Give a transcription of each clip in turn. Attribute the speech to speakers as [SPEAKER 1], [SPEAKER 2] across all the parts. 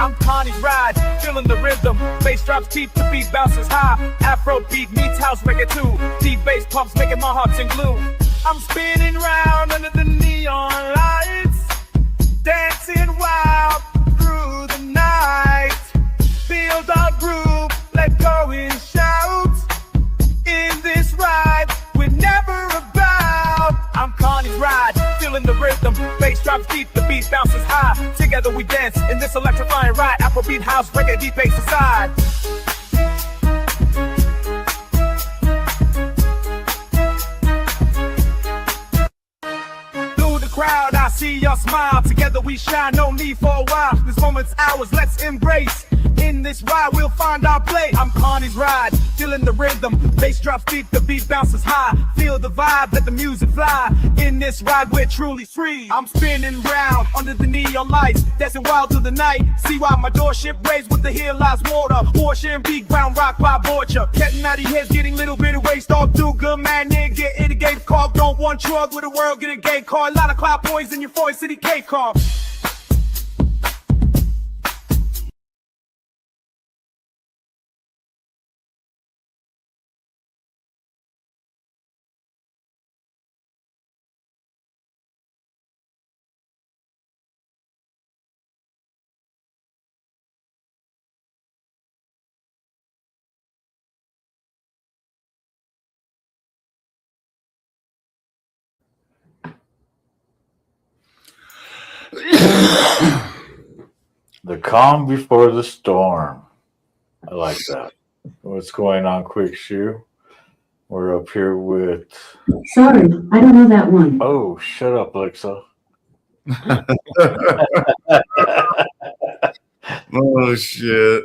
[SPEAKER 1] I'm Carny's ride, feeling the rhythm. Bass drops deep, the beat bounces high. Afro beat meets house reggae too. Deep bass pumps making my heart sing glue. I'm spinning round under the neon lights, dancing wild through the night. Feel the groove, let go and shout. In this ride, we're never about. I'm Carny's ride, feeling the rhythm. Bass drops deep, the beat bounces high. Together we dance in this electrifying ride. Afrobeat, house, reggae, deep bass aside. Through the crowd, I see your smile. Together we shine, no need for a while. This moment's ours, let's embrace. In this ride, we'll find our place. I'm Carny's ride, feeling the rhythm. Bass drops deep, the beat bounces high. Feel the vibe, let the music fly. In this ride, we're truly free. I'm spinning round under the neon lights, dancing wild through the night. See why my doorship raised with the hill lies water. Ocean, big ground, rock by Borgia. Getting out of your heads, getting little bit of waste. All too good, man, nigga, get it, a game called. Don't want drug with the world, get a gay car. A lot of cloud boys in your 4 city Cape car.
[SPEAKER 2] The calm before the storm. I like that. What's going on, Quick Shoe? We're up here with.
[SPEAKER 3] Sorry, I don't know that one.
[SPEAKER 2] Oh, shut up, Alexa.
[SPEAKER 4] Oh, shit.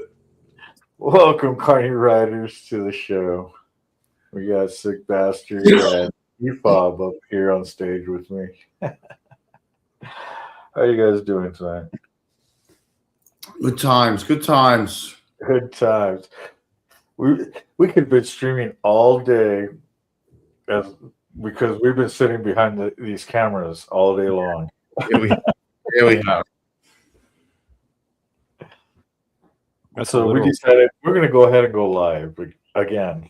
[SPEAKER 2] Welcome, Carny Riders, to the show. We got Sick Bastard and E-Fob up here on stage with me. How you guys doing tonight?
[SPEAKER 4] Good times, good times.
[SPEAKER 2] Good times. We could have been streaming all day because we've been sitting behind these cameras all day long.
[SPEAKER 4] Yeah, we have.
[SPEAKER 2] So we decided we're going to go ahead and go live again.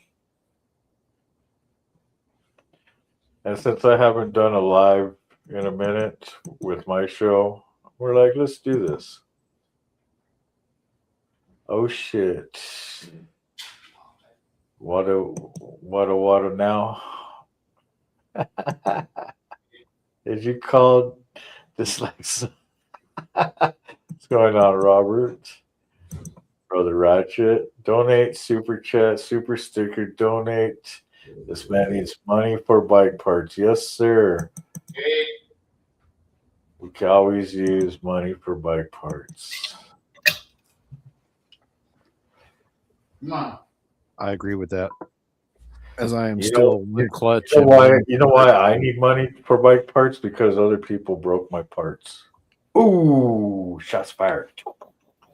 [SPEAKER 2] And since I haven't done a live in a minute with my show, we're like, let's do this. Oh shit. What a now. Did you call this like what's going on, Robert? Brother Ratchet, donate, super chat, super sticker, donate. This man needs money for bike parts. Yes, sir. We can always use money for bike parts.
[SPEAKER 4] Come on.
[SPEAKER 5] I agree with that. As I am
[SPEAKER 2] You
[SPEAKER 5] still
[SPEAKER 2] know-
[SPEAKER 5] in clutch.
[SPEAKER 2] You know why I need money for bike parts? Because other people broke my parts. Ooh, shots fired.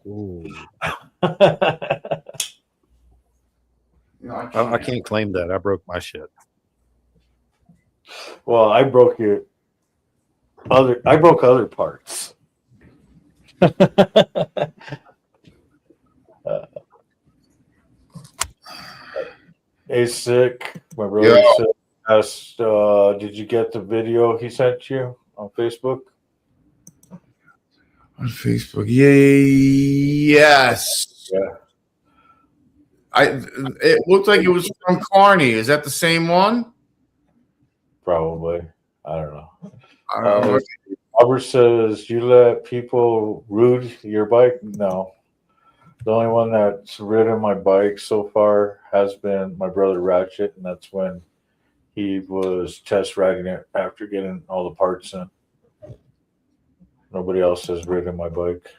[SPEAKER 5] Ooh.
[SPEAKER 2] I
[SPEAKER 5] I can't claim that. I broke my shit.
[SPEAKER 2] Well, I broke it. I broke other parts. Hey, Sick, my brother Sick asked, did you get the video he sent you on Facebook?
[SPEAKER 4] On Facebook. Yes.
[SPEAKER 2] Yeah.
[SPEAKER 4] It looked like it was from Carny. Is that the same one?
[SPEAKER 2] Probably. I don't know.
[SPEAKER 4] I don't know.
[SPEAKER 2] Robert says, you let people rude your bike? No. The only one that's ridden my bike so far has been my brother Ratchet, and that's when he was test riding it after getting all the parts in. Nobody else has ridden my bike.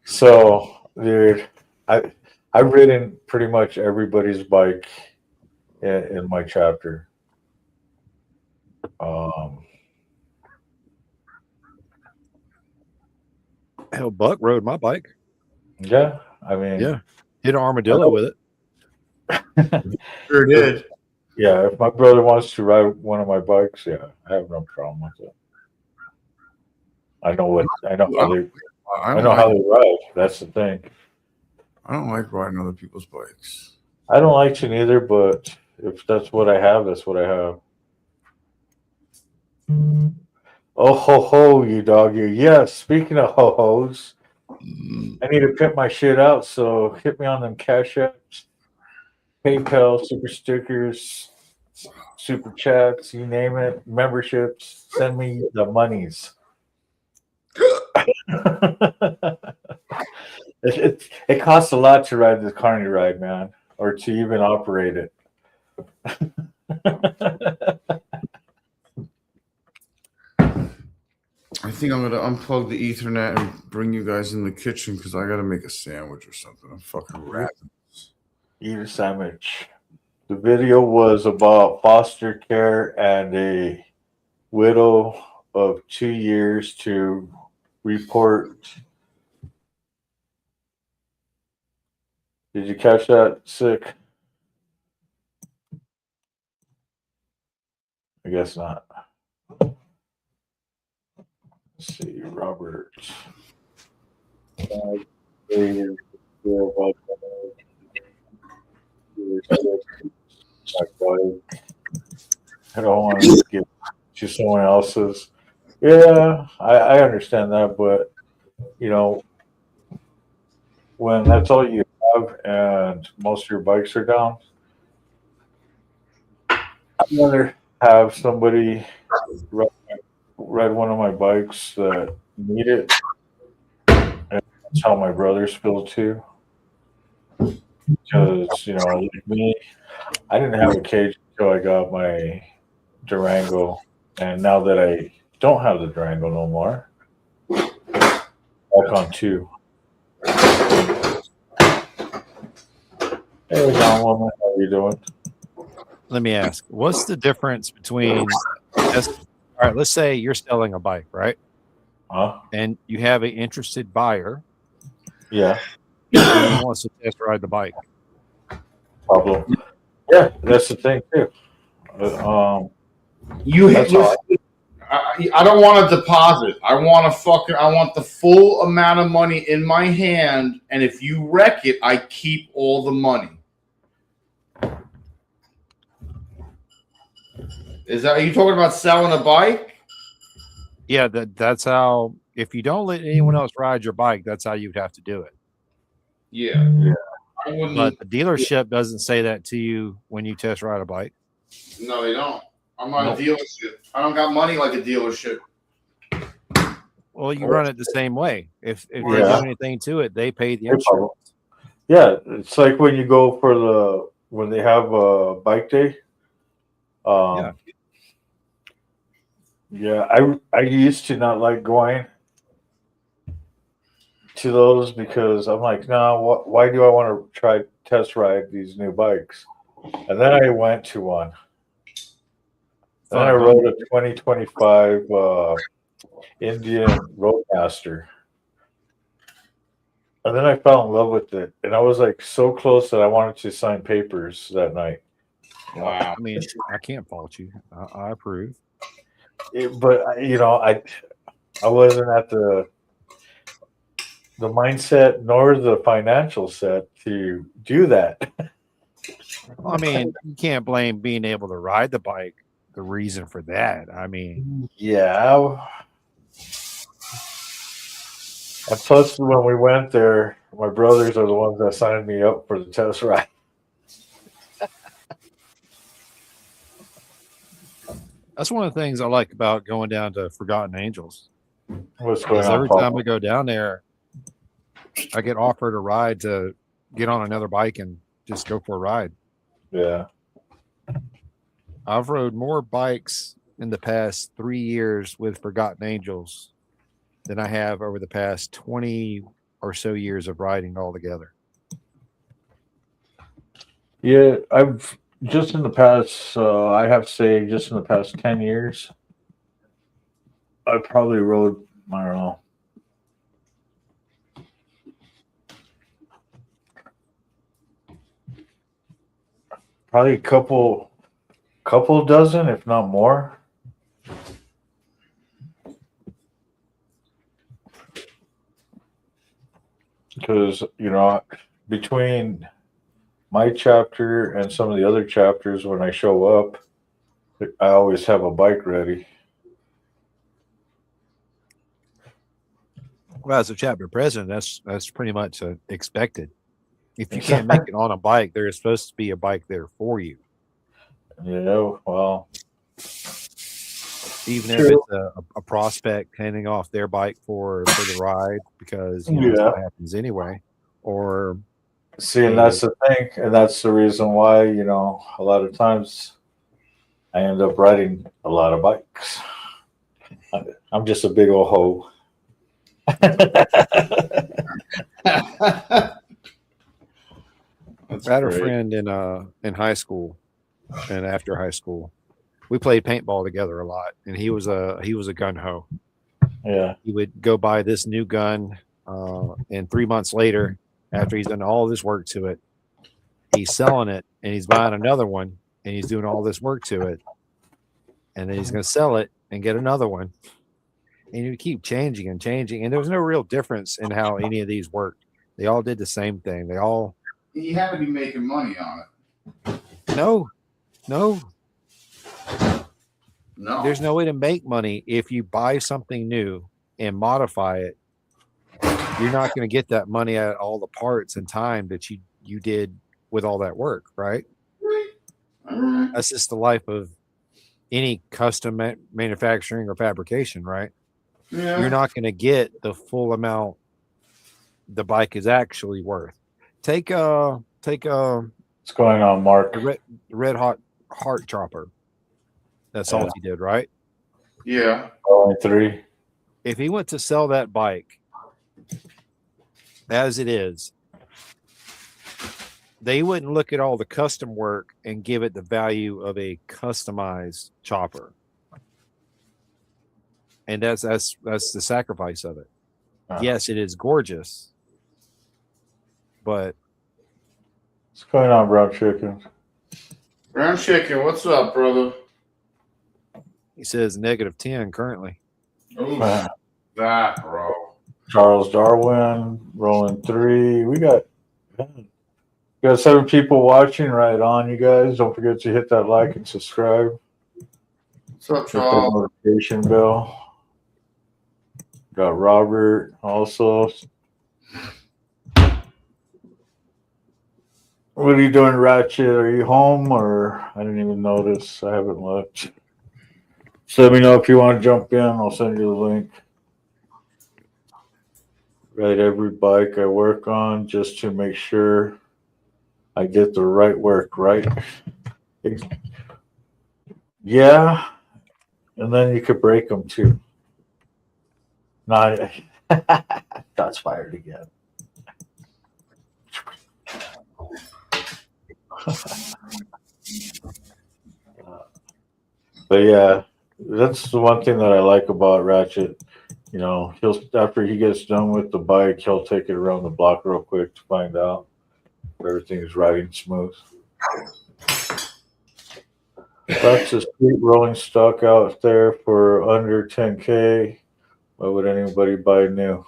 [SPEAKER 2] So, dude, I've ridden pretty much everybody's bike in my chapter.
[SPEAKER 5] Hell, Buck rode my bike.
[SPEAKER 2] Yeah, I mean,
[SPEAKER 5] Yeah. Hit an armadillo with it.
[SPEAKER 4] Sure did.
[SPEAKER 2] Yeah, if my brother wants to ride one of my bikes, yeah, I have no problem with it. I know how they
[SPEAKER 4] I
[SPEAKER 2] I
[SPEAKER 4] don't
[SPEAKER 2] know how
[SPEAKER 4] like.
[SPEAKER 2] they ride. That's the thing.
[SPEAKER 4] I don't like riding other people's bikes.
[SPEAKER 2] I don't like to neither, but if that's what I have, that's what I have. Oh ho ho, you dog, you. Yes. Speaking of ho hos, I need to pimp my shit out. So hit me on them Cash Apps, PayPal, super stickers, super chats, you name it, memberships. Send me the monies. It costs a lot to ride this Carny ride, man, or to even operate it.
[SPEAKER 4] I think I'm gonna unplug the Ethernet and bring you guys in the kitchen because I gotta make a sandwich or something. I'm fucking ravenous.
[SPEAKER 2] Eat a sandwich. The video was about foster care and a widow of 2 years to report. Did you catch that, Sick? I guess not. Let's see, Robert. I don't want to give to someone else's. Yeah, I understand that, but you know, when that's all you have and most of your bikes are down, I'd rather have somebody ride, ride one of my bikes that need it. And that's how my brothers feel too. Because, like me, I didn't have a cage until I got my Durango. And now that I don't have the Durango no more, back on two. Hey, John Woman, how you doing?
[SPEAKER 5] Let me ask, what's the difference between all right, let's say you're selling a bike, right?
[SPEAKER 2] Huh?
[SPEAKER 5] And you have an interested buyer
[SPEAKER 2] Yeah,
[SPEAKER 5] who wants to test ride the bike.
[SPEAKER 2] Pablo. Yeah, that's the thing too. That's all.
[SPEAKER 4] I don't want a deposit. I want the full amount of money in my hand, and if you wreck it, I keep all the money. Are you talking about selling a bike?
[SPEAKER 5] Yeah, that's how. If you don't let anyone else ride your bike, that's how you'd have to do it.
[SPEAKER 4] Yeah. I wouldn't.
[SPEAKER 5] But the dealership doesn't say that to you when you test ride a bike.
[SPEAKER 4] No, they don't. I'm not a dealership. I don't got money like a dealership.
[SPEAKER 5] Well, you run it the same way. If they do anything to it, they pay the
[SPEAKER 2] Hey,
[SPEAKER 5] insurance.
[SPEAKER 2] Pablo. Yeah, it's like when you go for when they have a bike day. Yeah, I used to not like going to those because I'm like, no, why do I want to try test ride these new bikes? And then I went to one. Then I rode a 2025 Indian Roadmaster. And then I fell in love with it. And I was like so close that I wanted to sign papers that night.
[SPEAKER 4] Wow.
[SPEAKER 5] I mean, I can't fault you. I approve.
[SPEAKER 2] But I wasn't at the mindset nor the financial set to do that.
[SPEAKER 5] I mean, you can't blame being able to ride the bike the reason for that. I mean,
[SPEAKER 2] Yeah. And plus, when we went there, my brothers are the ones that signed me up for the test ride.
[SPEAKER 5] that's one of the things I like about going down to Forgotten Angels.
[SPEAKER 2] What's going on,
[SPEAKER 5] Every
[SPEAKER 2] Paul?
[SPEAKER 5] time we go down there, I get offered a ride to get on another bike and just go for a ride.
[SPEAKER 2] Yeah.
[SPEAKER 5] I've rode more bikes in the past 3 years with Forgotten Angels than I have over the past 20 or so years of riding altogether.
[SPEAKER 2] Yeah, I've just in the past, I have to say, just in the past 10 years, I probably rode, I don't know, probably a couple dozen, if not more. because between my chapter and some of the other chapters, when I show up, I always have a bike ready.
[SPEAKER 5] Well, as a chapter president, that's pretty much expected. If you can't make it on a bike, there's supposed to be a bike there for you.
[SPEAKER 2] Yeah, well,
[SPEAKER 5] Even
[SPEAKER 2] true.
[SPEAKER 5] if it's a prospect handing off their bike for the ride, because that's what happens anyway. Or
[SPEAKER 2] See, and that's the thing, and that's the reason why a lot of times I end up riding a lot of bikes. I'm just a big old hoe.
[SPEAKER 5] I had a friend in high school and after high school. We played paintball together a lot, and he was a gun hoe.
[SPEAKER 2] Yeah.
[SPEAKER 5] He would go buy this new gun, and 3 months later, after he's done all this work to it, he's selling it, and he's buying another one, and he's doing all this work to it, and then he's going to sell it and get another one. And you keep changing and changing, and there was no real difference in how any of these worked. They all did the same thing.
[SPEAKER 4] He had to be making money on it.
[SPEAKER 5] No.
[SPEAKER 4] No.
[SPEAKER 5] There's no way to make money if you buy something new and modify it. You're not going to get that money out of all the parts and time that you did with all that work, right? That's just the life of any custom manufacturing or fabrication, right?
[SPEAKER 4] Yeah.
[SPEAKER 5] You're not going to get the full amount the bike is actually worth. Take
[SPEAKER 2] What's going on, Mark?
[SPEAKER 5] the red hot heart chopper that Salty did, right?
[SPEAKER 4] Yeah.
[SPEAKER 2] Only 3.
[SPEAKER 5] If he went to sell that bike as it is, they wouldn't look at all the custom work and give it the value of a customized chopper. And that's the sacrifice of it. Yes, it is gorgeous, but
[SPEAKER 2] what's going on, Brown Chicken?
[SPEAKER 4] Brown Chicken, what's up, brother?
[SPEAKER 5] he says -10 currently.
[SPEAKER 4] Ooh, that, bro.
[SPEAKER 2] Charles Darwin, rolling 3. We got 7 people watching. Right on, you guys. Don't forget to hit that like and subscribe.
[SPEAKER 4] What's up,
[SPEAKER 2] Hit that
[SPEAKER 4] Charles?
[SPEAKER 2] notification bell. Got Robert also. What are you doing, Ratchet? Are you home, or I didn't even notice? I haven't looked. So let me know if you want to jump in. I'll send you the link. Ride every bike I work on just to make sure I get the right work, right? Yeah. And then you could break them too. Not shots fired again. But yeah, that's the one thing that I like about Ratchet. He'll, after he gets done with the bike, he'll take it around the block real quick to find out if everything is riding smooth. That's a sweet rolling stock out there for under 10K. Why would anybody buy new?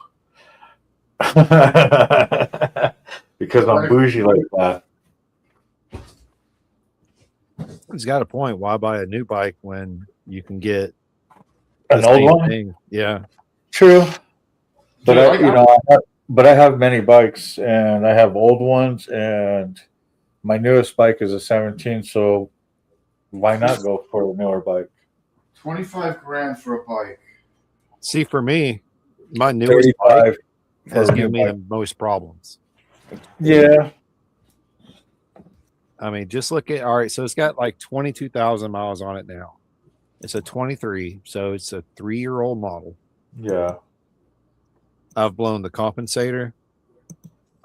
[SPEAKER 2] Because I'm bougie like that.
[SPEAKER 5] He's got a point. Why buy a new bike when you can get
[SPEAKER 2] An old one?
[SPEAKER 5] thing? Yeah,
[SPEAKER 2] True. But
[SPEAKER 4] Dude,
[SPEAKER 2] I have many bikes, and I have old ones, and my newest bike is a 17. So why not go for a newer bike?
[SPEAKER 4] 25 grand for a bike.
[SPEAKER 5] see, for me, my newest bike has given me the most problems.
[SPEAKER 2] Yeah.
[SPEAKER 5] I mean, just look at, all right, so it's got like 22,000 miles on it now. It's a 23, so it's a 3-year-old model.
[SPEAKER 2] Yeah.
[SPEAKER 5] I've blown the compensator,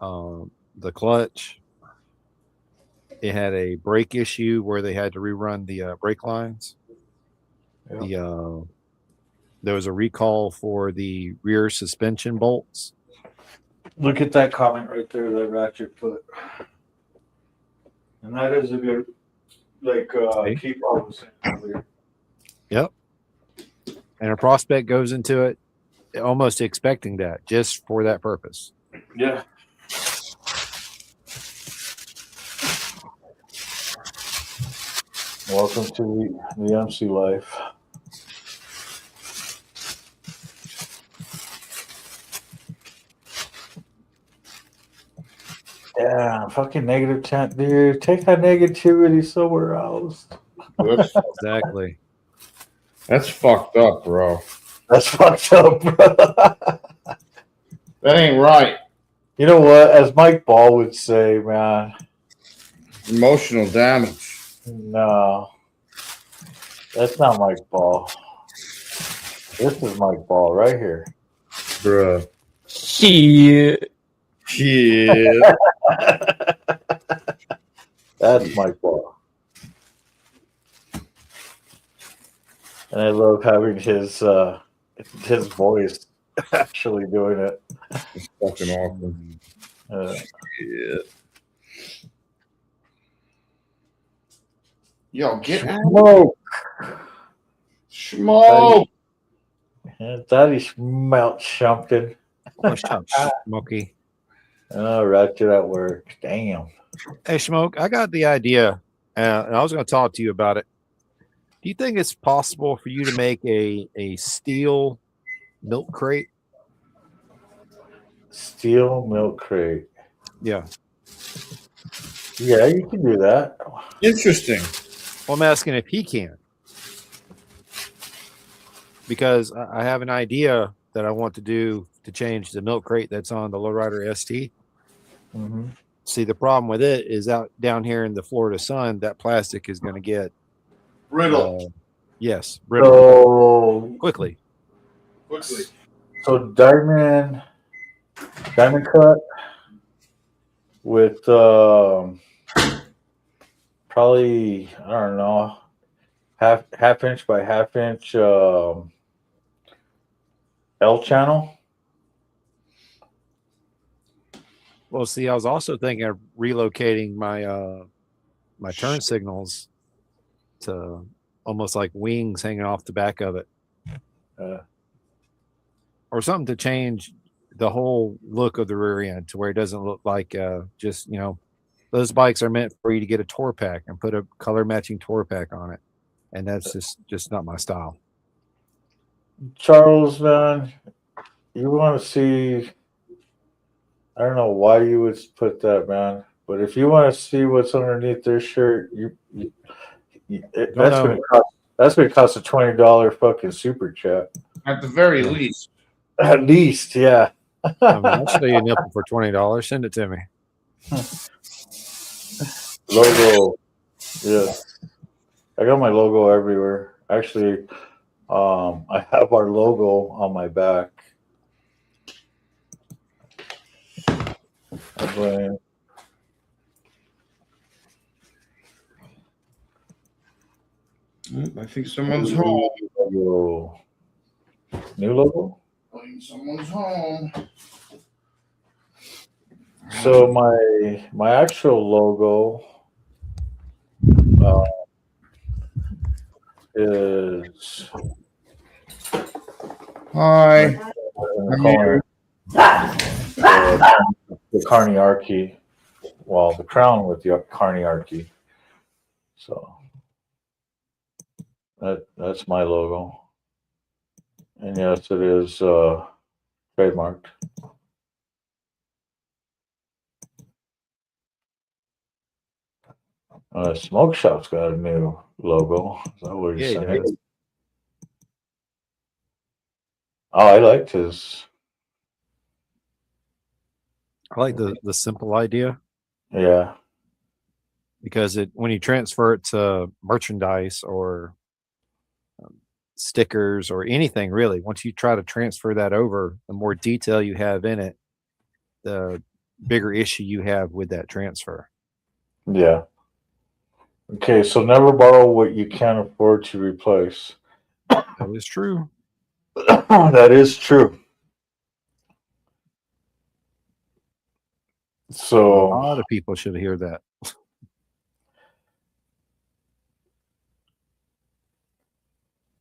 [SPEAKER 5] the clutch. It had a brake issue where they had to rerun the brake lines.
[SPEAKER 2] Yeah.
[SPEAKER 5] There was a recall for the rear suspension bolts.
[SPEAKER 2] Look at that comment right there that Ratchet put. And that is a good, keep all the same earlier.
[SPEAKER 5] Yep. And a prospect goes into it almost expecting that, just for that purpose.
[SPEAKER 2] Yeah. Welcome to the MC life. Yeah, fucking negative 10, dude. Take that negativity somewhere else.
[SPEAKER 4] That's,
[SPEAKER 5] Exactly.
[SPEAKER 4] that's fucked up, bro.
[SPEAKER 2] That's fucked up, bro.
[SPEAKER 4] That ain't right.
[SPEAKER 2] You know what? As Mike Ball would say, man,
[SPEAKER 4] Emotional damage.
[SPEAKER 2] no, that's not Mike Ball. This is Mike Ball right here.
[SPEAKER 4] Bruh.
[SPEAKER 6] Shit.
[SPEAKER 4] Yeah.
[SPEAKER 2] That's Mike Ball. And I love having his voice actually doing it.
[SPEAKER 4] It's fucking awesome. Yeah. Yo, get out.
[SPEAKER 2] Smoke.
[SPEAKER 4] Smoke.
[SPEAKER 2] Daddy smelt something.
[SPEAKER 5] What's up, Smokey?
[SPEAKER 2] Oh, ratchet at work. Damn.
[SPEAKER 5] Hey, Smoke, I got the idea, and I was going to talk to you about it. Do you think it's possible for you to make a steel milk crate?
[SPEAKER 2] Steel milk crate.
[SPEAKER 5] Yeah.
[SPEAKER 2] Yeah, you can do that.
[SPEAKER 4] Interesting.
[SPEAKER 5] Well, I'm asking if he can. Because I have an idea that I want to do to change the milk crate that's on the Lowrider ST.
[SPEAKER 2] Mm-hmm.
[SPEAKER 5] See, the problem with it is out down here in the Florida sun, that plastic is going to get
[SPEAKER 4] Brittle.
[SPEAKER 5] yes, brittle
[SPEAKER 2] So
[SPEAKER 5] quickly.
[SPEAKER 4] Quickly.
[SPEAKER 2] So diamond cut with probably I don't know half inch by half inch L channel.
[SPEAKER 5] Well, see, I was also thinking of relocating my my turn signals to almost like wings hanging off the back of it, or something to change the whole look of the rear end to where it doesn't look like just those bikes are meant for you to get a tour pack and put a color matching tour pack on it, and that's just not my style.
[SPEAKER 2] Charles, man, you want to see? I don't know why you would put that, man. But if you want to see what's underneath their shirt, that's gonna cost a $20 fucking super chat.
[SPEAKER 4] At the very least.
[SPEAKER 2] At least, yeah.
[SPEAKER 5] I mean, I'll show you a nipple for $20. Send it to me.
[SPEAKER 2] Logo, yeah. I got my logo everywhere. Actually, I have our logo on my back.
[SPEAKER 4] I think someone's home.
[SPEAKER 2] New logo?
[SPEAKER 4] I think someone's home.
[SPEAKER 2] So my actual logo is
[SPEAKER 4] Hi.
[SPEAKER 2] in the corner. The Carny Archie. Well, the crown with the Carny Archie. So that's my logo. And yes, it is trademarked. Smoke Shop's got a new logo. Is that what you're saying?
[SPEAKER 5] Does.
[SPEAKER 2] Oh, I liked his.
[SPEAKER 5] I like the simple idea.
[SPEAKER 2] Yeah.
[SPEAKER 5] Because when you transfer it to merchandise or stickers or anything really, once you try to transfer that over, the more detail you have in it, the bigger issue you have with that transfer.
[SPEAKER 2] Yeah. Okay, so never borrow what you can't afford to replace.
[SPEAKER 5] That is true.
[SPEAKER 2] That is true. So
[SPEAKER 5] a lot of people should hear that.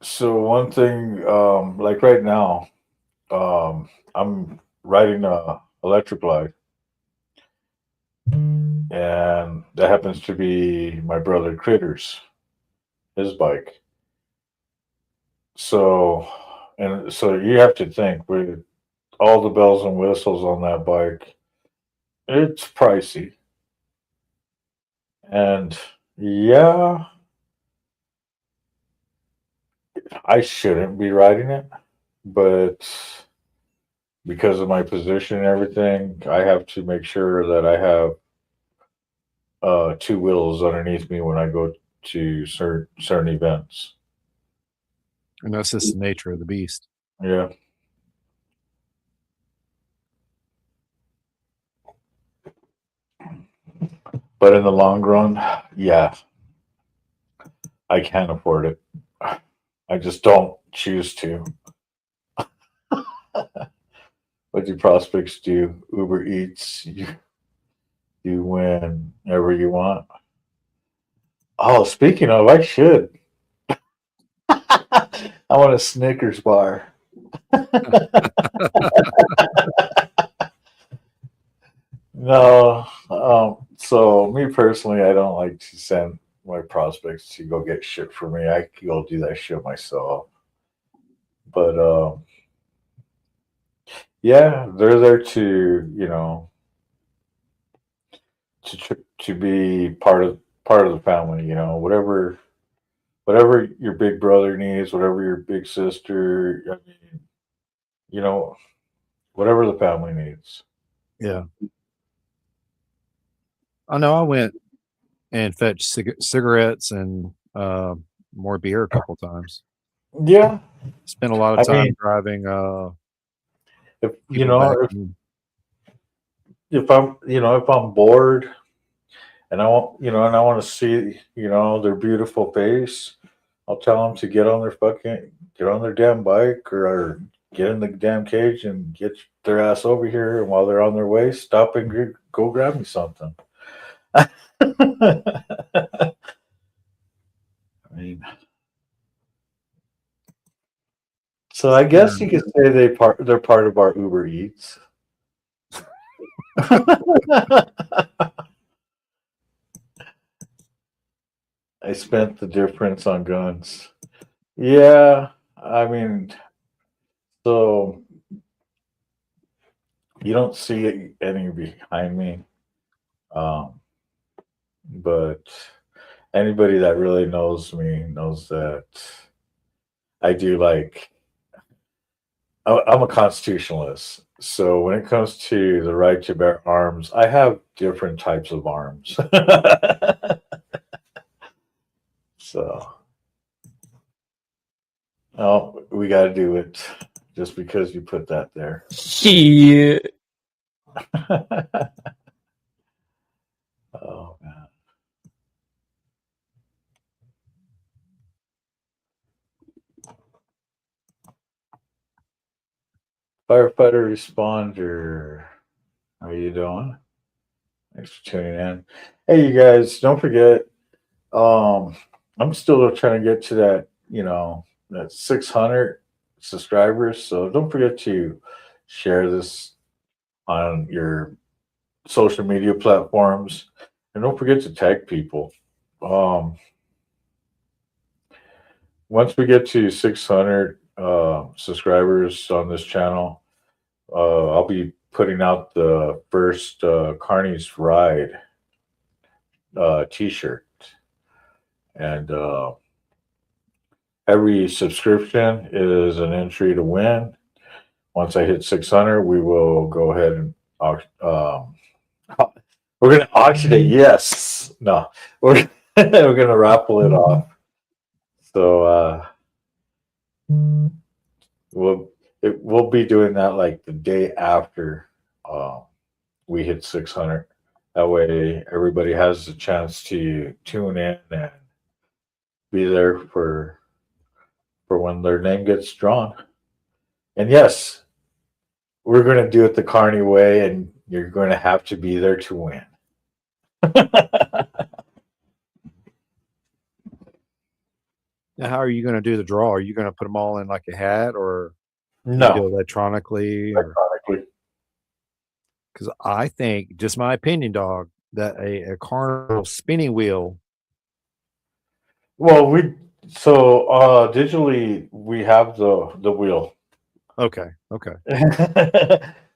[SPEAKER 2] So one thing, like right now, I'm riding a electric glide, and that happens to be my brother Critter's. his bike. So, and so you have to think with all the bells and whistles on that bike, it's pricey. And yeah, I shouldn't be riding it, but because of my position and everything, I have to make sure that I have two wheels underneath me when I go to certain events.
[SPEAKER 5] And that's just the nature of the beast.
[SPEAKER 2] Yeah. But in the long run, yeah, I can't afford it. I just don't choose to. What do prospects do? Uber Eats, you win whenever you want. Oh, speaking of, I should. I want a Snickers bar. No, so me personally, I don't like to send my prospects to go get shit for me. I can go do that shit myself. But yeah, they're there to to be part of the family. Whatever your big brother needs, whatever your big sister. I mean, you know, whatever the family needs.
[SPEAKER 5] Yeah. I know I went and fetched cigarettes and more beer a couple times.
[SPEAKER 2] Yeah,
[SPEAKER 5] Spent a lot of
[SPEAKER 2] I
[SPEAKER 5] time
[SPEAKER 2] mean,
[SPEAKER 5] driving
[SPEAKER 2] if
[SPEAKER 5] people back.
[SPEAKER 2] if I'm bored and I want to see their beautiful face, I'll tell them to get on their damn bike or get in the damn cage and get their ass over here. And while they're on their way, stop and go grab me something. I mean, so I guess you could say they're part of our Uber Eats. I spent the difference on guns. Yeah, I mean, so you don't see any behind me, um, but anybody that really knows me knows that I do like. I'm a constitutionalist, so when it comes to the right to bear arms, I have different types of arms. So, oh, we got to do it just because you put that there.
[SPEAKER 6] Shit.
[SPEAKER 2] Oh man. Firefighter responder. How you doing? Thanks for tuning in. Hey, you guys, don't forget. Um, I'm still trying to get to that 600 subscribers. So don't forget to share this on your social media platforms, and don't forget to tag people. Um, Once we get to 600 subscribers on this channel, I'll be putting out the first Carney's Ride T-shirt, and every subscription is an entry to win. Once I hit 600, we will go ahead and we're going to auction it. Yes, no, we're we're going to raffle it off. So we'll be doing that like the day after we hit 600. That way, everybody has a chance to tune in and be there for when their name gets drawn. And yes, we're going to do it the Carney way, and you're going to have to be there to win.
[SPEAKER 5] Now, how are you going to do the draw? Are you going to put them all in like a hat, or do you do
[SPEAKER 2] No,
[SPEAKER 5] it electronically?
[SPEAKER 2] electronically.
[SPEAKER 5] Because I think, just my opinion, dog, that a carnival spinning wheel.
[SPEAKER 2] Well, So digitally, we have the wheel.
[SPEAKER 5] Okay. Okay.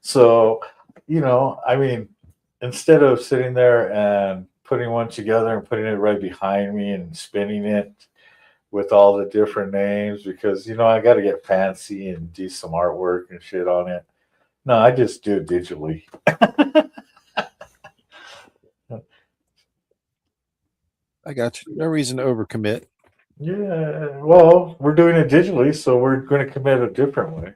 [SPEAKER 2] So, I mean, instead of sitting there and putting one together and putting it right behind me and spinning it with all the different names, because I got to get fancy and do some artwork and shit on it. No, I just do it digitally.
[SPEAKER 5] I got you. No reason to overcommit.
[SPEAKER 2] Yeah, well, we're doing it digitally, so we're going to commit a different way.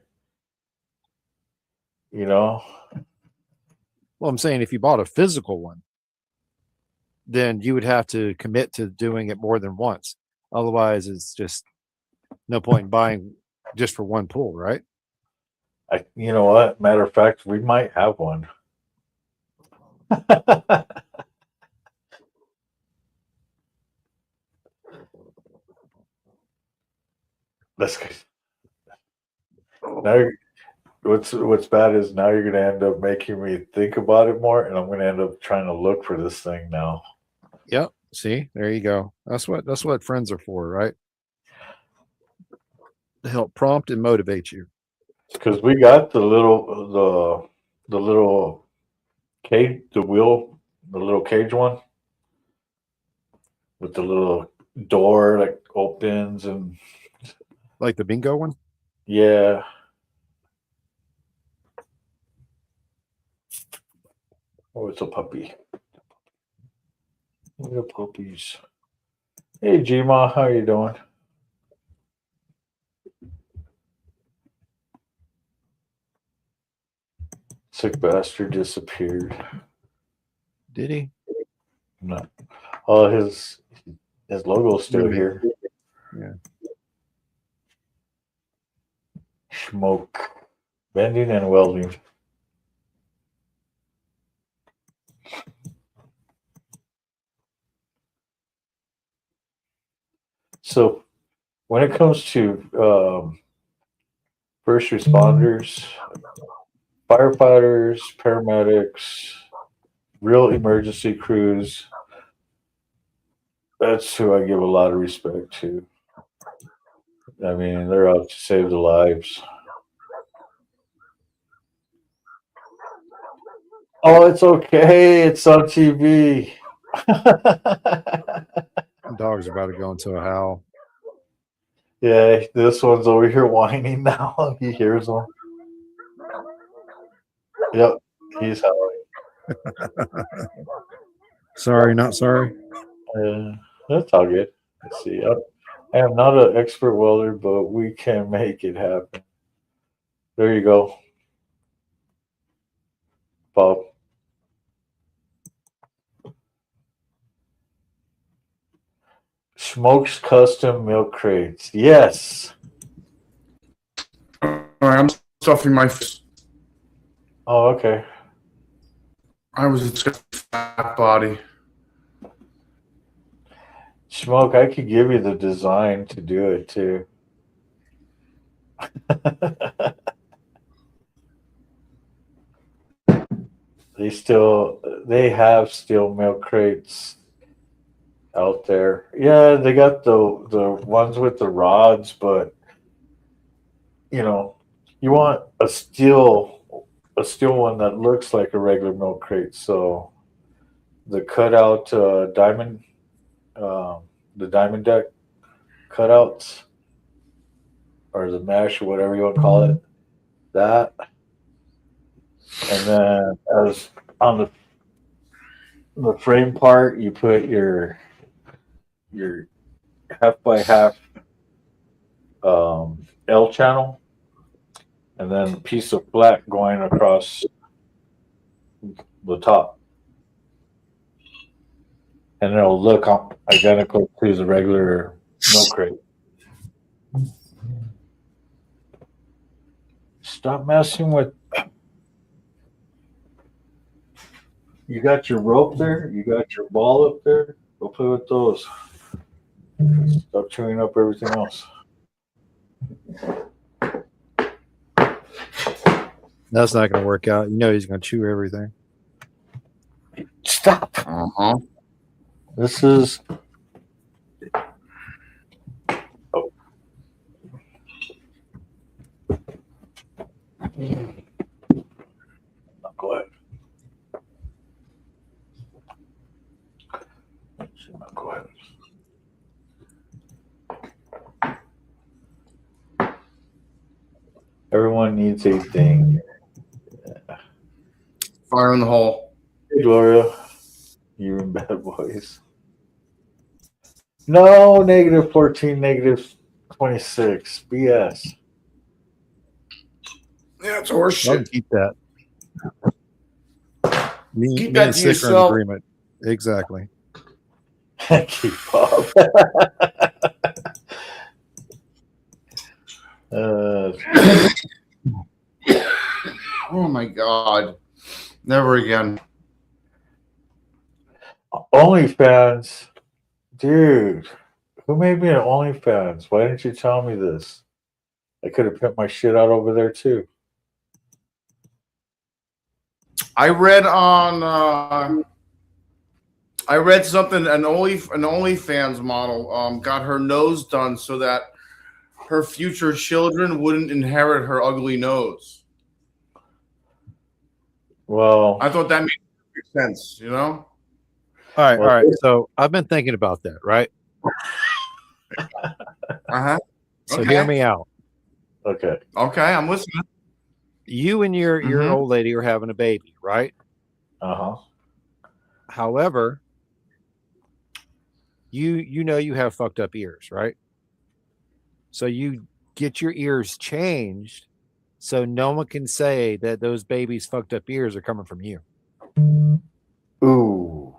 [SPEAKER 2] You know,
[SPEAKER 5] Well, I'm saying if you bought a physical one, then you would have to commit to doing it more than once. Otherwise, it's just no point in buying just for one pool, right?
[SPEAKER 2] you know what? Matter of fact, we might have one. That's good. Now, what's bad is now you're going to end up making me think about it more, and I'm going to end up trying to look for this thing now.
[SPEAKER 5] Yep. See, there you go. That's what friends are for, right? To help prompt and motivate you.
[SPEAKER 2] Because we got the little cage, the little cage one with the little door that opens, and
[SPEAKER 5] Like the bingo one.
[SPEAKER 2] yeah. Oh, it's a puppy. Little puppies. Hey, Gma, how you doing? Sick bastard disappeared.
[SPEAKER 5] Did he?
[SPEAKER 2] No. Oh, his logo's still
[SPEAKER 5] Maybe.
[SPEAKER 2] here.
[SPEAKER 5] Yeah.
[SPEAKER 2] Smoke. Bending and welding. So when it comes to first responders, firefighters, paramedics, real emergency crews, that's who I give a lot of respect to. I mean, they're out to save the lives. Oh, it's okay. It's on TV.
[SPEAKER 5] Dog's about to go into a howl.
[SPEAKER 2] Yeah, this one's over here whining now. He hears them. Yep, he's howling.
[SPEAKER 5] Sorry, not sorry.
[SPEAKER 2] That's all good. Let's see. I am not an expert welder, but we can make it happen. There you go, Bob. Smokes custom milk crates. Yes.
[SPEAKER 4] All right, I'm stuffing my face.
[SPEAKER 2] Oh, okay.
[SPEAKER 4] I was a fat body.
[SPEAKER 2] Smoke, I could give you the design to do it too. They have steel milk crates out there. Yeah, they got the ones with the rods, but you want a steel one that looks like a regular milk crate. So the cutout diamond, the diamond deck cutouts, or the mesh, or whatever you want to call it, that. And then as on the frame part, you put your half by half L channel, and then a piece of black going across the top, and it'll look identical to the regular milk crate. Stop messing with. You got your rope there. You got your ball up there. Go play with those. Stop chewing up everything else.
[SPEAKER 5] That's not going to work out. You know he's going to chew everything.
[SPEAKER 2] Stop.
[SPEAKER 4] Uh-huh.
[SPEAKER 2] This is Everyone needs a thing.
[SPEAKER 4] Fire in the hole.
[SPEAKER 2] Hey, Gloria, you and Bad Boys. No, negative 14, negative 26. BS.
[SPEAKER 4] Yeah, it's
[SPEAKER 5] I can
[SPEAKER 4] horseshit.
[SPEAKER 5] keep that. Me,
[SPEAKER 4] Keep
[SPEAKER 5] me
[SPEAKER 4] that
[SPEAKER 5] and
[SPEAKER 4] to
[SPEAKER 5] Sick are in
[SPEAKER 4] yourself.
[SPEAKER 5] agreement. Exactly.
[SPEAKER 2] Keep up. uh,
[SPEAKER 4] Oh my god. Never again.
[SPEAKER 2] OnlyFans. Dude, who made me an OnlyFans? Why didn't you tell me this? I could have put my shit out over there too.
[SPEAKER 4] I read something an OnlyFans model got her nose done so that her future children wouldn't inherit her ugly nose.
[SPEAKER 2] Well,
[SPEAKER 4] I thought that made perfect sense, you know?
[SPEAKER 5] All right,
[SPEAKER 2] Well,
[SPEAKER 5] all right. So I've been thinking about that, right?
[SPEAKER 4] Uh-huh.
[SPEAKER 5] So
[SPEAKER 4] Okay.
[SPEAKER 5] hear me out.
[SPEAKER 2] okay.
[SPEAKER 4] Okay, I'm listening.
[SPEAKER 5] You and your
[SPEAKER 4] Mhm.
[SPEAKER 5] old lady are having a baby, right?
[SPEAKER 2] Uh-huh.
[SPEAKER 5] However, you know you have fucked up ears, right? So you get your ears changed so no one can say that those babies' fucked up ears are coming from you.
[SPEAKER 2] Ooh.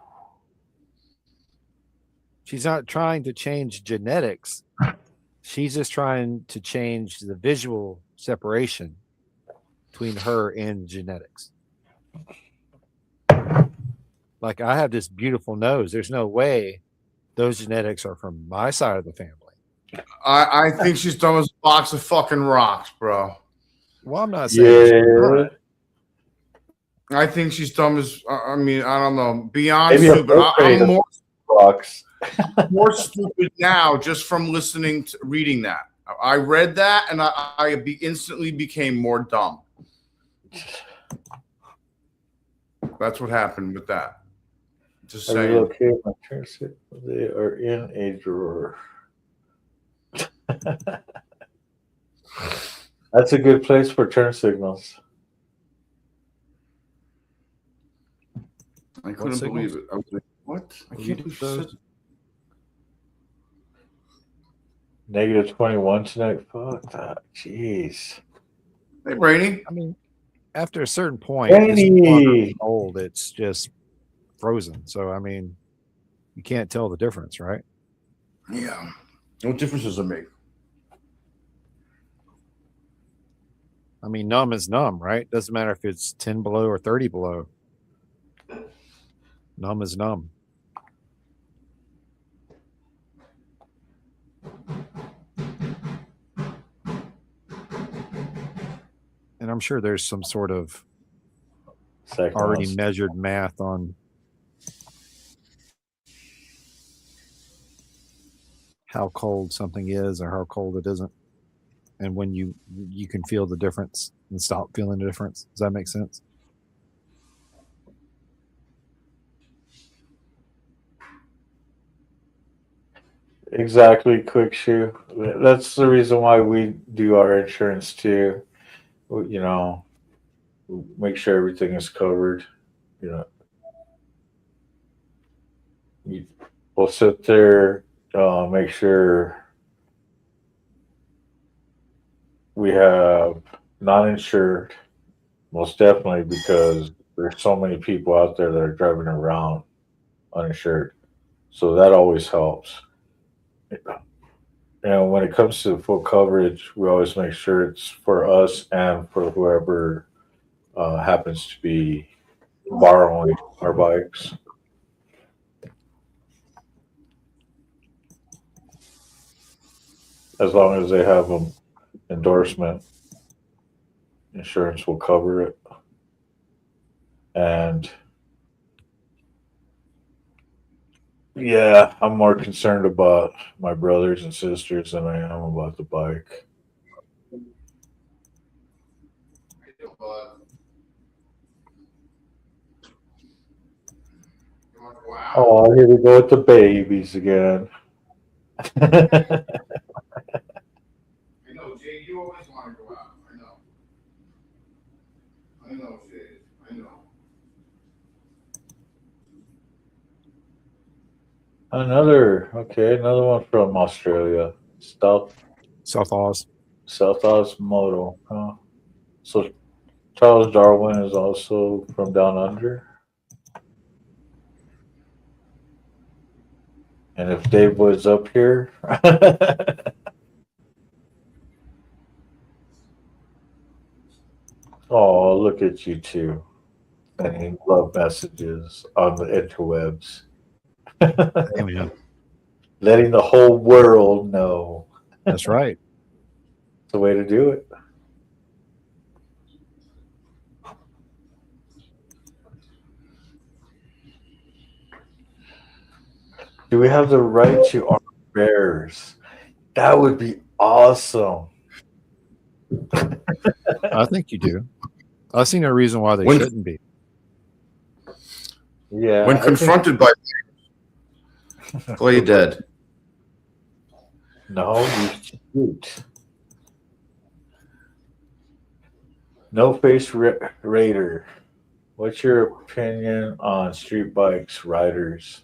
[SPEAKER 5] She's not trying to change genetics. She's just trying to change the visual separation between her and genetics. Like I have this beautiful nose. There's no way those genetics are from my side of the family.
[SPEAKER 4] I think she's dumb as a box of fucking rocks, bro.
[SPEAKER 5] Well, I'm not saying she's
[SPEAKER 2] Yeah.
[SPEAKER 5] not.
[SPEAKER 4] I think she's dumb as I mean, I don't know, beyond
[SPEAKER 2] Maybe a
[SPEAKER 4] stupid. I'm
[SPEAKER 2] creative box.
[SPEAKER 4] more stupid now just from listening to reading that. I read that and I instantly became more dumb. That's what happened with that. Just
[SPEAKER 2] I
[SPEAKER 4] saying.
[SPEAKER 2] relocated my turns. They are in a drawer. That's a good place for turn signals.
[SPEAKER 4] I couldn't
[SPEAKER 5] signals?
[SPEAKER 4] believe it. I was like, what? I
[SPEAKER 5] You
[SPEAKER 4] can't
[SPEAKER 5] did
[SPEAKER 4] believe
[SPEAKER 5] those?
[SPEAKER 4] she said
[SPEAKER 2] Negative 21 tonight. Fuck that. Jeez.
[SPEAKER 4] Hey, Brady.
[SPEAKER 5] I mean, after a certain point, it's no longer old. It's just frozen. So, I mean, you can't tell the difference, right?
[SPEAKER 4] Yeah. What difference does it make?
[SPEAKER 5] I mean, numb is numb, right? Doesn't matter if it's 10 below or 30 below. Numb is numb. And I'm sure there's some sort of already measured math on how cold something is or how cold it isn't, and when you can feel the difference and stop feeling the difference. Does that make sense?
[SPEAKER 2] Exactly, Quick Shoe. That's the reason why we do our insurance too. You know, make sure everything is covered. You know, we'll sit there, make sure we have non-insured, most definitely, because there's so many people out there that are driving around uninsured. So that always helps. And when it comes to full coverage, we always make sure it's for us and for whoever happens to be borrowing our bikes. As long as they have an endorsement, insurance will cover it. And yeah, I'm more concerned about my brothers and sisters than I am about the bike. Oh, here we go with the babies again.
[SPEAKER 4] I know, Jay, you always want to go out. I know. I know, Jade. I know.
[SPEAKER 2] Another one from Australia.
[SPEAKER 5] South Oz.
[SPEAKER 2] South Osmodo. Huh? So Charles Darwin is also from down under. And if Dave was up here, oh, look at you two sending love messages on the interwebs,
[SPEAKER 5] Amen.
[SPEAKER 2] letting the whole world know.
[SPEAKER 5] That's right.
[SPEAKER 2] It's the way to do it. Do we have the right to our bears? That would be awesome.
[SPEAKER 5] I think you do. I see no reason why they
[SPEAKER 4] When-
[SPEAKER 5] shouldn't be.
[SPEAKER 2] Yeah.
[SPEAKER 4] When
[SPEAKER 2] I think-
[SPEAKER 4] confronted by play dead.
[SPEAKER 2] No, you shoot. No face raider. What's your opinion on street bikes riders?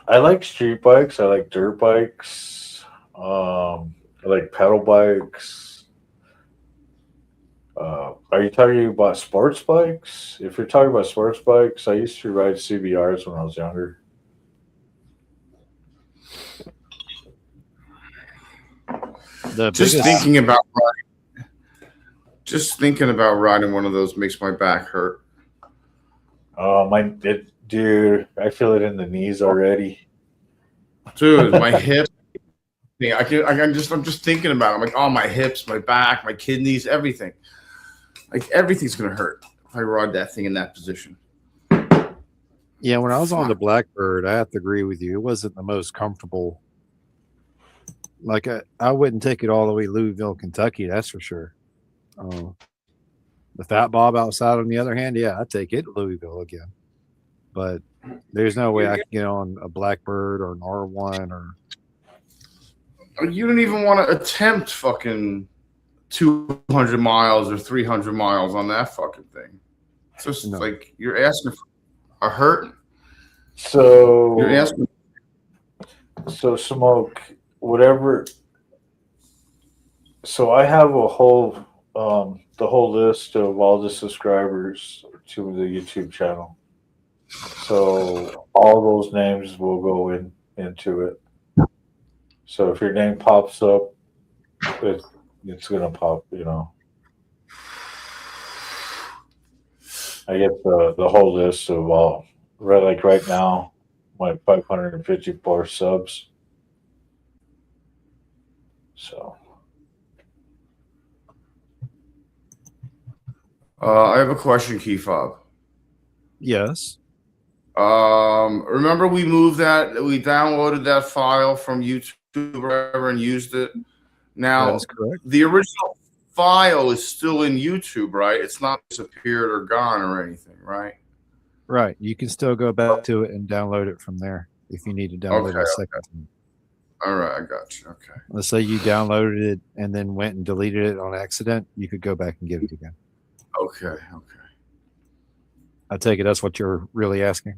[SPEAKER 2] I like street bikes. I like dirt bikes. I like pedal bikes. Are you talking about sports bikes? If you're talking about sports bikes, I used to ride CBRs when I was younger.
[SPEAKER 5] The
[SPEAKER 4] Just
[SPEAKER 5] biggest,
[SPEAKER 4] thinking about riding one of those makes my back hurt.
[SPEAKER 2] Dude, I feel it in the knees already.
[SPEAKER 4] Dude, my hip. Yeah, I'm just thinking about it. I'm like, oh, my hips, my back, my kidneys, everything. Like everything's gonna hurt if I ride that thing in that position.
[SPEAKER 5] yeah, when I was on the Blackbird, I have to agree with you. It wasn't the most comfortable. Like I wouldn't take it all the way to Louisville, Kentucky. That's for sure. The Fat Bob outside, on the other hand, yeah, I'd take it to Louisville again. But there's no way I can get on a Blackbird or an R1 or.
[SPEAKER 4] You don't even want to attempt fucking 200 miles or 300 miles on that fucking thing. It's just
[SPEAKER 5] No.
[SPEAKER 4] like you're asking for a hurt.
[SPEAKER 2] So
[SPEAKER 4] You're asking.
[SPEAKER 2] So smoke whatever. So I have the whole list of all the subscribers to the YouTube channel. So all those names will go into it. So if your name pops up, it's gonna pop. You know, I get the whole list of all. Right now, my 554 subs. So
[SPEAKER 4] I have a question, Key Fob.
[SPEAKER 5] Yes.
[SPEAKER 4] Remember we downloaded that file from YouTube or whatever and used it. Now
[SPEAKER 5] That is correct.
[SPEAKER 4] the original file is still in YouTube, right? It's not disappeared or gone or anything, right?
[SPEAKER 5] Right. You can still go back to it and download it from there if you need to download it a second time.
[SPEAKER 4] All right, I got you. Okay.
[SPEAKER 5] Let's say you downloaded it and then went and deleted it on accident. You could go back and get it again.
[SPEAKER 4] Okay.
[SPEAKER 5] I take it that's what you're really asking.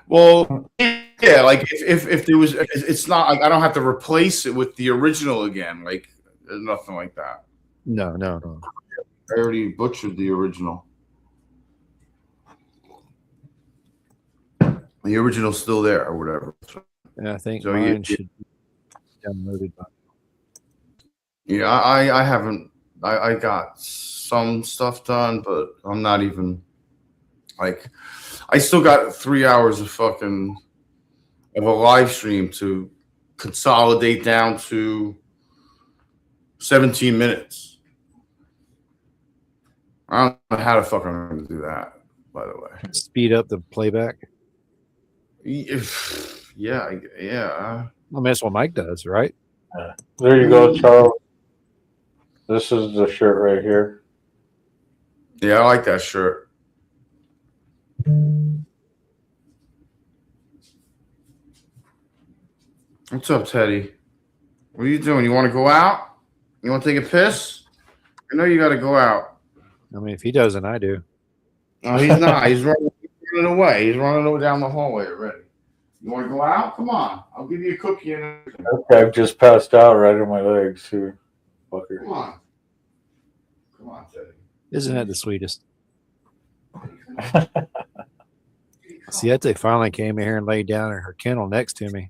[SPEAKER 4] Well, yeah, like if there was, it's not like I don't have to replace it with the original again. Like there's nothing like that.
[SPEAKER 5] No.
[SPEAKER 4] I already butchered the original. The original's still there or whatever.
[SPEAKER 5] And I think
[SPEAKER 4] So
[SPEAKER 5] mine should be downloaded.
[SPEAKER 4] Yeah, I haven't. I got some stuff done, but I'm not even like. I still got 3 hours of a live stream to consolidate down to 17 minutes. I don't know how the fuck I'm going to do that. By the way,
[SPEAKER 5] Speed up the playback.
[SPEAKER 4] yeah.
[SPEAKER 5] I mean, that's what Mike does, right?
[SPEAKER 2] there you go, Charles. This is the shirt right here.
[SPEAKER 4] Yeah, I like that shirt. What's up, Teddy? What are you doing? You want to go out? You want to take a piss? I know you got to go out.
[SPEAKER 5] I mean, if he doesn't, I do.
[SPEAKER 4] No, he's not. He's running away. He's running down the hallway already. You want to go out? Come on. I'll give you a cookie and everything.
[SPEAKER 2] Okay, I've just passed out right in my legs here. Fucker.
[SPEAKER 4] Come on. Come on, Teddy.
[SPEAKER 5] Isn't that the sweetest? Siete finally came in here and laid down in her kennel next to me.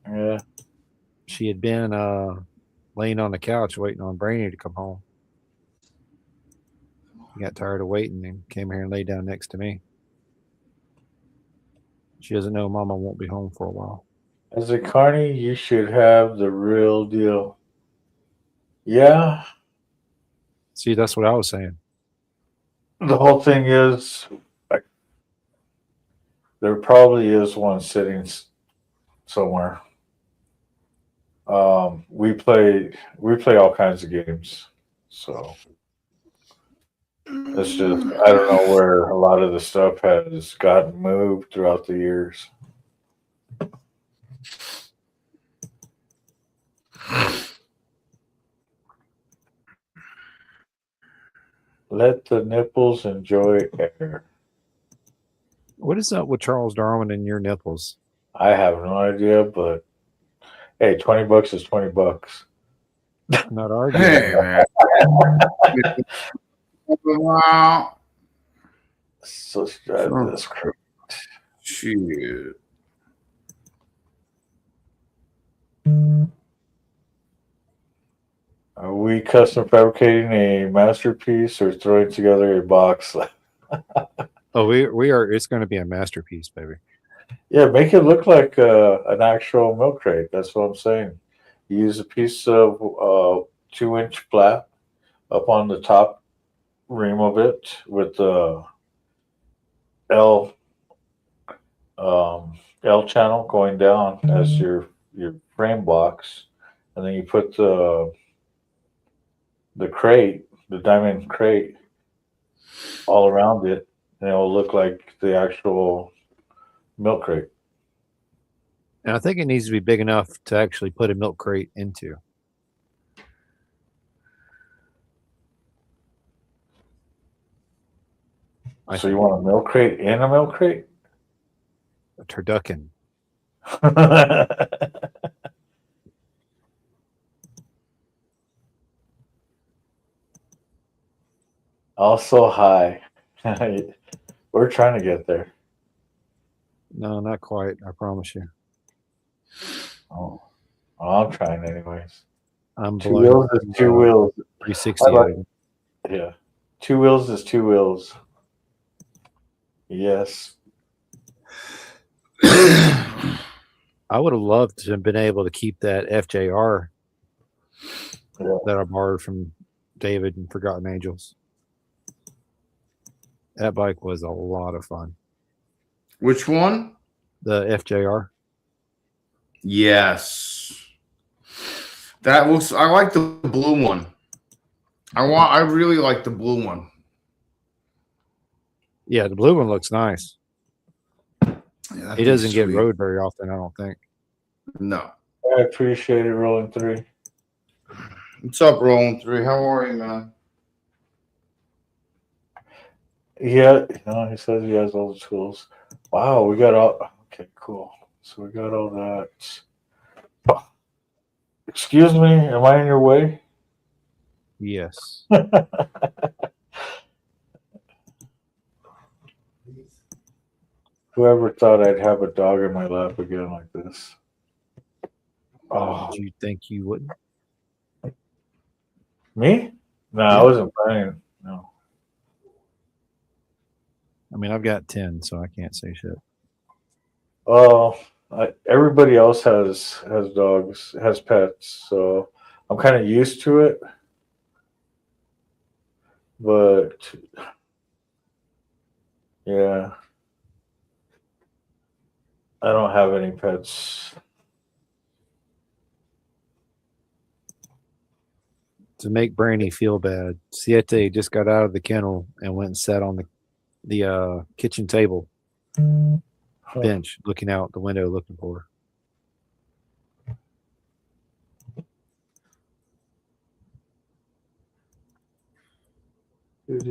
[SPEAKER 2] Yeah.
[SPEAKER 5] She had been laying on the couch waiting on Brainy to come home. He got tired of waiting and came here and laid down next to me. She doesn't know Mama won't be home for a while.
[SPEAKER 2] As a Carny, you should have the real deal. Yeah.
[SPEAKER 5] See, that's what I was saying.
[SPEAKER 2] The whole thing is, like, there probably is one sitting somewhere. We play all kinds of games, so it's just I don't know where a lot of the stuff has gotten moved throughout the years. Let the nipples enjoy air.
[SPEAKER 5] What is up with Charles Darwin and your nipples?
[SPEAKER 2] I have no idea, but hey, $20 is $20.
[SPEAKER 5] I'm not arguing.
[SPEAKER 4] Hey, man. Wow.
[SPEAKER 2] So let's drive this crew.
[SPEAKER 4] Shit.
[SPEAKER 2] Are we custom fabricating a masterpiece or throwing together a box?
[SPEAKER 5] Oh, we are. It's going to be a masterpiece, baby.
[SPEAKER 2] Yeah, make it look like an actual milk crate. That's what I'm saying. You use a piece of 2-inch flap up on the top rim of it with the L channel going down as your frame box, and then you put the crate, the diamond crate, all around it, and it will look like the actual milk crate.
[SPEAKER 5] And I think it needs to be big enough to actually put a milk crate into.
[SPEAKER 2] So you want a milk crate in a milk crate?
[SPEAKER 5] A turducken.
[SPEAKER 2] Also high. We're trying to get there.
[SPEAKER 5] No, not quite. I promise you.
[SPEAKER 2] Oh, I'm trying anyways.
[SPEAKER 5] I'm
[SPEAKER 2] Two wheels is two wheels.
[SPEAKER 5] 360.
[SPEAKER 2] I like- Yeah. 2 wheels is 2 wheels. Yes.
[SPEAKER 5] I would have loved to have been able to keep that FJR that I borrowed from David and Forgotten Angels. That bike was a lot of fun.
[SPEAKER 4] Which one?
[SPEAKER 5] The FJR.
[SPEAKER 4] Yes. That looks. I like the blue one. I really like the blue one.
[SPEAKER 5] Yeah, the blue one looks nice.
[SPEAKER 4] Yeah,
[SPEAKER 5] He doesn't get rode very often, I don't think.
[SPEAKER 4] No.
[SPEAKER 2] I appreciate it, Rolling 3.
[SPEAKER 4] What's up, Rolling 3? How are you, man?
[SPEAKER 2] Yeah, he says he has all the tools. Wow, we got all. Okay, cool. So we got all that. Oh, excuse me, am I in your way?
[SPEAKER 5] Yes.
[SPEAKER 2] Whoever thought I'd have a dog in my lap again like this? Oh,
[SPEAKER 5] Did you think you wouldn't?
[SPEAKER 2] me? No, I wasn't planning. No.
[SPEAKER 5] I mean, I've got 10, so I can't say shit.
[SPEAKER 2] Oh, everybody else has dogs, has pets, so I'm kind of used to it. But yeah, I don't have any pets.
[SPEAKER 5] To make Brandy feel bad, Siete just got out of the kennel and went and sat on the kitchen table bench, looking out the window, looking for her.
[SPEAKER 2] There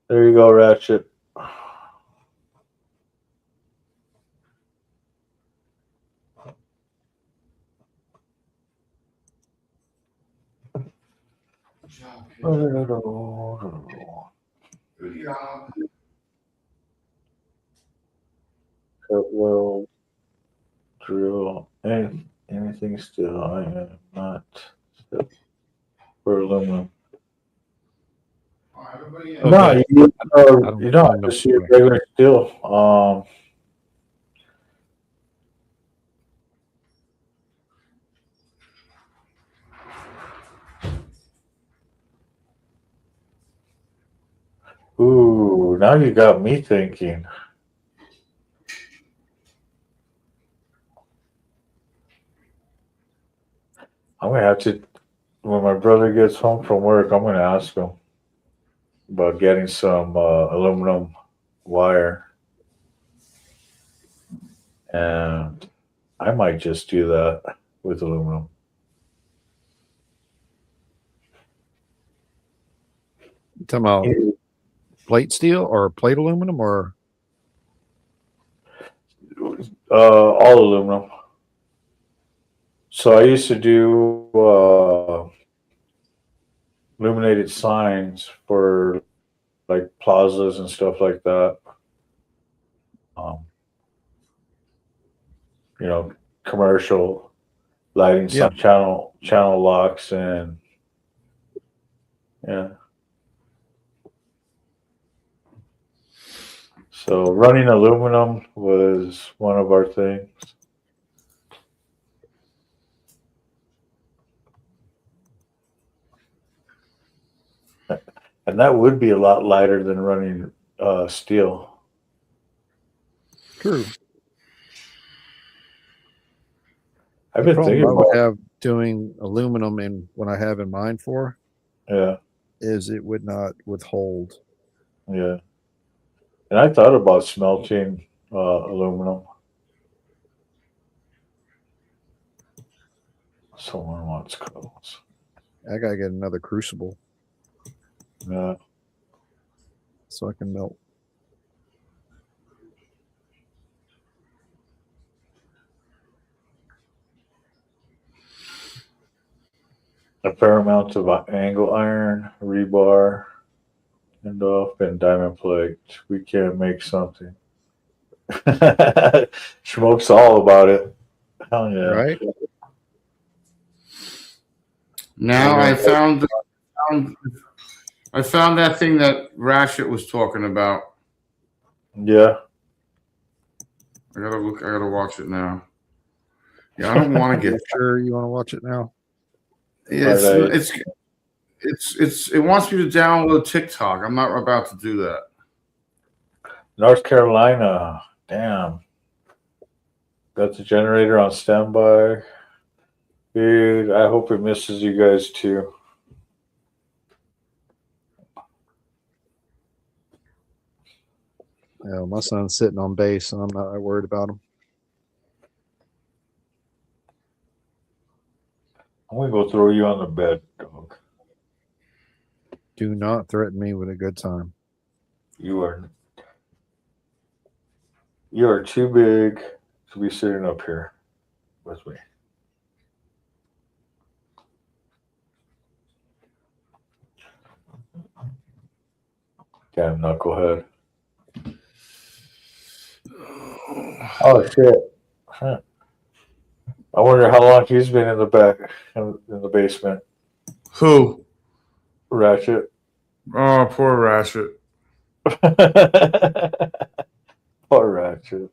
[SPEAKER 2] you go, Ratchet. Cut weld, drill, anything still. I am not still for aluminum.
[SPEAKER 4] Everybody
[SPEAKER 2] No,
[SPEAKER 5] Okay.
[SPEAKER 2] you don't
[SPEAKER 5] know
[SPEAKER 2] just see
[SPEAKER 5] what-
[SPEAKER 2] regular steel. Ooh, now you got me thinking. I'm gonna have to, when my brother gets home from work, I'm gonna ask him about getting some aluminum wire, and I might just do that with aluminum.
[SPEAKER 5] You talking about plate steel or plate aluminum or
[SPEAKER 2] All aluminum. So I used to do illuminated signs for like plazas and stuff like that. Um, commercial lighting,
[SPEAKER 5] Yeah.
[SPEAKER 2] some channel locks, and yeah. So running aluminum was one of our things. And that would be a lot lighter than running steel.
[SPEAKER 5] true?
[SPEAKER 2] I've
[SPEAKER 5] The
[SPEAKER 2] been
[SPEAKER 5] problem
[SPEAKER 2] thinking
[SPEAKER 5] I would
[SPEAKER 2] about,
[SPEAKER 5] have doing aluminum in what I have in mind for
[SPEAKER 2] yeah,
[SPEAKER 5] is it would not withhold.
[SPEAKER 2] yeah. And I thought about smelting aluminum. Someone wants clothes.
[SPEAKER 5] I gotta get another crucible
[SPEAKER 2] Yeah.
[SPEAKER 5] so I can melt.
[SPEAKER 2] A fair amount of angle iron, rebar, and off, and diamond plate. We can make something. Smoke's all about it. Hell yeah.
[SPEAKER 5] Right?
[SPEAKER 4] Now I found that thing that Ratchet was talking about.
[SPEAKER 2] Yeah.
[SPEAKER 4] I gotta watch it now. Yeah, I don't want to get.
[SPEAKER 5] Sure, you want to watch it now?
[SPEAKER 4] It wants me to download TikTok. I'm not about to do that.
[SPEAKER 2] North Carolina. Damn. Got the generator on standby. Dude, I hope it misses you guys too.
[SPEAKER 5] Yeah, my son's sitting on base, and I'm not worried about him.
[SPEAKER 2] I'm gonna go throw you on the bed, dog.
[SPEAKER 5] Do not threaten me with a good time.
[SPEAKER 2] You are too big to be sitting up here with me. Damn knucklehead. Oh shit. Huh. I wonder how long he's been in the back in the basement.
[SPEAKER 4] Who?
[SPEAKER 2] Ratchet.
[SPEAKER 4] Oh, poor Ratchet.
[SPEAKER 2] Poor Ratchet.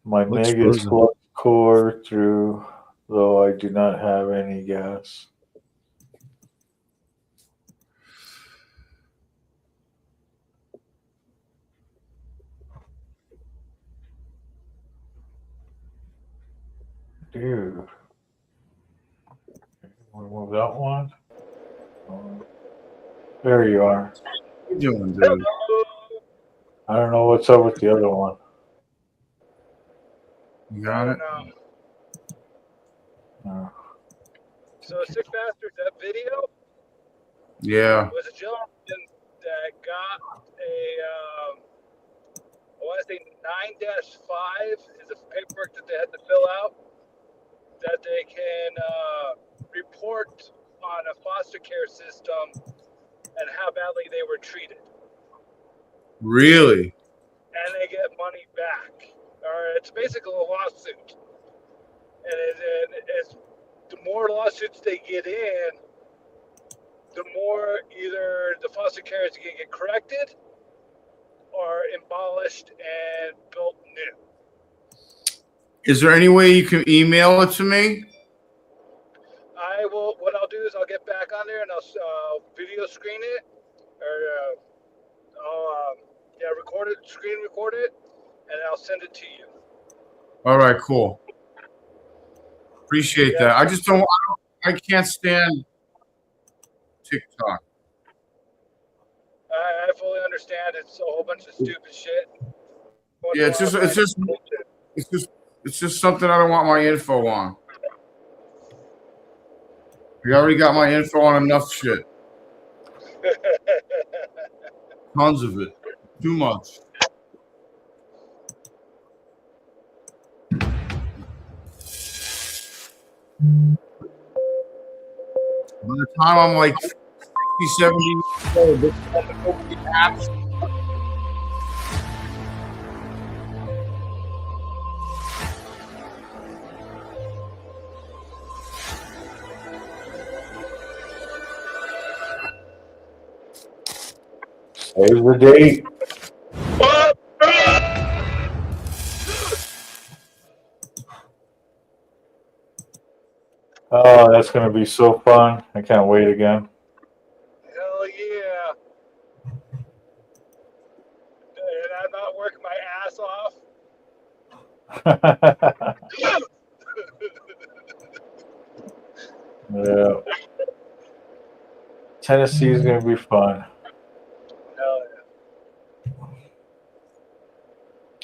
[SPEAKER 2] My
[SPEAKER 5] Looks
[SPEAKER 2] neg is
[SPEAKER 5] frozen.
[SPEAKER 2] flux core through, though I do not have any gas. Dude. Want to move that one? There you are.
[SPEAKER 4] What you doing, dude?
[SPEAKER 2] I don't know what's up with the other one.
[SPEAKER 4] You
[SPEAKER 7] I
[SPEAKER 4] got
[SPEAKER 7] don't
[SPEAKER 4] it?
[SPEAKER 7] know.
[SPEAKER 2] Uh,
[SPEAKER 7] So Sick Bastard, that video
[SPEAKER 4] Yeah.
[SPEAKER 7] was a gentleman that got a, I want to say 9-5 is the paperwork that they had to fill out that they can report on a foster care system and how badly they were treated.
[SPEAKER 4] Really?
[SPEAKER 7] And they get money back. Or it's basically a lawsuit. And it's the more lawsuits they get in, the more either the foster care is going to get corrected or abolished and built new.
[SPEAKER 4] Is there any way you can email it to me?
[SPEAKER 7] I will. What I'll do is I'll get back on there and I'll video screen it, or I'll record it, screen record it, and I'll send it to you.
[SPEAKER 4] All right, cool. Appreciate that. I can't stand TikTok.
[SPEAKER 7] I fully understand. It's a whole bunch of stupid shit.
[SPEAKER 4] Yeah, it's just something I don't want my info on. You already got my info on enough shit. Tons of it. Too much. By the time I'm like 60, 70 years old, this apps.
[SPEAKER 2] Save the date. Oh, that's gonna be so fun! I can't wait again.
[SPEAKER 7] Hell yeah! And I'm not working my ass off.
[SPEAKER 2] Yeah, Tennessee is gonna be fun.
[SPEAKER 7] Hell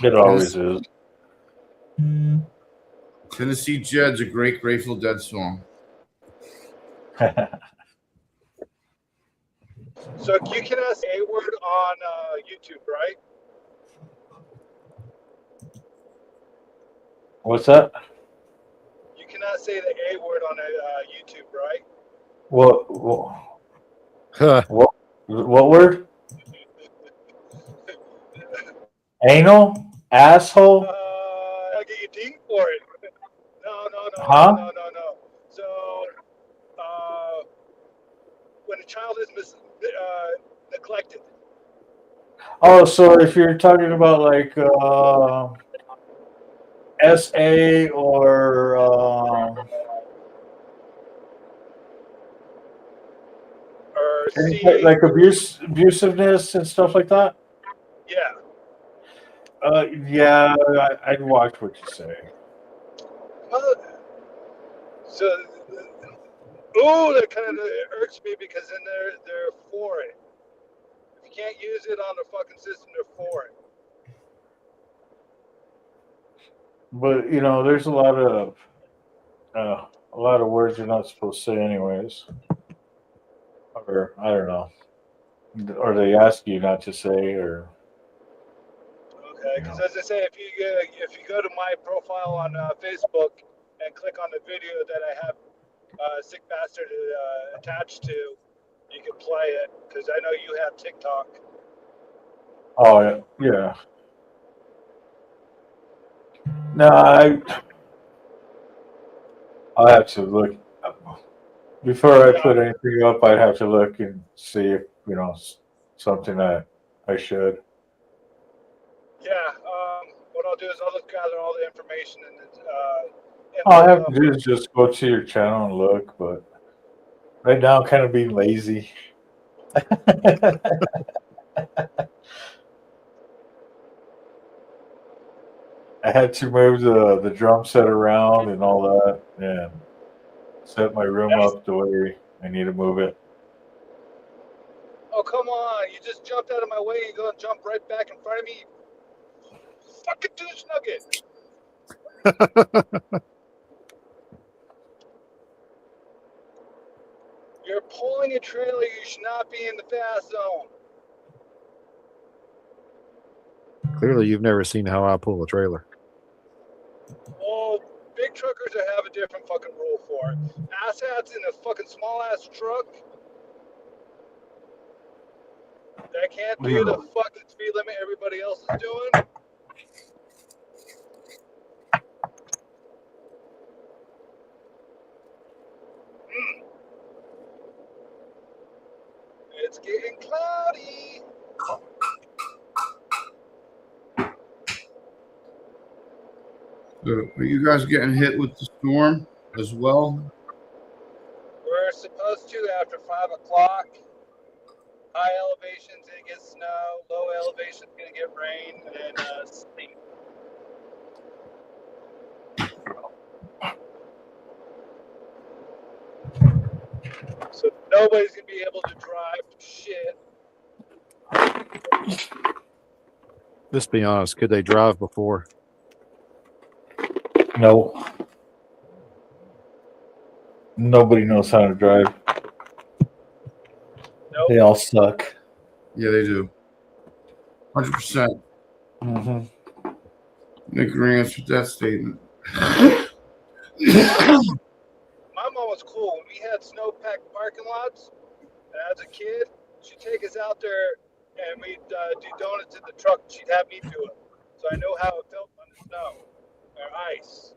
[SPEAKER 7] yeah!
[SPEAKER 2] It always is.
[SPEAKER 4] Tennessee Jed's a great Grateful Dead song.
[SPEAKER 7] So you cannot say a word on YouTube, right?
[SPEAKER 2] What's that?
[SPEAKER 7] You cannot say the A word on YouTube, right?
[SPEAKER 2] What?
[SPEAKER 5] Huh.
[SPEAKER 2] What word? Anal? Asshole?
[SPEAKER 7] I'll get you dinged for it. No.
[SPEAKER 2] Huh?
[SPEAKER 7] So, when a child is neglected,
[SPEAKER 2] Oh, so if you're talking about like SA or
[SPEAKER 7] or C,
[SPEAKER 2] like abusiveness and stuff like that.
[SPEAKER 7] yeah.
[SPEAKER 2] Yeah, I'd watch what you say.
[SPEAKER 7] So, that kind of irks me because then they're for it. If you can't use it on the fucking system, they're for it.
[SPEAKER 2] But there's a lot of words you're not supposed to say anyways, or I don't know, or they ask you not to say, or
[SPEAKER 7] Okay, because as I say, if you go to my profile on Facebook and click on the video that I have Sick Bastard attached to, you can play it because I know you have TikTok.
[SPEAKER 2] oh yeah. No, I have to look before I put anything up. I'd have to look and see if something that I should.
[SPEAKER 7] Yeah. What I'll do is I'll just gather all the information and
[SPEAKER 2] All I have to do is just go to your channel and look, but right now I'm kind of being lazy. I had to move the drum set around and all that, and set my room up the way I need to move it.
[SPEAKER 7] Oh, come on! You just jumped out of my way. You're gonna jump right back in front of me. Fucking douche nugget. You're pulling a trailer, you should not be in the fast zone.
[SPEAKER 5] Clearly, you've never seen how I pull a trailer.
[SPEAKER 7] Well, big truckers have a different fucking rule for it. Asshats in a fucking small ass truck that can't do the fucking speed limit everybody else is doing. It's getting cloudy.
[SPEAKER 4] Are you guys getting hit with the storm as well?
[SPEAKER 7] We're supposed to after 5 o'clock. High elevation's gonna get snow. Low elevation's gonna get rain and sleet. So nobody's gonna be able to drive shit.
[SPEAKER 5] Let's be honest. Could they drive before?
[SPEAKER 2] No. Nobody knows how to drive.
[SPEAKER 7] Nope.
[SPEAKER 2] They all suck.
[SPEAKER 4] Yeah, they do. 100%.
[SPEAKER 2] Mm-hmm.
[SPEAKER 4] In agreement with that statement.
[SPEAKER 7] My mom was cool. When we had snow-packed parking lots, as a kid, she'd take us out there and we'd do donuts in the truck. She'd have me do it. So I know how it felt on the snow or ice.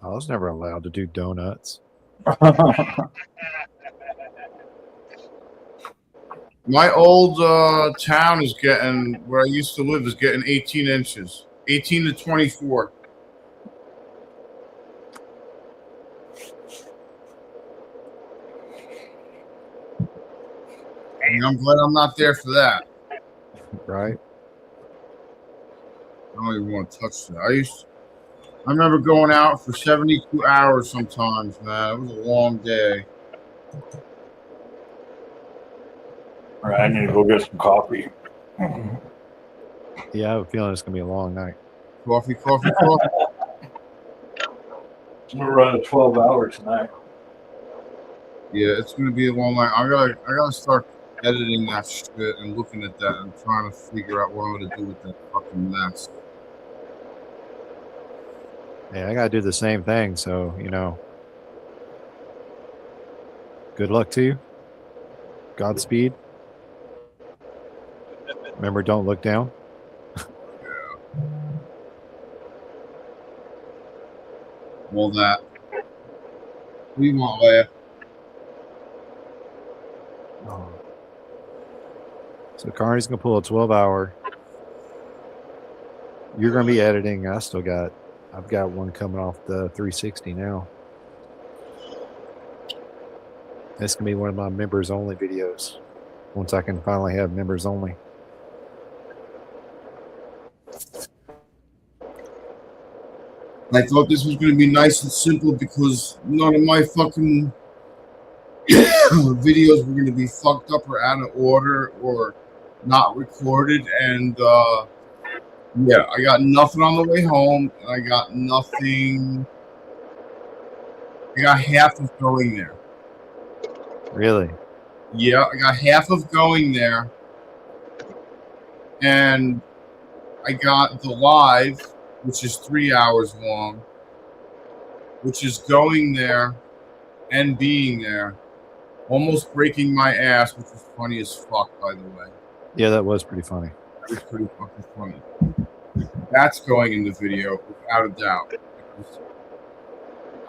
[SPEAKER 5] I was never allowed to do donuts.
[SPEAKER 4] My old town is getting, where I used to live, is getting 18 inches. 18 to 24. And I'm glad I'm not there for that.
[SPEAKER 5] Right?
[SPEAKER 4] I don't even want to touch that. I remember going out for 72 hours sometimes, man. It was a long day.
[SPEAKER 2] All right, I need to go get some coffee.
[SPEAKER 5] Yeah, I have a feeling it's going to be a long night.
[SPEAKER 4] Coffee.
[SPEAKER 2] I'm gonna run a 12-hour tonight.
[SPEAKER 4] Yeah, it's gonna be a long night. I gotta start editing that shit and looking at that and trying to figure out what I'm gonna do with that fucking mess.
[SPEAKER 5] Yeah, I got to do the same thing. So, good luck to you. Godspeed. Remember, don't look down.
[SPEAKER 4] All that. We want laugh.
[SPEAKER 5] Oh. So Carney's going to pull a 12-hour. You're going to be editing. I've got one coming off the 360 now. That's going to be one of my members only videos. Once I can finally have members only.
[SPEAKER 4] I thought this was gonna be nice and simple because none of my fucking videos were gonna be fucked up or out of order or not recorded. And yeah, I got nothing on the way home, and I got nothing. I got half of going there.
[SPEAKER 5] Really?
[SPEAKER 4] Yeah, I got half of going there, and I got the live, which is 3 hours long, which is going there and being there, almost breaking my ass, which was funny as fuck, by the way.
[SPEAKER 5] Yeah, that was pretty funny.
[SPEAKER 4] That was pretty fucking funny. That's going in the video, without a doubt.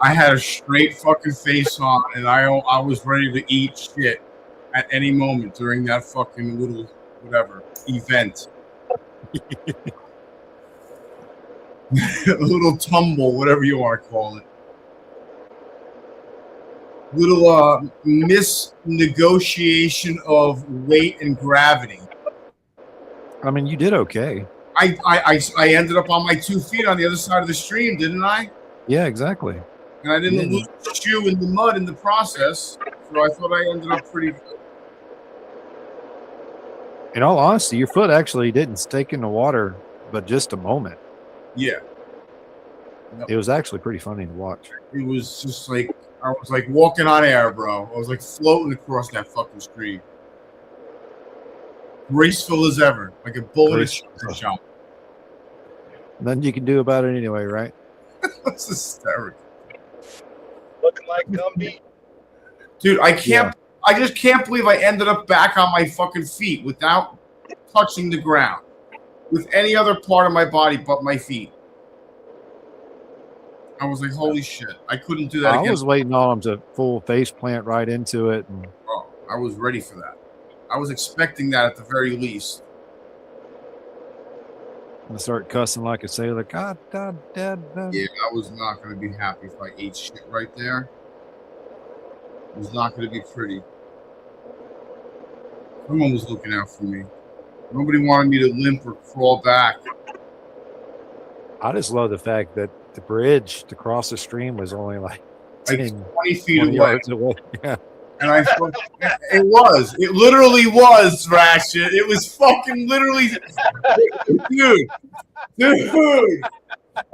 [SPEAKER 4] I had a straight fucking face on, and I was ready to eat shit at any moment during that fucking little whatever event. A little tumble, whatever you want to call it. Little misnegotiation of weight and gravity.
[SPEAKER 5] I mean, you did okay.
[SPEAKER 4] I ended up on my 2 feet on the other side of the stream, didn't I?
[SPEAKER 5] Yeah, exactly.
[SPEAKER 4] And I didn't lose the shoe in the mud in the process, so I thought I ended up pretty good.
[SPEAKER 5] In all honesty, your foot actually didn't stake in the water, but just a moment.
[SPEAKER 4] Yeah,
[SPEAKER 5] It was actually pretty funny to watch.
[SPEAKER 4] it was just like I was like walking on air, bro. I was like floating across that fucking stream, graceful as ever, like a bull in a
[SPEAKER 5] Graceful.
[SPEAKER 4] shop.
[SPEAKER 5] Nothing you can do about it anyway, right?
[SPEAKER 4] That's hysterical,
[SPEAKER 7] Looking like Gumby.
[SPEAKER 4] dude. I can't. I just can't believe I ended up back on my fucking feet without touching the ground with any other part of my body but my feet. I was like, holy shit. I couldn't do that
[SPEAKER 5] I
[SPEAKER 4] again.
[SPEAKER 5] was waiting on him to full face plant right into it. And
[SPEAKER 4] Oh, I was ready for that. I was expecting that at the very least.
[SPEAKER 5] start cussing like a sailor. God, Dad.
[SPEAKER 4] Yeah, I was not going to be happy if I ate shit right there. It was not going to be pretty. Someone was looking out for me. Nobody wanted me to limp or crawl back.
[SPEAKER 5] I just love the fact that the bridge to cross the stream was only like 10,
[SPEAKER 4] 20 feet
[SPEAKER 5] 20
[SPEAKER 4] away.
[SPEAKER 5] yards away. Yeah.
[SPEAKER 4] And I thought, it was. It literally was, Ratchet. It was fucking literally. Dude.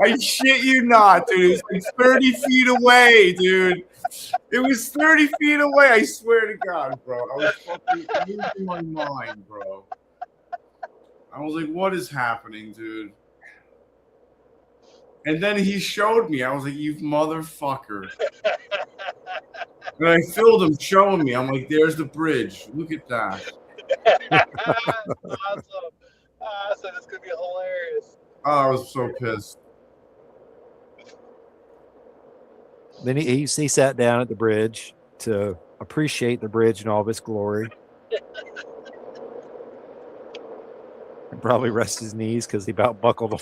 [SPEAKER 4] I shit you not, dude. It was like 30 feet away, dude. It was 30 feet away. I swear to God, bro. I was fucking losing my mind, bro. I was like, what is happening, dude? And then he showed me. I was like, you motherfucker. And I filmed him showing me. I'm like, there's the bridge. Look at that.
[SPEAKER 7] Awesome. I said it's gonna be hilarious.
[SPEAKER 4] Oh, I was so pissed.
[SPEAKER 5] Then he sat down at the bridge to appreciate the bridge in all of its glory. And probably rest his knees because he about buckled them.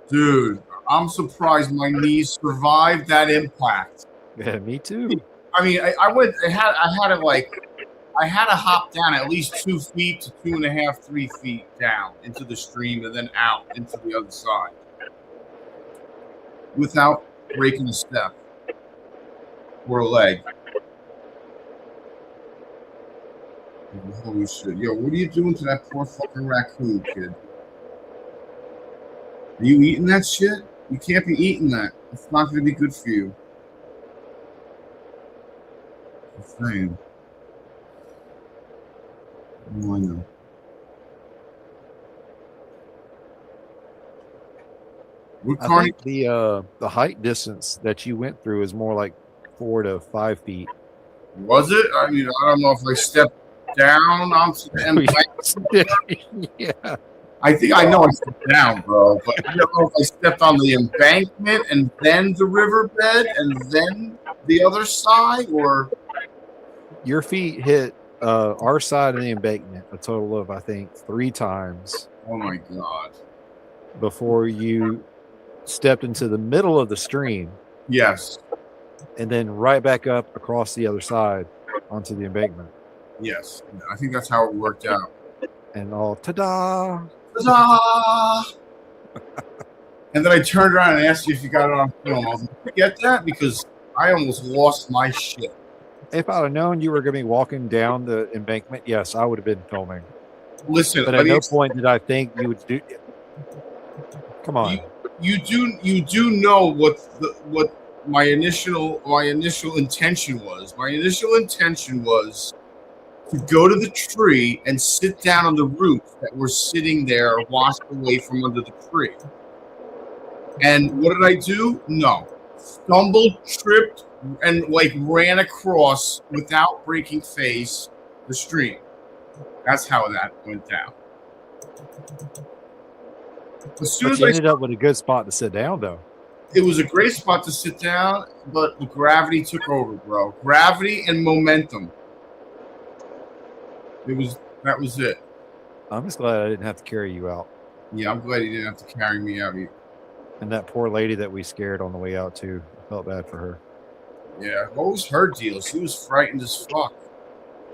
[SPEAKER 4] Dude, I'm surprised my knees survived that impact.
[SPEAKER 5] Yeah, me too.
[SPEAKER 4] I mean, I had to hop down at least 2 feet to 2.5, 3 feet down into the stream and then out into the other side without breaking a step or a leg. Holy shit. Yo, what are you doing to that poor fucking raccoon, kid? Are you eating that shit? You can't be eating that. It's not going to be good for you. I'm saying. Oh, I know. What
[SPEAKER 5] I
[SPEAKER 4] Carny?
[SPEAKER 5] think the height distance that you went through is more like 4 to 5 feet.
[SPEAKER 4] Was it? I mean, I don't know if I stepped down onto the embankment.
[SPEAKER 5] Yeah.
[SPEAKER 4] I think I know I stepped down, bro, but I don't know if I stepped on the embankment and then the riverbed and then the other side, or
[SPEAKER 5] Your feet hit our side of the embankment a total of, I think, 3 times
[SPEAKER 4] oh my god.
[SPEAKER 5] before you stepped into the middle of the stream
[SPEAKER 4] Yes,
[SPEAKER 5] and then right back up across the other side onto the embankment.
[SPEAKER 4] yes. I think that's how it worked out.
[SPEAKER 5] And all ta-da!
[SPEAKER 4] Huzzah! And then I turned around and asked you if you got it on film. I was like, forget that, because I almost lost my shit.
[SPEAKER 5] If I'd have known you were going to be walking down the embankment, yes, I would have been filming.
[SPEAKER 4] Listen,
[SPEAKER 5] But at no point did I think you would do. Come on.
[SPEAKER 4] you do know what my initial intention was. My initial intention was to go to the tree and sit down on the roots that were sitting there washed away from under the tree. And what did I do? No. Stumbled, tripped, and like ran across without breaking face the stream. That's how that went down. As soon
[SPEAKER 5] But
[SPEAKER 4] as
[SPEAKER 5] you
[SPEAKER 4] I
[SPEAKER 5] ended up with a good spot to sit down, though.
[SPEAKER 4] it was a great spot to sit down, but the gravity took over, bro. Gravity and momentum. That was it.
[SPEAKER 5] I'm just glad I didn't have to carry you out.
[SPEAKER 4] Yeah, I'm glad you didn't have to carry me out.
[SPEAKER 5] And that poor lady that we scared on the way out, too. I felt bad for her.
[SPEAKER 4] Yeah, what was her deal? She was frightened as fuck.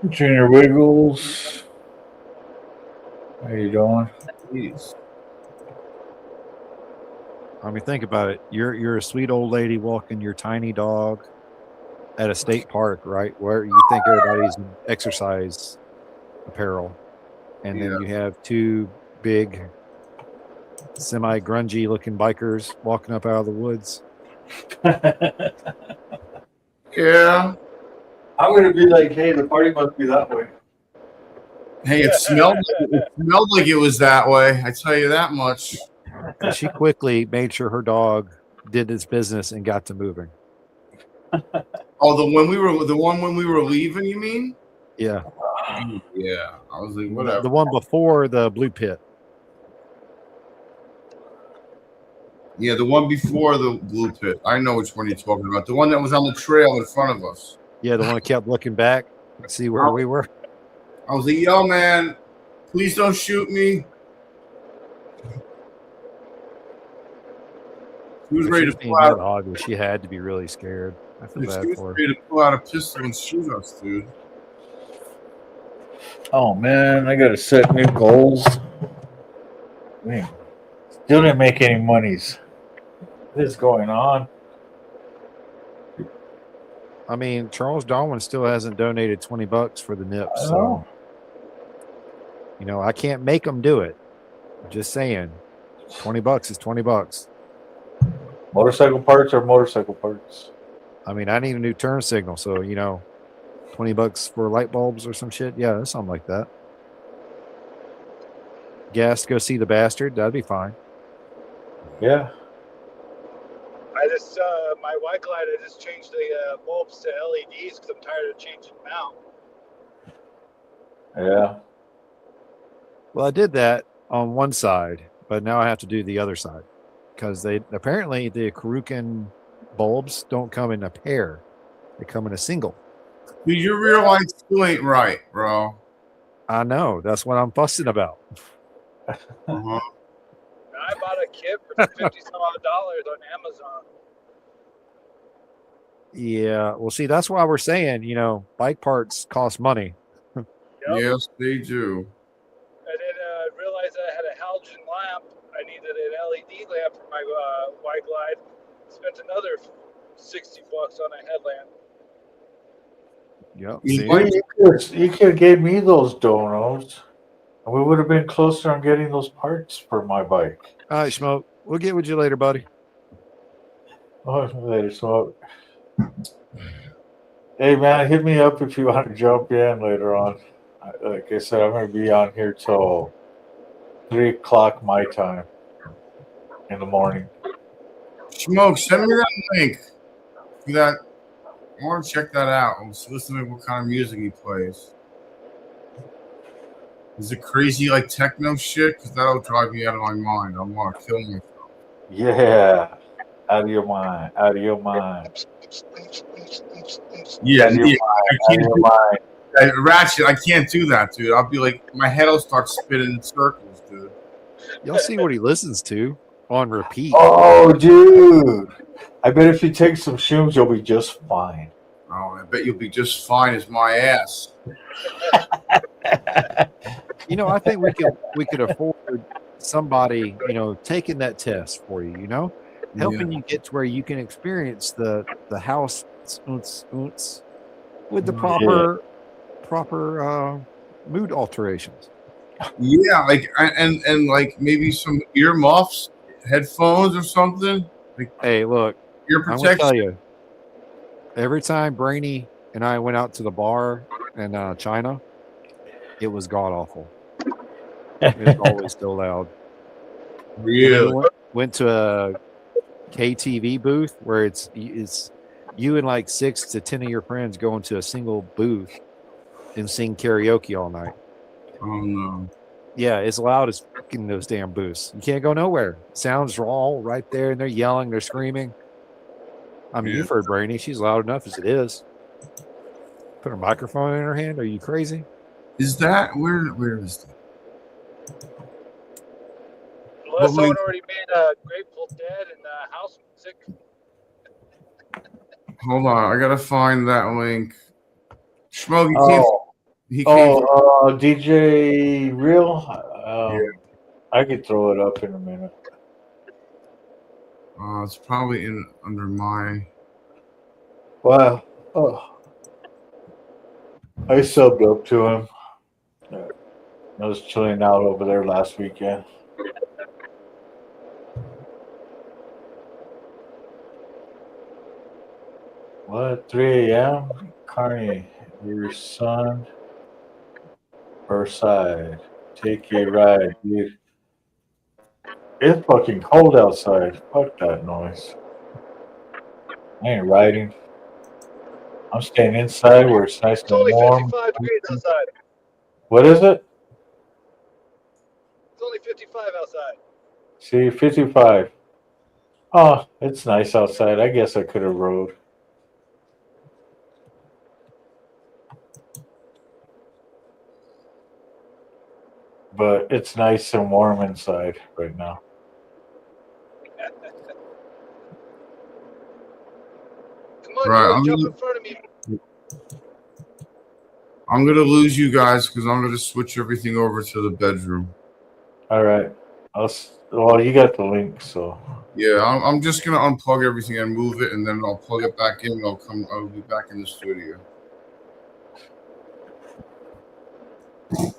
[SPEAKER 2] Junior Wiggles. How you doing?
[SPEAKER 4] Jeez.
[SPEAKER 5] I mean, think about it. You're a sweet old lady walking your tiny dog at a state park, right? Where you think everybody's in exercise apparel. And then you have 2 big semi grungy looking bikers walking up out of the woods.
[SPEAKER 4] Yeah.
[SPEAKER 2] I'm gonna be like, hey, the party must be that way.
[SPEAKER 4] Hey, it smelled like it was that way. I tell you that much.
[SPEAKER 5] And she quickly made sure her dog did its business and got to moving.
[SPEAKER 4] Oh, the one when we were leaving, you mean?
[SPEAKER 5] Yeah.
[SPEAKER 4] Yeah. I was like, whatever.
[SPEAKER 5] The one before the blue pit.
[SPEAKER 4] Yeah, the one before the blue pit. I know which one you're talking about. The one that was on the trail in front of us.
[SPEAKER 5] Yeah, the one that kept looking back to see where we were.
[SPEAKER 4] I was like, yo, man, please don't shoot me. She was
[SPEAKER 5] But
[SPEAKER 4] ready
[SPEAKER 5] she was
[SPEAKER 4] to
[SPEAKER 5] being
[SPEAKER 4] pull out.
[SPEAKER 5] Nidhogg, she had to be really scared. I feel
[SPEAKER 4] She
[SPEAKER 5] bad
[SPEAKER 4] was
[SPEAKER 5] for her.
[SPEAKER 4] ready to pull out a pistol and shoot us, dude.
[SPEAKER 2] Oh man, I gotta set new goals. Man, still didn't make any monies. What is going on?
[SPEAKER 5] I mean, Charles Darwin still hasn't donated $20 for the nips.
[SPEAKER 2] I
[SPEAKER 5] So,
[SPEAKER 2] know.
[SPEAKER 5] you know, I can't make them do it. I'm just saying, $20 is $20.
[SPEAKER 2] Motorcycle parts are motorcycle parts.
[SPEAKER 5] I mean, I need a new turn signal. So, you know, $20 for light bulbs or some shit. Yeah, something like that. Gas to go see the bastard. That'd be fine.
[SPEAKER 2] Yeah.
[SPEAKER 7] I just, my white glide, I just changed the bulbs to LEDs because I'm tired of changing them out.
[SPEAKER 2] Yeah.
[SPEAKER 5] Well, I did that on one side, but now I have to do the other side because they apparently the Karukin bulbs don't come in a pair; they come in a single.
[SPEAKER 4] Dude, you realize you ain't right, bro.
[SPEAKER 5] I know that's what I'm fussing about.
[SPEAKER 4] Uh-huh.
[SPEAKER 7] I bought a kit for $50 some odd on Amazon.
[SPEAKER 5] Yeah, well, see, that's why we're saying, you know, bike parts cost money.
[SPEAKER 7] Yep.
[SPEAKER 4] Yes, they do.
[SPEAKER 7] And then I realized I had a halogen lamp. I needed an LED lamp for my white glide. Spent another $60 on a headlamp.
[SPEAKER 5] Yep.
[SPEAKER 4] You
[SPEAKER 5] See,
[SPEAKER 4] might-
[SPEAKER 2] You could have gave me those donos. And we would have been closer on getting those parts for my bike.
[SPEAKER 5] all right, Smoke. We'll get with you later, buddy.
[SPEAKER 2] Oh, later, so hey man, hit me up if you want to jump in later on. Like I said, I'm going to be on here till 3 o'clock my time in the morning.
[SPEAKER 4] Smoke, send me that link. For that. I want to check that out. I was listening to what kind of music he plays. Is it crazy like techno shit? Because that'll drive me out of my mind. I want to kill myself.
[SPEAKER 2] Yeah, out of your mind, out of your mind.
[SPEAKER 4] Yeah,
[SPEAKER 2] Out of your
[SPEAKER 4] yeah.
[SPEAKER 2] mind, out of your mind.
[SPEAKER 4] Ratchet, I can't do that, dude. I'll be like, my head will start spinning in circles, dude.
[SPEAKER 5] Y'all see what he listens to on repeat.
[SPEAKER 2] Oh, dude. I bet if you take some shrooms, you'll be just fine.
[SPEAKER 4] Oh, I bet you'll be just fine as my ass.
[SPEAKER 5] You know, I think we could afford somebody, you know, taking that test for you, you know, helping you get to where you can experience the house with the proper mood alterations.
[SPEAKER 4] Yeah, like and like maybe some earmuffs, headphones or something. Like
[SPEAKER 5] Hey, look,
[SPEAKER 4] ear
[SPEAKER 5] I'm gonna
[SPEAKER 4] protection.
[SPEAKER 5] tell you, every time Brainy and I went out to the bar in China, it was god awful. It was always so loud. And then
[SPEAKER 4] Really?
[SPEAKER 5] we went to a KTV booth where it's you and like 6 to 10 of your friends go into a single booth and sing karaoke all night.
[SPEAKER 4] Oh no.
[SPEAKER 5] Yeah, it's loud as fucking those damn booths. You can't go nowhere. Sounds are all right there, and they're yelling, they're screaming. I mean,
[SPEAKER 4] Yeah.
[SPEAKER 5] you've heard Brainy. She's loud enough as it is. Put a microphone in her hand. Are you crazy?
[SPEAKER 4] Is that where is that?
[SPEAKER 7] Unless
[SPEAKER 4] But
[SPEAKER 7] someone
[SPEAKER 4] wait.
[SPEAKER 7] already made Grateful Dead and house music.
[SPEAKER 4] Hold on, I gotta find that link. Schmo, he came. He came.
[SPEAKER 2] Oh, DJ Real? I could throw it up in a minute.
[SPEAKER 4] It's probably in under my.
[SPEAKER 2] Wow. Oh. I subbed up to him. I was chilling out over there last weekend. What? 3 a.m. Carny, your son or side? Take a ride, dude. It's fucking cold outside. Fuck that noise. I ain't riding. I'm staying inside where it's nice
[SPEAKER 7] It's
[SPEAKER 2] and
[SPEAKER 7] only
[SPEAKER 2] warm.
[SPEAKER 7] 55 degrees outside.
[SPEAKER 2] What is it?
[SPEAKER 7] It's only 55 outside.
[SPEAKER 2] See, 55. Oh, it's nice outside. I guess I could have rode. But it's nice and warm inside right now.
[SPEAKER 7] Come on,
[SPEAKER 4] Right,
[SPEAKER 7] you want to jump in front of me?
[SPEAKER 4] I'm gonna lose you guys because I'm gonna switch everything over to the bedroom.
[SPEAKER 2] All right. Well, you got the link, so.
[SPEAKER 4] Yeah, I'm just gonna unplug everything and move it, and then I'll plug it back in. And I'll be back in the studio.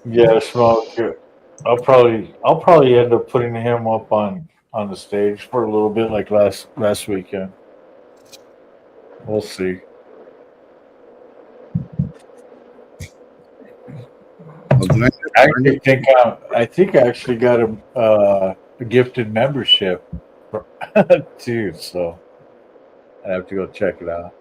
[SPEAKER 2] Yeah, Smoke. I'll probably end up putting him up on the stage for a little bit, like last weekend. We'll see. I think I actually got a gifted membership too, so I have to go check it out.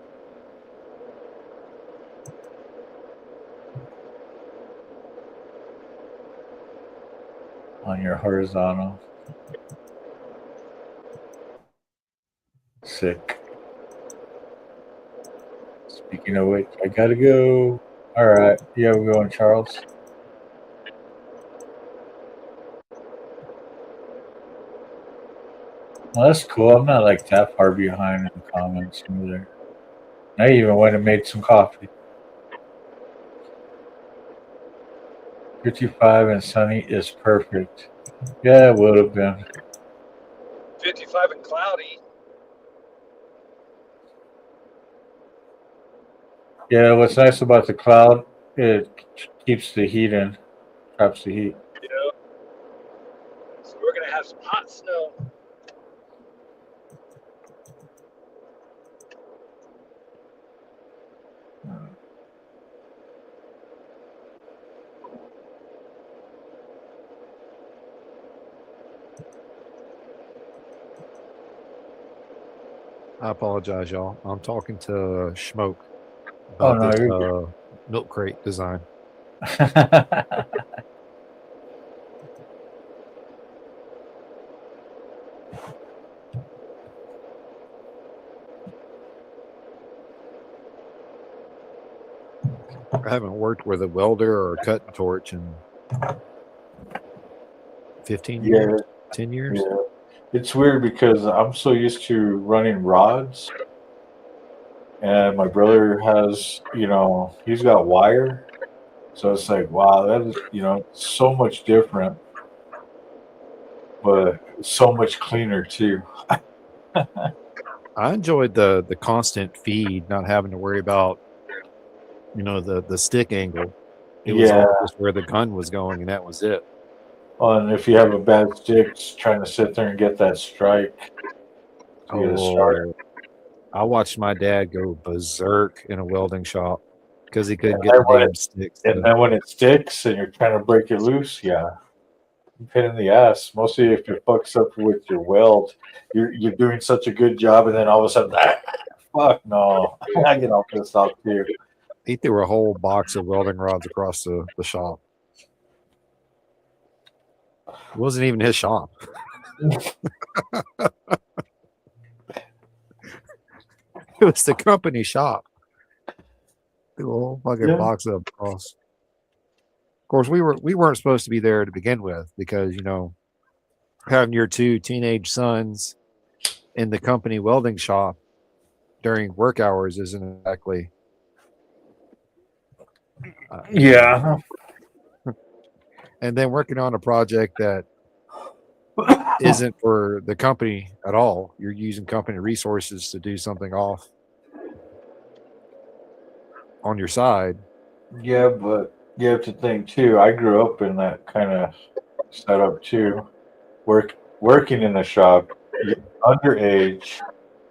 [SPEAKER 2] On your horizontal. Sick. Speaking of which, I gotta go. All right. Yeah, we're going, Charles. Well, that's cool. I'm not like that far behind in the comments either. I even went and made some coffee. 55 and sunny is perfect. Yeah, it would have been.
[SPEAKER 7] 55 and cloudy.
[SPEAKER 2] Yeah, what's nice about the cloud, it keeps the heat in, traps the heat.
[SPEAKER 7] You know? So we're going to have some hot snow.
[SPEAKER 5] I apologize, y'all. I'm talking to Schmoke
[SPEAKER 2] Oh,
[SPEAKER 5] about
[SPEAKER 2] no,
[SPEAKER 5] this
[SPEAKER 2] you're good.
[SPEAKER 5] milk crate design. I haven't worked with a welder or a cutting torch in 15 years, 10 years.
[SPEAKER 2] Yeah. It's weird because I'm so used to running rods, and my brother has, he's got wire. So it's like, wow, that is, so much different, but so much cleaner too.
[SPEAKER 5] I enjoyed the constant feed, not having to worry about, the stick angle. It was all just where the gun was going, and that was it.
[SPEAKER 2] And if you have a bad stick, just trying to sit there and get that strike. To get a start.
[SPEAKER 5] I watched my dad go berserk in a welding shop because he couldn't
[SPEAKER 2] And
[SPEAKER 5] get
[SPEAKER 2] then
[SPEAKER 5] the damn sticks.
[SPEAKER 2] And then when it sticks and you're trying to break it loose, yeah, pain in the ass. Mostly if it fucks up with your weld, you're doing such a good job, and then all of a sudden, fuck no, I get all pissed off too.
[SPEAKER 5] He threw a whole box of welding rods across the shop. It wasn't even his shop. It was the company shop. The whole fucking box of across. Of course, we weren't supposed to be there to begin with because having your two teenage sons in the company welding shop during work hours isn't exactly.
[SPEAKER 2] Yeah.
[SPEAKER 5] And then working on a project that isn't for the company at all. You're using company resources to do something off on your side.
[SPEAKER 2] Yeah, but you have to think too. I grew up in that kind of setup too. Working in a shop, you're underage,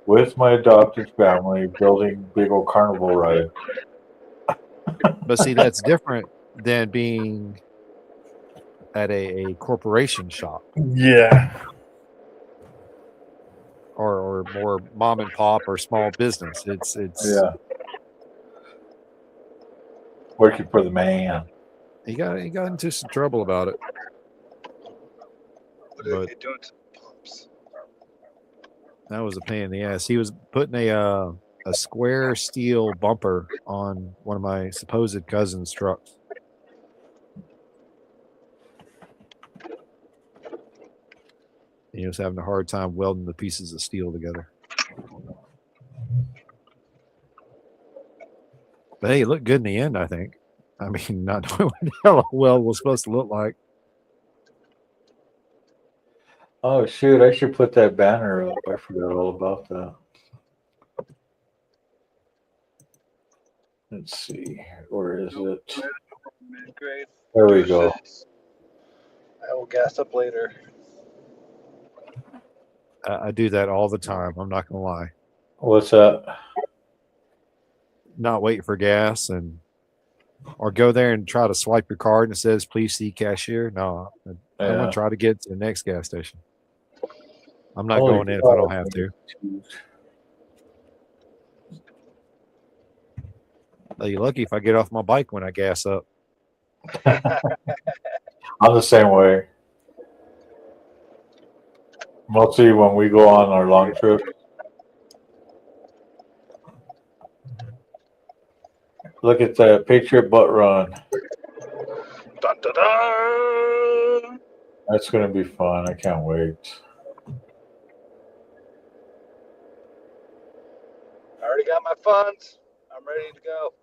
[SPEAKER 2] with my adopted family building big old carnival ride.
[SPEAKER 5] But see, that's different than being at a corporation shop
[SPEAKER 2] Yeah.
[SPEAKER 5] or more mom and pop or small business. It's
[SPEAKER 2] Yeah. Working for the man.
[SPEAKER 5] he got into some trouble about it.
[SPEAKER 7] What are they doing to the pumps?
[SPEAKER 5] That was a pain in the ass. He was putting a square steel bumper on one of my supposed cousin's trucks. He was having a hard time welding the pieces of steel together. But hey, it looked good in the end, I think. I mean, not knowing what the hell a weld was supposed to look like.
[SPEAKER 2] Oh shoot! I should put that banner up. I forgot all about that. Let's see. Where is it?
[SPEAKER 7] Great.
[SPEAKER 2] There we go.
[SPEAKER 7] I will gas up later.
[SPEAKER 5] I do that all the time. I'm not going to lie.
[SPEAKER 2] What's that?
[SPEAKER 5] Not waiting for gas or go there and try to swipe your card and it says, please see cashier. No, I'm going to try to get to the next gas station. I'm not going in if I don't have to. You're lucky if I get off my bike when I gas up.
[SPEAKER 2] I'm the same way. Mostly when we go on our long trip. Look at that Patriot butt run.
[SPEAKER 7] Dun, dun, dun.
[SPEAKER 2] That's going to be fun. I can't wait.
[SPEAKER 7] I already got my funds. I'm ready to go.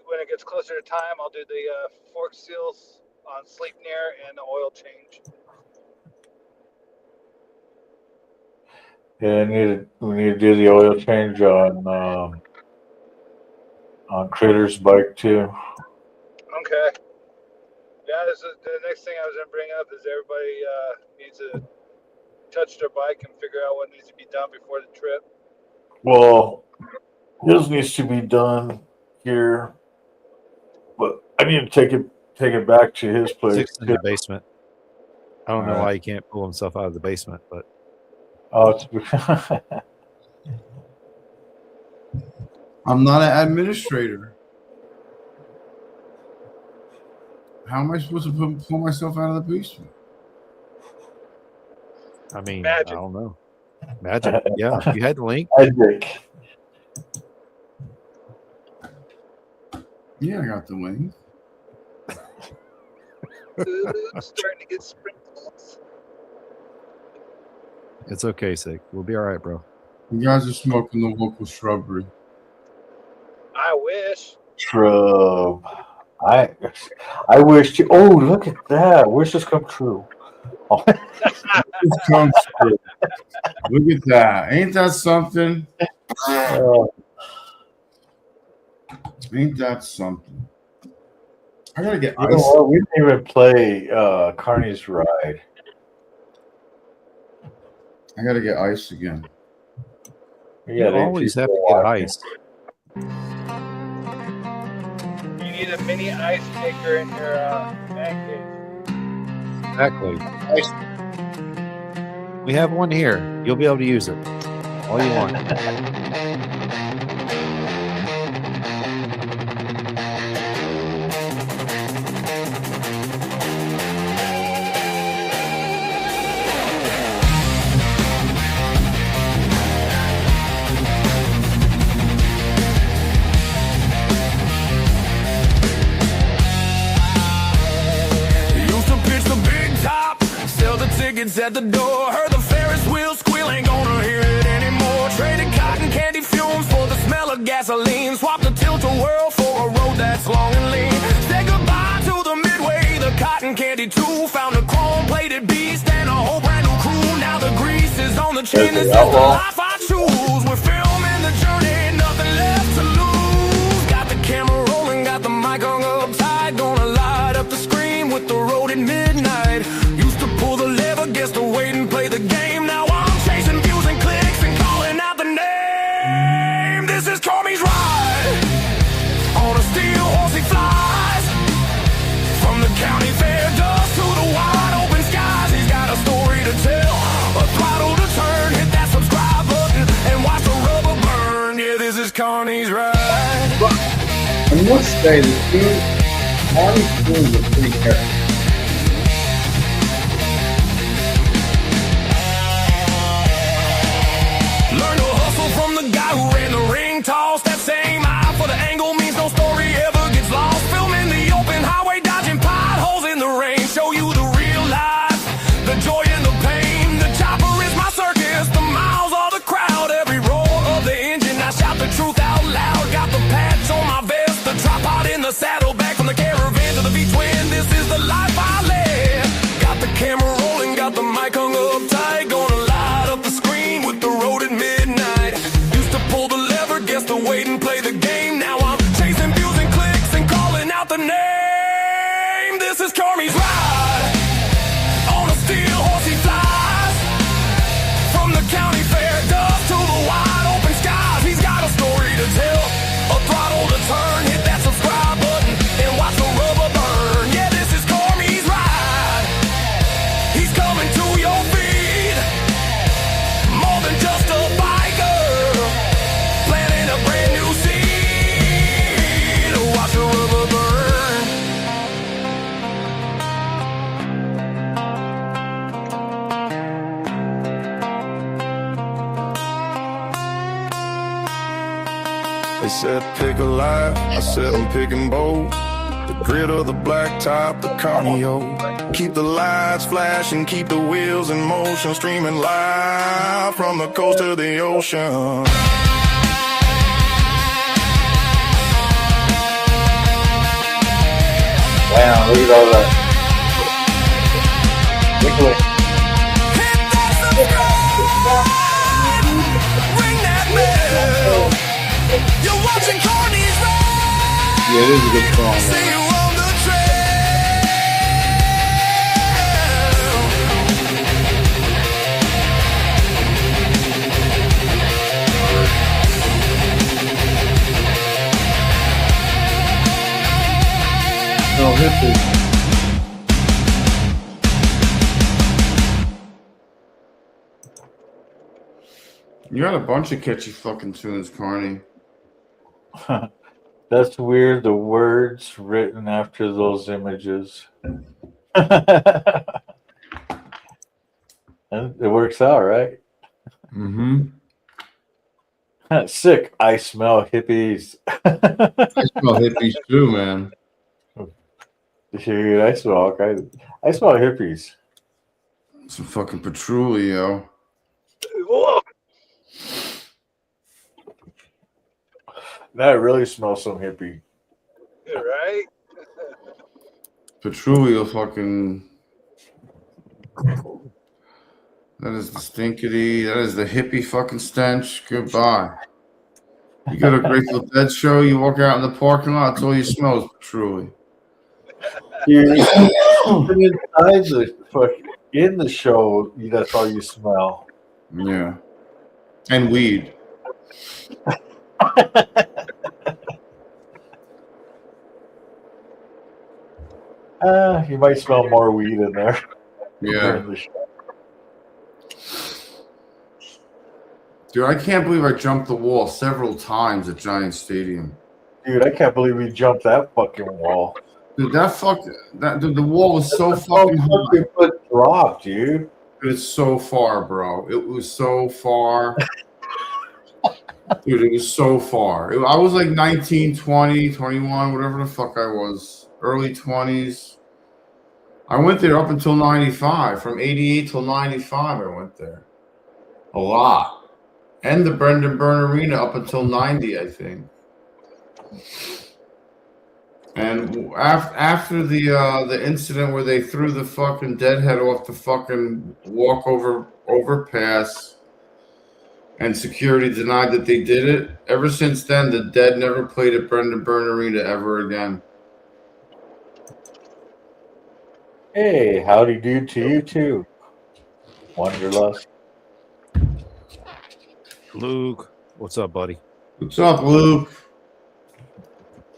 [SPEAKER 7] When it gets closer to time, I'll do the fork seals on Sleipnir and the oil change.
[SPEAKER 2] Yeah, we need to do the oil change on Critter's bike too.
[SPEAKER 7] Okay. Yeah, this is the next thing I was going to bring up is everybody needs to touch their bike and figure out what needs to be done before the trip.
[SPEAKER 2] Well, his needs to be done here, but I need to take it back to his place.
[SPEAKER 5] It's in the basement. I don't know why he can't pull himself out of the basement, but
[SPEAKER 4] I'm not an administrator. How am I supposed to pull myself out of the basement?
[SPEAKER 5] I mean,
[SPEAKER 7] Magic.
[SPEAKER 5] I don't know. Magic. Yeah, you had the link.
[SPEAKER 2] Magic.
[SPEAKER 4] Yeah, I got the link.
[SPEAKER 7] Ooh, starting to get sprinkles.
[SPEAKER 5] It's okay, Sig. We'll be all right, bro.
[SPEAKER 4] You guys are smoking the local shrubbery.
[SPEAKER 7] I wish.
[SPEAKER 2] Shrub. I wish to. Oh, look at that! Wishes come true. Oh.
[SPEAKER 4] It comes true. Look at that. Ain't that something? Ain't that something? I gotta get
[SPEAKER 2] You know
[SPEAKER 4] ice.
[SPEAKER 2] what? We didn't even play Carny's ride.
[SPEAKER 4] I gotta get ice again.
[SPEAKER 5] You always have to get ice.
[SPEAKER 7] You need a mini ice maker in your man cave.
[SPEAKER 5] Exactly. We have one here. You'll be able to use it all you want.
[SPEAKER 1] Used to pitch the big top, sell the tickets at the door. Heard the Ferris wheel squeal, ain't gonna hear it anymore. Traded cotton candy fumes for the smell of gasoline. Swapped the tilt-a-whirl for a road that's long and lean. Said goodbye to the Midway, the cotton candy too. Found a chrome-plated beast and a whole brand new crew. Now the grease is on the chin, this is the life I choose. We're filming the journey, nothing left to lose. Got the camera rolling, got the mic hung up tight. Gonna light up the screen with the road at midnight. Used to pull the lever, get
[SPEAKER 8] I must say, the team, Carny's team was pretty careful.
[SPEAKER 1] Learn to hustle from the guy who ran the ring toss. That same eye for the angle means no story ever gets lost. Film in the open highway, dodging potholes in the rain. Show you the real life, the joy and the pain. The chopper is my circus, the miles are the crowd. Every roar of the engine, I shout the truth out loud. Got the patch on my vest, the tripod in the saddle. Back from the caravan to the V-twin, this is the life I live. Got the camera rolling, got the mic hung up tight. Gonna light up the screen with the road at midnight. Used to pull the lever, guess the wait and play the game. Now I'm chasing views and clicks and calling out the name. This is Carny's ride. On a steel horse he flies. From the county fair dust to the wide open skies. He's got a story to tell, a throttle to turn. Hit that subscribe button and watch the rubber burn. Yeah, this is Carny's ride. He's coming to your feet. More than just a biker, planting a brand new seed. Watch the rubber burn.
[SPEAKER 9] They said pick a life, I said I'm picking bold. The grit of the black top, the carnio. Keep the lights flashing, keep the wheels in motion. Streaming live from the coast to the ocean.
[SPEAKER 2] Wow, look at all that. Look at
[SPEAKER 1] Hit that subscribe, ring that bell. You're watching Carny's ride.
[SPEAKER 8] Yeah, it is a good song,
[SPEAKER 1] See
[SPEAKER 8] man.
[SPEAKER 1] you on the trail.
[SPEAKER 8] No, history.
[SPEAKER 4] You got a bunch of catchy fucking tunes, Carny.
[SPEAKER 2] That's weird. The words written after those images. And it works out, right?
[SPEAKER 4] Mm-hmm.
[SPEAKER 2] Sick. I smell hippies.
[SPEAKER 4] I smell hippies too, man.
[SPEAKER 2] Dude, I smell all kinds. I smell hippies.
[SPEAKER 4] Some fucking patchouli, yo.
[SPEAKER 7] Whoa.
[SPEAKER 2] That really smells some hippie.
[SPEAKER 7] Right?
[SPEAKER 4] Patchouli will fucking. That is the stinkity. That is the hippie fucking stench. Goodbye. You go to a Grateful Dead show, you walk out in the parking lot, it's all you smell is patchouli.
[SPEAKER 2] Dude, inside the fucking in the show, that's all you smell.
[SPEAKER 4] Yeah. And weed.
[SPEAKER 2] You might smell more weed in there.
[SPEAKER 4] Yeah.
[SPEAKER 2] During the show.
[SPEAKER 4] Dude, I can't believe I jumped the wall several times at Giant Stadium.
[SPEAKER 2] Dude, I can't believe we jumped that fucking wall.
[SPEAKER 4] Dude, the wall was so fucking high.
[SPEAKER 2] Fucking foot dropped, dude.
[SPEAKER 4] Dude, it's so far, bro. It was so far. Dude, it was so far. I was like 19, 20, 21, whatever the fuck I was. Early 20s. I went there up until 95. From 88 till 95, I went there. A lot. And the Brendan Byrne Arena up until 90, I think. And after the incident where they threw the fucking deadhead off the fucking walkover overpass and security denied that they did it, ever since then, the Dead never played at Brendan Byrne Arena ever again.
[SPEAKER 2] Hey, howdy do to you too. Wanderlust.
[SPEAKER 5] Luke, what's up, buddy?
[SPEAKER 4] What's up, Luke?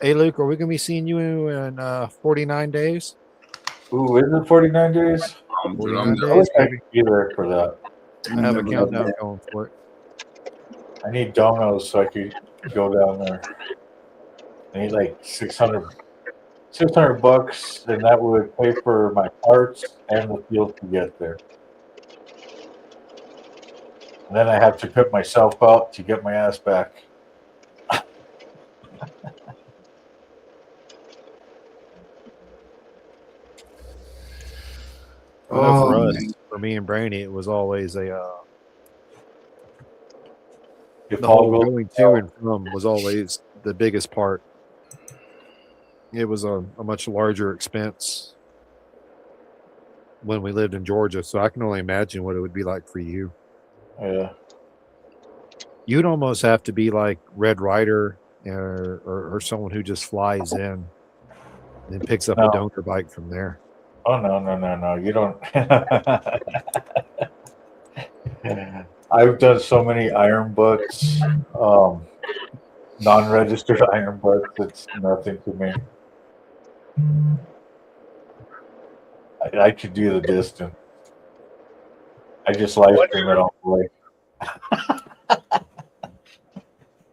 [SPEAKER 5] Hey, Luke, are we going to be seeing you in 49 days?
[SPEAKER 2] Ooh, is it 49 days?
[SPEAKER 4] Dude,
[SPEAKER 2] I wish I could be there for that.
[SPEAKER 5] I have a countdown going for it.
[SPEAKER 2] I need donos so I could to go down there. I need like $600, and that would pay for my parts and the fuel to get there. And then I have to put myself out to get my ass back.
[SPEAKER 5] I know for
[SPEAKER 4] Oh,
[SPEAKER 5] us,
[SPEAKER 4] man.
[SPEAKER 5] for me and Brainy, it was always a
[SPEAKER 2] If
[SPEAKER 5] the
[SPEAKER 2] all
[SPEAKER 5] whole
[SPEAKER 2] goes
[SPEAKER 5] going to and from was always the biggest part. It was a much larger expense when we lived in Georgia, so I can only imagine what it would be like for you.
[SPEAKER 2] yeah.
[SPEAKER 5] You'd almost have to be like Red Ryder or someone who just flies in and picks up a
[SPEAKER 2] No.
[SPEAKER 5] donor bike from there.
[SPEAKER 2] Oh no! You don't. I've done so many iron butts, non-registered iron butts. It's nothing to me. I could do the distance. I just live stream it all the way.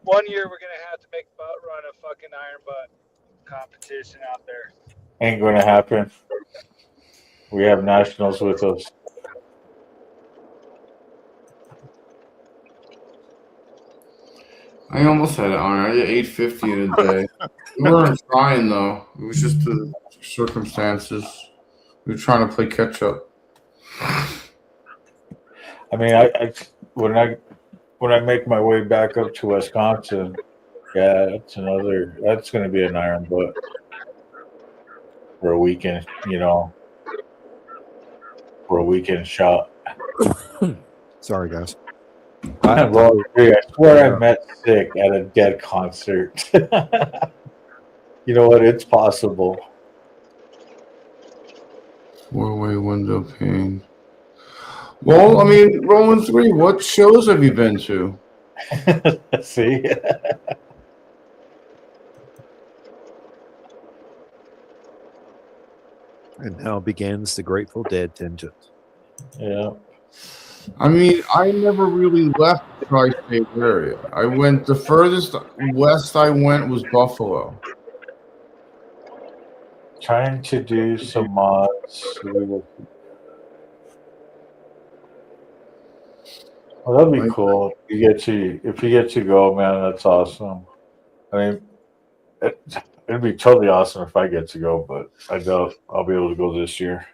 [SPEAKER 7] One year we're gonna have to make butt run a fucking iron butt competition out there.
[SPEAKER 2] Ain't going to happen. We have nationals with us.
[SPEAKER 4] I almost had it on. I did 850 in a day. We weren't trying though. It was just the circumstances. We were trying to play catch up.
[SPEAKER 2] I mean, when I make my way back up to Wisconsin, yeah, that's going to be an iron butt for a weekend, for a weekend shot.
[SPEAKER 5] Sorry, guys.
[SPEAKER 2] Well, I swear I met Sick at a Dead concert. You know what? It's possible.
[SPEAKER 4] Four-way window pane. Well, I mean, Rolling 3, what shows have you been to?
[SPEAKER 2] See?
[SPEAKER 5] And now begins the Grateful Dead tangent.
[SPEAKER 2] Yeah.
[SPEAKER 4] I mean, I never really left the tri-state area. I went the furthest west I went was Buffalo.
[SPEAKER 2] Trying to do some mods. Well, that'd be cool. If you get to go, man, that's awesome. I mean, it'd be totally awesome if I get to go, but I doubt I'll be able to go this year.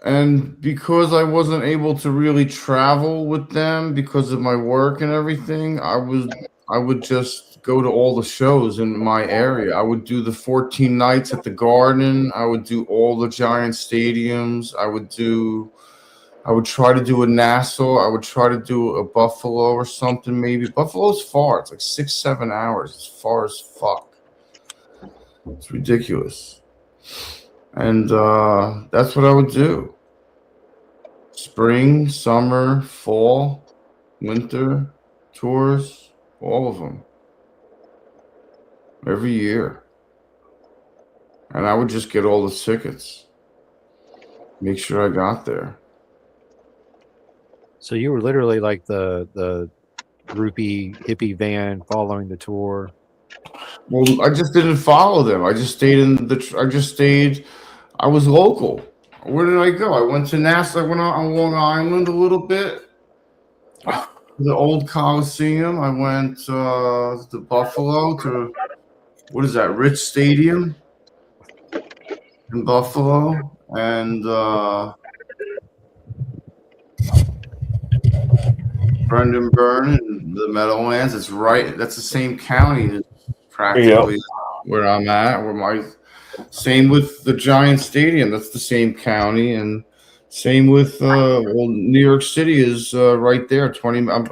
[SPEAKER 4] And because I wasn't able to really travel with them because of my work and everything, I would just go to all the shows in my area. I would do the 14 nights at the Garden. I would do all the giant stadiums. I would try to do a Nassau. I would try to do a Buffalo or something maybe. Buffalo's far. It's like 6-7 hours. It's far as fuck. It's ridiculous. And that's what I would do. Spring, summer, fall, winter, tours, all of them. Every year. And I would just get all the tickets. Make sure I got there.
[SPEAKER 5] So you were literally like the groupie hippie van following the tour.
[SPEAKER 4] Well, I just didn't follow them. I just stayed. I was local. Where did I go? I went to Nassau. I went on Long Island a little bit. The old Coliseum. I went to Buffalo to, what is that, Rich Stadium in Buffalo. And Brendan Byrne and the Meadowlands. It's right. That's the same county practically where I'm at. Same with the Giant Stadium. That's the same county, and same with New York City is right there.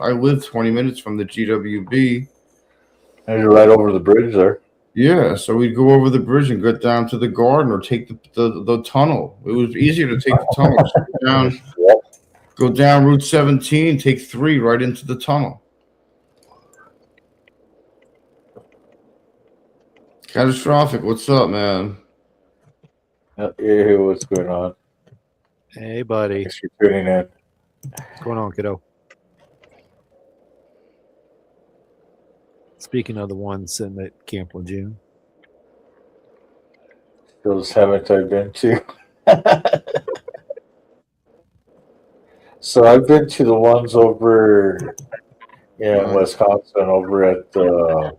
[SPEAKER 4] I live 20 minutes from the GWB.
[SPEAKER 2] And you're right over the bridge there.
[SPEAKER 4] Yeah, so we'd go over the bridge and get down to the Garden or take the tunnel. It was easier to take the tunnel. Go down Route 17, take 3 right into the tunnel. Catastrophic. What's up, man?
[SPEAKER 2] Hey, what's going on?
[SPEAKER 5] Hey, buddy.
[SPEAKER 2] Thanks for tuning in.
[SPEAKER 5] What's going on, kiddo? Speaking of the ones sitting at Camp Lejeune,
[SPEAKER 2] Those haven't I been to. So I've been to the ones over in Wisconsin, over at the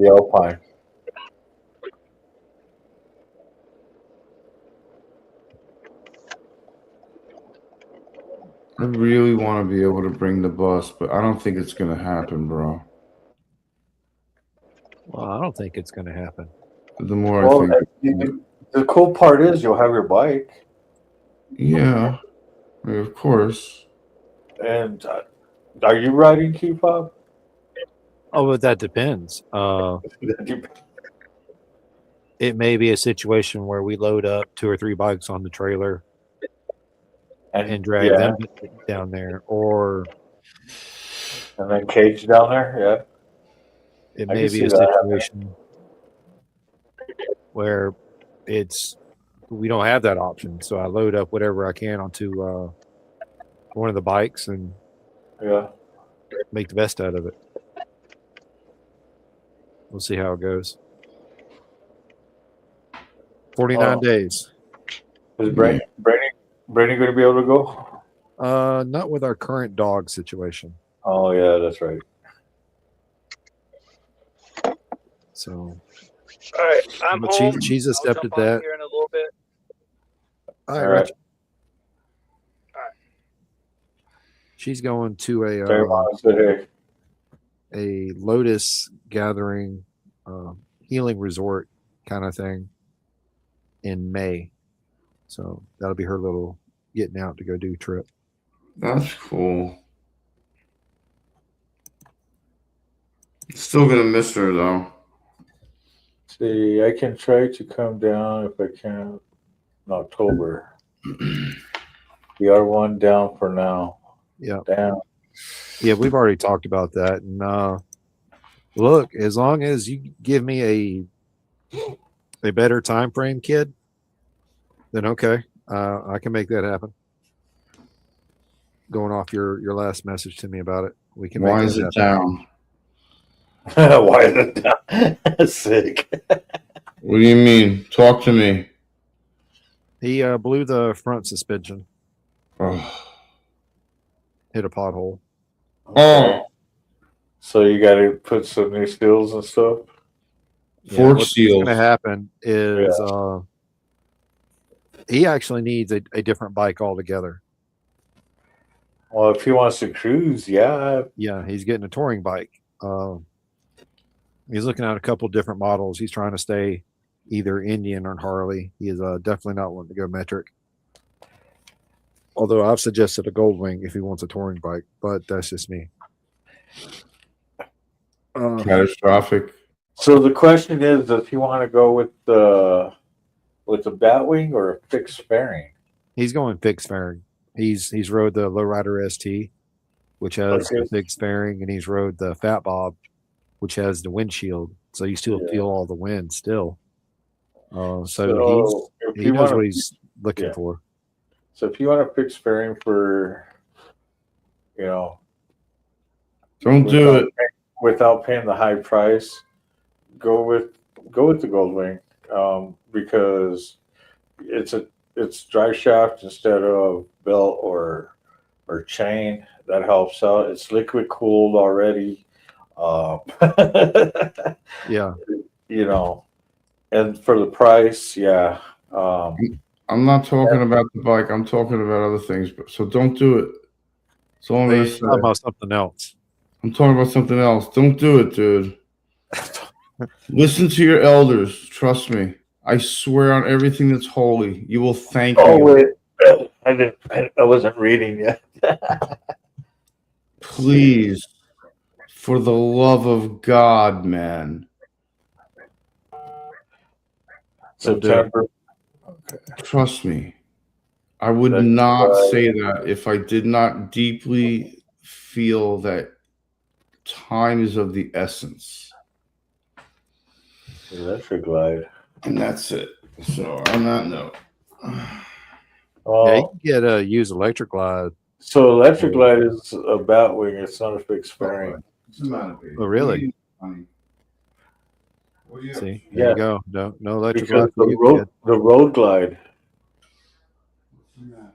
[SPEAKER 2] Alpine.
[SPEAKER 4] I really want to be able to bring the bus, but I don't think it's gonna happen, bro.
[SPEAKER 5] well, I don't think it's going to happen.
[SPEAKER 4] The more I
[SPEAKER 2] Well,
[SPEAKER 4] think,
[SPEAKER 2] the cool part is you'll have your bike,
[SPEAKER 4] yeah, of course.
[SPEAKER 2] and are you riding K-pop?
[SPEAKER 5] Oh, but that depends. It may be a situation where we load up 2 or 3 bikes on the trailer and drag them down there, or
[SPEAKER 2] and then cage down there. Yeah,
[SPEAKER 5] it
[SPEAKER 2] I
[SPEAKER 5] may
[SPEAKER 2] can
[SPEAKER 5] be
[SPEAKER 2] see
[SPEAKER 5] a
[SPEAKER 2] that
[SPEAKER 5] situation where we don't have that option. So I load up whatever I can onto one of the bikes and
[SPEAKER 2] yeah.
[SPEAKER 5] make the best out of it. We'll see how it goes. 49 days.
[SPEAKER 2] Is Brady going to be able to go?
[SPEAKER 5] Not with our current dog situation.
[SPEAKER 2] Oh yeah, that's right.
[SPEAKER 5] So,
[SPEAKER 7] All right, I'm
[SPEAKER 5] but
[SPEAKER 7] home.
[SPEAKER 5] she's
[SPEAKER 7] I'll
[SPEAKER 5] accepted
[SPEAKER 7] jump on
[SPEAKER 5] that.
[SPEAKER 7] here in a little bit.
[SPEAKER 5] All right,
[SPEAKER 2] All right.
[SPEAKER 5] Roger. She's going to a Lotus Gathering healing resort kind of thing in May. So that'll be her little getting out to go do trip.
[SPEAKER 4] That's cool. Still gonna miss her though.
[SPEAKER 2] See, I can try to come down if I can in October. The other one down for now.
[SPEAKER 5] Yeah.
[SPEAKER 2] Down.
[SPEAKER 5] Yeah, we've already talked about that. And look, as long as you give me a better time frame, kid, then okay, I can make that happen. Going off your last message to me about it, we can.
[SPEAKER 4] Why
[SPEAKER 5] make
[SPEAKER 4] is
[SPEAKER 5] that
[SPEAKER 4] it
[SPEAKER 5] happen.
[SPEAKER 4] down?
[SPEAKER 2] Why is it down? Sick.
[SPEAKER 4] What do you mean? Talk to me.
[SPEAKER 5] He blew the front suspension.
[SPEAKER 4] Oh.
[SPEAKER 5] Hit a pothole.
[SPEAKER 4] Oh.
[SPEAKER 2] So you got to put some new seals and stuff.
[SPEAKER 4] Fork
[SPEAKER 5] what's
[SPEAKER 4] seals.
[SPEAKER 5] going to happen is he actually needs a different bike altogether.
[SPEAKER 2] Well, if he wants to cruise, yeah.
[SPEAKER 5] Yeah, he's getting a touring bike. He's looking at a couple different models. He's trying to stay either Indian or Harley. He is definitely not wanting to go metric. Although I've suggested a Goldwing if he wants a touring bike, but that's just me.
[SPEAKER 4] Catastrophic.
[SPEAKER 2] So the question is, does he want to go with the Batwing or a fixed fairing?
[SPEAKER 5] He's going fixed fairing. He's rode the Lowrider ST, which has the fixed fairing, and he's rode the Fat Bob, which has the windshield. So you still feel all the wind still. So he knows what he's looking for.
[SPEAKER 2] So if you want a fixed fairing for,
[SPEAKER 4] don't do it
[SPEAKER 2] without paying the high price, go with the Goldwing, because it's drive shaft instead of belt or chain. That helps out. It's liquid cooled already.
[SPEAKER 5] Yeah.
[SPEAKER 2] And for the price, yeah.
[SPEAKER 4] I'm not talking about the bike. I'm talking about other things. So don't do it. That's all I'm going to say.
[SPEAKER 5] Talking about something else.
[SPEAKER 4] I'm talking about something else. Don't do it, dude. Listen to your elders. Trust me. I swear on everything that's holy, you will thank me.
[SPEAKER 2] Oh wait, I wasn't reading yet.
[SPEAKER 4] Please, for the love of God, man.
[SPEAKER 2] September.
[SPEAKER 4] Okay. Trust me. I would not say that if I did not deeply feel that time is of the essence.
[SPEAKER 2] Electric Glide.
[SPEAKER 4] And that's it. So on that note.
[SPEAKER 5] Yeah, you can get a used Electric Glide.
[SPEAKER 2] So Electric Glide is a Batwing. It's not a fixed fairing.
[SPEAKER 5] Oh, really?
[SPEAKER 4] honey. What do you
[SPEAKER 5] See, there
[SPEAKER 2] Yeah,
[SPEAKER 5] you go. No electric
[SPEAKER 2] because
[SPEAKER 5] glide for you, kid.
[SPEAKER 2] the road glide
[SPEAKER 4] What's the matter?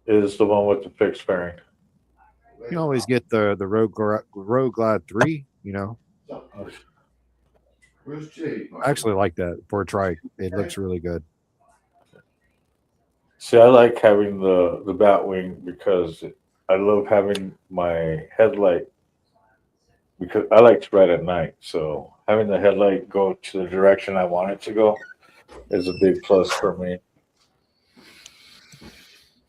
[SPEAKER 2] is the one with the fixed fairing.
[SPEAKER 5] You can always get the Road Glide 3. You know,
[SPEAKER 4] Where's Jade?
[SPEAKER 5] I actually like that for a trike. It looks really good.
[SPEAKER 2] See, I like having the Batwing because I love having my headlight because I like to ride at night. So having the headlight go to the direction I want it to go is a big plus for me.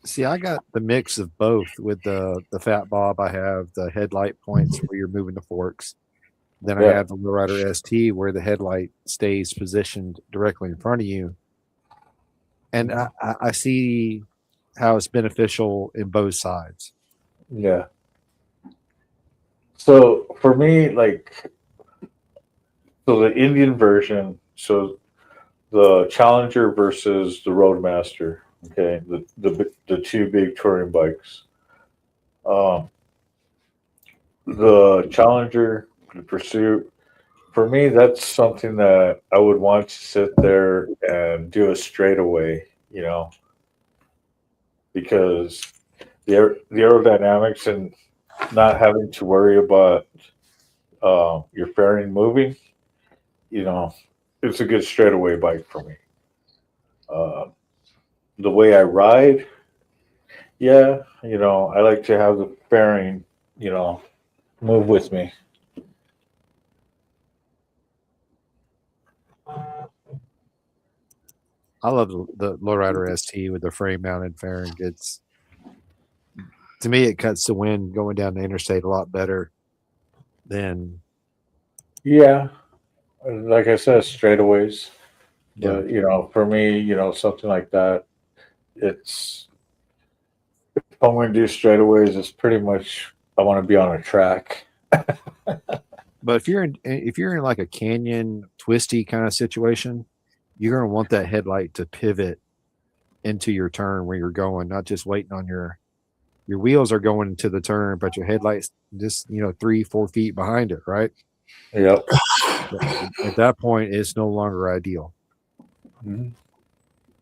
[SPEAKER 5] See, I got the mix of both with the Fat Bob. I have the headlight points where you're moving the forks. Then I
[SPEAKER 2] Yeah.
[SPEAKER 5] have the Lowrider ST where the headlight stays positioned directly in front of you. And I see how it's beneficial in both sides.
[SPEAKER 2] Yeah. So for me, so the Indian version, so the Challenger versus the Roadmaster, okay, the two big touring bikes. Um, the Challenger, the Pursuit, for me, that's something that I would want to sit there and do a straightaway, because the aerodynamics and not having to worry about your fairing moving, it's a good straightaway bike for me. Uh, the way I ride, yeah, I like to have the fairing, move with me.
[SPEAKER 5] I love the Lowrider ST with the frame mounted fairing. To me, it cuts the wind going down the interstate a lot better than.
[SPEAKER 2] Yeah, like I said, straightaways.
[SPEAKER 5] Yeah.
[SPEAKER 2] But for me, something like that, it's if I'm going to do straightaways, it's pretty much I want to be on a track.
[SPEAKER 5] But if you're in like a canyon twisty kind of situation, you're going to want that headlight to pivot into your turn where you're going, not just waiting on your wheels are going into the turn, but your headlights just 3-4 feet behind it, right?
[SPEAKER 2] Yep.
[SPEAKER 5] At that point, it's no longer ideal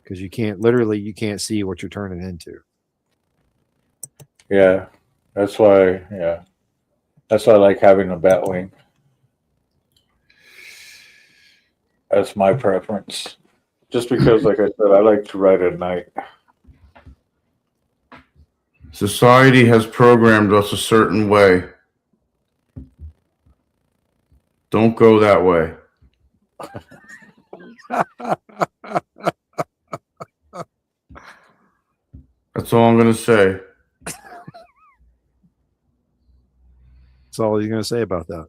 [SPEAKER 5] because you can't see what you're turning into.
[SPEAKER 2] Yeah, that's why. Yeah, that's why I like having a Batwing. That's my preference. Just because, like I said, I like to ride at night.
[SPEAKER 4] Society has programmed us a certain way. Don't go that way. That's all I'm going to say.
[SPEAKER 5] That's all you're going to say about that.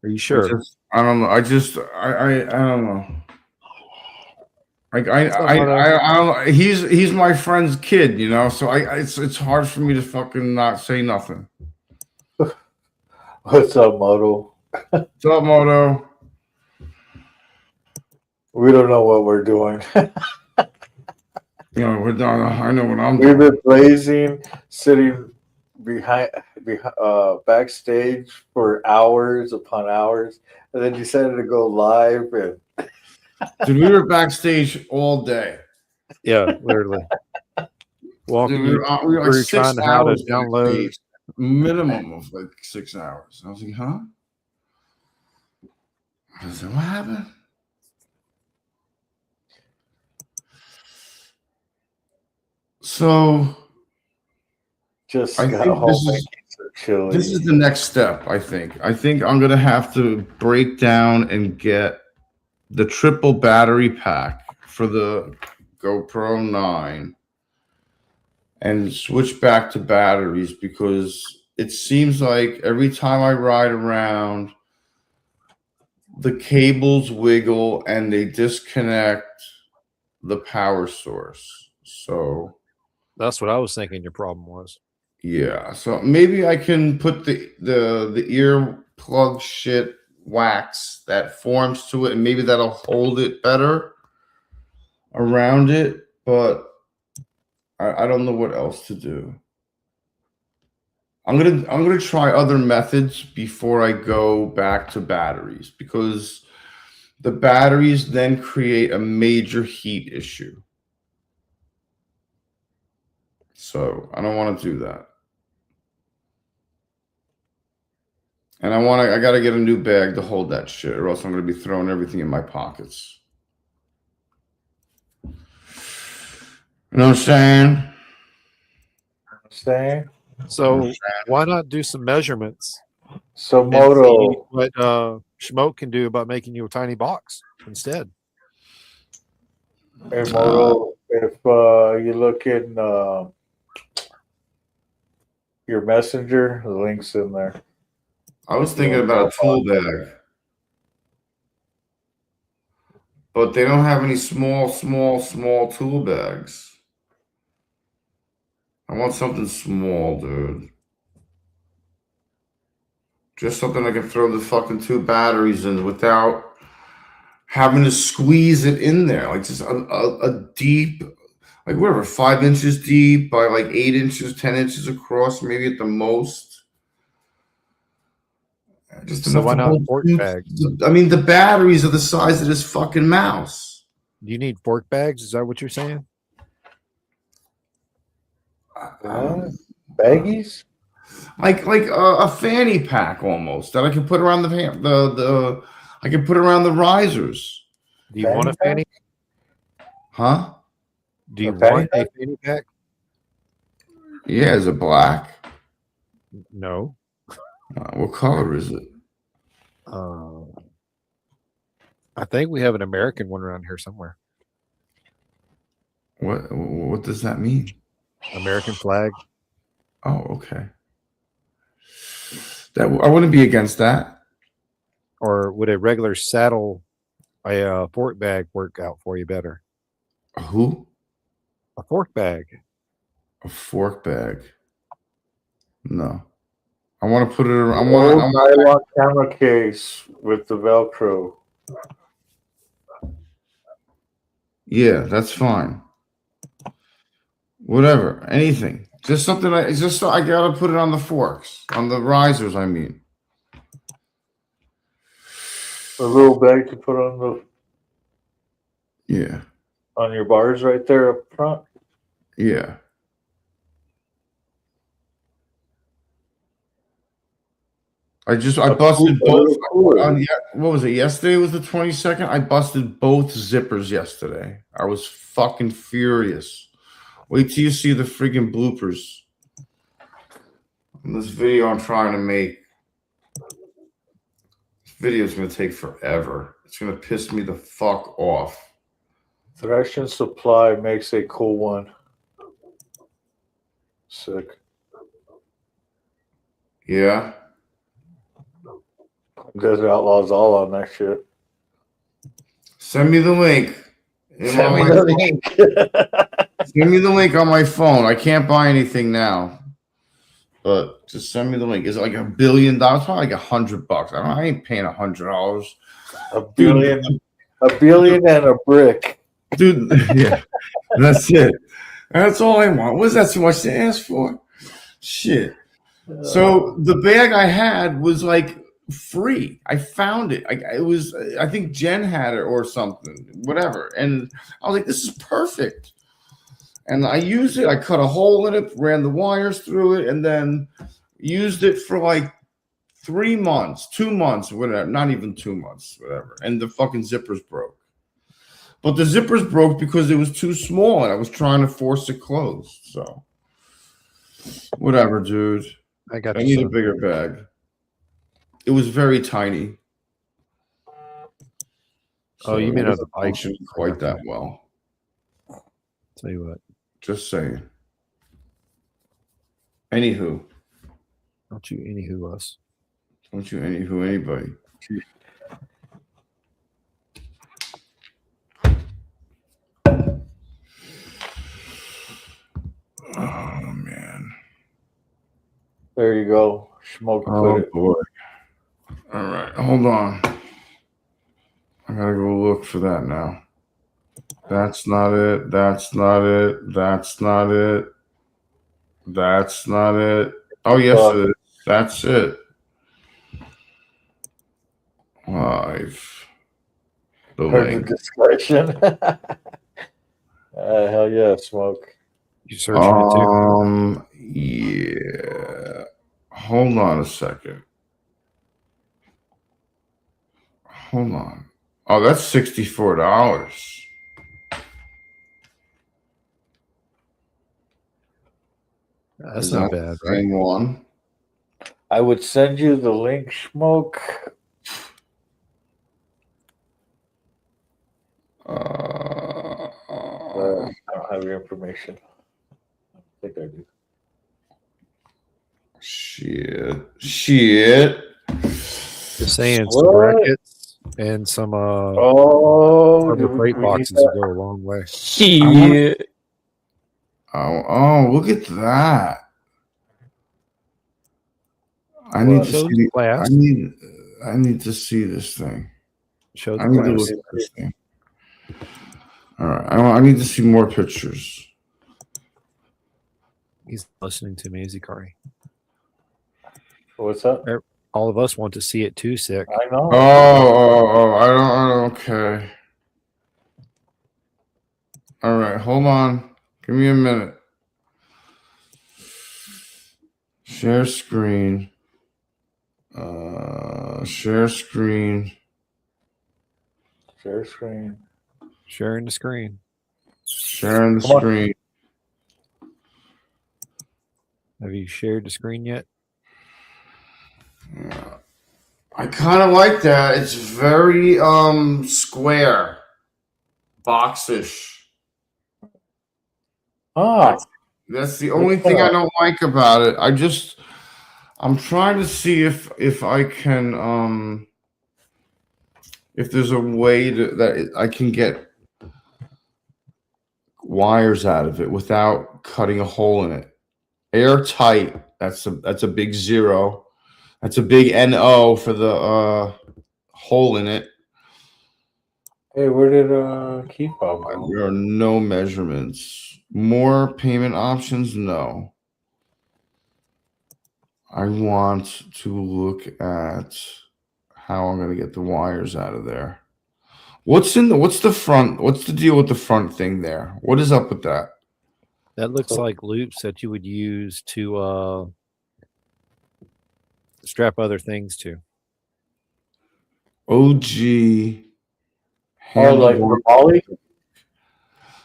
[SPEAKER 5] Are you sure?
[SPEAKER 4] I don't know. I don't know. I don't know. He's my friend's kid, so it's hard for me to fucking not say nothing.
[SPEAKER 2] What's up, Moto?
[SPEAKER 4] What's up, Moto?
[SPEAKER 2] We don't know what we're doing.
[SPEAKER 4] We're done. I know what I'm
[SPEAKER 2] We've
[SPEAKER 4] doing.
[SPEAKER 2] been blazing, sitting behind backstage for hours upon hours, and then decided to go live. And
[SPEAKER 4] Dude, we were backstage all day.
[SPEAKER 5] Yeah, literally. Walking
[SPEAKER 4] Dude, we were like
[SPEAKER 5] through
[SPEAKER 4] 6
[SPEAKER 5] trying to how to
[SPEAKER 4] hours
[SPEAKER 5] download.
[SPEAKER 4] backstage. Minimum of like 6 hours. I was like, huh? I said, what happened? So
[SPEAKER 2] just
[SPEAKER 4] I
[SPEAKER 2] got
[SPEAKER 4] think
[SPEAKER 2] home making some chili.
[SPEAKER 4] this is the next step, I think. I think I'm gonna have to break down and get the triple battery pack for the GoPro 9 and switch back to batteries because it seems like every time I ride around, the cables wiggle and they disconnect the power source. So
[SPEAKER 5] That's what I was thinking your problem was.
[SPEAKER 4] yeah, so maybe I can put the ear plug shit wax that forms to it, and maybe that'll hold it better around it. But I don't know what else to do. I'm gonna try other methods before I go back to batteries, because the batteries then create a major heat issue. So I don't want to do that. And I gotta get a new bag to hold that shit, or else I'm gonna be throwing everything in my pockets. You know what I'm saying?
[SPEAKER 2] Saying
[SPEAKER 5] So why not do some measurements
[SPEAKER 2] so,
[SPEAKER 5] and see
[SPEAKER 2] Moto.
[SPEAKER 5] what Schmoke can do about making you a tiny box instead?
[SPEAKER 2] Hey, Moto, if you look in your messenger, the link's in there.
[SPEAKER 4] I was thinking about a tool bag, but they don't have any small tool bags. I want something small, dude. Just something I can throw the fucking 2 batteries in without having to squeeze it in there. Like just a deep, like whatever, 5 inches deep by like 8 inches, 10 inches across, maybe at the most. Just
[SPEAKER 5] So
[SPEAKER 4] enough
[SPEAKER 5] why
[SPEAKER 4] to
[SPEAKER 5] not
[SPEAKER 4] hold
[SPEAKER 5] fork
[SPEAKER 4] 2.
[SPEAKER 5] bags?
[SPEAKER 4] I mean, the batteries are the size of this fucking mouse.
[SPEAKER 5] Do you need fork bags? Is that what you're saying?
[SPEAKER 2] Baggies?
[SPEAKER 4] Like a fanny pack almost that I can put around the I can put around the risers.
[SPEAKER 5] Do you want a fanny?
[SPEAKER 4] Huh?
[SPEAKER 5] Do you
[SPEAKER 2] A fanny
[SPEAKER 5] want a fanny pack?
[SPEAKER 4] Yeah, is it black?
[SPEAKER 5] No.
[SPEAKER 4] What color is it?
[SPEAKER 5] I think we have an American one around here somewhere.
[SPEAKER 4] What does that mean?
[SPEAKER 5] American flag.
[SPEAKER 4] Oh, okay. That I wouldn't be against that.
[SPEAKER 5] Or would a regular saddle, a fork bag, work out for you better?
[SPEAKER 4] A who?
[SPEAKER 5] A fork bag.
[SPEAKER 4] A fork bag. No. I want to put it around.
[SPEAKER 2] Old nylon camera case with the Velcro.
[SPEAKER 4] Yeah, that's fine. Whatever, anything. Just something. It's just so I gotta put it on the forks, on the risers. I mean,
[SPEAKER 2] A little bag to put on the
[SPEAKER 4] yeah,
[SPEAKER 2] on your bars right there up front.
[SPEAKER 4] yeah. I busted both. What was it? Yesterday was the 22nd. I busted both zippers yesterday. I was fucking furious. Wait till you see the freaking bloopers in this video I'm trying to make. This video is gonna take forever. It's gonna piss me the fuck off.
[SPEAKER 2] Thrash Supply makes a cool one. Sick.
[SPEAKER 4] Yeah.
[SPEAKER 2] Desert Outlaws all on that shit.
[SPEAKER 4] Send me the link.
[SPEAKER 2] Send me the link.
[SPEAKER 4] Send me the link on my phone. I can't buy anything now, but just send me the link. Is it like $1 billion? Probably like $100. I ain't paying $100.
[SPEAKER 2] $1 billion, $1 billion and a brick,
[SPEAKER 4] dude. Yeah, that's it. That's all I want. Was that too much to ask for? Shit. So the bag I had was like free. I found it. It was. I think Jen had it or something. Whatever. And I was like, this is perfect. And I used it. I cut a hole in it, ran the wires through it, and then used it for like 3 months, 2 months, whatever. Not even 2 months, whatever. And the fucking zippers broke. But the zippers broke because it was too small, and I was trying to force it closed. So, whatever, dude. I need a bigger bag. It was very tiny.
[SPEAKER 5] So you mean on the bike?
[SPEAKER 4] Functioned quite that well.
[SPEAKER 5] Tell you what.
[SPEAKER 4] Just saying. Anywho.
[SPEAKER 5] Don't you anywho us.
[SPEAKER 4] Don't you anywho anybody. Oh, man.
[SPEAKER 2] There you go. Smoke.
[SPEAKER 4] Oh, boy. All right. Hold on. I gotta go look for that now. That's not it. That's not it. That's not it. That's not it. Oh, yes, it is. That's it. Live. The
[SPEAKER 2] Heard
[SPEAKER 4] link.
[SPEAKER 2] the discussion. Hell yeah, smoke.
[SPEAKER 5] You searching it too?
[SPEAKER 4] Yeah. Hold on a second. Hold on. Oh, that's $64.
[SPEAKER 5] That's
[SPEAKER 4] Is
[SPEAKER 5] not
[SPEAKER 4] that
[SPEAKER 5] bad,
[SPEAKER 4] the
[SPEAKER 5] right?
[SPEAKER 4] same one?
[SPEAKER 2] I would send you the link, smoke. I don't have your information. I think I do.
[SPEAKER 4] Shit.
[SPEAKER 5] Just saying some
[SPEAKER 2] What?
[SPEAKER 5] brackets and some
[SPEAKER 2] Oh,
[SPEAKER 5] rubber plate
[SPEAKER 2] we need
[SPEAKER 5] boxes
[SPEAKER 2] that.
[SPEAKER 5] will go a long way.
[SPEAKER 6] Shit.
[SPEAKER 4] Oh, look at that. I need
[SPEAKER 2] What?
[SPEAKER 4] to
[SPEAKER 5] Show
[SPEAKER 4] see.
[SPEAKER 5] the class.
[SPEAKER 4] I need to see this thing.
[SPEAKER 5] Show the
[SPEAKER 4] I need to look
[SPEAKER 5] class.
[SPEAKER 4] at this thing. All right. I need to see more pictures.
[SPEAKER 5] He's listening to me, is he, Carny?
[SPEAKER 2] What's up?
[SPEAKER 5] All of us want to see it too, sick.
[SPEAKER 2] I know.
[SPEAKER 4] I don't. Okay. All right. Hold on. Give me a minute. Share screen. Share screen.
[SPEAKER 2] Share screen.
[SPEAKER 5] Sharing the screen.
[SPEAKER 4] Sharing the
[SPEAKER 2] Come on.
[SPEAKER 4] screen.
[SPEAKER 5] Have you shared the screen yet?
[SPEAKER 4] Yeah. I kind of like that. It's very square, boxish.
[SPEAKER 2] Ah,
[SPEAKER 4] That's the only thing I don't like about it. I'm trying to see if I can if there's a way that I can get wires out of it without cutting a hole in it. Airtight. That's a big zero. That's a big NO for the hole in it.
[SPEAKER 2] hey, where did Keith Bob go?
[SPEAKER 4] There are no measurements. More payment options? No. I want to look at how I'm gonna get the wires out of there. What's the front? What's the deal with the front thing there? What is up with that?
[SPEAKER 5] That looks like loops that you would use to strap other things to.
[SPEAKER 4] OG
[SPEAKER 2] Oh, like
[SPEAKER 4] handlebar.
[SPEAKER 2] the Molly?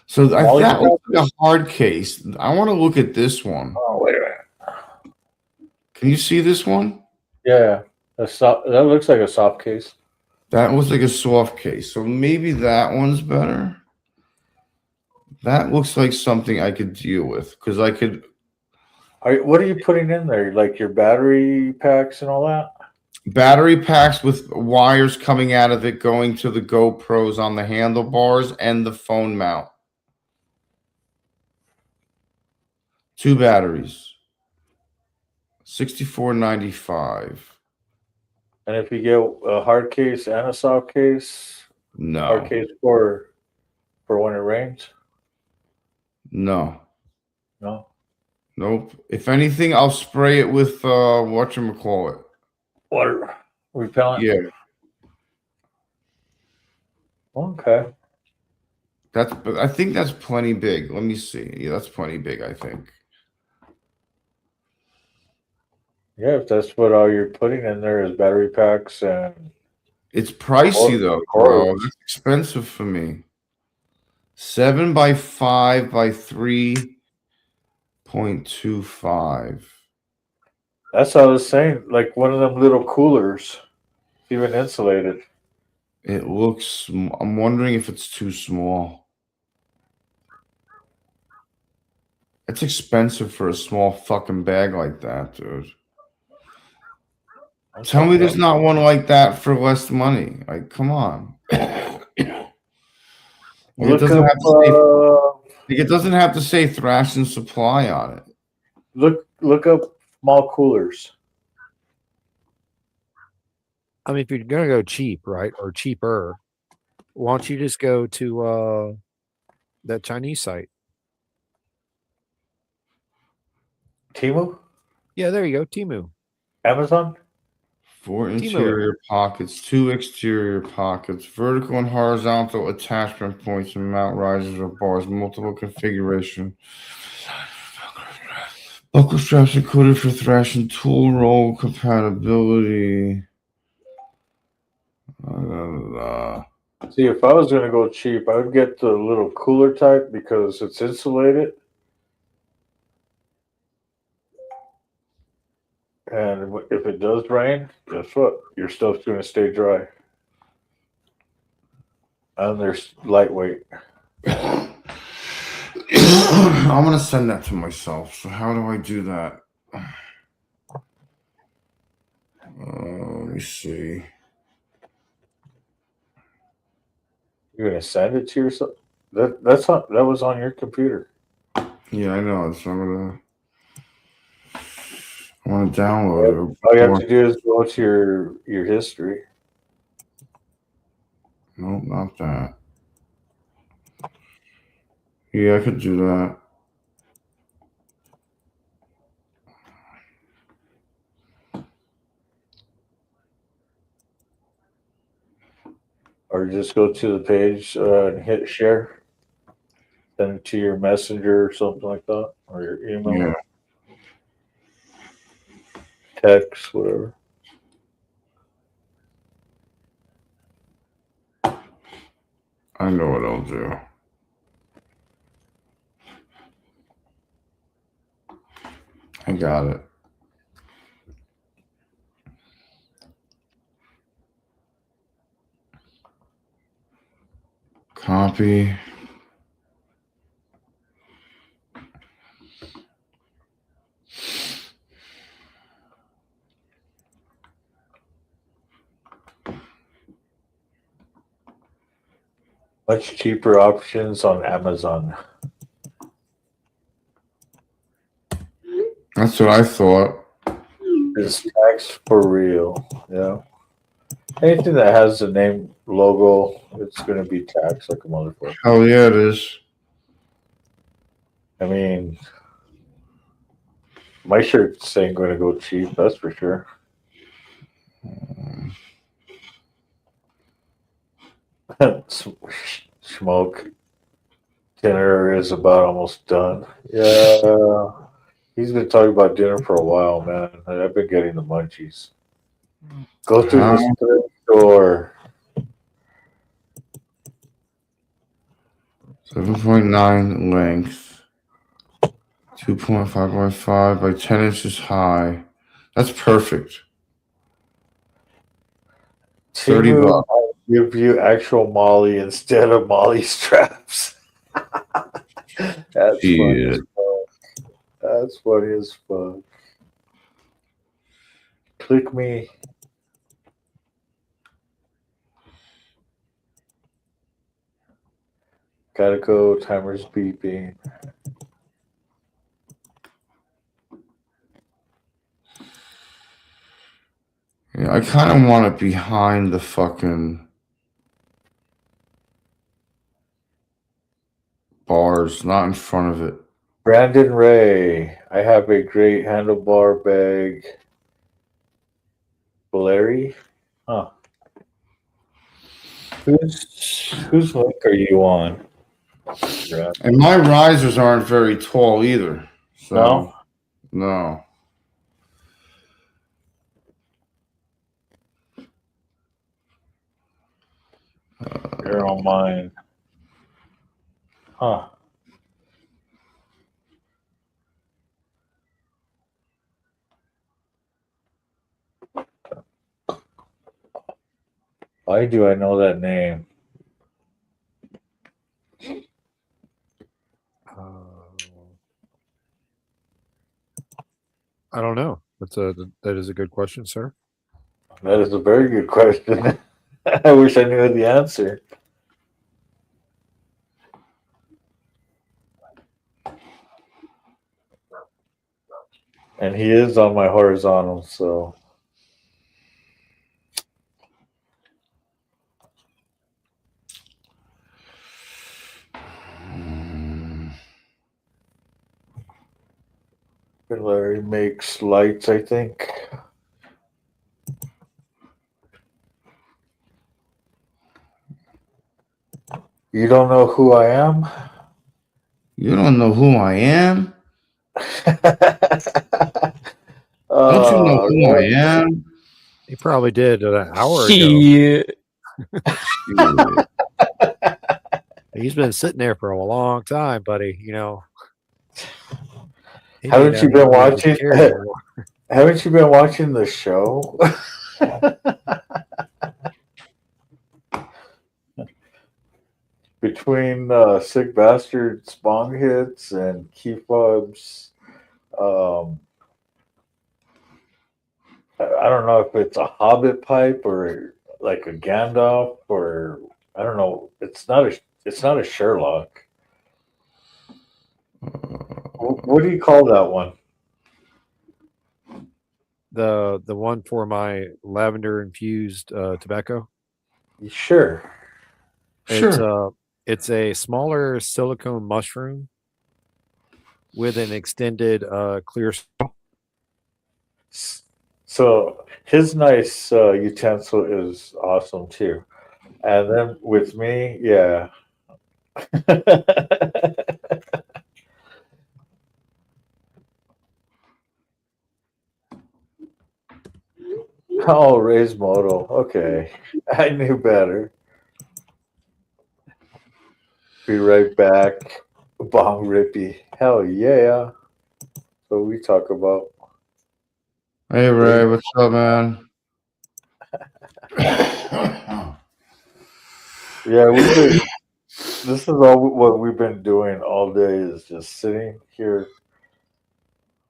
[SPEAKER 4] So
[SPEAKER 2] Molly
[SPEAKER 4] that looks like
[SPEAKER 2] straps?
[SPEAKER 4] a hard case. I want to look at this one.
[SPEAKER 2] Oh, wait a minute.
[SPEAKER 4] Can you see this one?
[SPEAKER 2] Yeah, that looks like a soft case.
[SPEAKER 4] That looks like a soft case. So maybe that one's better. That looks like something I could deal with because I could.
[SPEAKER 2] What are you putting in there? Like your battery packs and all that?
[SPEAKER 4] Battery packs with wires coming out of it going to the GoPros on the handlebars and the phone mount. 2 batteries. $64.95.
[SPEAKER 2] And if you get a hard case and a soft case, hard
[SPEAKER 4] No.
[SPEAKER 2] case for when it rains?
[SPEAKER 4] No.
[SPEAKER 2] No.
[SPEAKER 4] Nope. If anything, I'll spray it with whatchamacallit.
[SPEAKER 2] Water repellent?
[SPEAKER 4] Yeah.
[SPEAKER 2] Okay.
[SPEAKER 4] I think that's plenty big. Let me see. Yeah, that's plenty big, I think.
[SPEAKER 2] Yeah, if that's what all you're putting in there is battery packs and
[SPEAKER 4] It's pricey though, bro.
[SPEAKER 2] cords.
[SPEAKER 4] That's expensive for me. 7 by 5 by 3.25.
[SPEAKER 2] That's what I was saying. Like one of them little coolers, even insulated.
[SPEAKER 4] It looks. I'm wondering if it's too small. It's expensive for a small fucking bag like that, dude. Tell me there's not one like that for less money. Like, come on.
[SPEAKER 2] Look up.
[SPEAKER 4] It doesn't have to say Thrash and Supply on it.
[SPEAKER 2] Look up small coolers.
[SPEAKER 5] I mean, if you're gonna go cheap, right, or cheaper, why don't you just go to that Chinese site?
[SPEAKER 2] Timu?
[SPEAKER 5] Yeah, there you go. Timu.
[SPEAKER 2] Amazon?
[SPEAKER 4] 4
[SPEAKER 5] Timo.
[SPEAKER 4] interior pockets, 2 exterior pockets, vertical and horizontal attachment points and mount risers or bars, multiple configuration. Buckle straps included for thrashing, tool roll compatibility.
[SPEAKER 2] See, if I was going to go cheap, I would get the little cooler type because it's insulated. And if it does rain, guess what? Your stuff's going to stay dry. And they're lightweight.
[SPEAKER 4] I'm gonna send that to myself. So how do I do that? Let me see.
[SPEAKER 2] You're going to send it to yourself? That was on your computer.
[SPEAKER 4] Yeah, I know. So I want to download it.
[SPEAKER 2] All you have to do is go to your history.
[SPEAKER 4] Nope, not that. Yeah, I could do that.
[SPEAKER 2] Or just go to the page and hit share. Send it to your messenger or something like that. Or your email.
[SPEAKER 4] Yeah.
[SPEAKER 2] Text, whatever.
[SPEAKER 4] I know what I'll do. I got it. Copy.
[SPEAKER 2] Much cheaper options on Amazon.
[SPEAKER 4] That's what I thought.
[SPEAKER 2] It's tax for real. Yeah. Anything that has the name logo, it's going to be taxed like a motherfucker.
[SPEAKER 4] Hell yeah, it is.
[SPEAKER 2] I mean, my shirts ain't going to go cheap, that's for sure. Smoke dinner is about almost done. Yeah. He's been talking about dinner for a while, man. I've been getting the munchies. Go through this thrift store.
[SPEAKER 4] 7.9 length. 2.5 by 5 by 10 inches high. That's perfect. 30
[SPEAKER 2] Timu
[SPEAKER 4] bucks.
[SPEAKER 2] might give you actual Molly instead of Molly straps. That's funny as fuck. That's funny as fuck. Click me. Gotta go. Timer's beeping.
[SPEAKER 4] Yeah, I kind of want it behind the fucking bars, not in front of it.
[SPEAKER 2] Brandon Ray. I have a great handlebar bag. Larry? Huh. Whose link are you on? Yeah.
[SPEAKER 4] And my risers aren't very tall either. So, no.
[SPEAKER 2] You're on mine. Huh. Why do I know that name?
[SPEAKER 5] I don't know. That is a good question, sir.
[SPEAKER 2] That is a very good question. I wish I knew the answer. And he is on my horizontal, so Larry makes lights, I think. You don't know who I am?
[SPEAKER 4] You don't know who I am? Don't you know who I am?
[SPEAKER 5] He probably did an hour ago.
[SPEAKER 6] Shit.
[SPEAKER 4] Shit.
[SPEAKER 5] He's been sitting there for a long time, buddy. You know. He may
[SPEAKER 2] Haven't
[SPEAKER 5] not
[SPEAKER 2] you been
[SPEAKER 5] even be able to
[SPEAKER 2] watching?
[SPEAKER 5] carry anymore.
[SPEAKER 2] Haven't you been watching the show? Between Sick Bastard's bong hits and Key Fob's, I don't know if it's a Hobbit pipe or like a Gandalf or I don't know. It's not a Sherlock. What do you call that one?
[SPEAKER 5] The one for my lavender infused tobacco.
[SPEAKER 2] Sure.
[SPEAKER 5] It's a smaller silicone mushroom with an extended clear straw.
[SPEAKER 2] So his nice utensil is awesome too. And then with me, yeah. Oh, Ray's modal. Okay. I knew better. Be right back. Bong Rippy. Hell yeah. That's what we talk about.
[SPEAKER 4] Hey Ray, what's up, man?
[SPEAKER 2] Yeah, this is all what we've been doing all day is just sitting here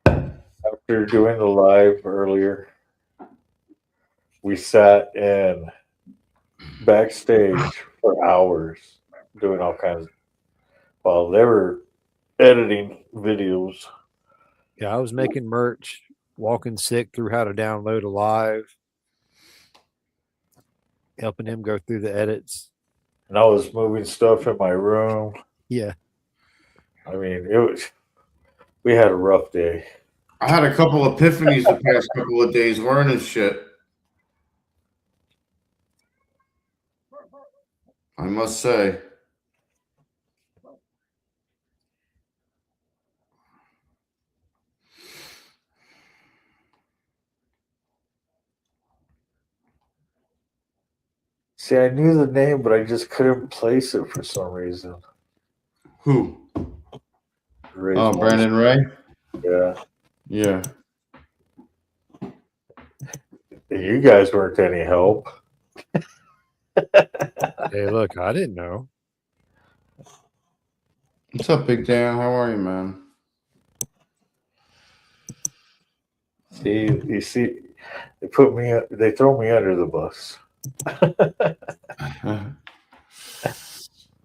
[SPEAKER 2] after doing the live earlier. We sat in backstage for hours doing all kinds while they were editing videos.
[SPEAKER 5] Yeah, I was making merch, walking sick through how to download a live, helping him go through the edits.
[SPEAKER 2] And I was moving stuff in my room.
[SPEAKER 5] Yeah.
[SPEAKER 2] I mean, we had a rough day.
[SPEAKER 4] I had a couple epiphanies the past couple of days learning shit. I must say.
[SPEAKER 2] See, I knew the name, but I just couldn't place it for some reason.
[SPEAKER 4] Who?
[SPEAKER 2] Ray's
[SPEAKER 4] Oh, Brandon Ray?
[SPEAKER 2] Yeah.
[SPEAKER 4] Yeah.
[SPEAKER 2] You guys weren't any help.
[SPEAKER 5] Hey, look, I didn't know.
[SPEAKER 4] What's up, Big Dan? How are you, man?
[SPEAKER 2] See, you see, they throw me under the bus.
[SPEAKER 4] I'm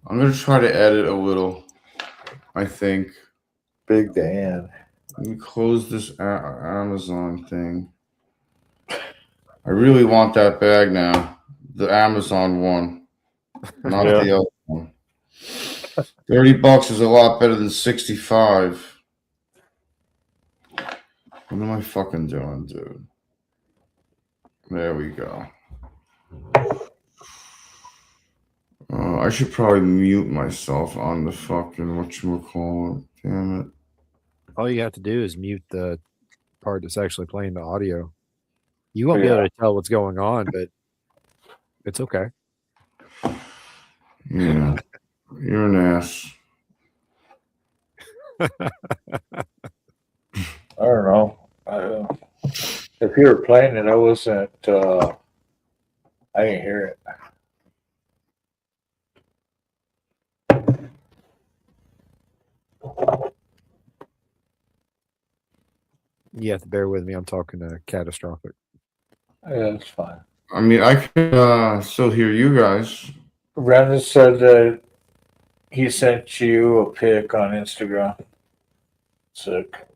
[SPEAKER 4] gonna try to edit a little. I think.
[SPEAKER 2] Big Dan.
[SPEAKER 4] Let me close this Amazon thing. I really want that bag now. The Amazon one, not
[SPEAKER 2] Yeah.
[SPEAKER 4] the other one. $30 is a lot better than 65. What am I fucking doing, dude? There we go. I should probably mute myself on the fucking whatchamacallit. Damn it.
[SPEAKER 5] All you have to do is mute the part that's actually playing the audio. You won't be able to tell what's going on, but it's okay.
[SPEAKER 4] Yeah. You're an ass.
[SPEAKER 2] I don't know. If you were playing it, I wasn't. I didn't hear it.
[SPEAKER 5] You have to bear with me. I'm talking catastrophic.
[SPEAKER 2] Yeah, that's fine.
[SPEAKER 4] I mean, I can still hear you guys.
[SPEAKER 2] Brandon said that he sent you a pic on Instagram. Sick.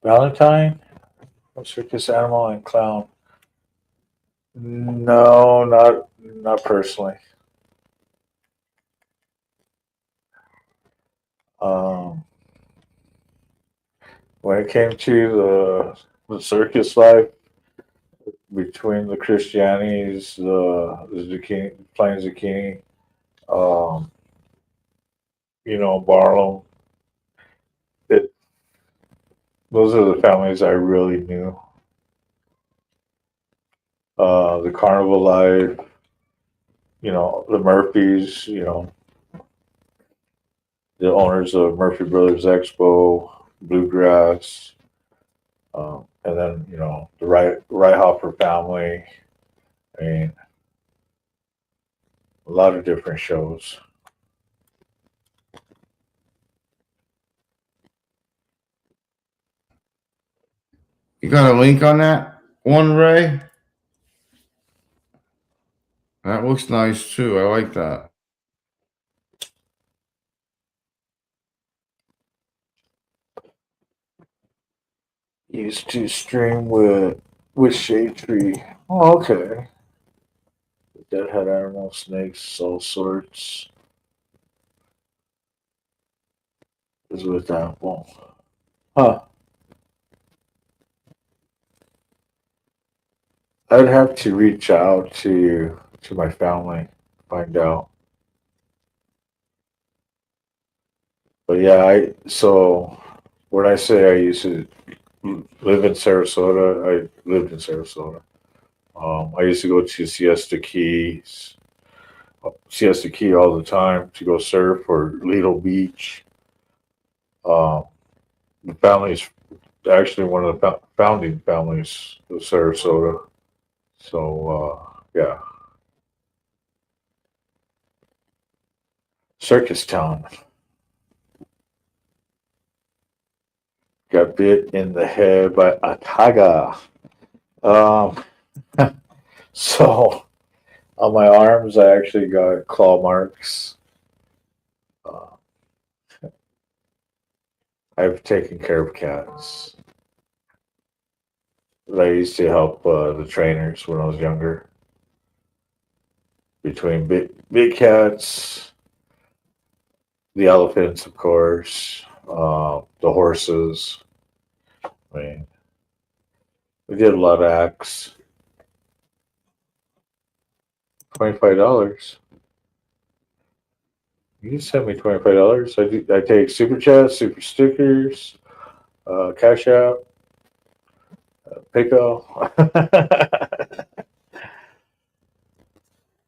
[SPEAKER 2] Valentine? Circus animal and clown. No, not personally. when it came to the circus life between the Christianities, the zucchini, plain zucchini, um, Barlow, it, those are the families I really knew. The carnival life, the Murphys, the owners of Murphy Brothers Expo, Bluegrass, and then the Reihoffer family. I mean, a lot of different shows.
[SPEAKER 4] You got a link on that one, Ray? That looks nice too. I like that.
[SPEAKER 2] Used to stream with Shade Tree. Oh, okay. That had animal snakes, all sorts. Is with Apple. Huh. I'd have to reach out to my family, find out. But yeah, so when I say I used to live in Sarasota, I lived in Sarasota. I used to go to Siesta Key all the time to go surf or Lido Beach. Um, the family's actually one of the founding families of Sarasota. So yeah, Circus Town. Got bit in the head by a tiger. Um, so on my arms, I actually got claw marks. Uh, I've taken care of cats. I used to help the trainers when I was younger. Between big cats, the elephants, of course, the horses. I mean, we did a lot of acts. $25. You can send me $25. I take super chats, super stickers, Cash App, PayPal.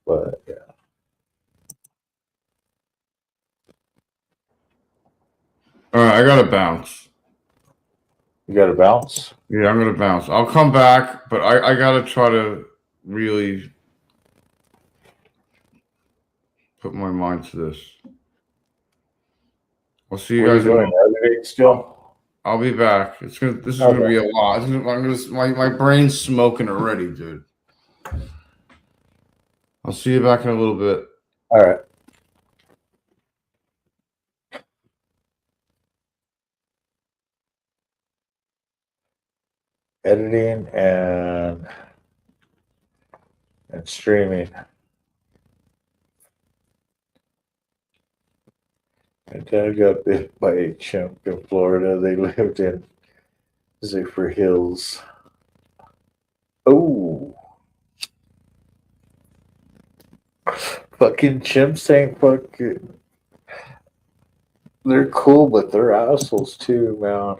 [SPEAKER 2] But yeah,
[SPEAKER 4] All right, I gotta bounce.
[SPEAKER 2] you got to bounce.
[SPEAKER 4] Yeah, I'm gonna bounce. I'll come back, but I gotta try to really put my mind to this. I'll see you
[SPEAKER 2] What are you
[SPEAKER 4] guys in a
[SPEAKER 2] doing? Editing still?
[SPEAKER 4] I'll be back. This is gonna
[SPEAKER 2] Okay.
[SPEAKER 4] be a lot. My brain's smoking already, dude. I'll see you back in a little bit.
[SPEAKER 2] All right. Editing and streaming. And then I got bit by a chimp in Florida. They lived in Zephyr Hills. Oh, fucking chimps ain't fucking. They're cool, but they're assholes too, man.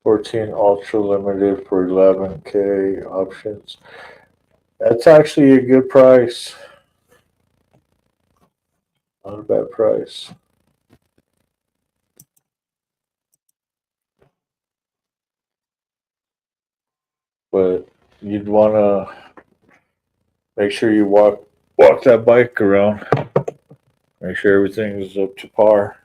[SPEAKER 2] 14 ultra limited for 11K options. That's actually a good price. Not a bad price. But you'd want to make sure you walk that bike around. Make sure everything is up to par.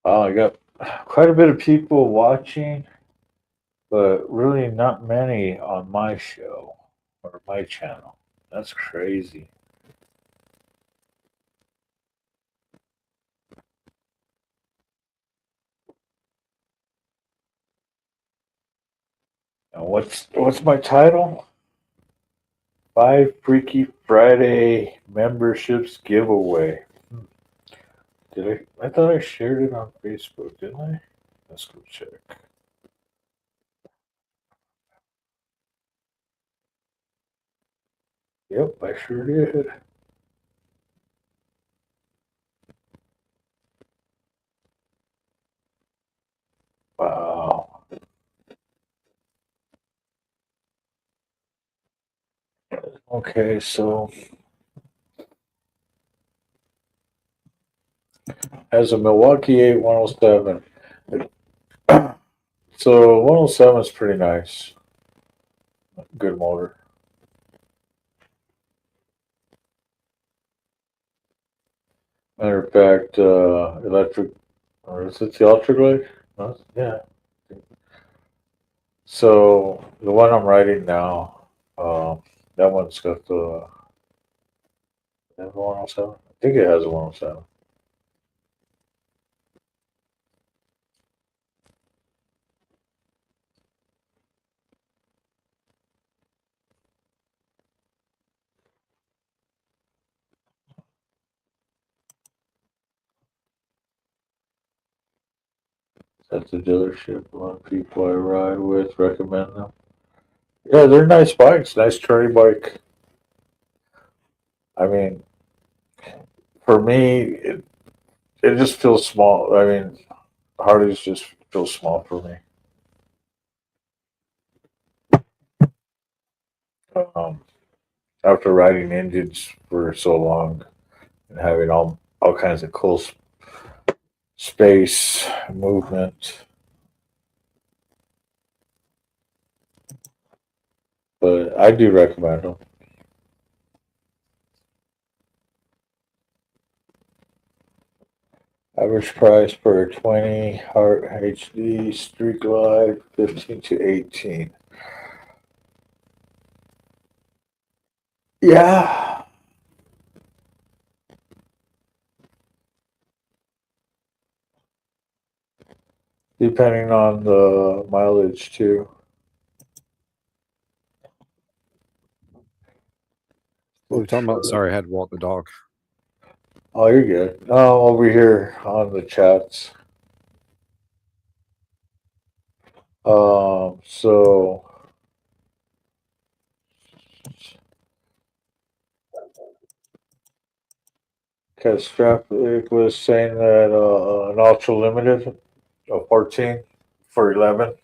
[SPEAKER 2] Oh, I got quite a bit of people watching, but really not many on my show or my channel. That's crazy. And what's my title? 5 Freaky Friday memberships giveaway. Did I thought I shared it on Facebook, didn't I? Let's go check. Yep, I sure did. Wow. Okay, so as a Milwaukee 8107. So 107 is pretty nice. Good motor. Matter of fact, electric, or is it the electric light? Yeah. So the one I'm riding now, that one's got the 107. I think it has a 107. At the dealership. A lot of people I ride with recommend them. Yeah, they're nice bikes. Nice touring bike. I mean, for me, it just feels small. I mean, Harleys just feel small for me. Um, After riding engines for so long and having all kinds of cool space movement, but I do recommend them. Average price per 20 Heart HD Street Glide 15 to 18. Yeah, depending on the mileage too.
[SPEAKER 5] What are we talking about? Sorry, I had to walk the dog.
[SPEAKER 2] Oh, you're good. Oh, over here on the chats. So Castraphic was saying that an ultra limited of 14 for 11.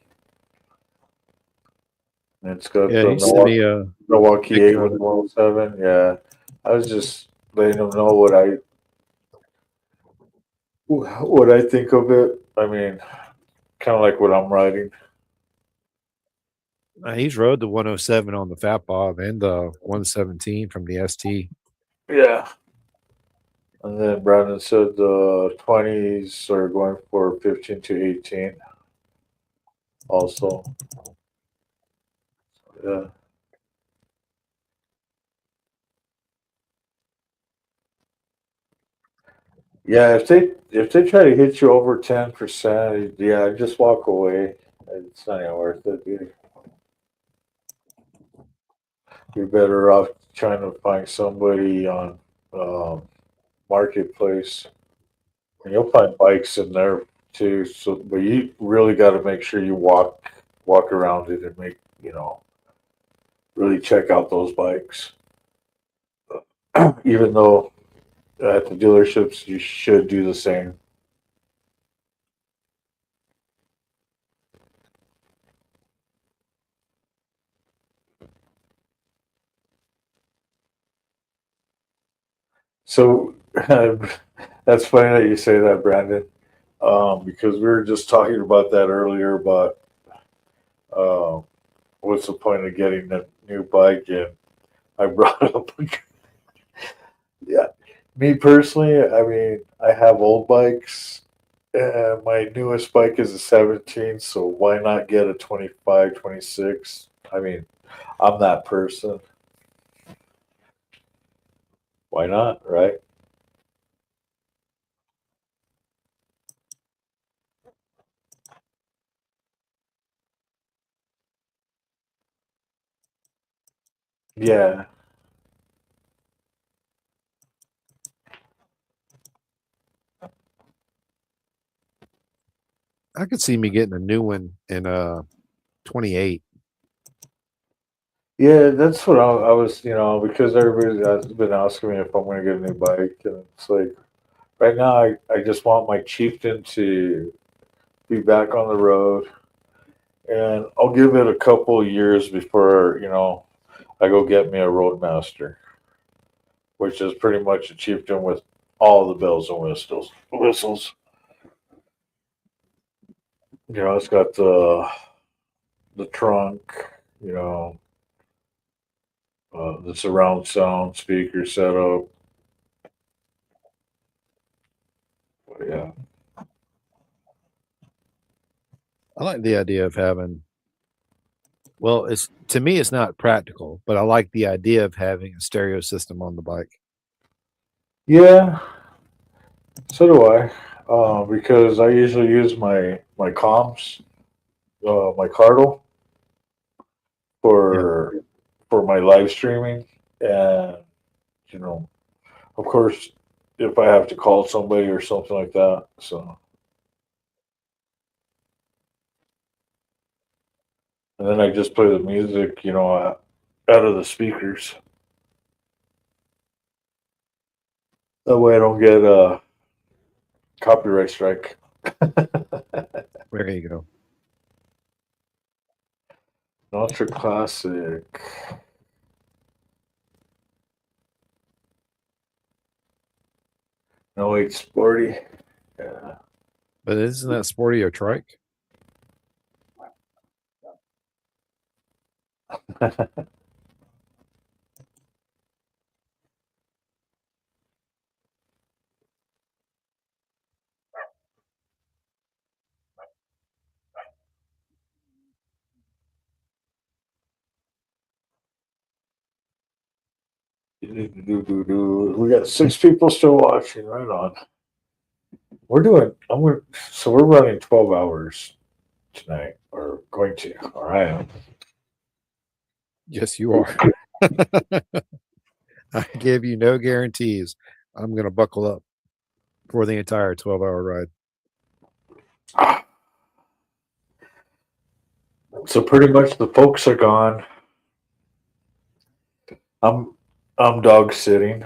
[SPEAKER 2] And it's got
[SPEAKER 5] Yeah,
[SPEAKER 2] the
[SPEAKER 5] he sent me a
[SPEAKER 2] Milwaukee
[SPEAKER 5] picture of it.
[SPEAKER 2] 8107. Yeah, I was just letting them know what I think of it. I mean, kind of like what I'm riding.
[SPEAKER 5] He's rode the 107 on the Fat Bob and the 117 from the ST.
[SPEAKER 2] Yeah. And then Brandon said the 20s are going for 15 to 18 also. Yeah. Yeah, if they try to hit you over 10%, yeah, just walk away. It's not even worth it, dude. You're better off trying to find somebody on um, marketplace, and you'll find bikes in there too. So, but you really got to make sure you walk around it and make really check out those bikes. Even though at the dealerships you should do the same. So that's funny that you say that, Brandon, because we were just talking about that earlier about uh, what's the point of getting a new bike, and I brought up, yeah, me personally, I mean, I have old bikes, My newest bike is a 17, so why not get a 25, 26? I mean, I'm that person. Why not, right? Yeah.
[SPEAKER 5] I could see me getting a new one in 28.
[SPEAKER 2] Yeah, that's what I was, because everybody has been asking me if I'm going to get a new bike. And it's like, right now, I just want my Chieftain to be back on the road. And I'll give it a couple of years before, I go get me a Roadmaster, which is pretty much a Chieftain with all the bells and whistles. It's got the trunk, the surround sound speaker setup. But yeah.
[SPEAKER 5] I like the idea of having, well, it's to me, it's not practical, but I like the idea of having a stereo system on the bike.
[SPEAKER 2] Yeah, so do I. Because I usually use my comms, my Cardinal
[SPEAKER 5] Yeah.
[SPEAKER 2] for my live streaming, and you know, of course, if I have to call somebody or something like that. So, and then I just play the music, out of the speakers. That way, I don't get a copyright strike.
[SPEAKER 5] There you go.
[SPEAKER 2] Ultra classic. No, it's sporty. Yeah.
[SPEAKER 5] But isn't that sporty or trike?
[SPEAKER 2] We got 6 people still watching. Right on. So we're running 12 hours tonight, or going to. All right.
[SPEAKER 5] Yes, you are. I give you no guarantees. I'm going to buckle up for the entire 12-hour ride.
[SPEAKER 2] So pretty much the folks are gone. I'm I'm dog sitting.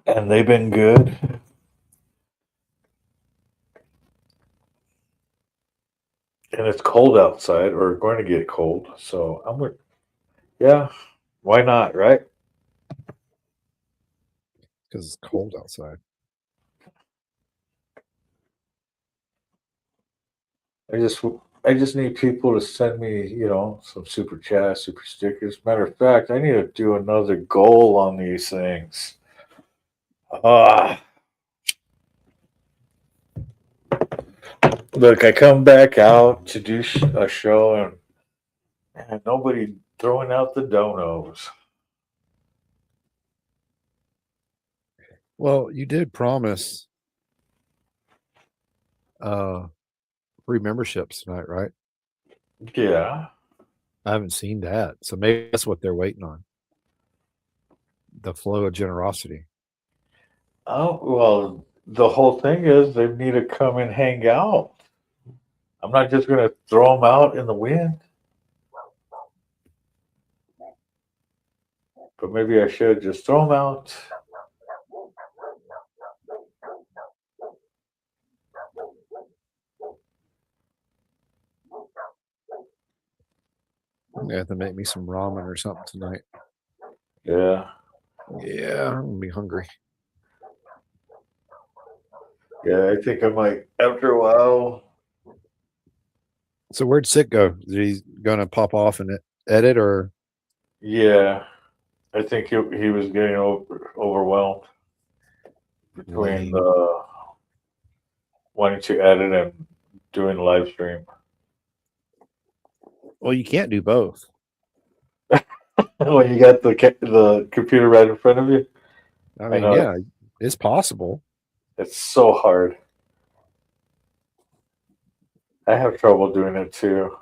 [SPEAKER 2] And they've been good. And it's cold outside, or going to get cold. So yeah, why not, right?
[SPEAKER 5] Because it's cold outside.
[SPEAKER 2] I just I just need people to send me, some super chats, super stickers. Matter of fact, I need to do another goal on these things. Ah, look, I come back out to do a show, and nobody throwing out the donos.
[SPEAKER 5] Well, you did promise free memberships tonight, right?
[SPEAKER 2] Yeah.
[SPEAKER 5] I haven't seen that. So maybe that's what they're waiting on. The flow of generosity.
[SPEAKER 2] Oh well, the whole thing is they need to come and hang out. I'm not just going to throw them out in the wind. But maybe I should just throw them out.
[SPEAKER 5] I'm gonna have to make me some ramen or something tonight.
[SPEAKER 2] Yeah.
[SPEAKER 5] Yeah, I'm gonna be hungry.
[SPEAKER 2] Yeah, I think I might after a while.
[SPEAKER 5] So where'd Sick go? Is he gonna pop off and edit or?
[SPEAKER 2] Yeah. I think he was getting overwhelmed between
[SPEAKER 5] Lame.
[SPEAKER 2] the wanting to edit and doing live stream.
[SPEAKER 5] Well, you can't do both.
[SPEAKER 2] When you got the computer right in front of you,
[SPEAKER 5] I
[SPEAKER 2] I
[SPEAKER 5] mean,
[SPEAKER 2] know
[SPEAKER 5] yeah, it's possible.
[SPEAKER 2] it's so hard. I have trouble doing it too.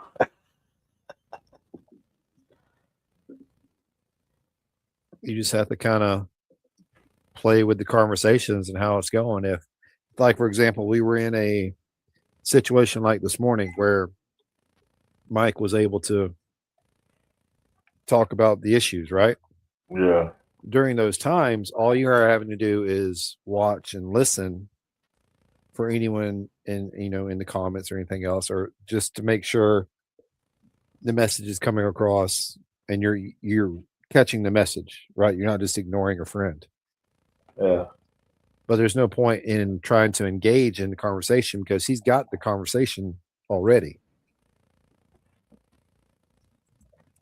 [SPEAKER 5] You just have to kind of play with the conversations and how it's going. If, like, for example, we were in a situation like this morning where Mike was able to talk about the issues, right?
[SPEAKER 2] Yeah,
[SPEAKER 5] During those times, all you are having to do is watch and listen for anyone in the comments or anything else, or just to make sure the message is coming across and you're catching the message, right? You're not just ignoring a friend.
[SPEAKER 2] yeah.
[SPEAKER 5] But there's no point in trying to engage in the conversation because he's got the conversation already.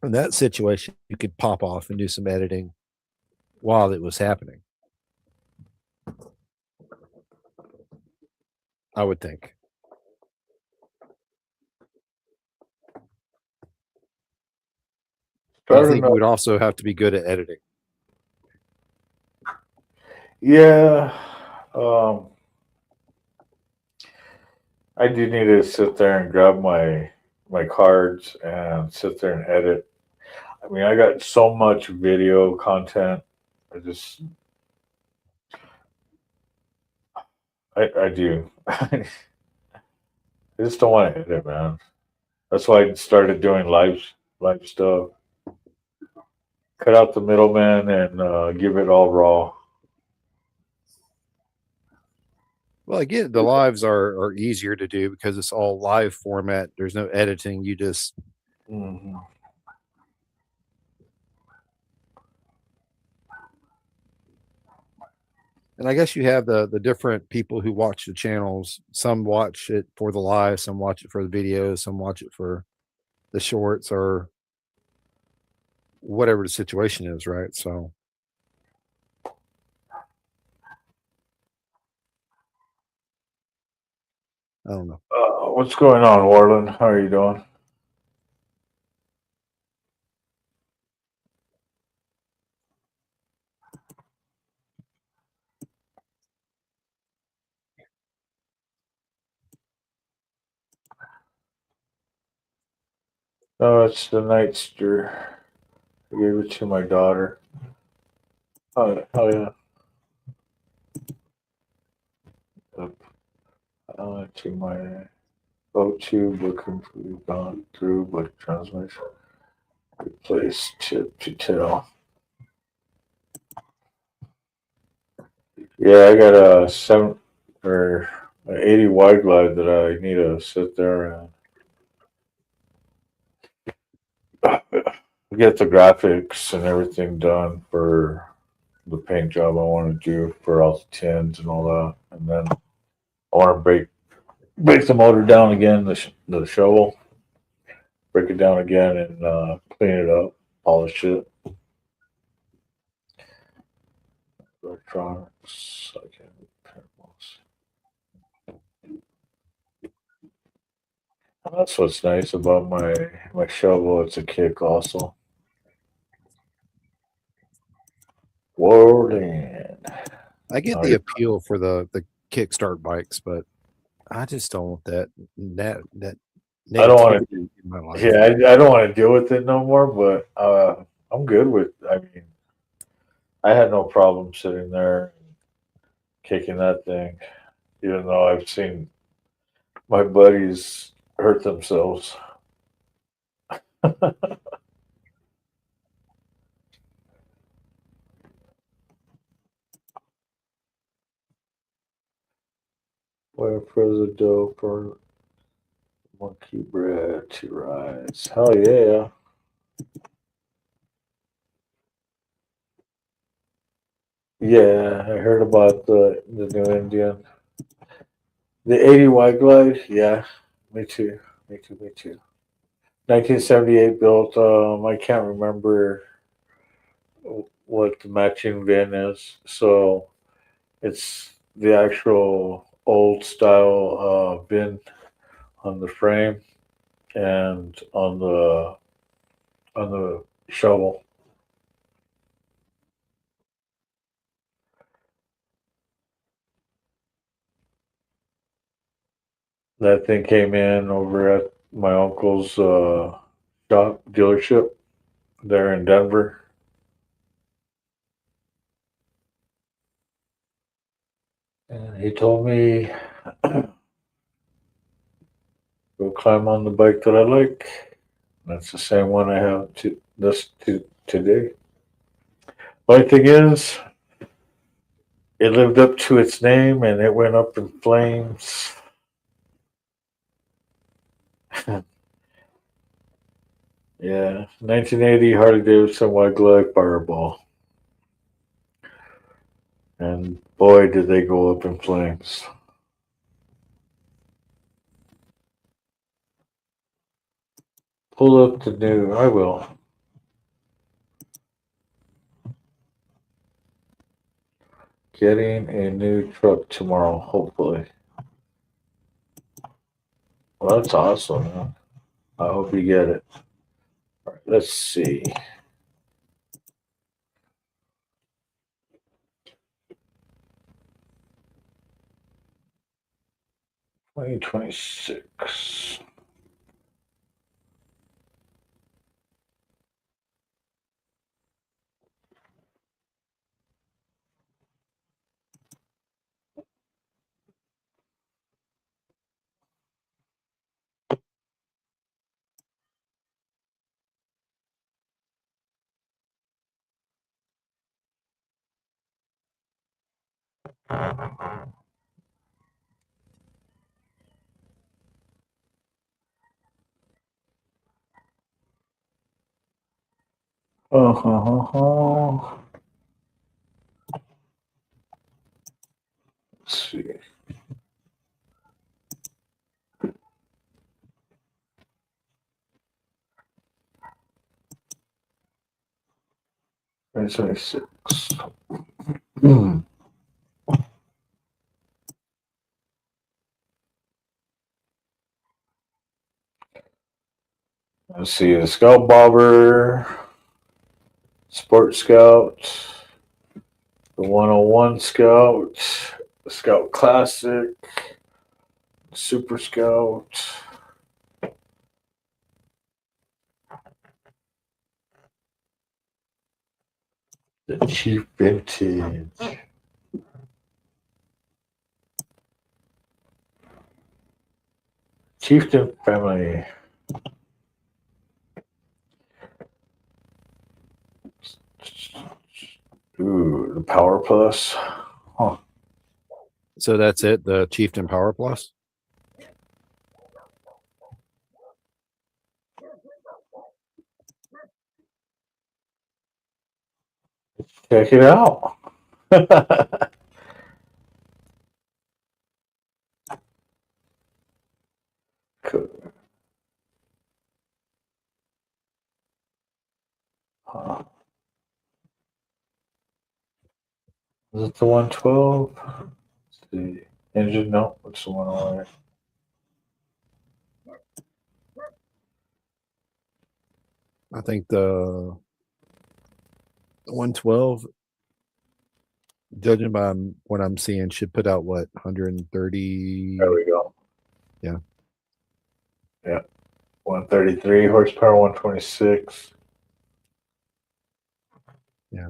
[SPEAKER 5] In that situation, you could pop off and do some editing while it was happening. I would think. But I
[SPEAKER 2] Starting
[SPEAKER 5] think you would also have to be good at editing.
[SPEAKER 2] Yeah, I do need to sit there and grab my cards and sit there and edit. I mean, I got so much video content. I do. I just don't want to edit, man. That's why I started doing live stuff. Cut out the middleman and give it all raw.
[SPEAKER 5] Well, again, the lives are easier to do because it's all live format. There's no editing. You just
[SPEAKER 2] Mhm.
[SPEAKER 5] and I guess you have the different people who watch the channels. Some watch it for the live, some watch it for the videos, some watch it for the shorts or whatever the situation is, right? So I don't know.
[SPEAKER 2] What's going on, Warland? How are you doing? Oh, it's the Nightster. I gave it to my daughter. Oh yeah. To my O2 booking we've gone through, but transmission replace tip to tail. Yeah, I got a 7 or an 80 wide glide that I need to sit there and get the graphics and everything done for the paint job I want to do for all the tins and all that, and then I want to break the motor down again, the shovel, break it down again and clean it up, polish it. Electronics, I can repair most. That's what's nice about my shovel. It's a kick also. Warland.
[SPEAKER 5] I get the appeal for the kickstart bikes, but I just don't want that
[SPEAKER 2] I don't want
[SPEAKER 5] negativity
[SPEAKER 2] to.
[SPEAKER 5] in my life.
[SPEAKER 2] Yeah, I don't want to deal with it no more. But I'm good with. I mean, I had no problem sitting there kicking that thing, even though I've seen my buddies hurt themselves. Where for the dope or monkey bread to rise? Hell yeah! Yeah, I heard about the new Indian, the 80 wide glide. Yeah, me too. Me too. Me too. 1978 built. I can't remember what the matching VIN is. So it's the actual old style VIN on the frame and on the shovel. That thing came in over at my uncle's shop dealership there in Denver. And he told me go climb on the bike that I like. That's the same one I have today. Only thing is, it lived up to its name and it went up in flames. Yeah, 1980 Harley Davidson White Glove Fireball. And boy, did they go up in flames. Pull up the new, I will. Getting a new truck tomorrow, hopefully. Well, that's awesome. Man. I hope you get it. All right, let's see. 2026. Uh-huh. Let's see. Let's say 6. Let's see. The Scout Bobber, Sport Scout, the 101 Scout, the Scout Classic, Super Scout. The Chief Vintage. Chieftain Family. Ooh, the Power Plus. Huh.
[SPEAKER 5] So that's it, the Chieftain Power Plus?
[SPEAKER 2] Check it out. Cool. Huh. Is it the 112? The engine? No, it's the 108.
[SPEAKER 5] I think the 112, judging by what I'm seeing, should put out what, 130?
[SPEAKER 2] There we go.
[SPEAKER 5] Yeah.
[SPEAKER 2] Yeah. 133 horsepower, 126.
[SPEAKER 5] Yeah.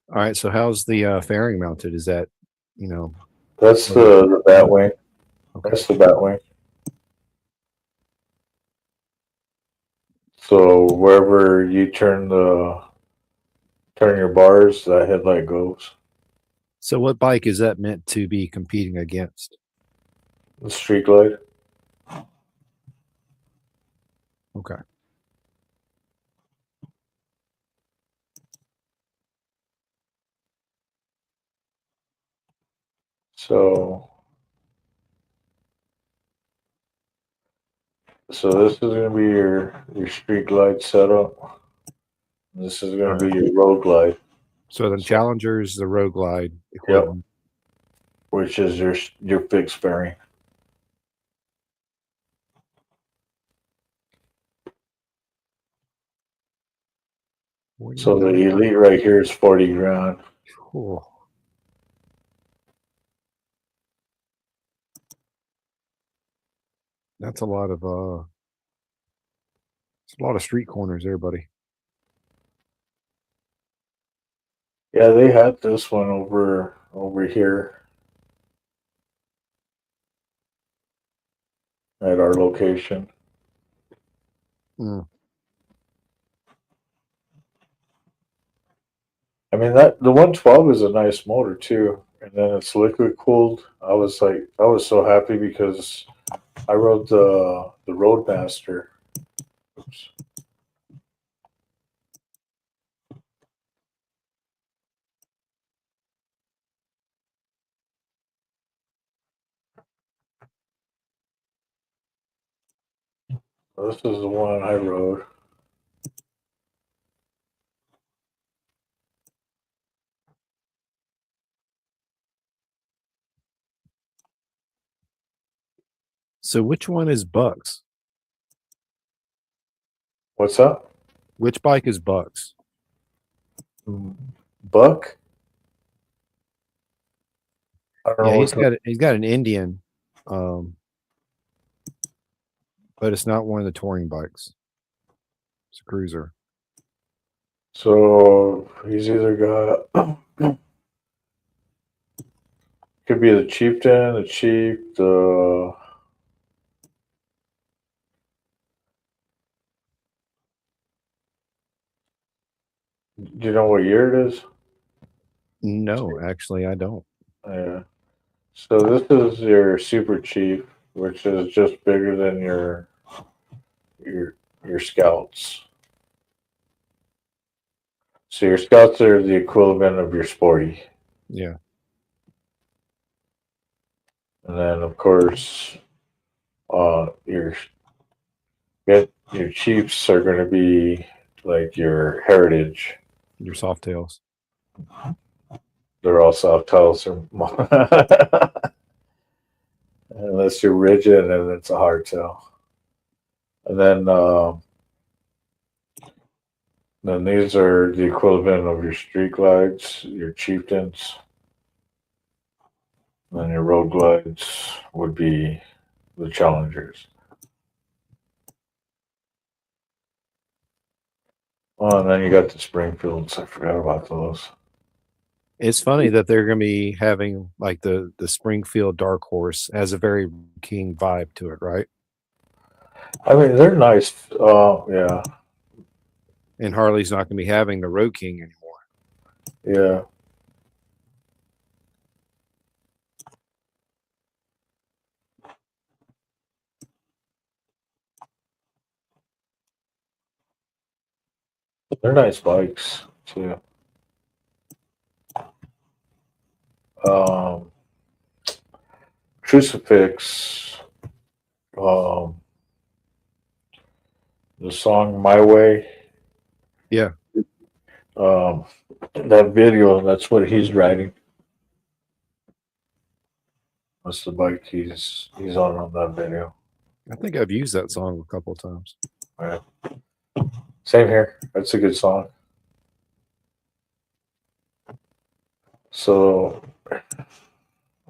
[SPEAKER 5] All right. So how's the fairing mounted? Is that, you know?
[SPEAKER 2] That's the bat wing.
[SPEAKER 5] Okay.
[SPEAKER 2] That's the bat wing. So wherever you turn your bars, that headlight goes.
[SPEAKER 5] So what bike is that meant to be competing against?
[SPEAKER 2] The street glide.
[SPEAKER 5] Okay.
[SPEAKER 2] So So this is gonna be your street glide setup. This is gonna be your road glide.
[SPEAKER 5] So the Challenger's the Road Glide
[SPEAKER 2] Yep.
[SPEAKER 5] equivalent.
[SPEAKER 2] Which is your fixed fairing. So the Elite right here is 40 grand.
[SPEAKER 5] Cool. That's a lot of it's a lot of street corners there, buddy.
[SPEAKER 2] Yeah, they had this one over here at our location.
[SPEAKER 5] Mm.
[SPEAKER 2] I mean that the 112 is a nice motor too, and then it's liquid cooled. I was so happy because I rode the Roadmaster. Oops. This is the one I rode.
[SPEAKER 5] So which one is Bucks?
[SPEAKER 2] What's up?
[SPEAKER 5] Which bike is Bucks?
[SPEAKER 2] Buck? I don't know
[SPEAKER 5] Yeah,
[SPEAKER 2] what
[SPEAKER 5] he's got an Indian, but it's not one of the touring bikes. It's a cruiser.
[SPEAKER 2] So he's either got could be the Chieftain, the Chief, the do you know what year it is?
[SPEAKER 5] No, actually, I don't.
[SPEAKER 2] Yeah. So this is your Super Chief, which is just bigger than your your Scouts. So your Scouts are the equivalent of your Sporty,
[SPEAKER 5] Yeah.
[SPEAKER 2] and then of course, your Chiefs are going to be like your Heritage.
[SPEAKER 5] Your soft tails.
[SPEAKER 2] They're all soft tails, unless you're rigid and it's a hardtail. And then these are the equivalent of your street glides, your Chieftains. And then your road glides would be the Challengers. Oh, and then you got the Springfields. I forgot about those.
[SPEAKER 5] It's funny that they're going to be having like the Springfield Dark Horse has a very King vibe to it, right?
[SPEAKER 2] I mean, they're nice. Yeah,
[SPEAKER 5] And Harley's not going to be having the Road King anymore.
[SPEAKER 2] yeah. They're nice bikes too. Um, Crucifix. Um, the song "My Way."
[SPEAKER 5] Yeah.
[SPEAKER 2] That video. That's what he's riding. That's the bike he's on that video.
[SPEAKER 5] I think I've used that song a couple of times.
[SPEAKER 2] Yeah. Same here. That's a good song. So let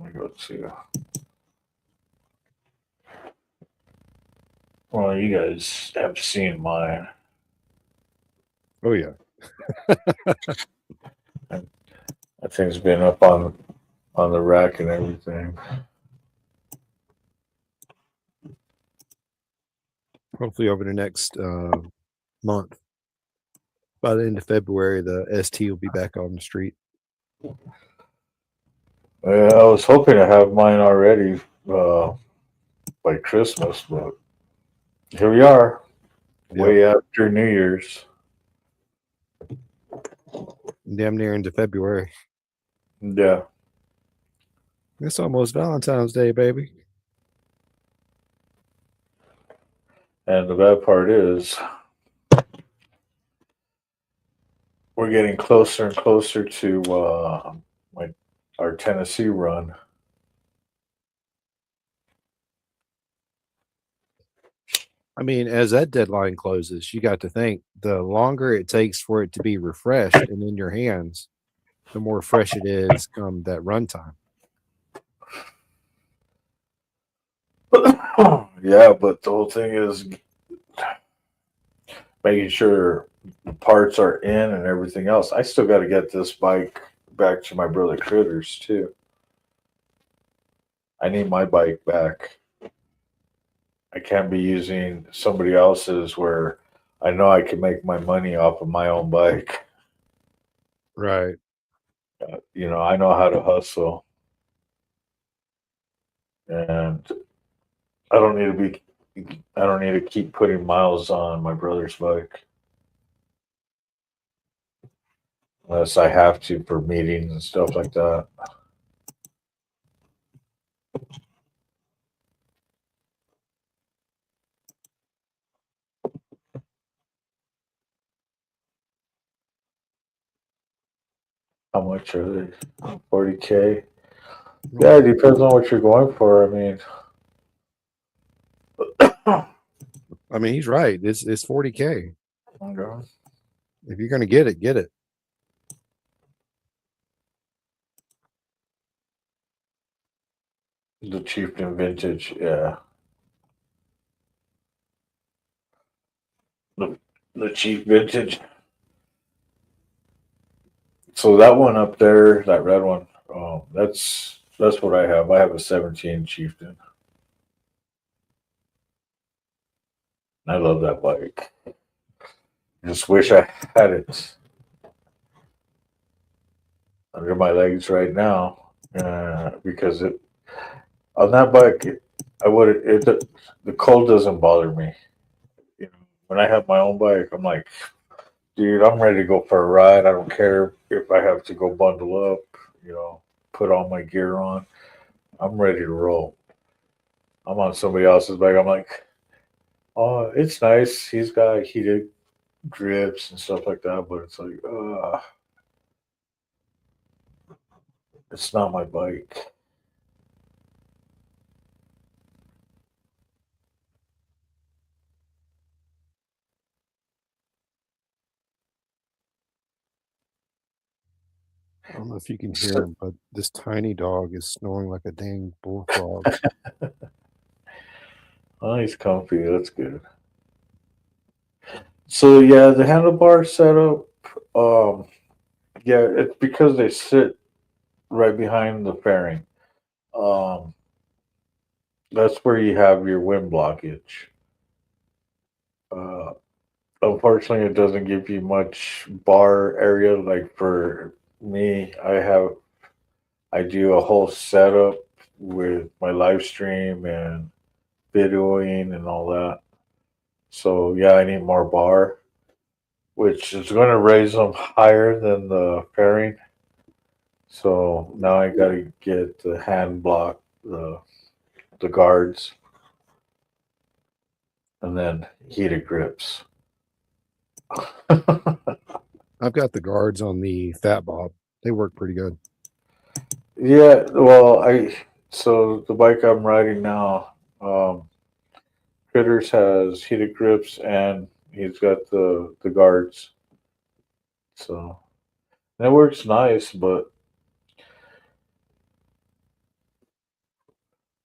[SPEAKER 2] me go to. Well, you guys have seen mine.
[SPEAKER 5] Oh yeah.
[SPEAKER 2] That thing's been up on the rack and everything.
[SPEAKER 5] Hopefully over the next month. By the end of February, the ST will be back on the street.
[SPEAKER 2] I was hoping to have mine already by Christmas, but here we are, way after New Year's.
[SPEAKER 5] Damn near into February.
[SPEAKER 2] Yeah.
[SPEAKER 5] It's almost Valentine's Day, baby.
[SPEAKER 2] And the bad part is, we're getting closer and closer to my our Tennessee run.
[SPEAKER 5] I mean, as that deadline closes, you got to think the longer it takes for it to be refreshed and in your hands, the more fresh it is come that runtime.
[SPEAKER 2] Yeah, but the whole thing is making sure the parts are in and everything else. I still got to get this bike back to my brother Critters too. I need my bike back. I can't be using somebody else's where I know I can make my money off of my own bike.
[SPEAKER 5] Right.
[SPEAKER 2] I know how to hustle, and I don't need to be. I don't need to keep putting miles on my brother's bike unless I have to for meetings and stuff like that. How much are they? 40K. Yeah, it depends on what you're going for. I mean,
[SPEAKER 5] I mean, he's right. It's 40K.
[SPEAKER 2] okay.
[SPEAKER 5] If you're gonna get it, get it.
[SPEAKER 2] The Chieftain Vintage, yeah. The cheap vintage. So that one up there, that red one, that's what I have. I have a 17 Chieftain. I love that bike. Just wish I had it under my legs right now, because it on that bike, I would the cold doesn't bother me. When I have my own bike, I'm like, dude, I'm ready to go for a ride. I don't care if I have to go bundle up, put all my gear on. I'm ready to roll. I'm on somebody else's bike. I'm like, oh, it's nice. He's got heated grips and stuff like that, but it's like, it's not my bike.
[SPEAKER 5] I don't know if you can hear him, but this tiny dog is snoring like a dang bullfrog.
[SPEAKER 2] Oh, he's comfy. That's good. So yeah, the handlebar setup. Um, yeah, it's because they sit right behind the fairing. Um, that's where you have your wind blockage. Uh, Unfortunately, it doesn't give you much bar area. Like for me, I do a whole setup with my live stream and videoing and all that. So yeah, I need more bar, which is going to raise them higher than the fairing. So now I got to get the hand block, the guards, and then heated grips.
[SPEAKER 5] I've got the guards on the Fat Bob. They work pretty good.
[SPEAKER 2] Yeah, well, so the bike I'm riding now, Critters has heated grips and he's got the guards. So it works nice, but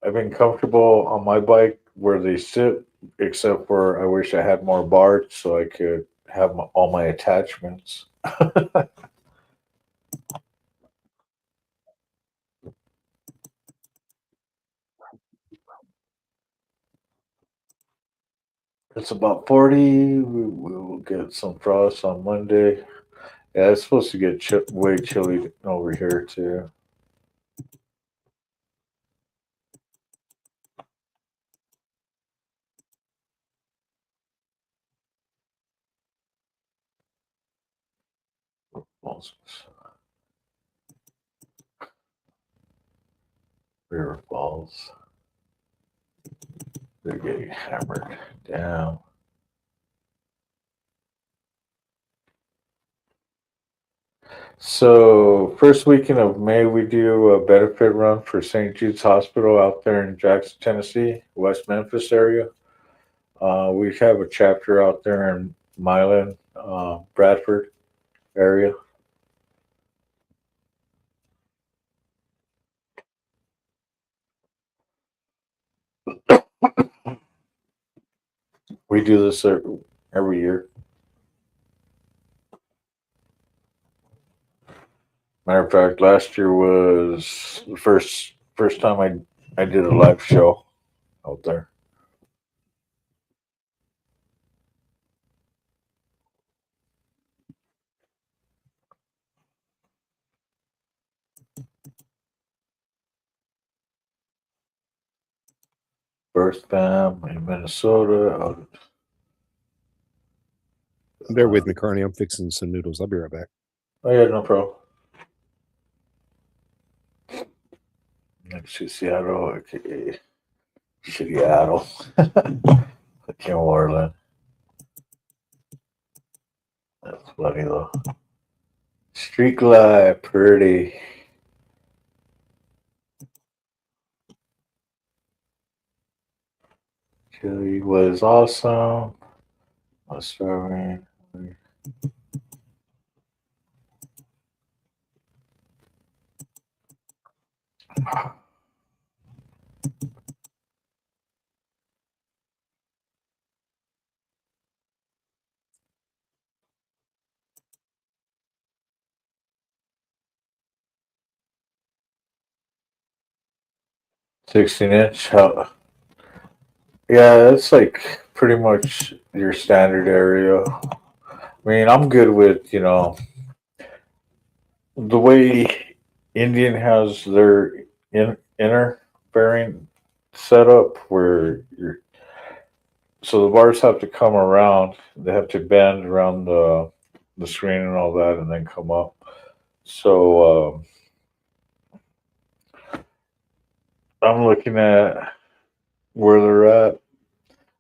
[SPEAKER 2] I've been comfortable on my bike where they sit, except for I wish I had more bars so I could have all my attachments. It's about 40. We will get some frost on Monday. Yeah, it's supposed to get way chilly over here too. River Falls. They're getting hammered down. So, first weekend of May, we do a benefit run for St. Jude's Hospital out there in Jackson, Tennessee, West Memphis area. We have a chapter out there in Milan, Bradford area. We do this every year. Matter of fact, last year was the first time I did a live show out there. Birth fam in Minnesota.
[SPEAKER 5] Bear with me, Carney. I'm fixing some noodles. I'll be right back.
[SPEAKER 2] Oh yeah, no problem. Next to Seattle, aka Seattle, Kim Warland. That's funny though. Street glide, pretty. Chili was awesome. Was serving. 16-inch. Yeah, it's like pretty much your standard area. I mean, I'm good with, the way Indian has their inner bearing set up where so the bars have to come around, they have to bend around the screen and all that and then come up. So I'm looking at where they're at.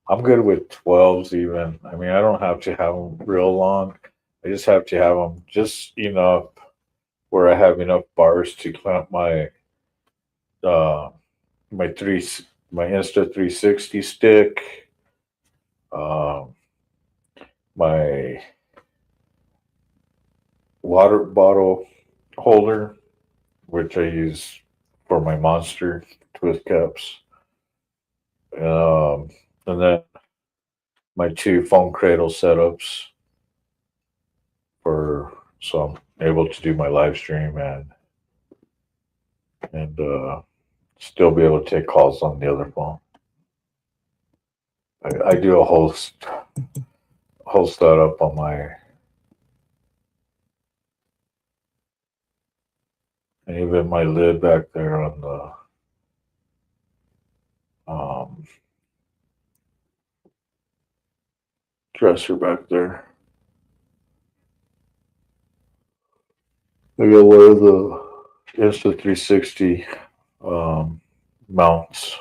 [SPEAKER 2] I'm good with 12s even. I mean, I don't have to have them real long. I just have to have them just enough where I have enough bars to clamp uh my three my Insta 360 stick, um, my water bottle holder, which I use for my monster twist caps, and then my two phone cradle setups for so I'm able to do my live stream and still be able to take calls on the other phone. I do a whole setup on my and even my lid back there on the dresser back there. I got one of the Insta 360 mounts.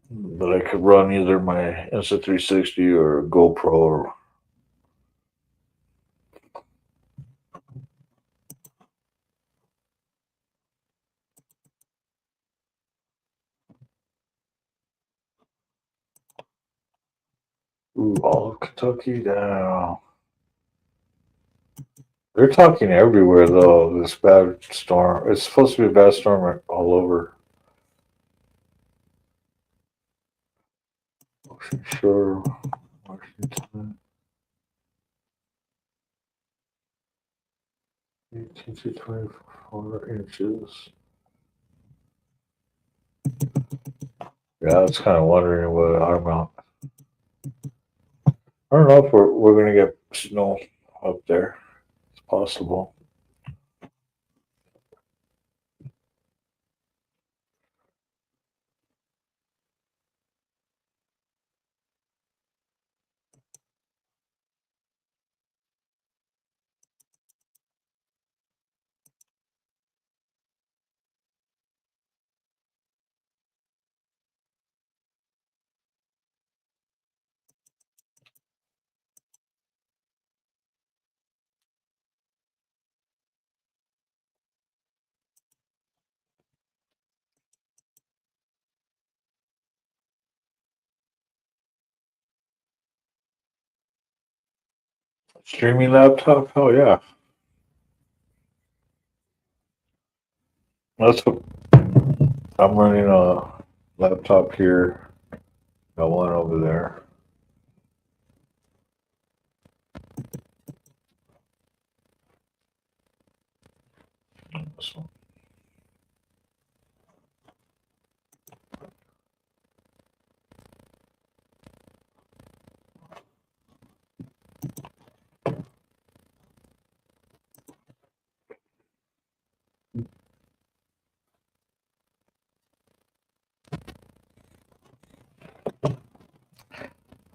[SPEAKER 2] But I could run either my Insta 360 or GoPro or all of Kentucky down. They're talking everywhere though. This bad storm. It's supposed to be a bad storm all over. Ocean Shore, Washington. 18 to 24 inches. Yeah, I was kind of wondering what our amount. I don't know if we're gonna get snow up there. It's possible. Streaming laptop? Oh yeah. That's what I'm running a laptop here. Got one over there. This one.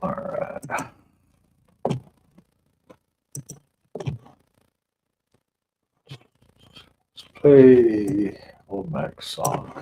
[SPEAKER 2] All right. Let's play old Mac song.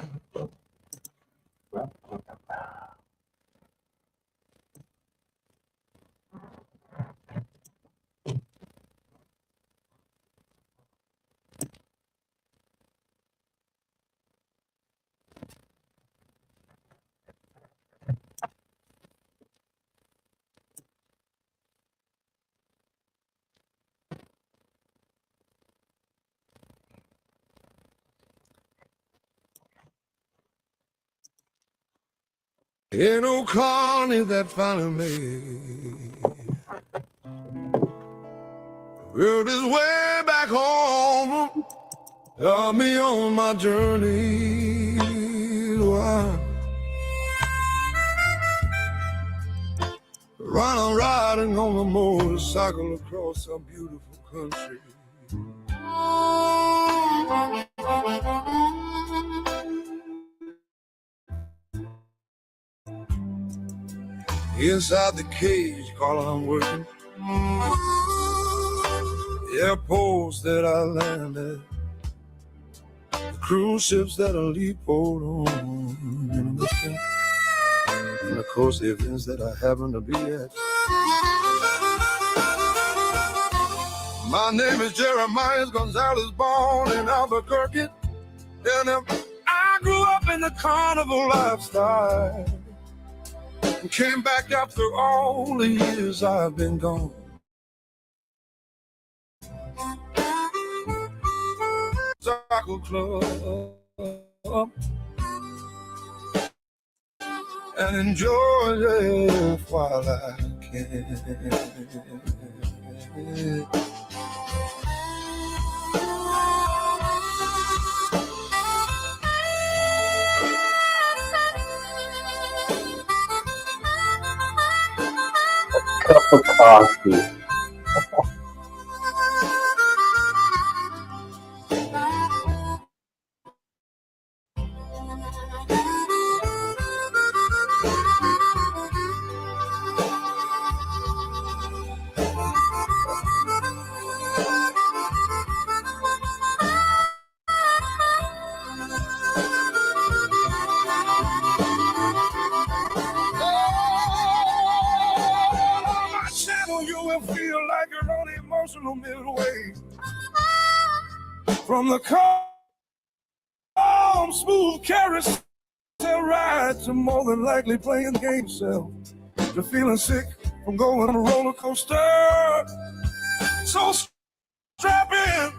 [SPEAKER 9] Ain't no Carny that finally made well, this way back home. Got me on my journey. Wow. Riding on a motorcycle across some beautiful country. Inside the cage, Carl, I'm working. Airports that I landed, the cruise ships that I leap on, and of course the events that I happen to be at. My name is Jeremiah Gonzalez, born in Albuquerque, and I grew up in the carnival lifestyle. Came back after all the years I've been gone. Cycle club and enjoy it while I can.
[SPEAKER 2] Cup of coffee.
[SPEAKER 9] You will feel like you're on the emotional midway from the calm, smooth carousel ride to more than likely playing game cell, to feeling sick from going on a roller coaster. So strap in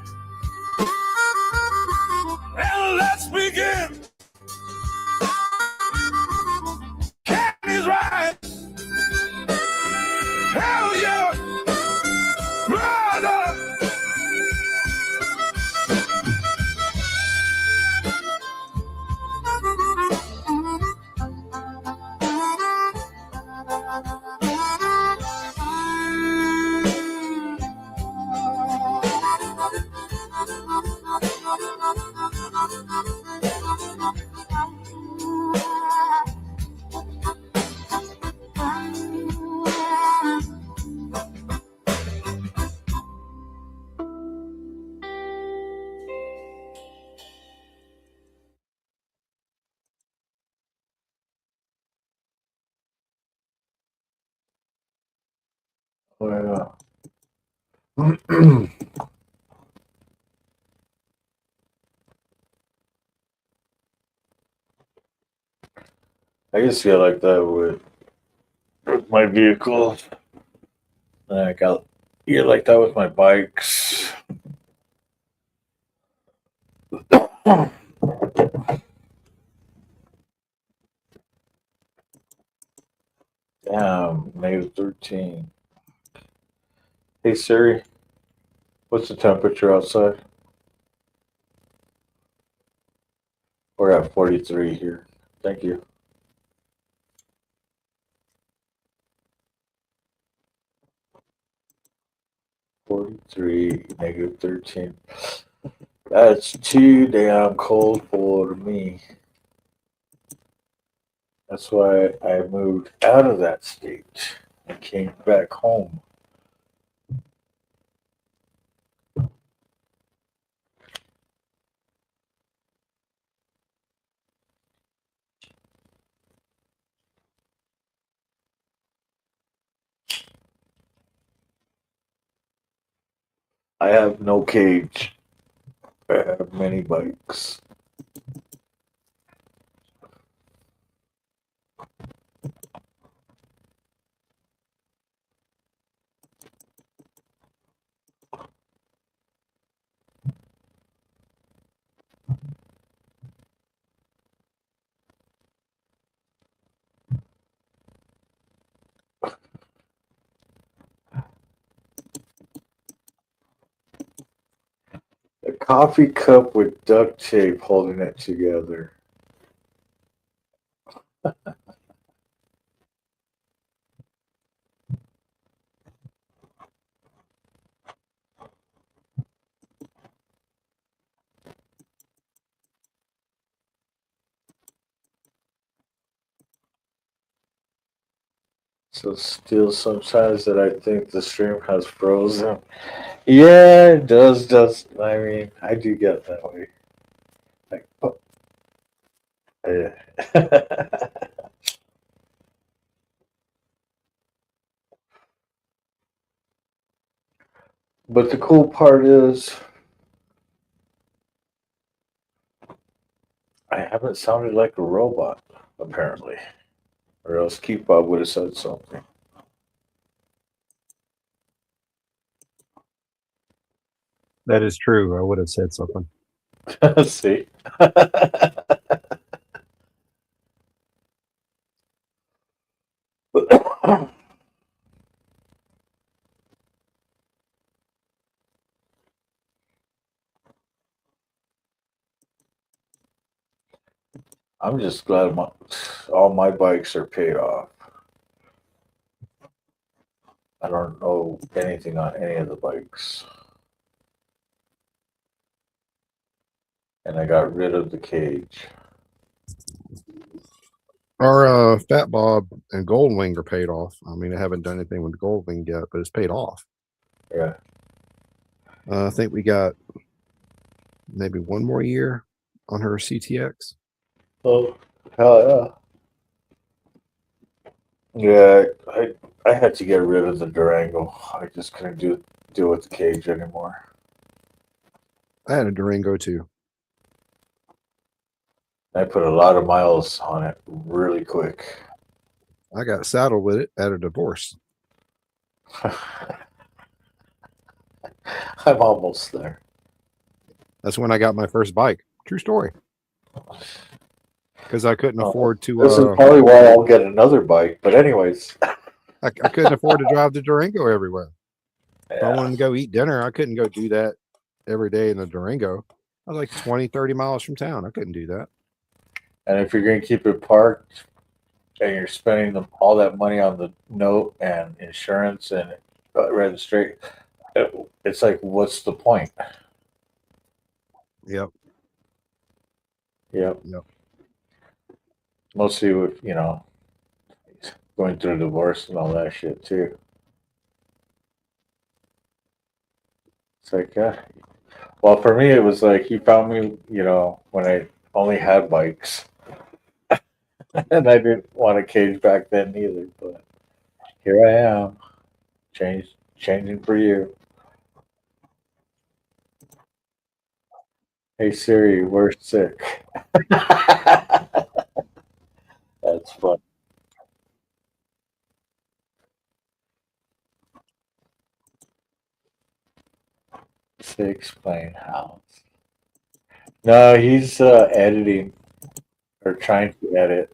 [SPEAKER 9] and let's begin. Carny's ride. Hell yeah, brother.
[SPEAKER 2] Oh yeah. I used to get like that with my vehicle. And I got You're like that with my bikes. Damn, -13. Hey Siri, what's the temperature outside? We're at 43 here. Thank you. 43, -13. That's too damn cold for me. That's why I moved out of that state and came back home. I have no cage. I have many bikes. A coffee cup with duct tape holding it together. So still sometimes that I think the stream has frozen. Yeah, it does. I mean, I do get that way. Like, oh, yeah. But the cool part is, I haven't sounded like a robot, apparently. Or else Keith Bob would have said something.
[SPEAKER 5] That is true. I would have said something.
[SPEAKER 2] See? I'm just glad all my bikes are paid off. I don't know anything on any of the bikes. And I got rid of the cage.
[SPEAKER 5] Our Fat Bob and Goldwing are paid off. I mean, I haven't done anything with the Goldwing yet, but it's paid off.
[SPEAKER 2] Yeah.
[SPEAKER 5] I think we got maybe one more year on her CTX.
[SPEAKER 2] Oh, hell yeah. Yeah, I had to get rid of the Durango. I just couldn't deal with the cage anymore.
[SPEAKER 5] I had a Durango too.
[SPEAKER 2] I put a lot of miles on it really quick.
[SPEAKER 5] I got saddled with it at a divorce.
[SPEAKER 2] I'm almost there.
[SPEAKER 5] That's when I got my first bike. True story. Because I couldn't afford to.
[SPEAKER 2] This is probably why I'll get another bike. But anyways,
[SPEAKER 5] I couldn't afford to drive the Durango everywhere.
[SPEAKER 2] yeah.
[SPEAKER 5] If I wanted to go eat dinner, I couldn't go do that every day in a Durango. I was like 20, 30 miles from town. I couldn't do that.
[SPEAKER 2] And if you're going to keep it parked and you're spending all that money on the note and insurance and registration, it's like, what's the point?
[SPEAKER 5] Yep.
[SPEAKER 2] Yep.
[SPEAKER 5] Yep.
[SPEAKER 2] Mostly with, going through a divorce and all that shit too. It's like, well, for me, it was like he found me, when I only had bikes. And I didn't want a cage back then either, but here I am, changing for you. Hey Siri, we're sick. That's fun. To explain how. No, he's editing or trying to edit.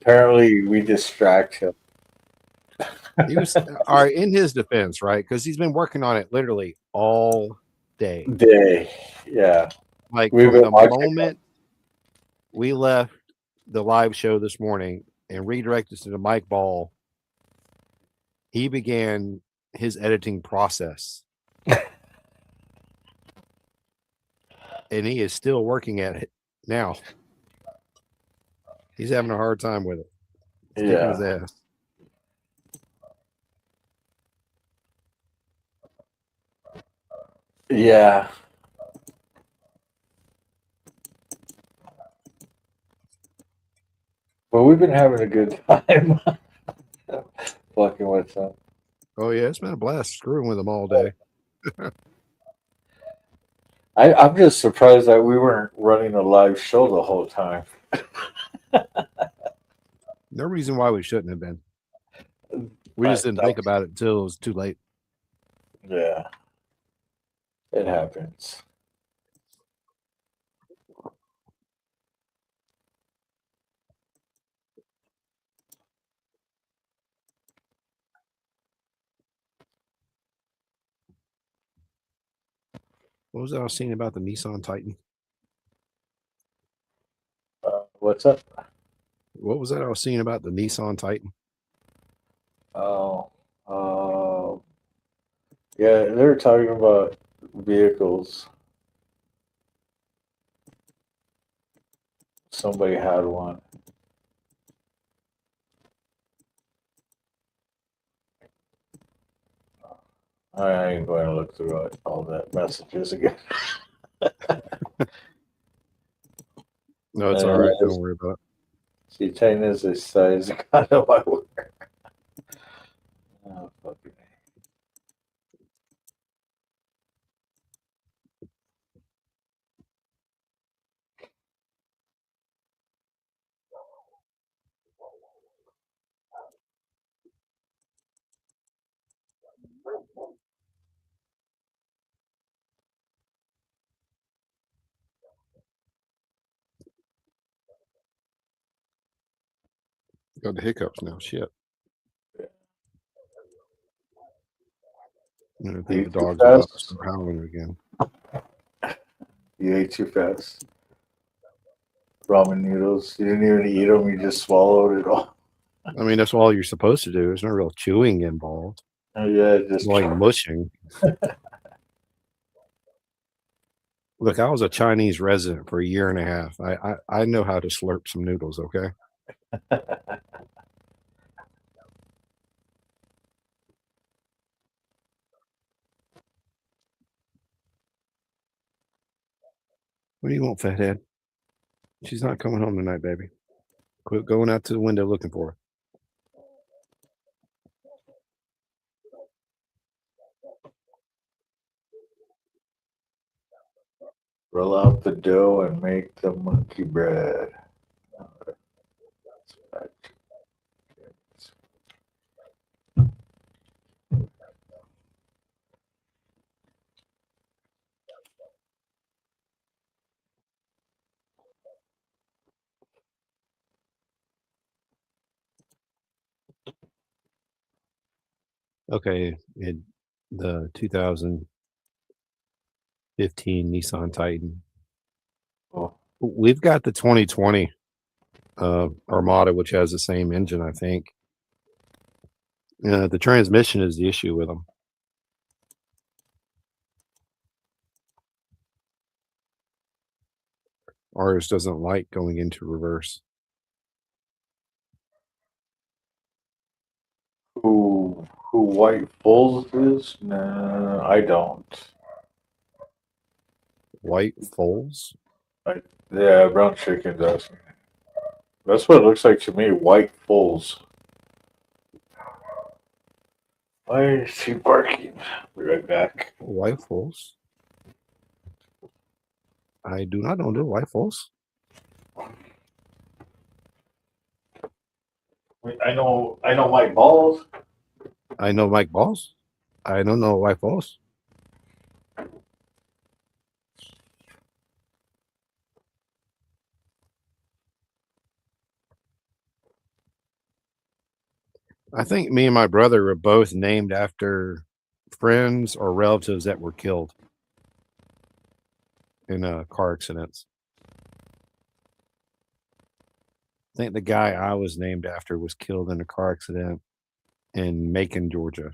[SPEAKER 2] Apparently, we distract him.
[SPEAKER 5] He was all right in his defense, right? Because he's been working on it literally all day.
[SPEAKER 2] Day, yeah.
[SPEAKER 5] Like
[SPEAKER 2] We've
[SPEAKER 5] from
[SPEAKER 2] been
[SPEAKER 5] the
[SPEAKER 2] watching.
[SPEAKER 5] moment we left the live show this morning and redirected to the Mike Ball, he began his editing process. And he is still working at it now. He's having a hard time with it. It's kicking his ass.
[SPEAKER 2] Yeah. Well, we've been having a good time fucking with them.
[SPEAKER 5] Oh yeah, it's been a blast screwing with him all day.
[SPEAKER 2] I'm just surprised that we weren't running a live show the whole time.
[SPEAKER 5] No reason why we shouldn't have been. We just didn't think about it until it was too late.
[SPEAKER 2] Yeah. It happens.
[SPEAKER 5] What was that I was seeing about the Nissan Titan?
[SPEAKER 2] What's up?
[SPEAKER 5] What was that I was seeing about the Nissan Titan?
[SPEAKER 2] Oh, yeah, they were talking about vehicles. Somebody had one. I ain't going to look through all that messages again.
[SPEAKER 5] No, it's all right. Don't worry about it.
[SPEAKER 2] Si tienes esta escala, my word. Oh, fucking.
[SPEAKER 5] Got the hiccups now. Shit. I think the dog's about to start howling again.
[SPEAKER 2] You ate too fast. Ramen noodles. You didn't even eat them. You just swallowed it all.
[SPEAKER 5] I mean, that's all you're supposed to do. There's no real chewing involved.
[SPEAKER 2] Oh, yeah, just
[SPEAKER 5] like mushing. Look, I was a Chinese resident for a year and a half. I know how to slurp some noodles, okay? What do you want, fathead? She's not coming home tonight, baby. Quit going out to the window looking for her.
[SPEAKER 2] roll out the dough and make the monkey bread.
[SPEAKER 5] Okay, the 2015 Nissan Titan.
[SPEAKER 2] Oh.
[SPEAKER 5] We've got the 2020 Armada, which has the same engine, I think. The transmission is the issue with them. Ours doesn't like going into reverse.
[SPEAKER 2] Who White Bulls is? No, I don't.
[SPEAKER 5] White Foals?
[SPEAKER 2] Yeah, brown chicken does. That's what it looks like to me. White Bulls. Why is he barking? Be right back.
[SPEAKER 5] White Foals? I do not know the White Foals.
[SPEAKER 2] I know White Balls.
[SPEAKER 5] I know Mike Balls. I don't know White Foals. I think me and my brother were both named after friends or relatives that were killed in car accidents. I think the guy I was named after was killed in a car accident in Macon, Georgia.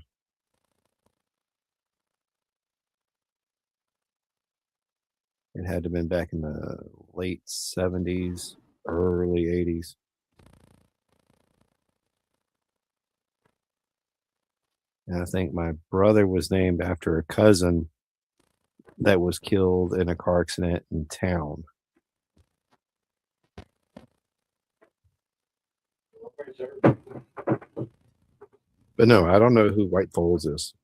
[SPEAKER 5] It had to have been back in the late 70s, early 80s. And I think my brother was named after a cousin that was killed in a car accident in town. But no, I don't know who White Foals is.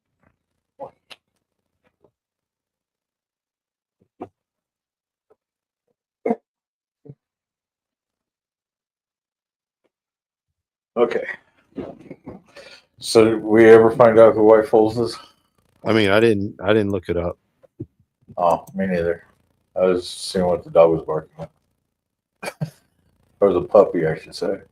[SPEAKER 2] Okay. So did we ever find out who White Foals is?
[SPEAKER 5] I mean, I didn't look it up.
[SPEAKER 2] Oh, me neither. I was seeing what the dog was barking at. Or the puppy, I should say.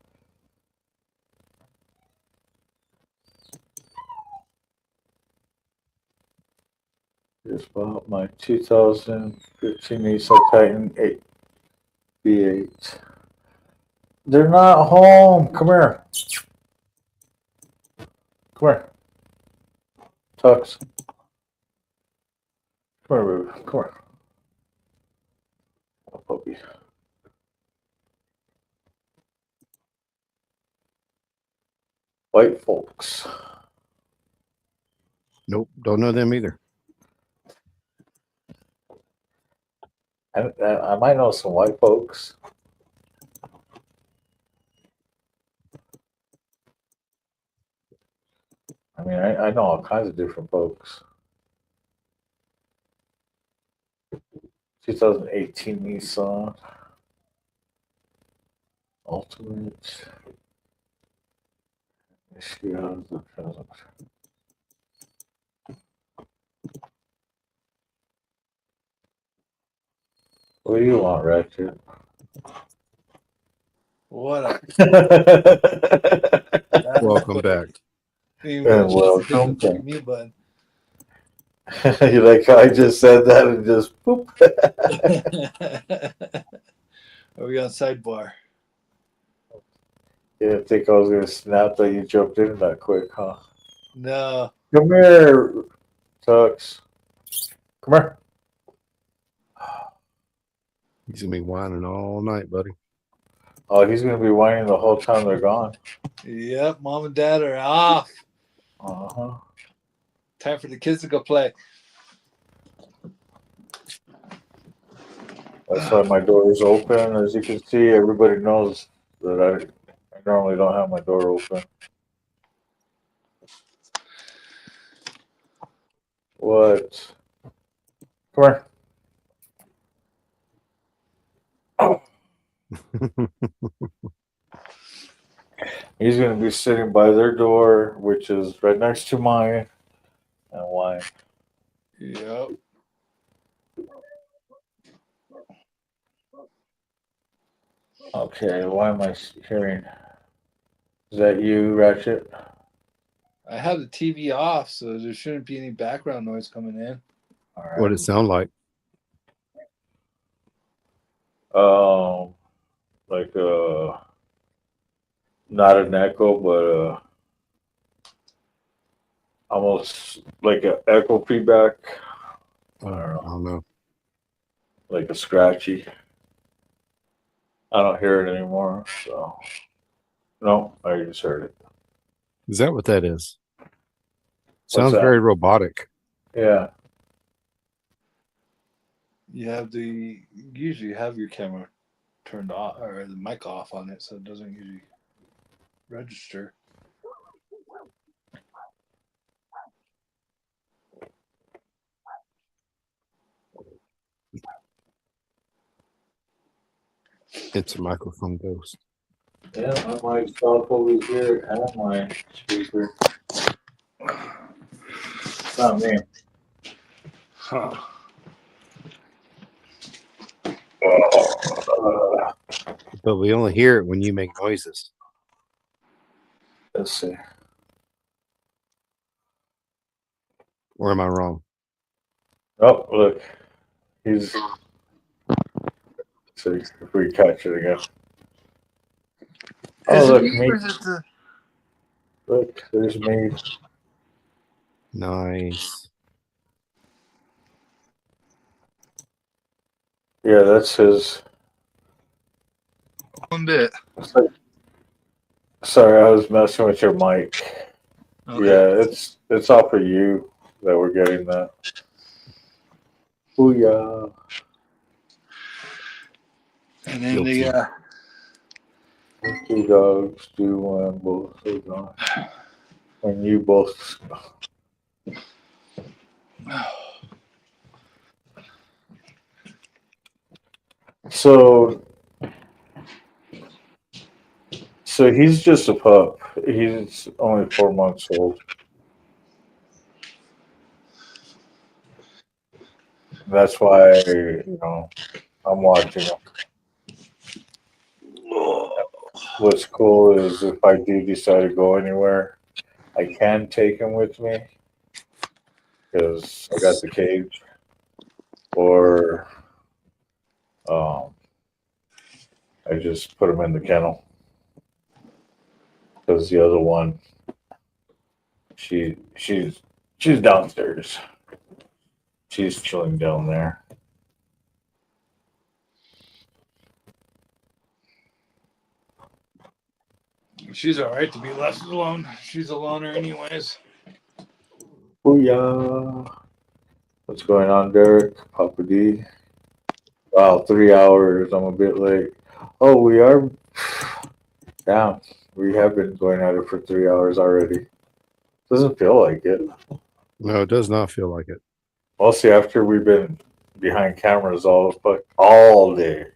[SPEAKER 2] Just bought my 2015 Nissan Titan 8 V8. They're not home. Come here. Come here. Tux. Come here, baby. Come here. Oh, puppy. White folks.
[SPEAKER 5] Nope, don't know them either.
[SPEAKER 2] I might know some white folks. I mean, I know all kinds of different folks. 2018 Nissan Ultimate. What do you want, Ratchet?
[SPEAKER 7] What up?
[SPEAKER 5] Welcome back.
[SPEAKER 2] And welcome back.
[SPEAKER 7] Mute button.
[SPEAKER 2] You like how I just said that and just poop?
[SPEAKER 7] Are we on sidebar?
[SPEAKER 2] You didn't think I was gonna snap that you jumped in that quick, huh?
[SPEAKER 7] No.
[SPEAKER 2] Come here, Tux. Come here.
[SPEAKER 5] He's gonna be whining all night, buddy.
[SPEAKER 2] Oh, he's gonna be whining the whole time they're gone.
[SPEAKER 7] Yep, mom and dad are off.
[SPEAKER 2] Uh-huh.
[SPEAKER 7] Time for the kids to go play.
[SPEAKER 2] That's why my door is open. As you can see, everybody knows that I normally don't have my door open. What? Come here. Oh. He's going to be sitting by their door, which is right next to mine. And why?
[SPEAKER 7] Yep.
[SPEAKER 2] Okay, why am I hearing? Is that you, Ratchet?
[SPEAKER 7] I have the TV off, so there shouldn't be any background noise coming in.
[SPEAKER 2] All right.
[SPEAKER 5] What it sound like?
[SPEAKER 2] Like not an echo, but almost like an echo feedback. I don't know. Like a scratchy. I don't hear it anymore, so no, I just heard it.
[SPEAKER 5] Is that what that is? Sounds very robotic.
[SPEAKER 2] Yeah.
[SPEAKER 7] You usually have your camera turned off or the mic off on it, so it doesn't usually register.
[SPEAKER 2] It's a microphone ghost. Yeah, I might stop over here at my speaker. Not me.
[SPEAKER 7] Huh.
[SPEAKER 5] But we only hear it when you make noises.
[SPEAKER 2] Let's see.
[SPEAKER 5] Or am I wrong?
[SPEAKER 2] Oh, look. He's. See if we catch it again. Oh,
[SPEAKER 7] Is
[SPEAKER 2] look,
[SPEAKER 7] it me
[SPEAKER 2] me.
[SPEAKER 7] or is it the...
[SPEAKER 2] Look, there's me.
[SPEAKER 5] Nice.
[SPEAKER 2] Yeah, that's his.
[SPEAKER 7] One bit.
[SPEAKER 2] Sorry, I was messing with your mic.
[SPEAKER 7] Okay.
[SPEAKER 2] Yeah, it's off of you that we're getting that. Booyah.
[SPEAKER 7] And then
[SPEAKER 5] Guilty.
[SPEAKER 7] the
[SPEAKER 2] Two dogs do one, both are gone. When you both. So he's just a pup. He's only 4 months old. That's why I'm watching him. What's cool is if I do decide to go anywhere, I can take him with me because I got the cage, or I just put him in the kennel because the other one, she's downstairs. She's chilling down there.
[SPEAKER 7] she's all right to be left alone. She's a loner, anyways.
[SPEAKER 2] Booyah! What's going on, Derek? Papa D. Wow, 3 hours. I'm a bit late. Oh, we are. Damn, we have been going at it for 3 hours already. Doesn't feel like it.
[SPEAKER 5] No, it does not feel like it.
[SPEAKER 2] Mostly after we've been behind cameras all day.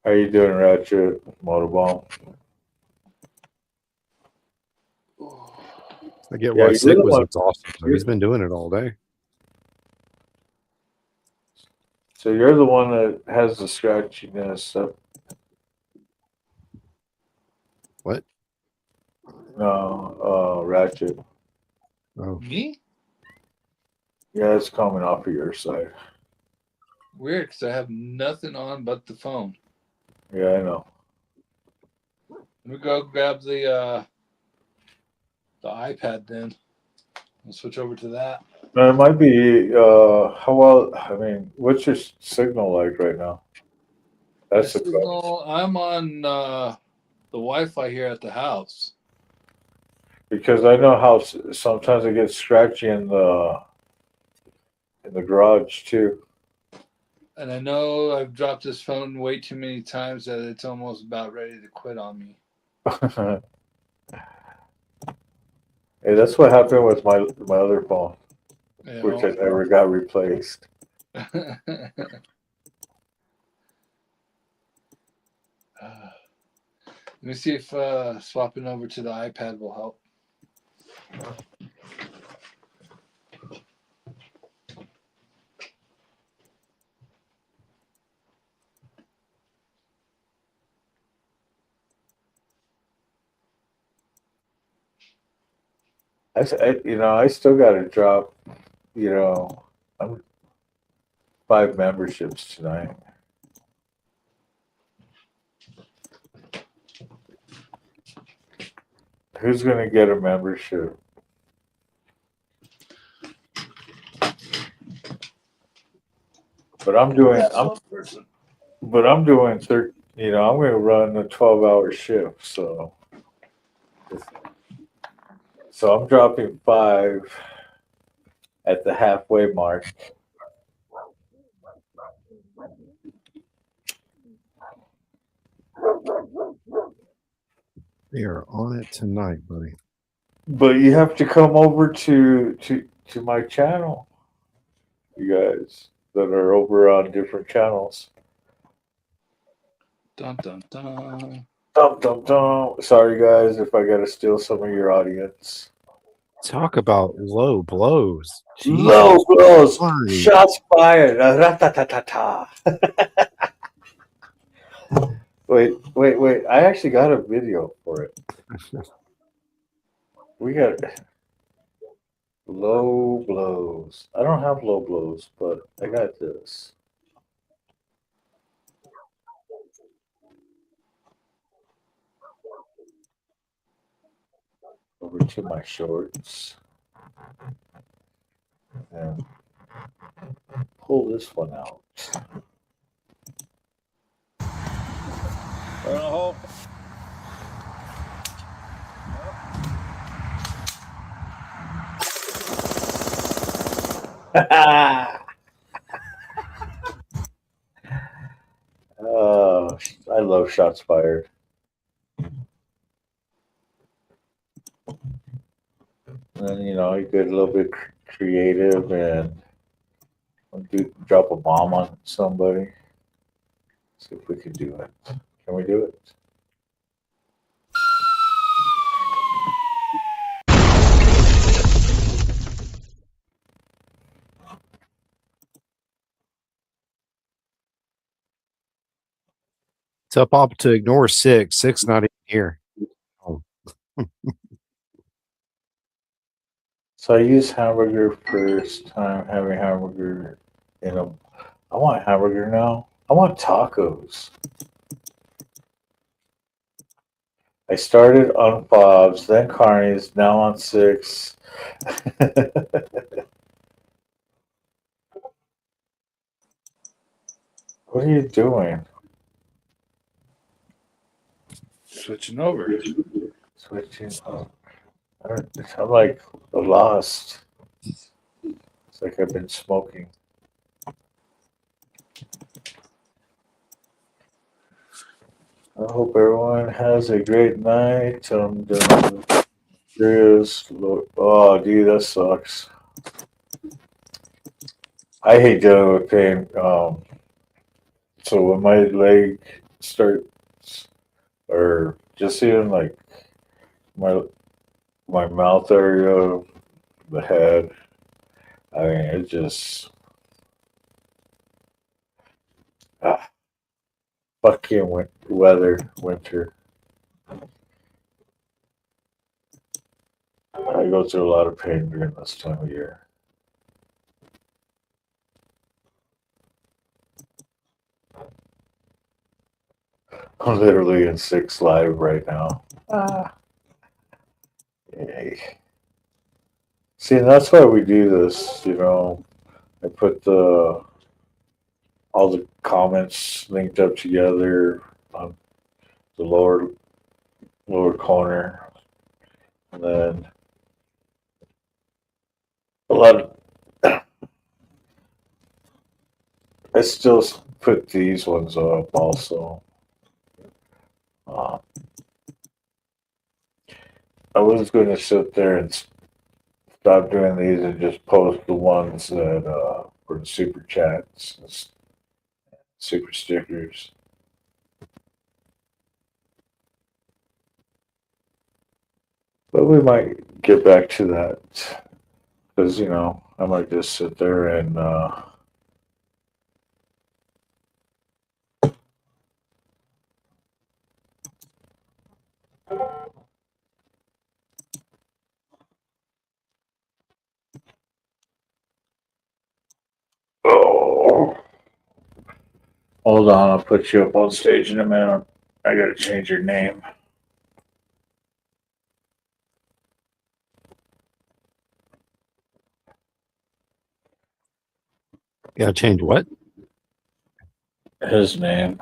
[SPEAKER 2] How you doing, Ratchet? Motorbomb?
[SPEAKER 5] I get
[SPEAKER 2] Yeah,
[SPEAKER 5] why
[SPEAKER 2] you're
[SPEAKER 5] Sick
[SPEAKER 2] the
[SPEAKER 5] was
[SPEAKER 2] one-
[SPEAKER 5] exhausted. So he's been doing it all day.
[SPEAKER 2] So you're the one that has the scratchiness up.
[SPEAKER 5] What?
[SPEAKER 2] No, Ratchet.
[SPEAKER 5] Oh,
[SPEAKER 7] Me?
[SPEAKER 2] Yeah, it's coming off of your side.
[SPEAKER 7] Weird, because I have nothing on but the phone.
[SPEAKER 2] Yeah, I know.
[SPEAKER 7] Let me go grab the iPad then. I'll switch over to that.
[SPEAKER 2] No, it might be. How well? I mean, what's your signal like right now? That's
[SPEAKER 7] My
[SPEAKER 2] the question.
[SPEAKER 7] signal, I'm on the Wi-Fi here at the house.
[SPEAKER 2] Because I know how sometimes it gets scratchy in the garage too.
[SPEAKER 7] And I know I've dropped this phone way too many times that it's almost about ready to quit on me.
[SPEAKER 2] Hey, that's what happened with my other phone,
[SPEAKER 7] Yeah,
[SPEAKER 2] which I never got replaced.
[SPEAKER 7] Let me see if swapping over to the iPad will help.
[SPEAKER 2] I still got to drop. I'm 5 memberships tonight. Who's gonna get a membership? But I'm doing. I'm doing 30. I'm going to run a 12-hour shift, so I'm dropping 5 at the halfway mark.
[SPEAKER 5] they are on it tonight, buddy.
[SPEAKER 2] But you have to come over to my channel, you guys that are over on different channels.
[SPEAKER 7] Dun dun dun.
[SPEAKER 2] Dum dum dum. Sorry, guys, if I got to steal some of your audience.
[SPEAKER 5] Talk about low blows.
[SPEAKER 2] Low blows.
[SPEAKER 5] Christ.
[SPEAKER 2] Shots fired. Ra-ta-ta-ta-ta. Wait. I actually got a video for it. We got low blows. I don't have low blows, but I got this. Over to my shorts and pull this one out.
[SPEAKER 7] Burn a hole.
[SPEAKER 2] Oh, I love shots fired. And you get a little bit creative and drop a bomb on somebody. See if we can do it. Can we do it?
[SPEAKER 5] Tell Papa to ignore six. Six not even here. Oh.
[SPEAKER 2] So I use hamburger first time having hamburger in a. I want hamburger now. I want tacos. I started on Bob's, then Carny's, now on Six. What are you doing?
[SPEAKER 7] Switching over.
[SPEAKER 2] Switching up. I'm like lost. It's like I've been smoking. I hope everyone has a great night. I'm done. Oh, dude, that sucks. I hate dealing with pain. So when my leg starts, or just even like my my mouth area, the head, I mean, it just ah, fucking winter. I go through a lot of pain during this time of year. I'm literally in Six Live right now. Yay. See, and that's why we do this. I put all the comments linked up together on the lower corner, and then a lot of I still put these ones up also. Uh, I was going to sit there and stop doing these and just post the ones that were the super chats, and super stickers. But we might get back to that because I might just sit there and oh, hold on, I'll put you up on stage in a minute. I gotta change your name.
[SPEAKER 5] Gotta change what?
[SPEAKER 2] His name.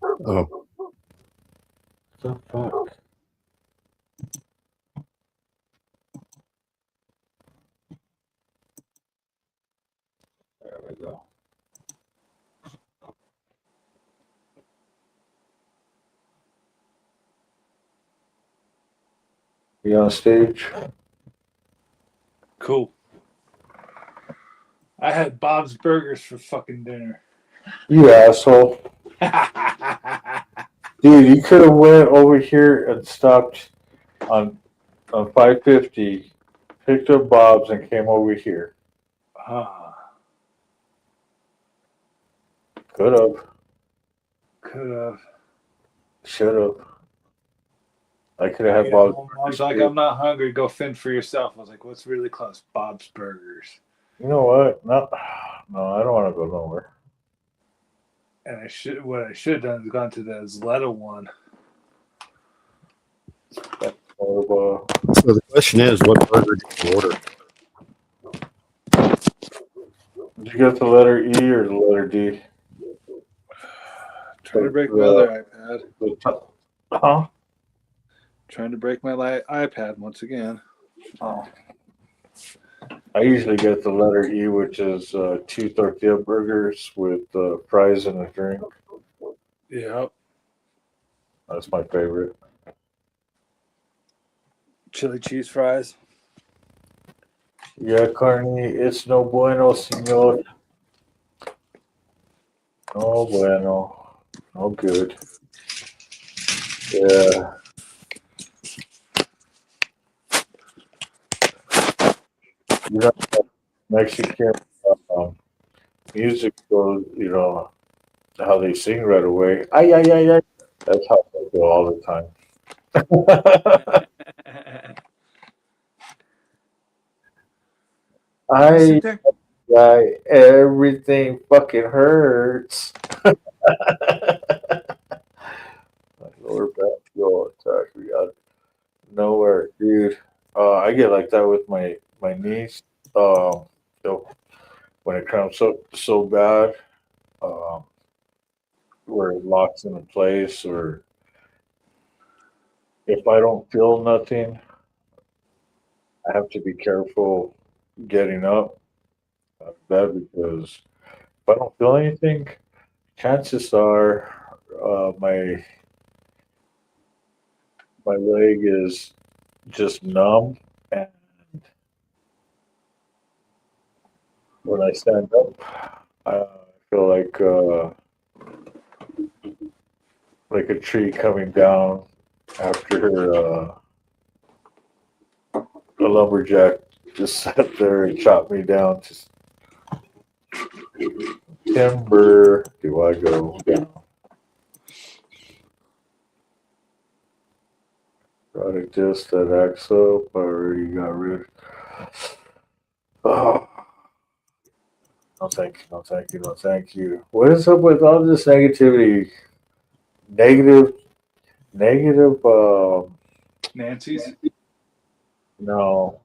[SPEAKER 5] Oh,
[SPEAKER 2] The fuck? There we go. You on stage?
[SPEAKER 7] Cool. I had Bob's Burgers for fucking dinner.
[SPEAKER 2] You asshole. Dude, you could have went over here and stopped on 550, picked up Bob's and came over here. Could have.
[SPEAKER 7] Could have.
[SPEAKER 2] Should have. I could have had
[SPEAKER 10] Yeah,
[SPEAKER 2] Bob's.
[SPEAKER 10] Mom's like, I'm not hungry. Go fend for yourself. I was like, what's really close? Bob's Burgers.
[SPEAKER 2] You know what? No, no, I don't want to go nowhere.
[SPEAKER 10] And what I should have done is gone to the Zleta one.
[SPEAKER 2] Or,
[SPEAKER 5] So the question is, what burger did you order?
[SPEAKER 2] did you get the letter E or the letter D?
[SPEAKER 10] Trying to break my other iPad.
[SPEAKER 2] Huh?
[SPEAKER 10] Trying to break my iPad once again.
[SPEAKER 2] Oh. I usually get the letter E, which is 2 tortilla burgers with fries and a drink.
[SPEAKER 10] Yep.
[SPEAKER 2] That's my favorite.
[SPEAKER 10] Chili cheese fries.
[SPEAKER 2] Yeah, Carny, it's no bueno, senor. No bueno. No good. Yeah. You know, Mexican music goes, how they sing right away. Ay, ay, ay, ay. That's how they go all the time. I, everything fucking hurts. My lower back jaw attack. We got nowhere, dude. I get like that with my knees. So when it cramps up so bad, um, where it locks into place, or if I don't feel nothing, I have to be careful getting up out of bed, because if I don't feel anything, chances are my leg is just numb, and when I stand up, I feel like a tree coming down after a lumberjack just sat there and chopped me down. Just timber. Do I go down? Product disc that acts up. I already got rid. Oh, no thank you, no thank you, no thank you. What is up with all this negativity? Negative.
[SPEAKER 10] Nancy's.
[SPEAKER 2] No.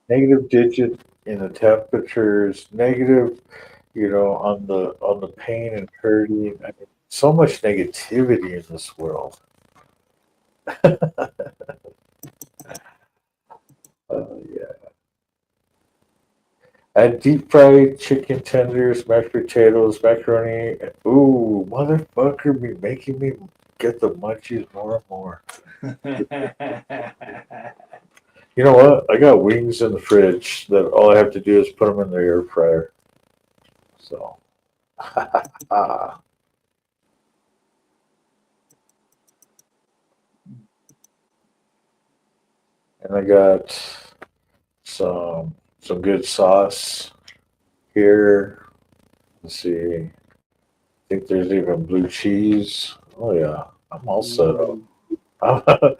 [SPEAKER 2] Negative digit in the temperatures. Negative. On the pain and hurting. I mean, so much negativity in this world. Yeah. Add deep fried chicken tenders, mashed potatoes, macaroni. Ooh, motherfucker, be making me get the munchies more and more. You know what? I got wings in the fridge that all I have to do is put them in the air fryer. So, and I got some good sauce here. Let's see. I think there's even blue cheese. Oh yeah, I'm all set up.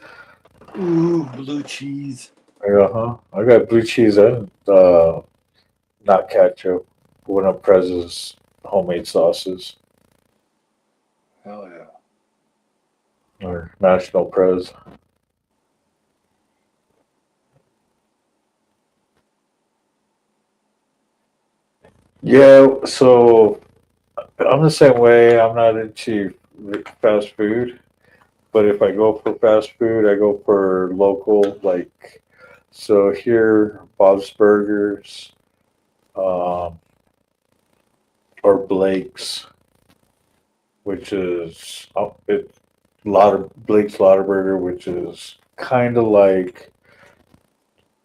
[SPEAKER 10] Ooh, blue cheese.
[SPEAKER 2] Uh-huh. I got blue cheese and not ketchup. One of Prez's homemade sauces,
[SPEAKER 10] Hell yeah.
[SPEAKER 2] or National Prez. Yeah, so I'm the same way. I'm not into fast food, but if I go for fast food, I go for local. Like, so here, Bob's Burgers, um, or Blake's, which is Blake's Lauderburger, which is kind of like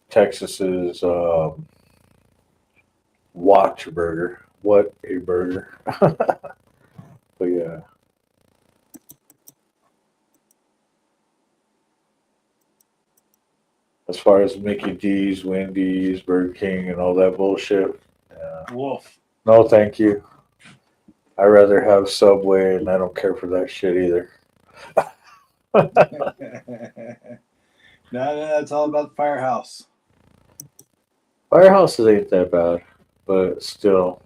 [SPEAKER 2] Texas's Watch Burger. What a burger! But yeah. As far as Mickey D's, Wendy's, Burger King, and all that bullshit,
[SPEAKER 10] Wolf.
[SPEAKER 2] no, thank you. I rather have Subway, and I don't care for that shit either.
[SPEAKER 10] No, it's all about the firehouse.
[SPEAKER 2] Firehouses ain't that bad, but still,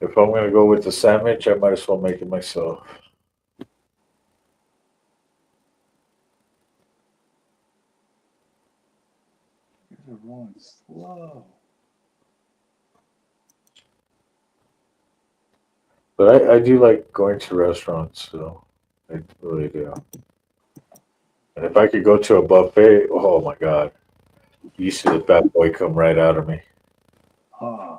[SPEAKER 2] if I'm gonna go with the sandwich, I might as well make it myself.
[SPEAKER 10] You're rolling slow.
[SPEAKER 2] But I do like going to restaurants, so I really do. And if I could go to a buffet, oh my God, you see the bad boy come right out of me.
[SPEAKER 10] Huh.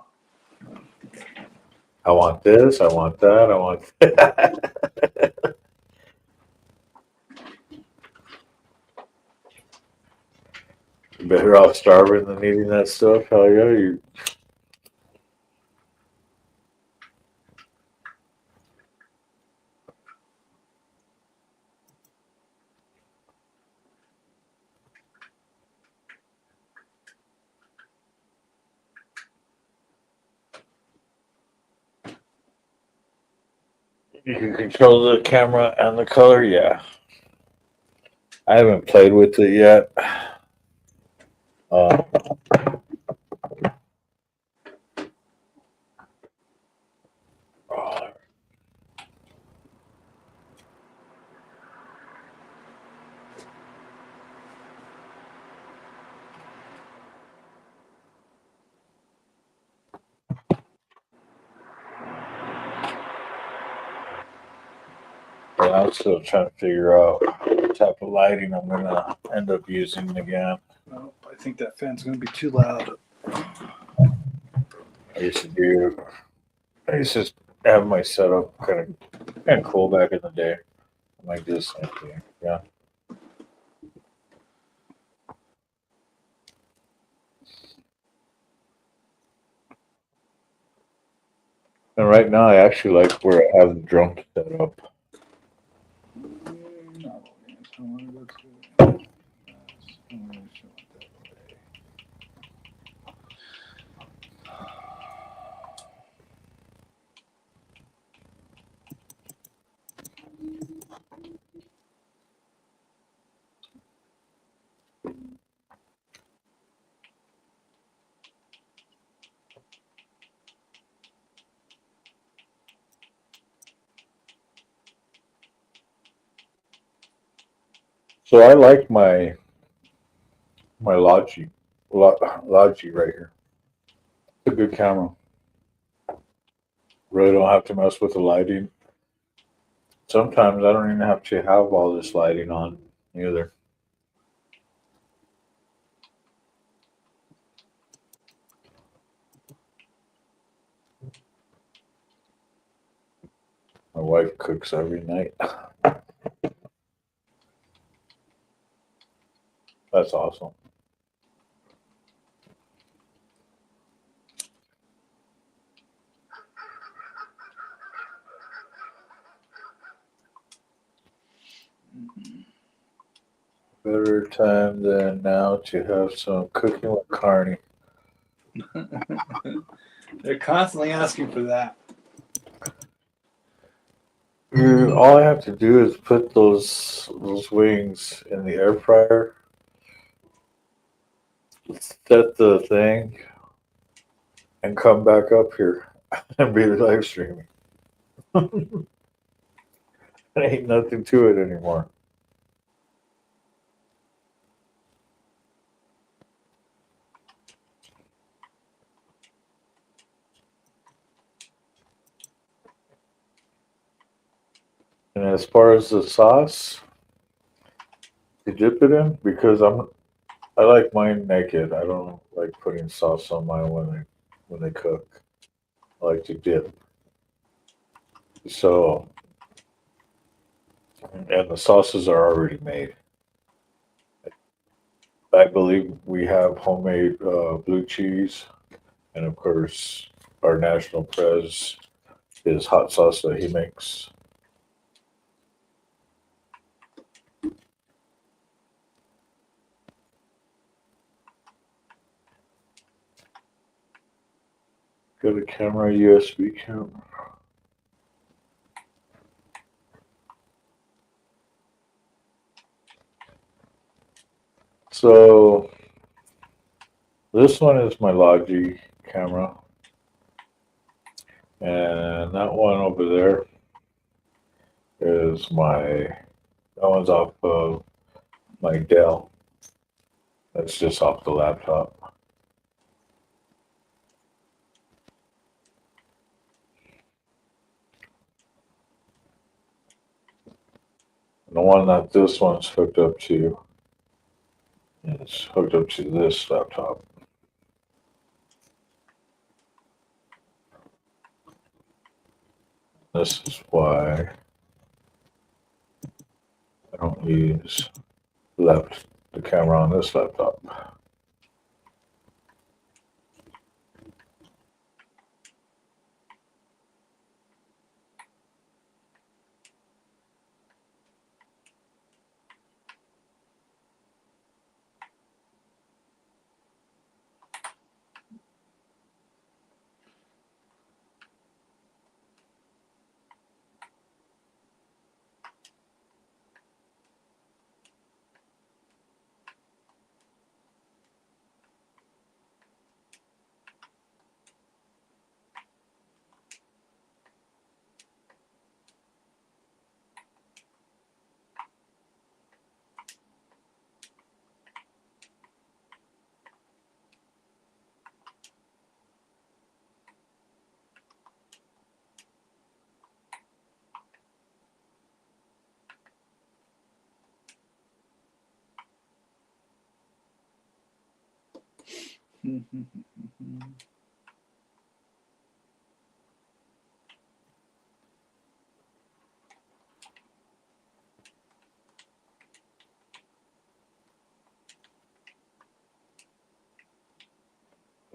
[SPEAKER 2] I want this, I want that, I want that. Better off starving than eating that stuff. Hell yeah, you can control the camera and the color. Yeah, I haven't played with it yet. Uh, oh, but I'm still trying to figure out what type of lighting I'm gonna end up using again.
[SPEAKER 10] Oh, I think that fan's going to be too loud.
[SPEAKER 2] I used to do. I used to have my setup kind of cool back in the day, like this. Actually. Yeah. And right now, I actually like where I have the drum set up.
[SPEAKER 10] No, I want to go to. I'm going to show it that way.
[SPEAKER 2] So I like my Logi right here. It's a good camera. Really don't have to mess with the lighting. Sometimes I don't even have to have all this lighting on either. My wife cooks every night. That's awesome. Better time than now to have some cooking with Carny.
[SPEAKER 10] They're constantly asking for that.
[SPEAKER 2] All I have to do is put those wings in the air fryer, set the thing, and come back up here and be live streaming. There ain't nothing to it anymore. And as far as the sauce to dip it in, because I like mine naked. I don't like putting sauce on mine when they cook. I like to dip. So and the sauces are already made. I believe we have homemade blue cheese, and of course our national prez is hot sauce that he makes. Got a camera, USB camera. So this one is my Logi camera, and that one over there is that one's off of my Dell. That's just off the laptop. And the one that this one's hooked up to is hooked up to this laptop. This is why I don't use the camera on this laptop.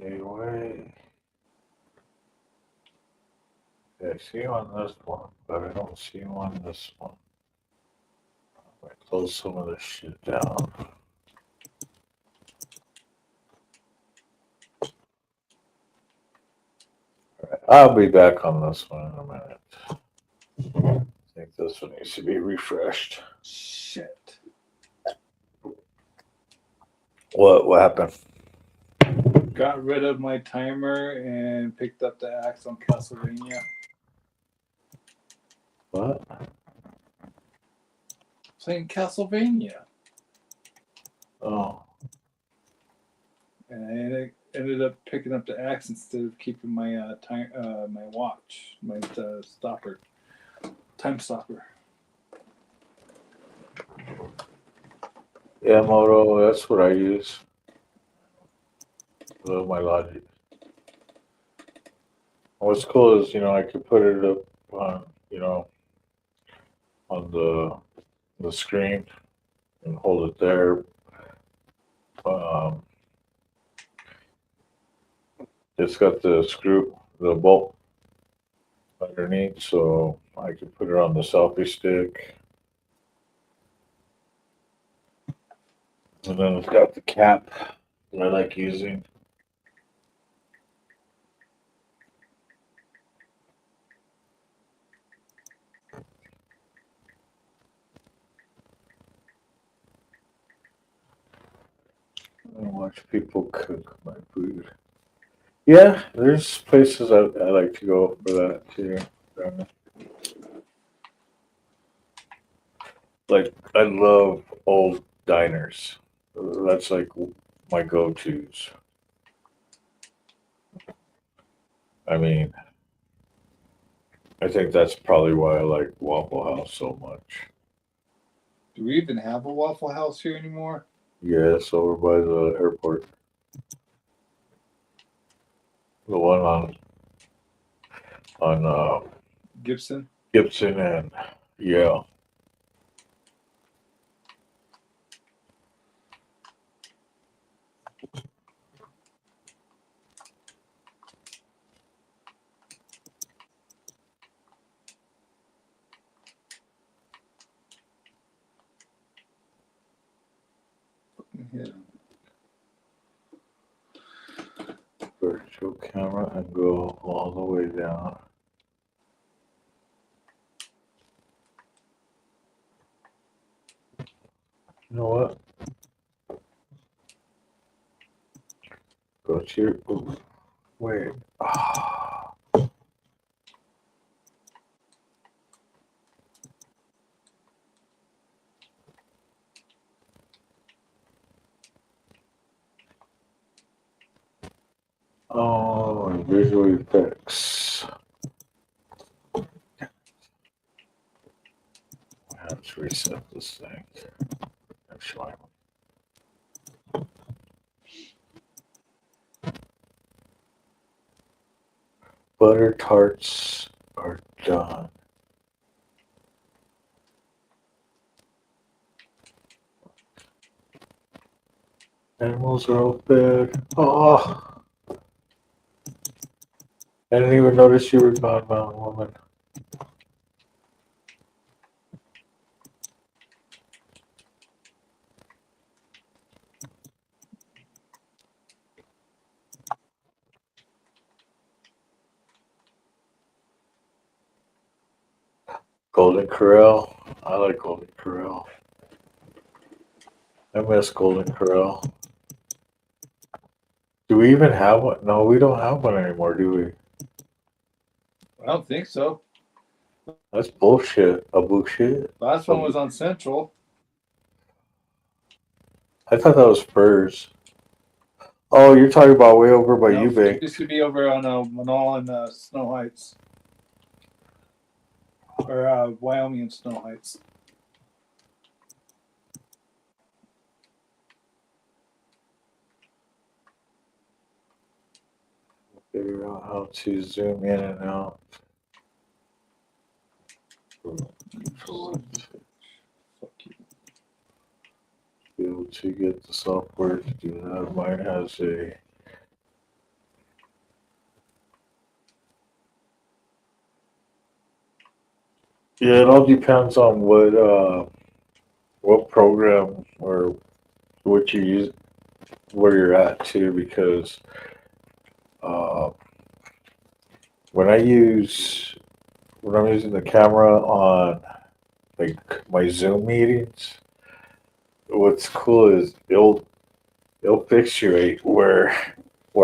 [SPEAKER 2] Anyway, I see you on this one, but I don't see you on this one. I close some of this shit down. I'll be back on this one in a minute. I think this one needs to be refreshed.
[SPEAKER 10] Shit.
[SPEAKER 2] What happened?
[SPEAKER 10] Got rid of my timer and picked up the axe on Castlevania.
[SPEAKER 2] What?
[SPEAKER 10] Playing Castlevania.
[SPEAKER 2] Oh.
[SPEAKER 10] And I ended up picking up the axe instead of keeping my my watch, my stopper, time stopper.
[SPEAKER 2] Yeah, Moto, that's what I use. Love my Logic. What's cool is, I could put it up on, on the screen and hold it there. It's got the bolt underneath, so I could put it on the selfie stick. And then it's got the cap that I like using. I watch people cook my food. Yeah, there's places I like to go for that too. Like, I love old diners. That's like my go-tos. I mean, I think that's probably why I like Waffle House so much.
[SPEAKER 10] Do we even have a Waffle House here anymore?
[SPEAKER 2] Yes, over by the airport. The one on
[SPEAKER 10] Gibson?
[SPEAKER 2] Gibson and yeah.
[SPEAKER 10] Yeah.
[SPEAKER 2] Virtual camera and go all the way down. You know what? Go to your. Ooh, wait. Ah. Oh, and visual effects. Let's reset this thing. Actually, butter tarts are done. Animals are all fed. Oh, I didn't even notice you were gone, mountain woman. Golden Corral. I like Golden Corral. I miss Golden Corral. Do we even have one? No, we don't have one anymore, do we?
[SPEAKER 10] I don't think so.
[SPEAKER 2] That's bullshit. A bullshit.
[SPEAKER 10] Last one was on Central.
[SPEAKER 2] I thought that was furs. Oh, you're talking about way over by
[SPEAKER 10] No,
[SPEAKER 2] Eubank.
[SPEAKER 10] it used to be over on Manal and Snow Heights. Or Wyoming and Snow Heights.
[SPEAKER 2] Figure out how to zoom in and out.
[SPEAKER 10] Fuck you.
[SPEAKER 2] Be able to get the software to do that. Mine has a. Yeah, it all depends on what program or what you use, where you're at too, because uh, when I'm using the camera on like my Zoom meetings, what's cool is it'll fixate where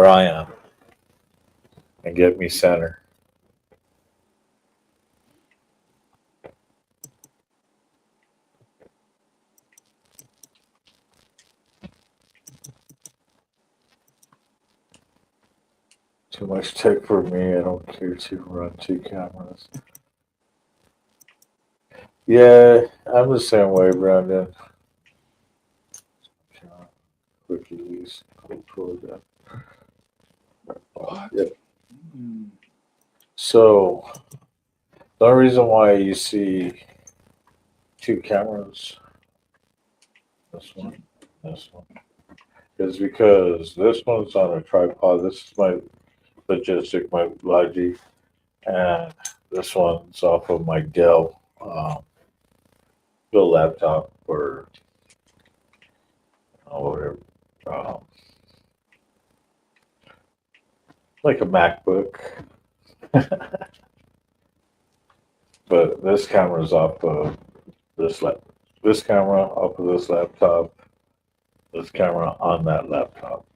[SPEAKER 2] I am and get me center. Too much tech for me. I don't care to run two cameras. Yeah, I'm the same way, Brandon. Quickly use control that.
[SPEAKER 10] What?
[SPEAKER 2] Yep.
[SPEAKER 10] Mm.
[SPEAKER 2] So the only reason why you see two cameras, this one, is because this one's on a tripod. This is my logistic, my Logi, and this one's off of my Dell, Dell laptop or whatever, um, like a MacBook. But this camera's off of this camera off of this laptop, this camera on that laptop.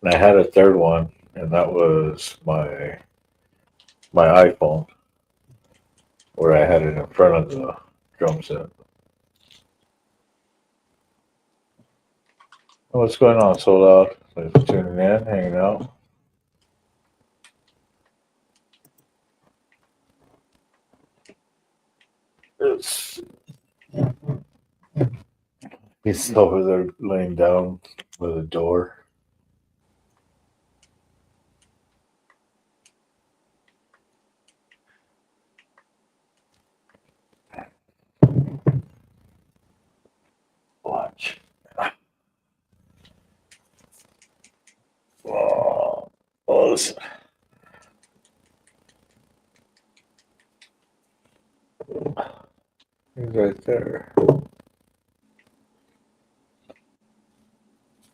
[SPEAKER 2] And I had a third one, and that was my iPhone, where I had it in front of the drum set. What's going on, so loud? Thanks for tuning in, hanging out. He's over there laying down by the door. Watch. Oh, listen. He's right there.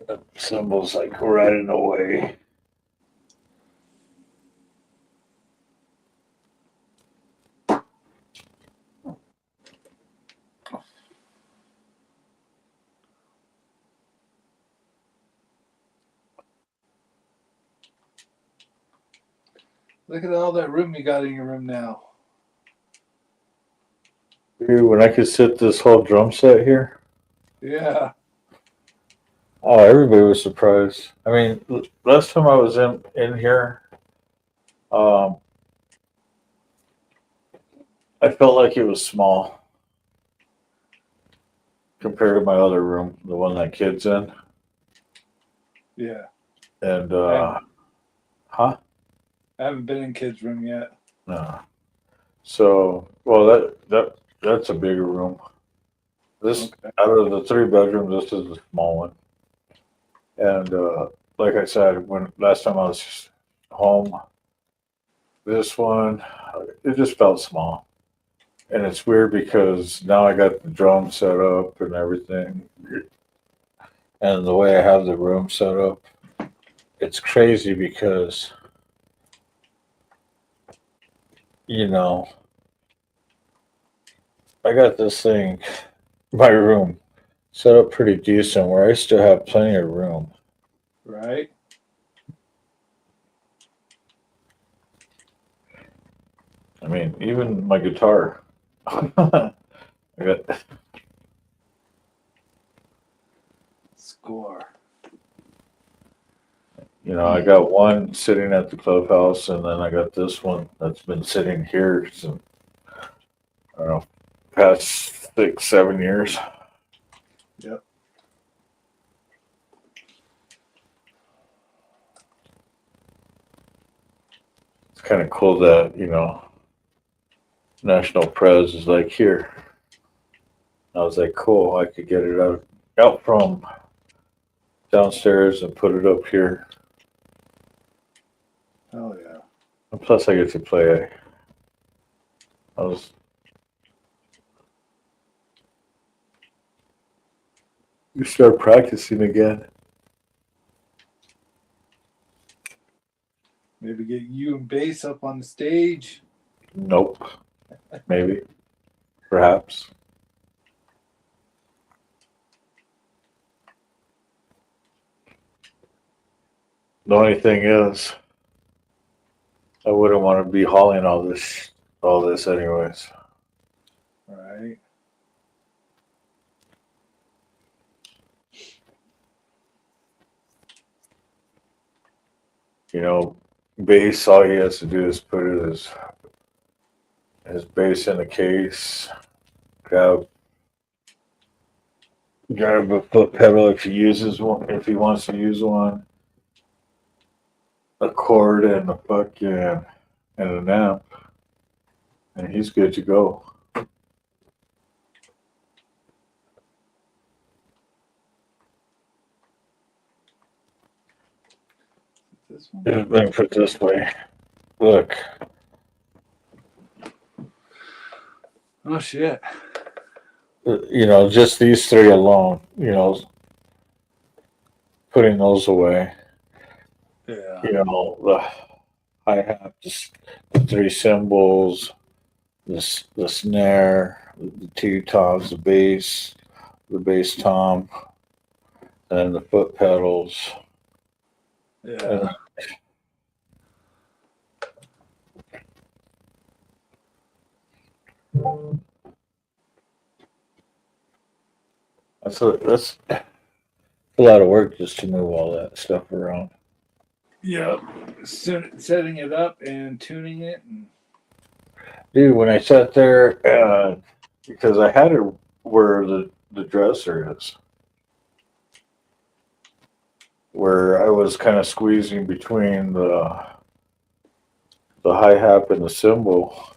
[SPEAKER 2] That symbol's like right in the way.
[SPEAKER 10] Look at all that room you got in your room now.
[SPEAKER 2] Dude, when I could sit this whole drum set here,
[SPEAKER 10] Yeah.
[SPEAKER 2] oh, everybody was surprised. I mean, last time I was in here, um, I felt like it was small compared to my other room, the one that kid's in.
[SPEAKER 10] Yeah.
[SPEAKER 2] And
[SPEAKER 10] I
[SPEAKER 2] huh?
[SPEAKER 10] haven't been in kids' room yet.
[SPEAKER 2] No. So, well, that's a bigger room. This
[SPEAKER 10] Okay.
[SPEAKER 2] out of the three bedrooms, this is the small one. And like I said, when last time I was home, this one it just felt small. And it's weird because now I got the drum set up and everything, and the way I have the room set up, it's crazy because you know I got this thing, my room set up pretty decent where I still have plenty of room.
[SPEAKER 10] Right?
[SPEAKER 2] I mean, even my guitar. I got,
[SPEAKER 10] Score.
[SPEAKER 2] I got one sitting at the clubhouse, and then I got this one that's been sitting here since I don't know, past 6, 7 years.
[SPEAKER 10] Yep.
[SPEAKER 2] It's kind of cool that National Prez is like here. I was like, cool. I could get it out from downstairs and put it up here.
[SPEAKER 10] Oh yeah.
[SPEAKER 2] And plus, I get to play. I was. You start practicing again.
[SPEAKER 10] Maybe get you and bass up on the stage.
[SPEAKER 2] Nope. Maybe. Perhaps. The only thing is, I wouldn't want to be hauling all this anyways.
[SPEAKER 10] Right.
[SPEAKER 2] Bass, all he has to do is put his bass in a case, grab a foot pedal if he uses one, if he wants to use one, a cord and a fucking and an amp, and he's good to go.
[SPEAKER 10] This one.
[SPEAKER 2] Let me put it this way. Look,
[SPEAKER 10] Oh shit.
[SPEAKER 2] just these three alone, putting those away.
[SPEAKER 10] Yeah.
[SPEAKER 2] The hi hat, the three cymbals, the snare, the two toms, the bass tom, and the foot pedals.
[SPEAKER 10] Yeah.
[SPEAKER 2] That's a lot of work just to move all that stuff around.
[SPEAKER 10] Yep. Setting it up and tuning it. And...
[SPEAKER 2] Dude, when I sat there, because I had it where the dresser is, where I was kind of squeezing between the hi-hat and the cymbal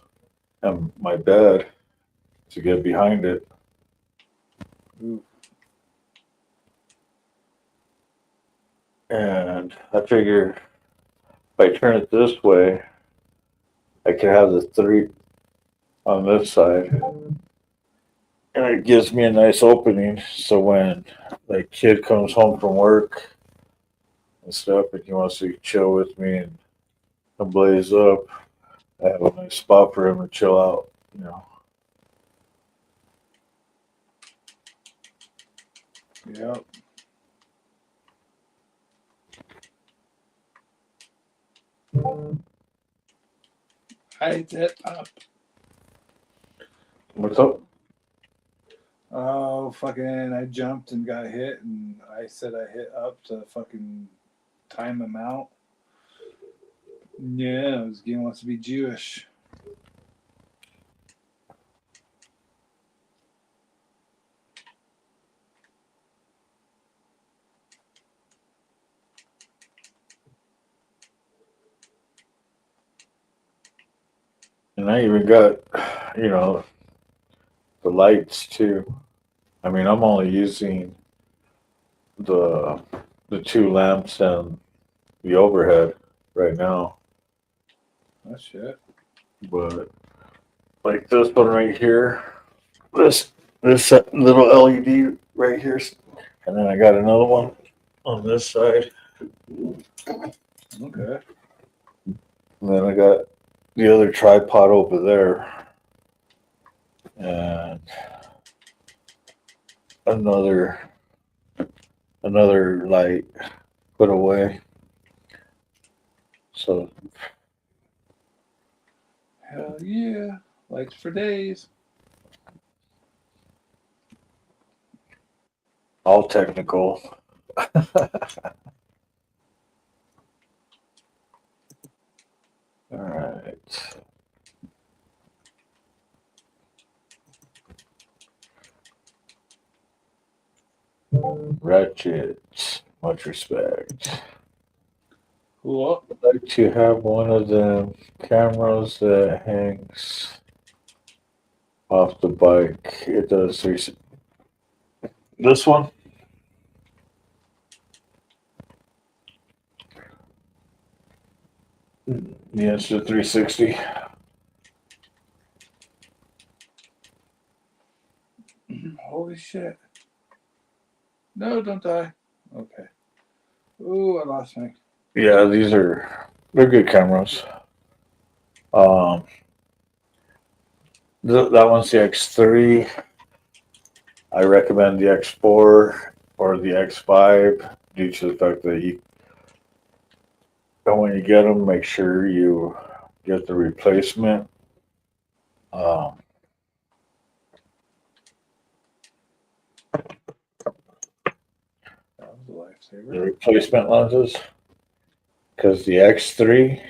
[SPEAKER 2] and my bed to get behind it.
[SPEAKER 10] Ooh.
[SPEAKER 2] And I figure if I turn it this way, I can have the three on this side. And it gives me a nice opening. So when the kid comes home from work and stuff and he wants to chill with me and blaze up, I have a nice spot for him to chill out.
[SPEAKER 10] Yep. I hit up.
[SPEAKER 2] What's up?
[SPEAKER 10] Oh, fucking, I jumped and got hit, and I said I hit up to fucking time him out. Yeah, this game wants to be Jewish.
[SPEAKER 2] And I even got, you know, the lights too. I mean, I'm only using the two lamps and the overhead right now,
[SPEAKER 10] Oh, shit.
[SPEAKER 2] but like this one right here, this little LED right here, and then I got another one on this side,
[SPEAKER 10] Okay.
[SPEAKER 2] and then I got the other tripod over there, and another light put away. So
[SPEAKER 10] Hell yeah. Lights for days.
[SPEAKER 2] all technical. All right. Ratchet, much respect.
[SPEAKER 10] Cool.
[SPEAKER 2] I'd like to have one of the cameras that hangs off the bike. It does this one. Yeah, it's the 360.
[SPEAKER 10] Holy shit. No, don't die. Okay. Ooh, I lost my.
[SPEAKER 2] Yeah, they're good cameras. Um, that one's the X3. I recommend the X4 or the X5 due to the fact that when you get them, make sure you get the replacement. Um,
[SPEAKER 10] That was a lifesaver.
[SPEAKER 2] the replacement lenses, because the X3,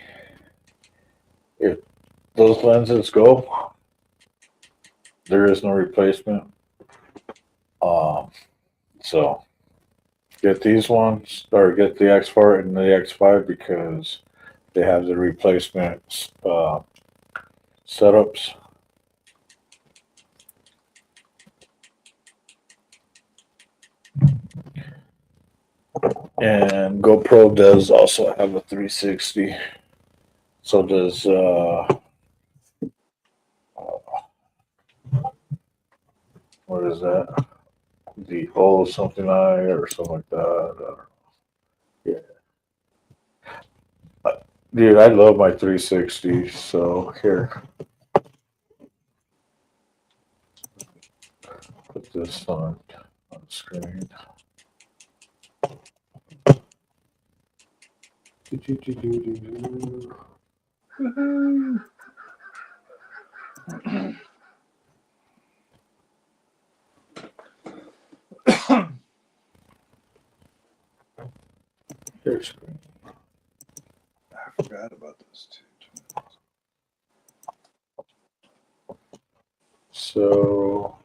[SPEAKER 2] if those lenses go, there is no replacement. So get these ones or get the X4 and the X5 because they have the replacement setups. And GoPro does also have a 360. So does what is that? The O something I or something like that. Yeah. Dude, I love my 360. So here, put this on screen.
[SPEAKER 10] Woohoo.
[SPEAKER 2] Here, screen.
[SPEAKER 10] I forgot about those two.
[SPEAKER 2] So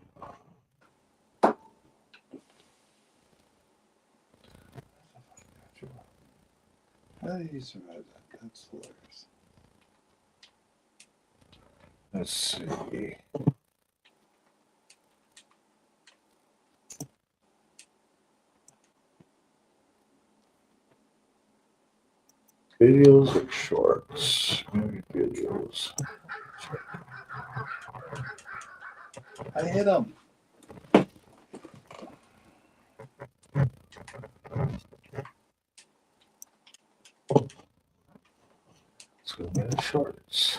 [SPEAKER 10] How did he survive that? That's hilarious.
[SPEAKER 2] let's see. Videos or shorts? Maybe videos.
[SPEAKER 10] I hit him.
[SPEAKER 2] Let's go into shorts.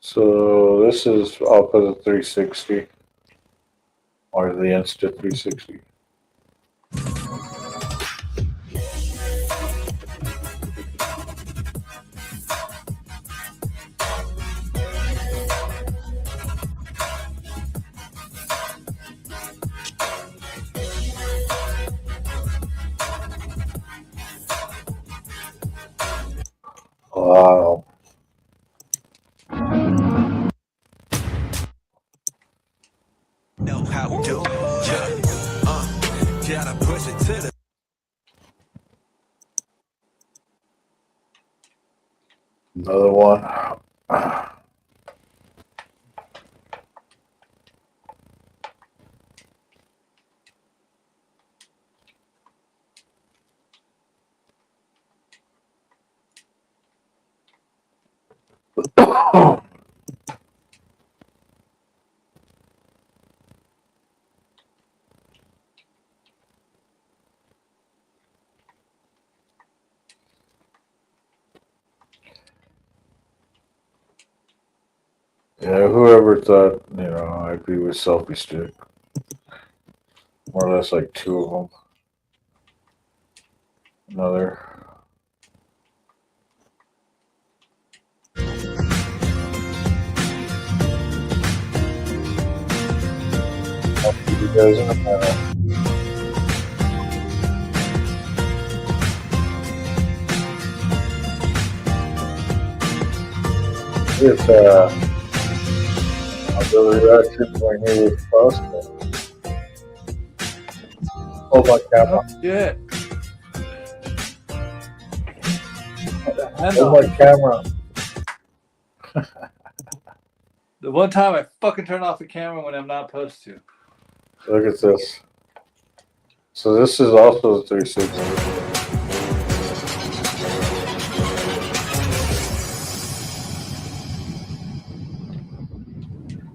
[SPEAKER 2] So this is I'll put a 360 or the Insta 360. Wow.
[SPEAKER 1] Know how we do. Gotta push it to the
[SPEAKER 2] Another one. Yeah, whoever thought, I'd be with selfie stick. More or less like two of them. Another. I'll see you guys in a minute. It's I'll go reaction when he was posted. Hold my camera.
[SPEAKER 10] Yeah.
[SPEAKER 2] Hold my camera.
[SPEAKER 10] The one time I fucking turn off the camera when I'm not supposed to.
[SPEAKER 2] Look at this. So this is also the 360.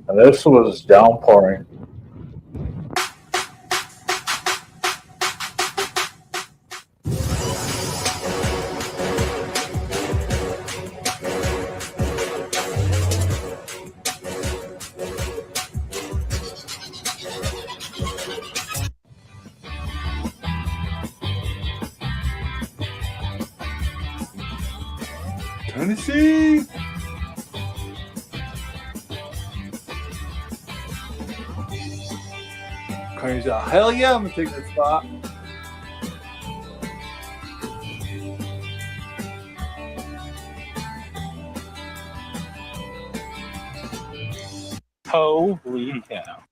[SPEAKER 2] And this was downpouring.
[SPEAKER 10] Tennessee. Carny's out. Hell yeah, I'm gonna take that spot.
[SPEAKER 6] Holy cow.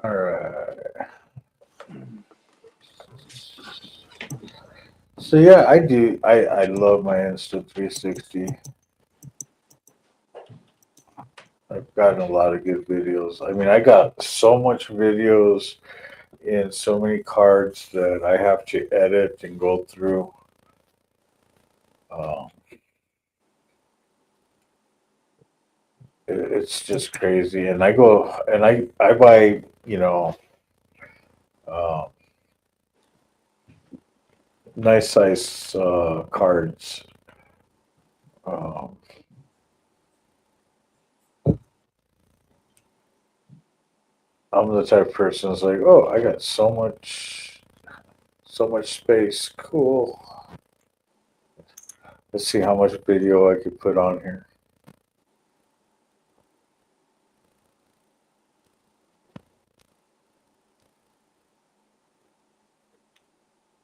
[SPEAKER 2] All right. So yeah, I do. I love my Insta 360. I've gotten a lot of good videos. I mean, I got so much videos in so many cards that I have to edit and go through. It's just crazy, and I go and I buy uh, nice size cards. Um, I'm the type of person that's like, oh, I got so much space. Cool. Let's see how much video I could put on here.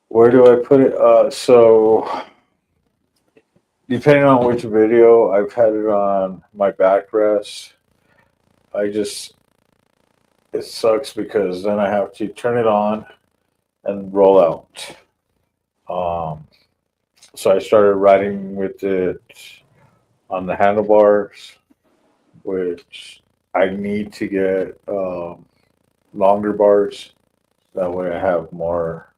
[SPEAKER 2] Where do I put it? So depending on which video, I've had it on my backrest. It sucks because then I have to turn it on and roll out. So I started riding with it on the handlebars, which I need to get longer bars. That way I have more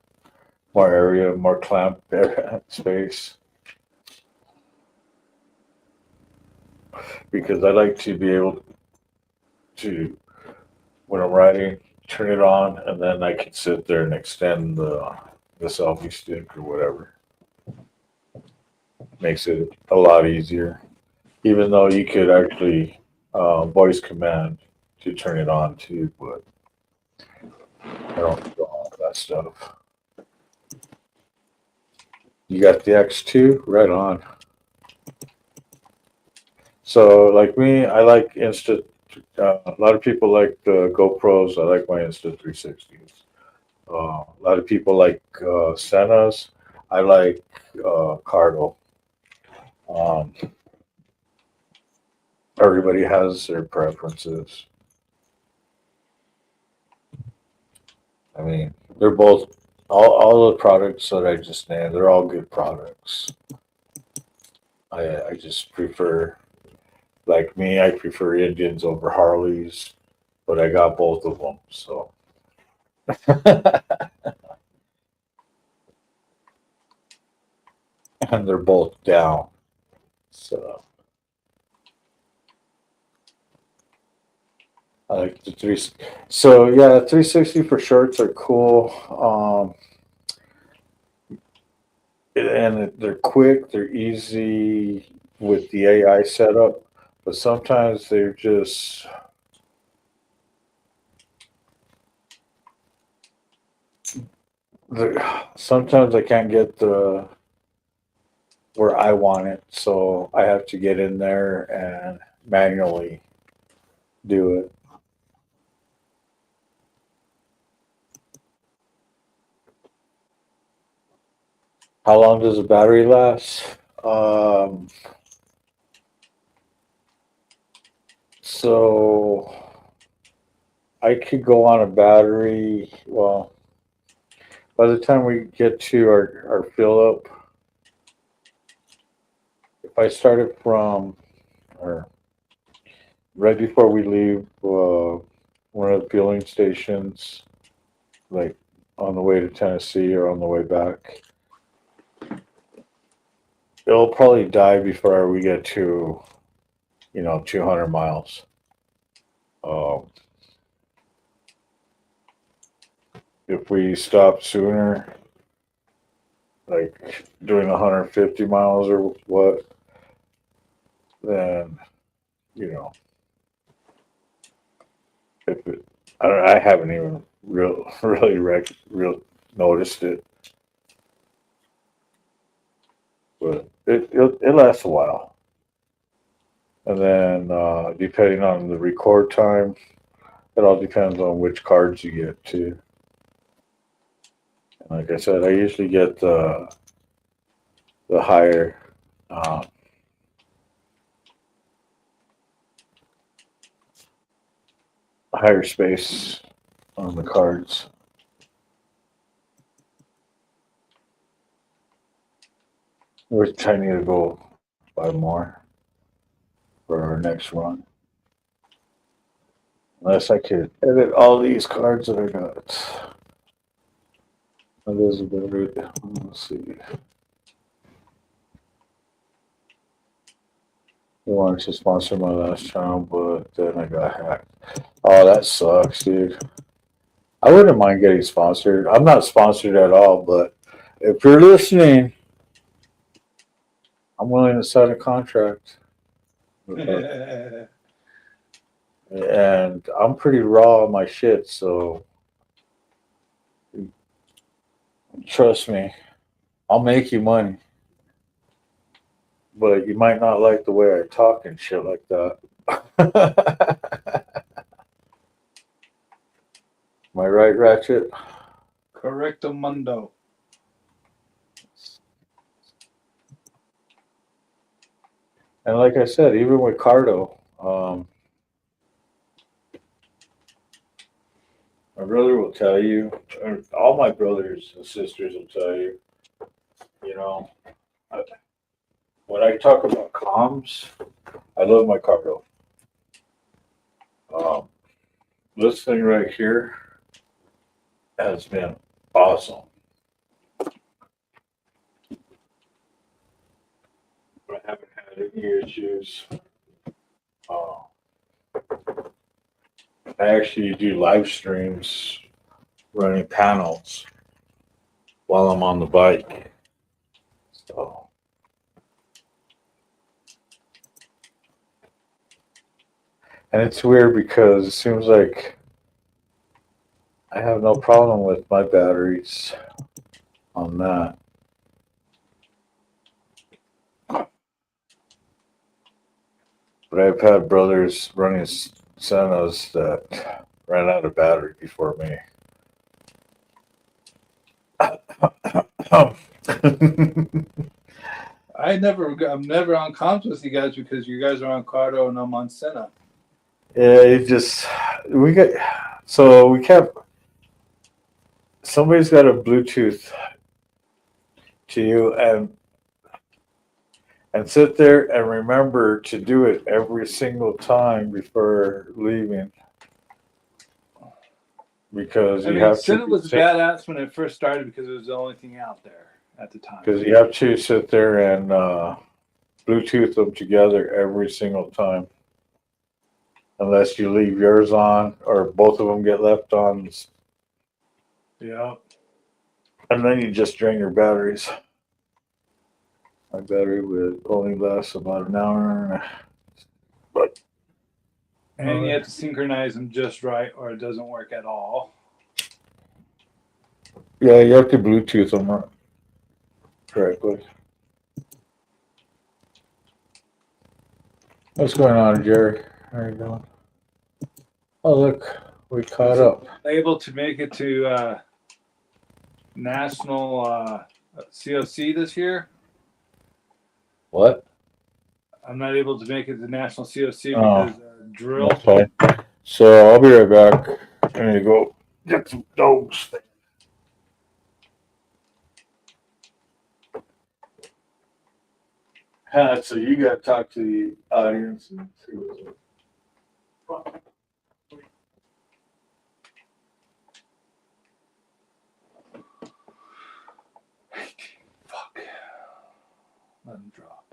[SPEAKER 2] area, more clamp space. Because I like to be able to, when I'm riding, turn it on, and then I can sit there and extend the selfie stick or whatever. Makes it a lot easier. Even though you could actually voice command to turn it on too, but I don't do all that stuff. You got the X2? Right on. So, like me, I like Insta. A lot of people like the GoPros. I like my Insta 360s. A lot of people like Senna's. I like Cardo. Um, everybody has their preferences. I mean, they're both all the products that I just named. They're all good products. I just prefer, like me, I prefer Indians over Harleys, but I got both of them. So, and they're both down. So I like the three. So yeah, 360 for shorts are cool. And they're quick, they're easy with the AI setup, but sometimes they're just sometimes I can't get the where I want it, so I have to get in there and manually do it. How long does the battery last? So I could go on a battery. Well, by the time we get to our fill up, if I started from or right before we leave one of the fueling stations, like on the way to Tennessee or on the way back, it'll probably die before we get to 200 miles. Um, if we stop sooner, like doing 150 miles or what, then you know, if it, I haven't even real noticed it, but it lasts a while. And then depending on the record time, it all depends on which cards you get too. And like I said, I usually get the higher space on the cards. Which I need to go buy more for our next run. Unless I could edit all these cards that I got. That is about it. Let's see. They wanted to sponsor my last channel, but then I got hacked. Oh, that sucks, dude. I wouldn't mind getting sponsored. I'm not sponsored at all, but if you're listening, I'm willing to sign a contract. And I'm pretty raw on my shit, so trust me, I'll make you money. But you might not like the way I talk and shit like that. Am I right, Ratchet?
[SPEAKER 10] Correcto mundo.
[SPEAKER 2] And like I said, even with Cardo, my brother will tell you, or all my brothers and sisters will tell you, you know, when I talk about comms, I love my Cardo. this thing right here has been awesome. I haven't had any issues. Uh, I actually do live streams running panels while I'm on the bike. So, and it's weird because it seems like I have no problem with my batteries on that. But I've had brothers running Sennas that ran out of battery before me.
[SPEAKER 10] I'm never on comms with you guys because you guys are on Cardo and I'm on Senna.
[SPEAKER 2] Yeah, it just we kept somebody's got a Bluetooth to you and sit there and remember to do it every single time before leaving because you have
[SPEAKER 10] Senna
[SPEAKER 2] to
[SPEAKER 10] was badass when it first started because it was the only thing out there at the time.
[SPEAKER 2] because you have to sit there and Bluetooth them together every single time. Unless you leave yours on or both of them get left on.
[SPEAKER 10] Yeah.
[SPEAKER 2] And then you just drain your batteries. My battery would only last about an hour. But
[SPEAKER 10] And you have to synchronize them just right or it doesn't work at all.
[SPEAKER 2] yeah, you have to Bluetooth them correctly. What's going on, Jerry? How are you doing? Oh, look, we caught up.
[SPEAKER 10] Able to make it to national COC this year.
[SPEAKER 2] What?
[SPEAKER 10] I'm not able to make it to national COC
[SPEAKER 2] Oh,
[SPEAKER 10] because drill.
[SPEAKER 2] that's fine. So I'll be right back. I'm gonna go get some dogs. So you got to talk to the audience and see what's up.
[SPEAKER 10] Fuck. Let him drop.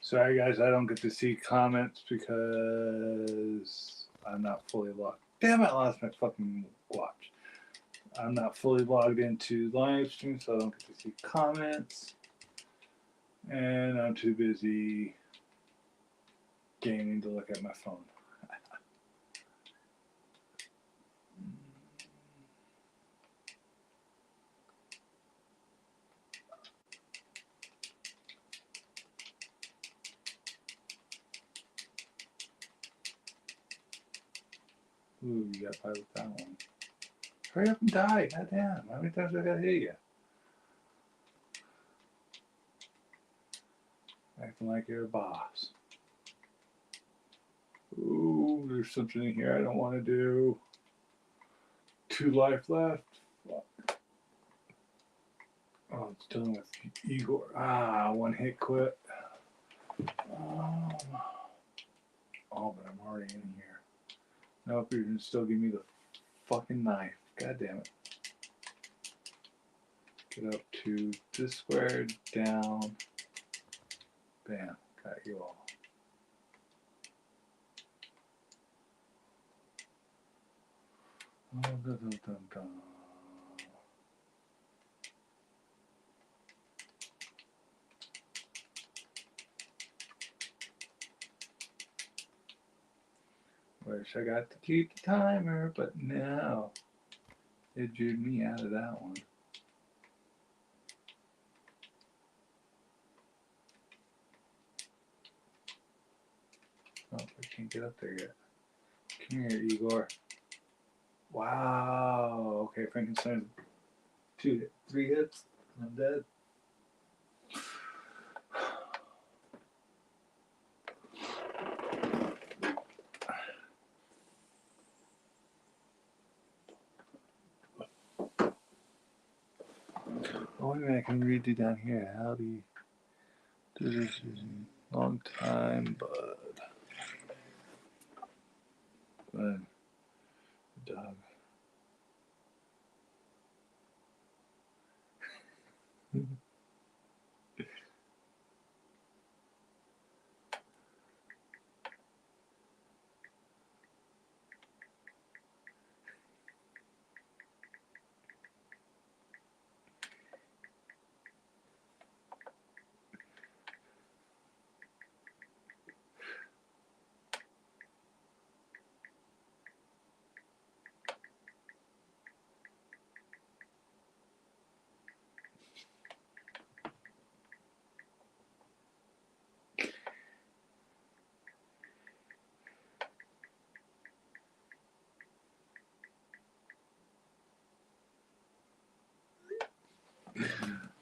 [SPEAKER 10] Sorry, guys, I don't get to see comments because I'm not fully logged. Damn it, I lost my fucking watch. I'm not fully logged into live stream, so I don't get to see comments. And I'm too busy gaming to look at my phone. Ooh, you got by with that one. Hurry up and die. Goddamn. How many times do I gotta hit you? Acting like you're a boss. Ooh, there's something in here I don't want to do. 2 life left. Fuck. Oh, it's dealing with Igor. Ah, 1 hit quit. Oh, but I'm already in here. Nope, you can still give me the fucking knife. God damn it. Get up to this square, down. Bam, got you all. Oh, dun, dun, dun, dun. Wish I got to keep the timer, but no. It drew me out of that one. Oh, I can't get up there yet. Come here, Igor. Wow. Okay, Frankenstein. 3 hits. I'm dead. Oh, wait a minute. I can redo down here. How do you do this? Long time, bud. Bud. Dog.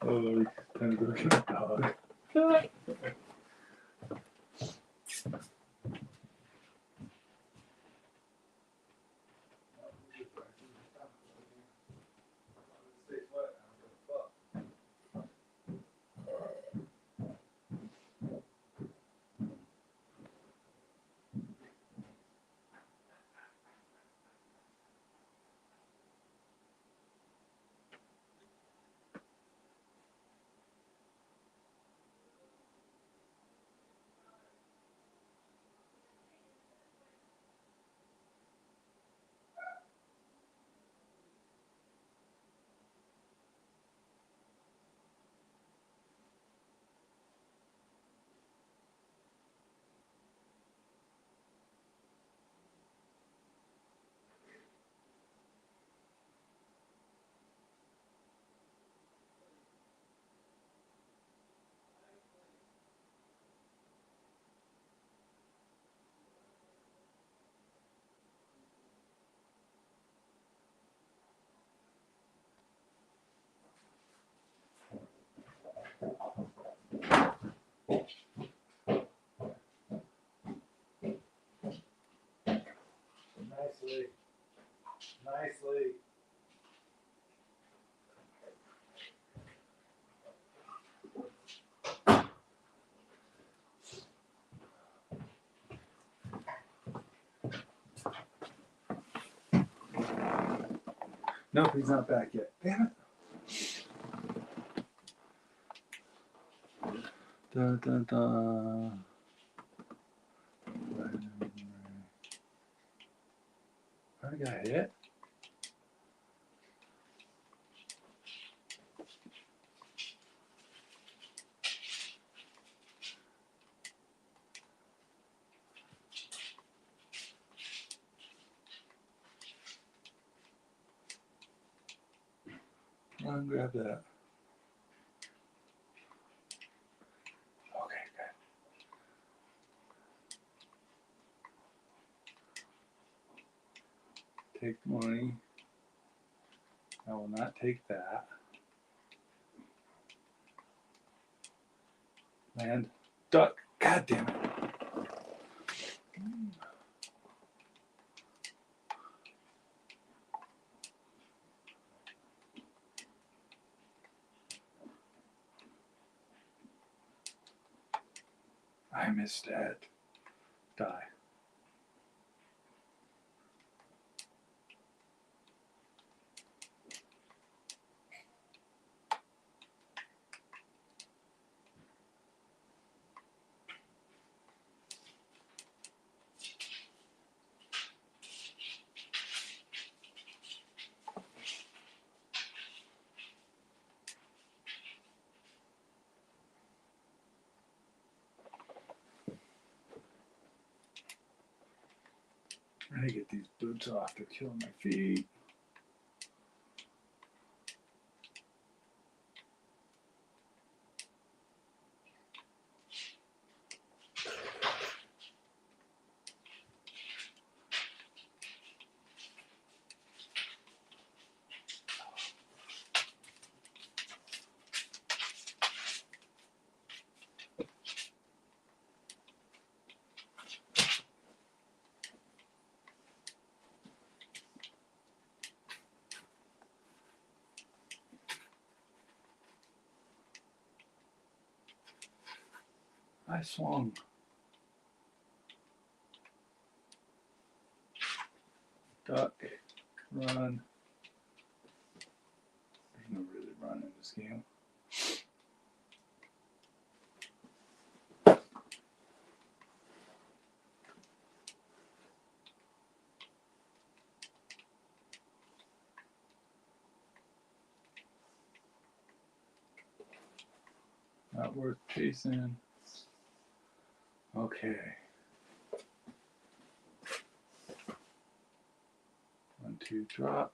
[SPEAKER 10] Oh, time to go get a dog. Nicely. Nicely. Nope, he's not back yet. Damn it. Da, da, da. I got hit. Come on, grab that. Okay, good. Take the money. I will not take that. Land. Duck. God damn it. I missed that. Die. I gotta get these boots off. They're killing my feet. I swung. Duck. Run. There's no really run in this game. Not worth chasing. Okay. 1, 2, drop.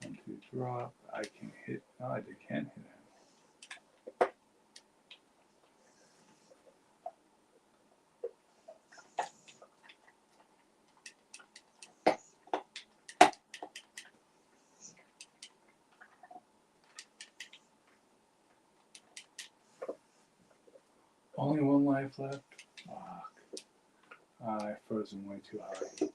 [SPEAKER 10] 1, 2, drop. I can hit. No, I can't hit him. Only 1 life left. Fuck. I froze him way too high.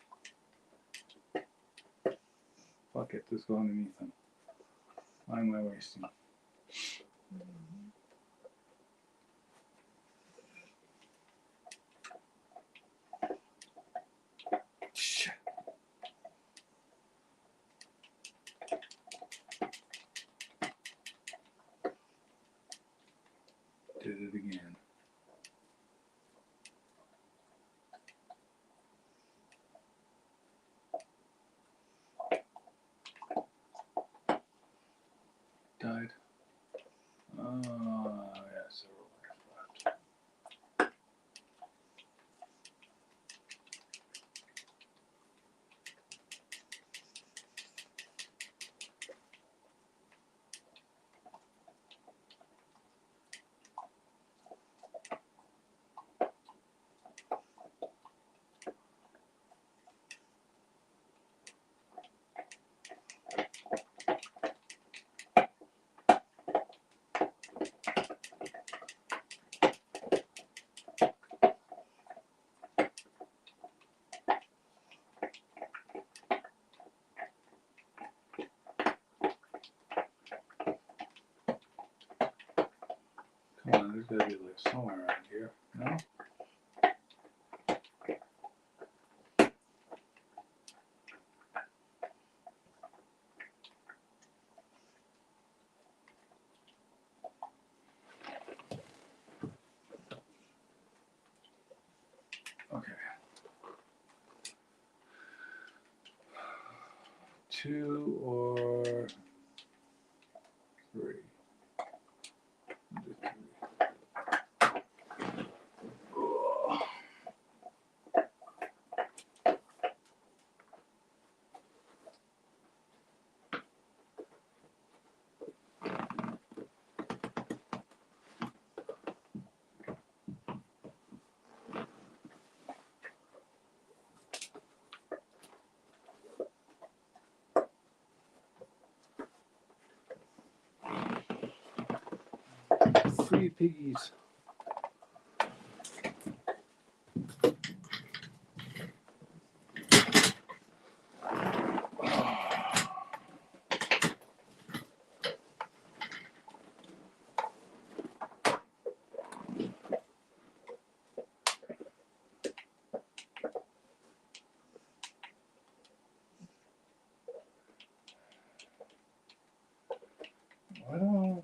[SPEAKER 10] Fuck it, just go underneath him. Why am I wasting? Shit. Did it again. Died. Yeah, several left. 'Come on, there's gotta be like somewhere around here. No? Okay. 2 or 3. Do 3. Ugh. Free piggies. Why don't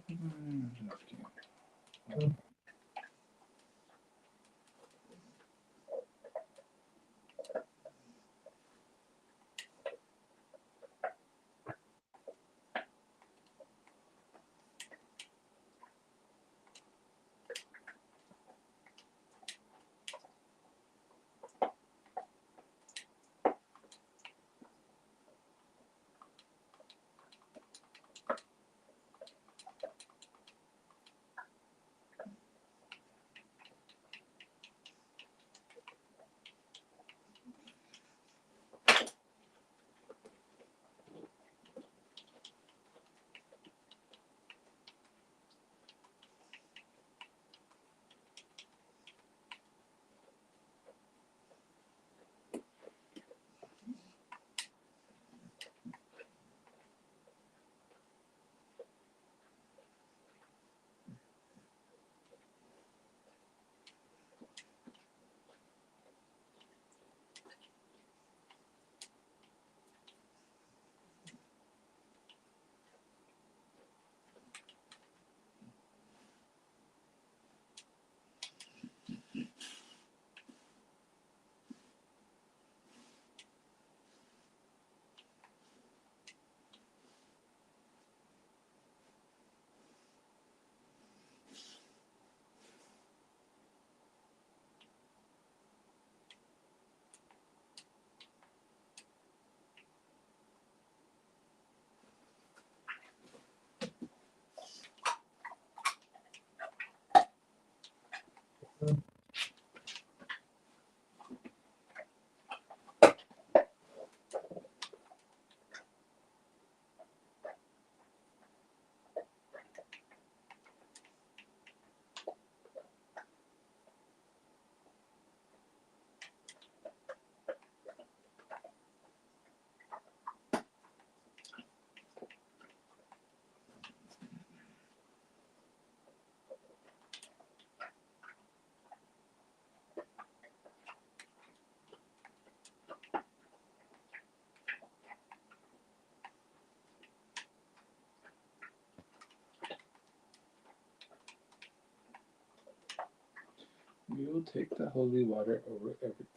[SPEAKER 10] We will take the holy water over everything.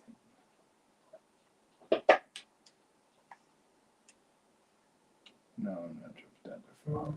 [SPEAKER 10] No, I'm not jumping down there for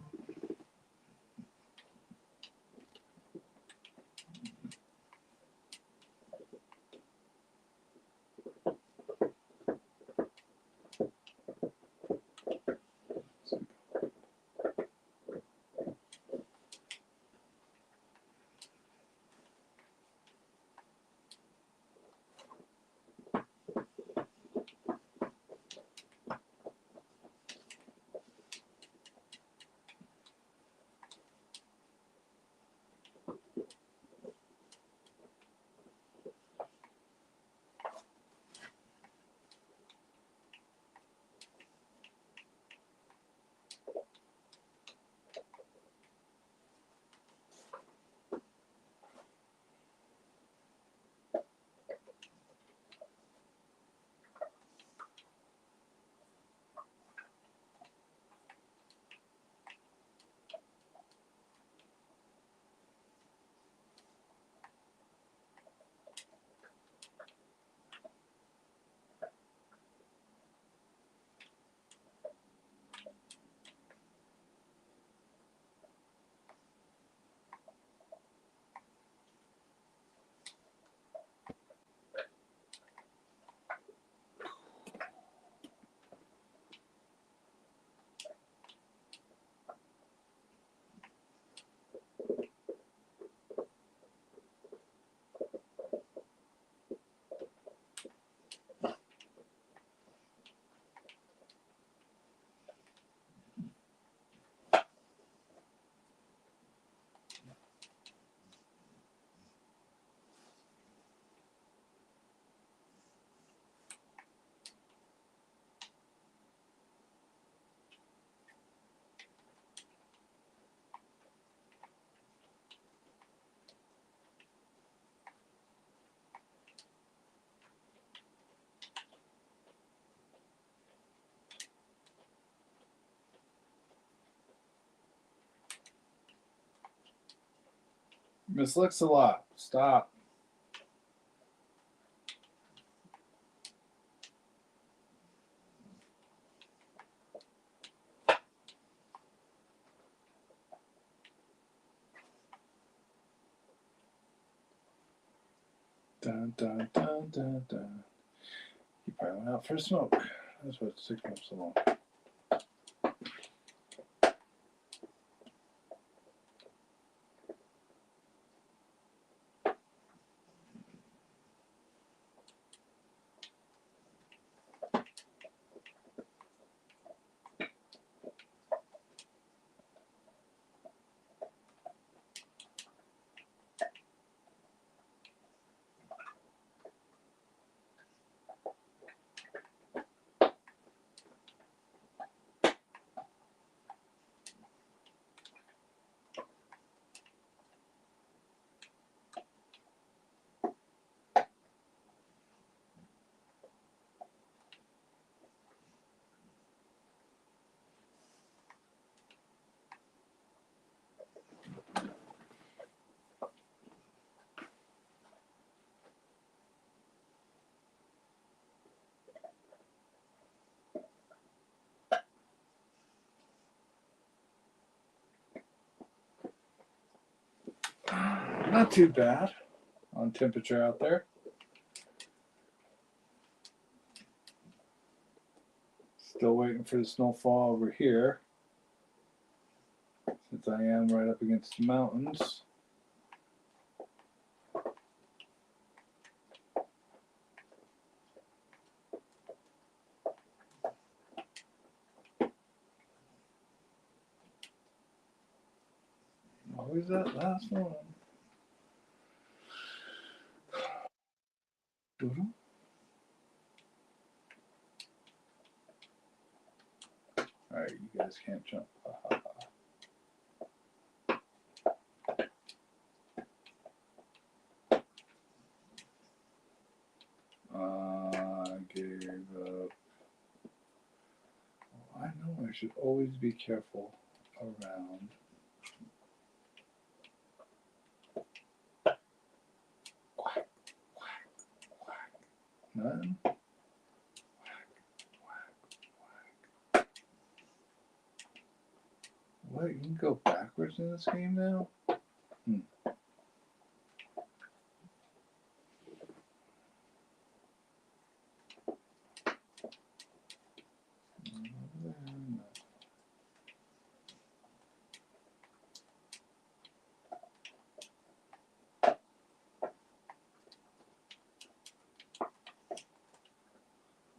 [SPEAKER 10] Miss Lix-a-Lot, stop. Dun, dun, dun, dun, dun. He probably went out for a smoke. That's what it's taking him so long. Not too bad on temperature out there. Still waiting for the snowfall over here, since I am right up against the mountains. Who's that last one? Doodle? Alright, you guys can't jump. I gave up. I know I should always be careful around. Quack. Nothing. What? You can go backwards in this game now?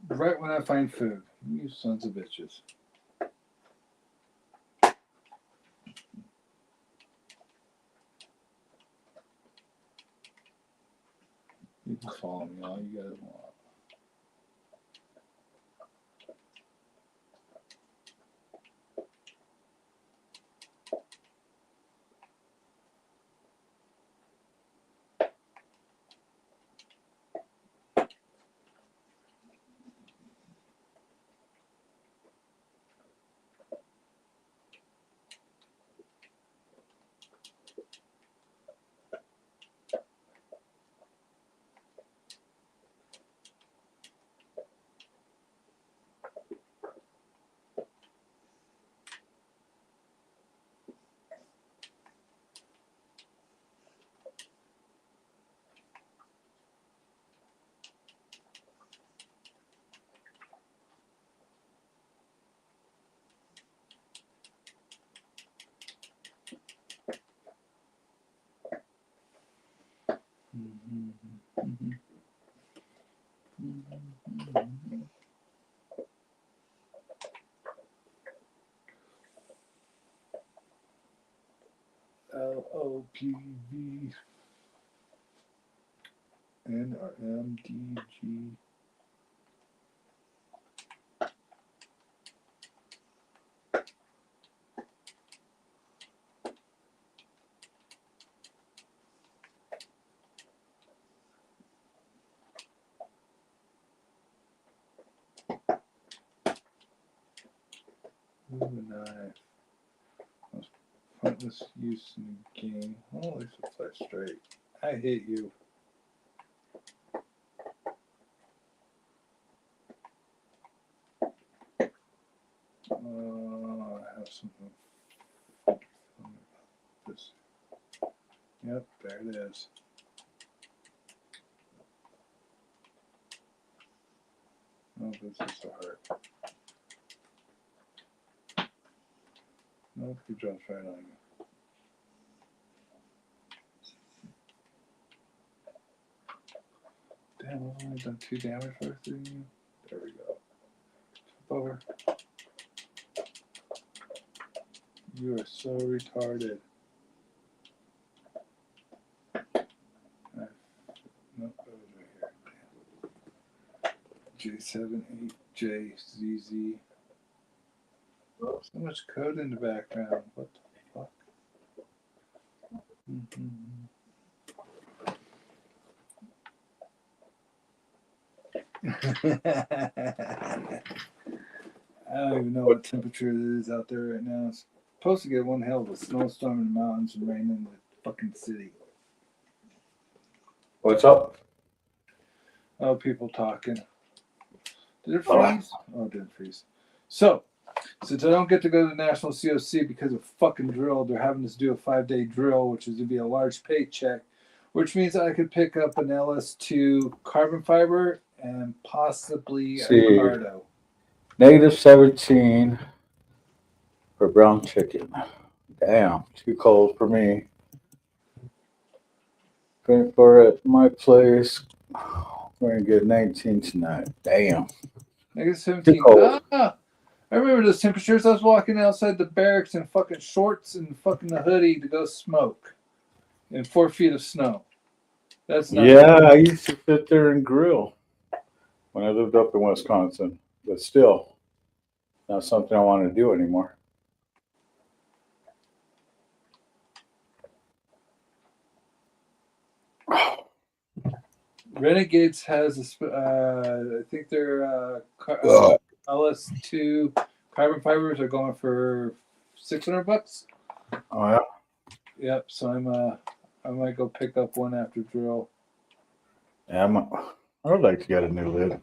[SPEAKER 10] Right when I find food. You sons of bitches. You can follow me all you guys want. LOPV NRMDG. Ooh, nice. Most pointless use in the game. Oh, at least it's like straight. I hate you. I have something about this. Yep, there it is. Oh, this is so hard. Nope, he jumps right on you. Damn, I've only done 2 damage for you. There we go. Flip over. You are so retarded. Nope, that was right here. J78JZZ. So much code in the background. What the fuck? I don't even know what temperature it is out there right now. It's supposed to get one hell of a snowstorm in the mountains and rain in the fucking city.
[SPEAKER 2] What's up?
[SPEAKER 10] Oh, people talking. Did it freeze? Oh, it didn't freeze. So, since I don't get to go to the National COC because of fucking drill, they're having us do a 5-day drill, which is going to be a large paycheck, which means I could pick up an LS2 carbon fiber and possibly a Cardo.
[SPEAKER 2] -17 for brown chicken. Damn, too cold for me. Going for it at my place. We're gonna get 19 tonight. Damn.
[SPEAKER 10] -17. Ah, I remember those temperatures. I was walking outside the barracks in fucking shorts and fucking a hoodie to go smoke in 4 feet of snow. That's not
[SPEAKER 2] Yeah, I used to sit there and grill when I lived up in Wisconsin, but still, not something I want to do anymore.
[SPEAKER 10] Renegades has I think their LS2 carbon fibers are going for $600.
[SPEAKER 2] Oh yeah.
[SPEAKER 10] Yep. So I might go pick up one after drill.
[SPEAKER 2] Yeah, I would like to get a new lid.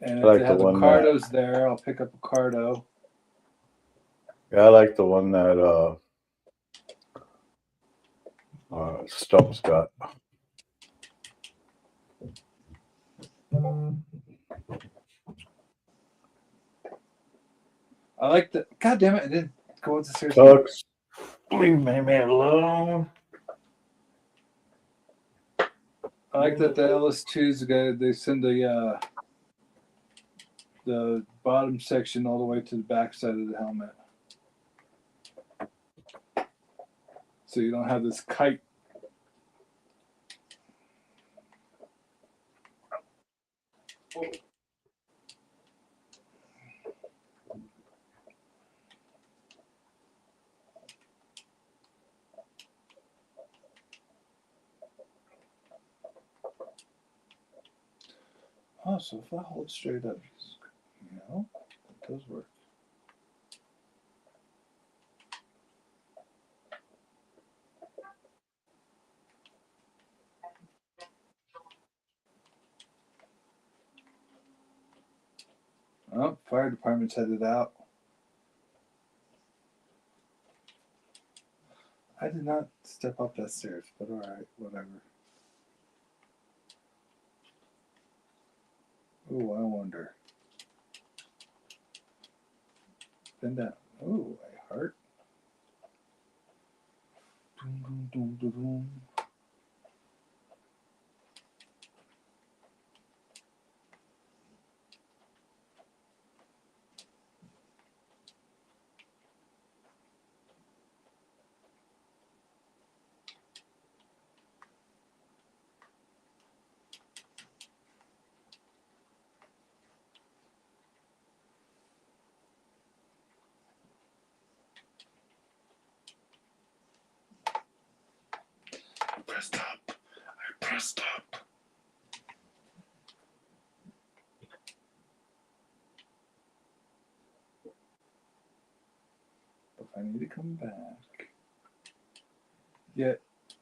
[SPEAKER 10] And
[SPEAKER 2] I
[SPEAKER 10] if
[SPEAKER 2] like
[SPEAKER 10] they
[SPEAKER 2] the
[SPEAKER 10] have the
[SPEAKER 2] one
[SPEAKER 10] Cardos there, I'll pick up a Cardo.
[SPEAKER 2] Yeah, I like the one that Stump's got.
[SPEAKER 10] I like the. God damn it! I didn't go up the stairs.
[SPEAKER 2] Tux, leave me alone.
[SPEAKER 10] I like that the LS2s they send the bottom section all the way to the back side of the helmet, so you don't have this kite. Oh, so if I hold straight up, you know, it does work. Oh, fire department's headed out. I did not step up that stairs, but all right, whatever. Oh, I wonder. Bend down. Oh, a heart. Doom, doom, doom, doom. Pressed up. I pressed up. If I need to come back. Yet,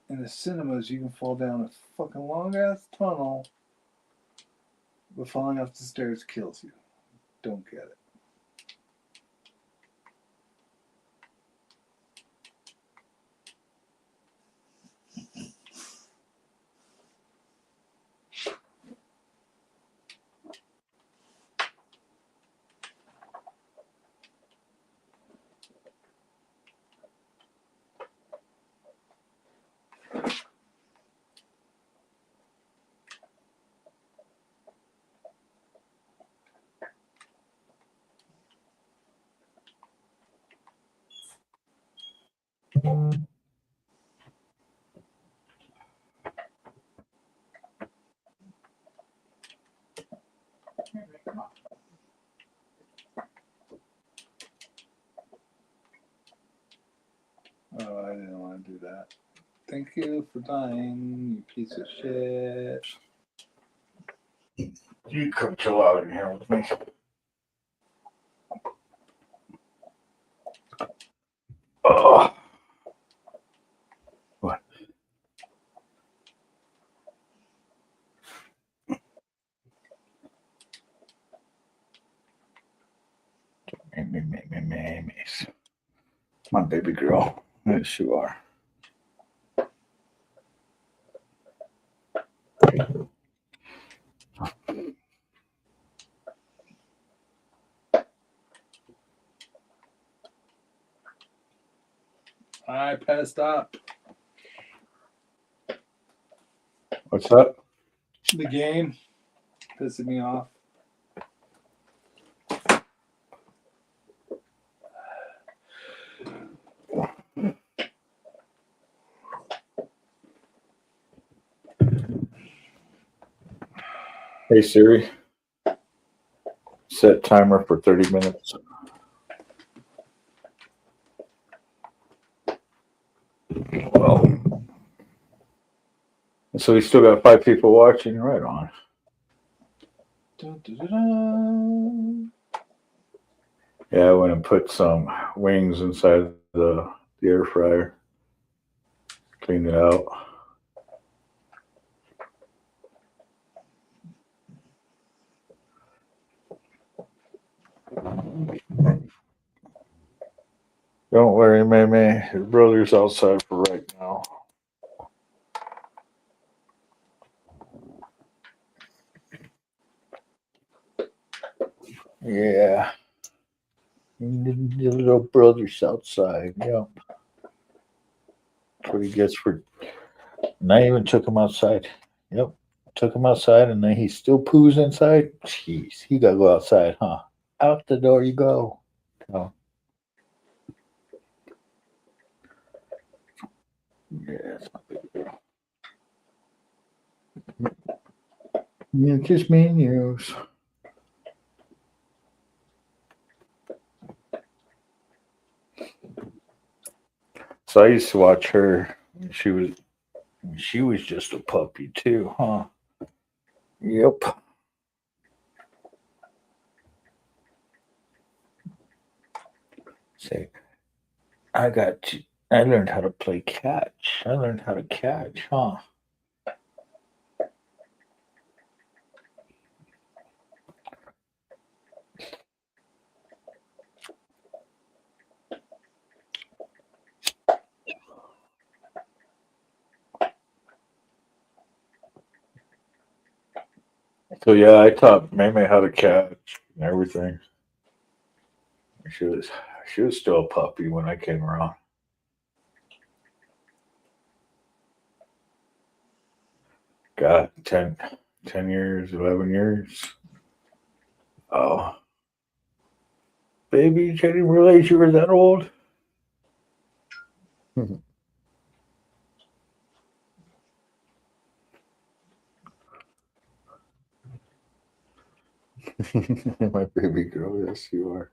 [SPEAKER 10] in the cinemas, you can fall down a fucking long ass tunnel, but falling off the stairs kills you. Don't get it. Oh, I didn't want to do that. Thank you for dying, you piece of shit.
[SPEAKER 2] You come chill out in here with me. Oh. What? My baby girl. Yes, you are.
[SPEAKER 10] I passed up.
[SPEAKER 2] What's that?
[SPEAKER 10] The game pissing me off.
[SPEAKER 2] Hey Siri, set timer for 30 minutes. Well, so we still got 5 people watching. Right on.
[SPEAKER 10] Dun, dun, dun, dun.
[SPEAKER 2] Yeah, I went and put some wings inside the air fryer. Cleaned it out. Don't worry, May. His brother's outside for right now. Yeah. The little brother's outside. Yep. That's what he gets for. And I even took him outside. Yep. Took him outside, and then he still poos inside. Jeez, he gotta go outside, huh? Out the door you go. Oh. Yeah, that's my baby girl. Yeah, just me and you. So I used to watch her. She was just a puppy too, huh? Yep. Say, I learned how to play catch. I learned how to catch, huh? So yeah, I taught Meme how to catch and everything. She was she was still a puppy when I came around. God, 10 years, 11 years. Oh, baby, I didn't realize you were that old. My baby girl, yes, you are.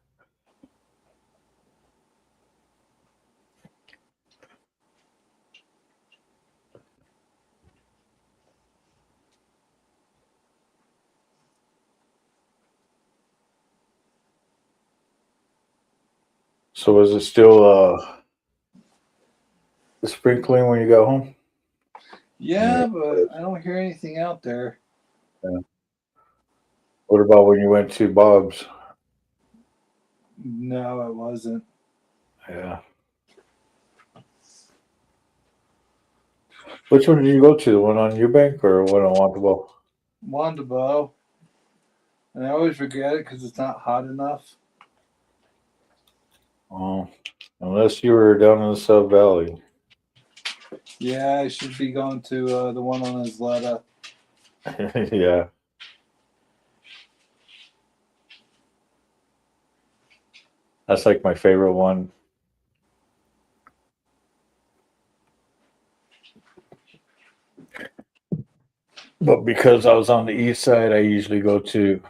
[SPEAKER 2] So is it still sprinkling when you got home?
[SPEAKER 10] Yeah, but I don't hear anything out there.
[SPEAKER 2] Yeah. What about when you went to Bob's?
[SPEAKER 10] No, it wasn't.
[SPEAKER 2] Yeah. Which one did you go to? The one on Eubank or one on Wantabo?
[SPEAKER 10] Wandabo. And I always forget it because it's not hot enough.
[SPEAKER 2] Oh, unless you were down in the Sub Valley.
[SPEAKER 10] Yeah, I should be going to the one on Isleta.
[SPEAKER 2] Yeah. That's like my favorite one. But because I was on the east side, I usually go to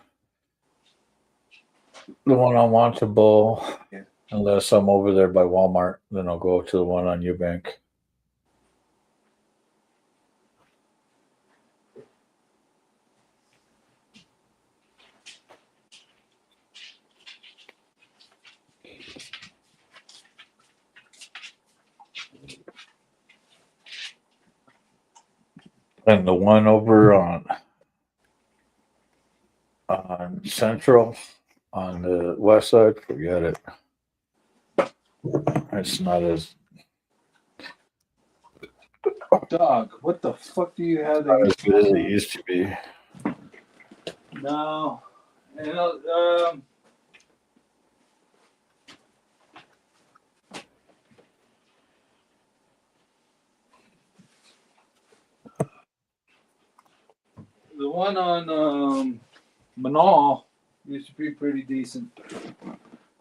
[SPEAKER 2] the one on Wantabo.
[SPEAKER 10] Yeah.
[SPEAKER 2] Unless I'm over there by Walmart, then I'll go to the one on Eubank. And the one over on Central on the west side, forget it. It's not as
[SPEAKER 10] Dog, what the fuck do you have
[SPEAKER 2] not as
[SPEAKER 10] that
[SPEAKER 2] good as
[SPEAKER 10] you
[SPEAKER 2] it used to be.
[SPEAKER 10] No. And, the one on Manal used to be pretty decent.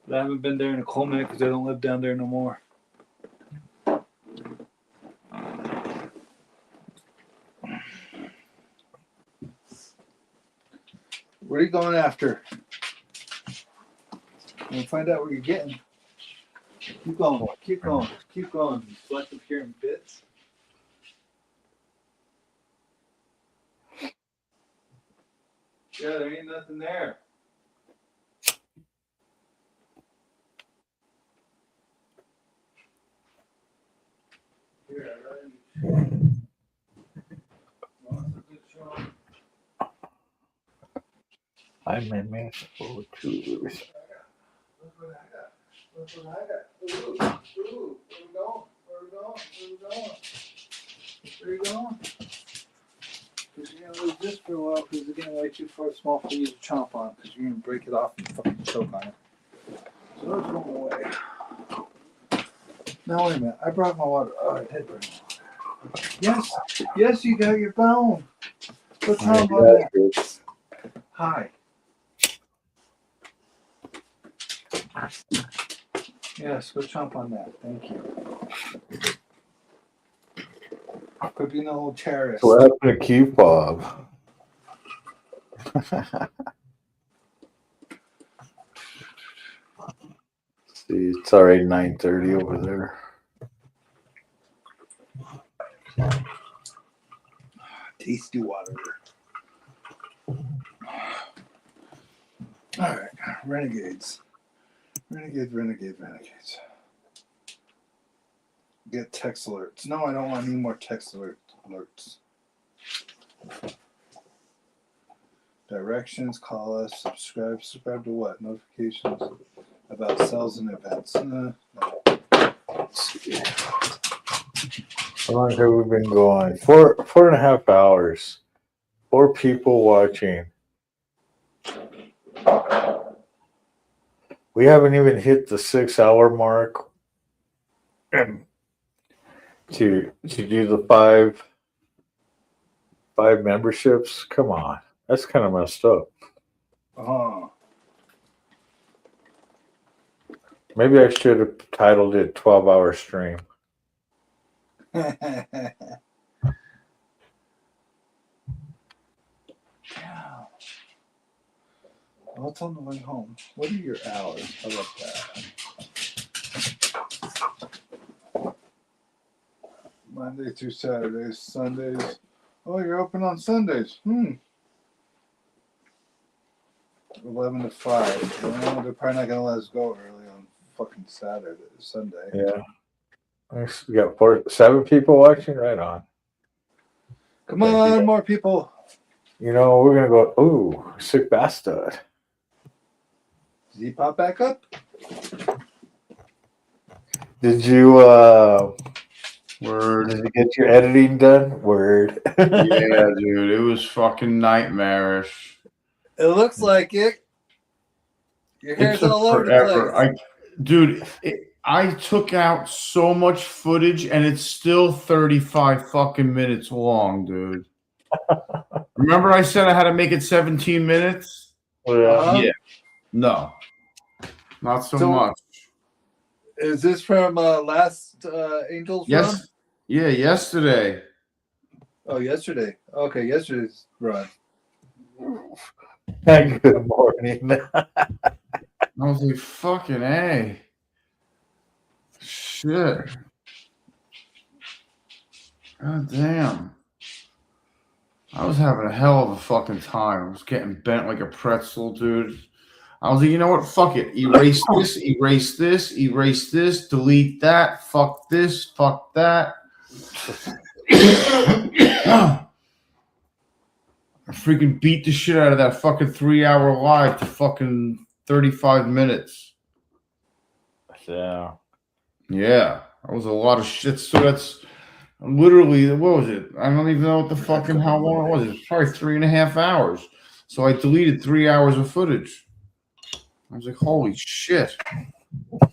[SPEAKER 10] But I haven't been there in a cold minute because I don't live down there no more. What are you going after? We'll find out what you're getting. Keep going, keep going, keep going. Selective hearing bits. Yeah, there ain't nothing there. Here, I really. Well, that's a good shot.
[SPEAKER 2] I'm in man. Oh, two.
[SPEAKER 10] Look what I got. Look what I got. Ooh, where we going? Where you going? Because you're gonna leave this for a while because it's getting way too far small for you to chomp on because you're gonna break it off and fucking choke on it. So those going away. Now wait a minute. I brought my water. Oh, I did bring my water. Yes, you got your bone. What's wrong about that? Hi. Yes, go chomp on that. Thank you. Quit being a little terrorist.
[SPEAKER 2] What happened to Q Bob? See, it's already 9:30 over there.
[SPEAKER 10] Tasty water. All right, renegades. Renegades. Get text alerts. No, I don't want any more text alerts. Directions, call us, subscribe. Subscribe to what? Notifications about sales and events. No.
[SPEAKER 2] Let's see. How long have we been going? 4.5 hours. 4 people watching. We haven't even hit the 6-hour mark. And to do the five memberships, come on, that's kind of messed up. Maybe I should have titled it 12-hour stream.
[SPEAKER 10] Well, it's on the way home. What are your hours? How about that? Monday through Saturdays, Sundays. Oh, you're open on Sundays. 11 to 5. Well, they're probably not gonna let us go early on fucking Sunday.
[SPEAKER 2] Yeah. We got 7 people watching. Right on.
[SPEAKER 10] Come on, more people.
[SPEAKER 2] You know, we're gonna go. Ooh, sick bastard.
[SPEAKER 10] Does he pop back up?
[SPEAKER 2] Did you
[SPEAKER 4] Word.
[SPEAKER 2] Did you get your editing done? Word.
[SPEAKER 4] Yeah, dude, it was fucking nightmarish.
[SPEAKER 10] It looks like it. Your hair's all over the place.
[SPEAKER 4] I took out so much footage and it's still 35 fucking minutes long, dude. Remember I said I had to make it 17 minutes? Yeah. No. Not so much.
[SPEAKER 10] Is this from last Angels
[SPEAKER 4] Yes.
[SPEAKER 10] run?
[SPEAKER 4] Yeah, yesterday.
[SPEAKER 10] Oh, yesterday. Okay, yesterday's run.
[SPEAKER 2] Good morning.
[SPEAKER 4] I was like, fucking A. Shit. God damn. I was having a hell of a fucking time. I was getting bent like a pretzel, dude. I was like, you know what? Fuck it. Erase this, delete that, fuck this, fuck that. I freaking beat the shit out of that fucking 3-hour live to fucking 35 minutes.
[SPEAKER 2] Yeah.
[SPEAKER 4] Yeah. That was a lot of shit. So that's literally, what was it? I don't even know what the fucking, how long it was. It was probably 3.5 hours. So I deleted 3 hours of footage. I was like, holy shit. It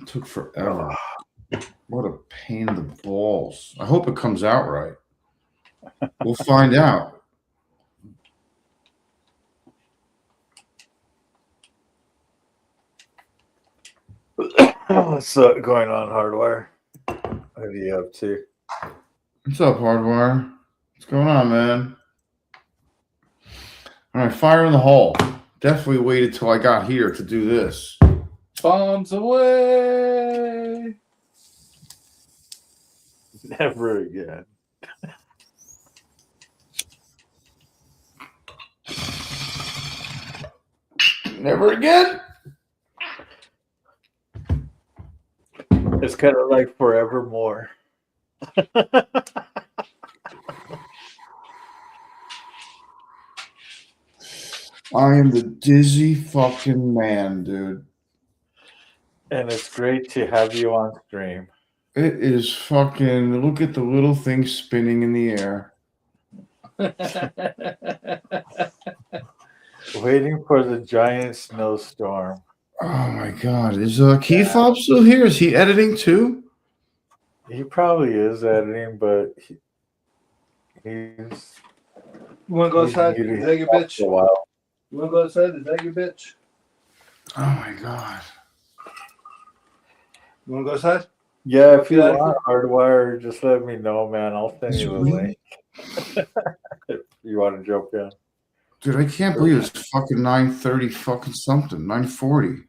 [SPEAKER 4] took forever. What a pain in the balls. I hope it comes out right. We'll find out.
[SPEAKER 2] What's going on, Hardwire? What are you up to?
[SPEAKER 4] What's up, Hardwire? What's going on, man? All right, fire in the hole. Definitely waited till I got here to do this.
[SPEAKER 10] Bombs away.
[SPEAKER 2] Never again.
[SPEAKER 4] Never again?
[SPEAKER 2] It's kind of like forevermore.
[SPEAKER 4] I am the dizzy fucking man, dude.
[SPEAKER 2] And it's great to have you on stream.
[SPEAKER 4] It is fucking. Look at the little thing spinning in the air.
[SPEAKER 2] Waiting for the giant snowstorm.
[SPEAKER 4] Oh my god! Is Keith Fob still here? Is he editing too?
[SPEAKER 2] He probably is editing, but he's.
[SPEAKER 10] You want to go
[SPEAKER 2] he's
[SPEAKER 10] outside?
[SPEAKER 2] muted
[SPEAKER 10] Is that your
[SPEAKER 2] himself
[SPEAKER 10] bitch?
[SPEAKER 2] for a while.
[SPEAKER 10] You want to go outside? Is that your bitch?
[SPEAKER 4] Oh my god!
[SPEAKER 10] You want to go outside?
[SPEAKER 2] Yeah, if you
[SPEAKER 10] Yeah, I
[SPEAKER 2] want hardwire, just let me know, man. I'll send
[SPEAKER 4] It's
[SPEAKER 2] you the
[SPEAKER 4] really-
[SPEAKER 2] link. If you want to jump in.
[SPEAKER 4] Dude, I can't believe it's fucking 9:30 fucking something. 9:40.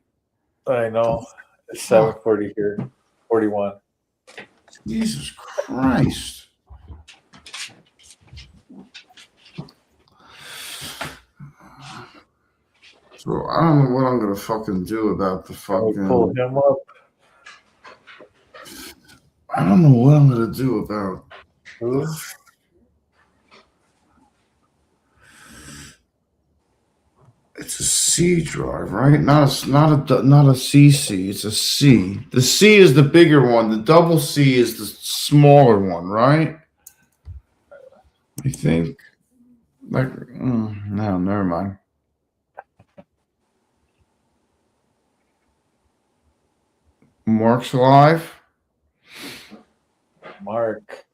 [SPEAKER 2] I know. It's 7:40 here. 41.
[SPEAKER 4] Jesus Christ. So I don't know what I'm gonna fucking do about the
[SPEAKER 2] Can we pull
[SPEAKER 4] fucking.
[SPEAKER 2] him up?
[SPEAKER 4] I don't know what I'm gonna do about.
[SPEAKER 2] Who?
[SPEAKER 4] It's a C drive, right? Not a CC. It's a C. The C is the bigger one. The double C is the smaller one, right? I think. Like, no, never mind. Mark's live.
[SPEAKER 2] Mark.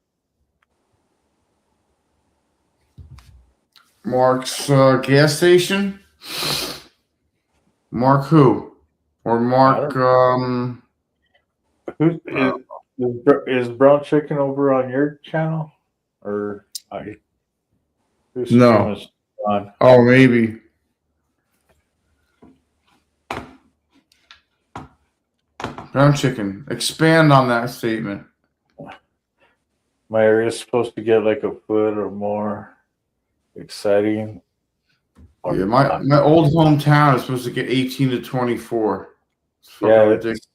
[SPEAKER 4] Mark's gas station. Mark who? Or Mark
[SPEAKER 2] Who is Brown Chicken over on your channel? Or whose
[SPEAKER 4] No.
[SPEAKER 2] stream is on?
[SPEAKER 4] Oh, maybe. Brown Chicken. Expand on that statement.
[SPEAKER 2] My area is supposed to get like a foot or more exciting.
[SPEAKER 4] Yeah, my old hometown is supposed to get 18 to 24. It's fucking
[SPEAKER 2] Yeah,
[SPEAKER 4] ridiculous.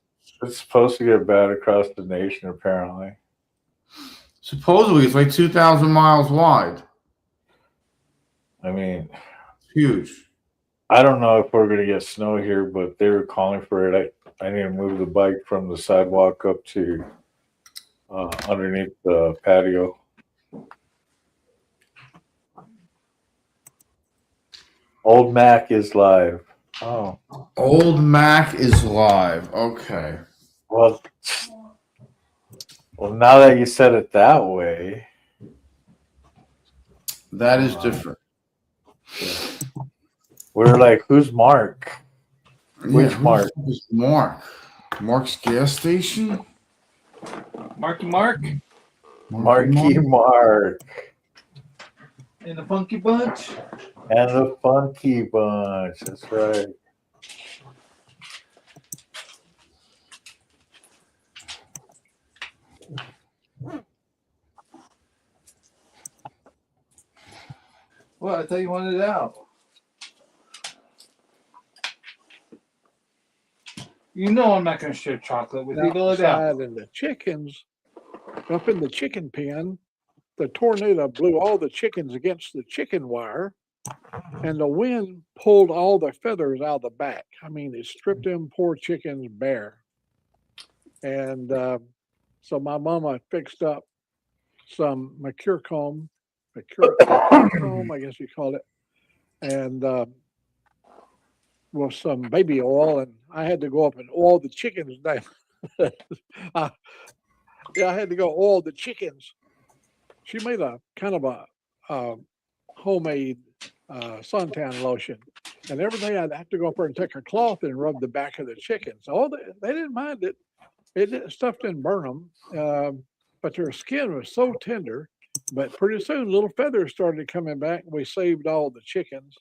[SPEAKER 2] it's supposed to get bad across the nation, apparently.
[SPEAKER 4] Supposedly, it's like 2,000 miles wide.
[SPEAKER 2] I mean,
[SPEAKER 4] it's huge.
[SPEAKER 2] I don't know if we're going to get snow here, but they were calling for it. I need to move the bike from the sidewalk up to underneath the patio. Old Mac is live. Oh.
[SPEAKER 4] Old Mac is live. Okay.
[SPEAKER 2] Well, now that you said it that way,
[SPEAKER 4] that is different.
[SPEAKER 2] We're like, who's Mark? Which Mark?
[SPEAKER 4] Who's Mark? Mark's gas station?
[SPEAKER 10] Marky Mark?
[SPEAKER 2] Marky Mark.
[SPEAKER 10] And the Funky Bunch?
[SPEAKER 2] And the Funky Bunch. That's right.
[SPEAKER 10] Well, I thought you wanted it out. You know I'm not going to share chocolate with you. Go down.
[SPEAKER 11] And the chickens, up in the chicken pen, the tornado blew all the chickens against the chicken wire, and the wind pulled all the feathers out of the back. I mean, it stripped them poor chickens bare. And so my mama fixed up some mercure comb, I guess you call it, and with some baby oil, and I had to go up and oil the chickens down. I had to go oil the chickens. She made a kind of a homemade suntan lotion, and every day I'd have to go up there and take a cloth and rub the back of the chickens. They didn't mind it. Stuff didn't burn them, but their skin was so tender. But pretty soon, little feathers started coming back. We saved all the chickens.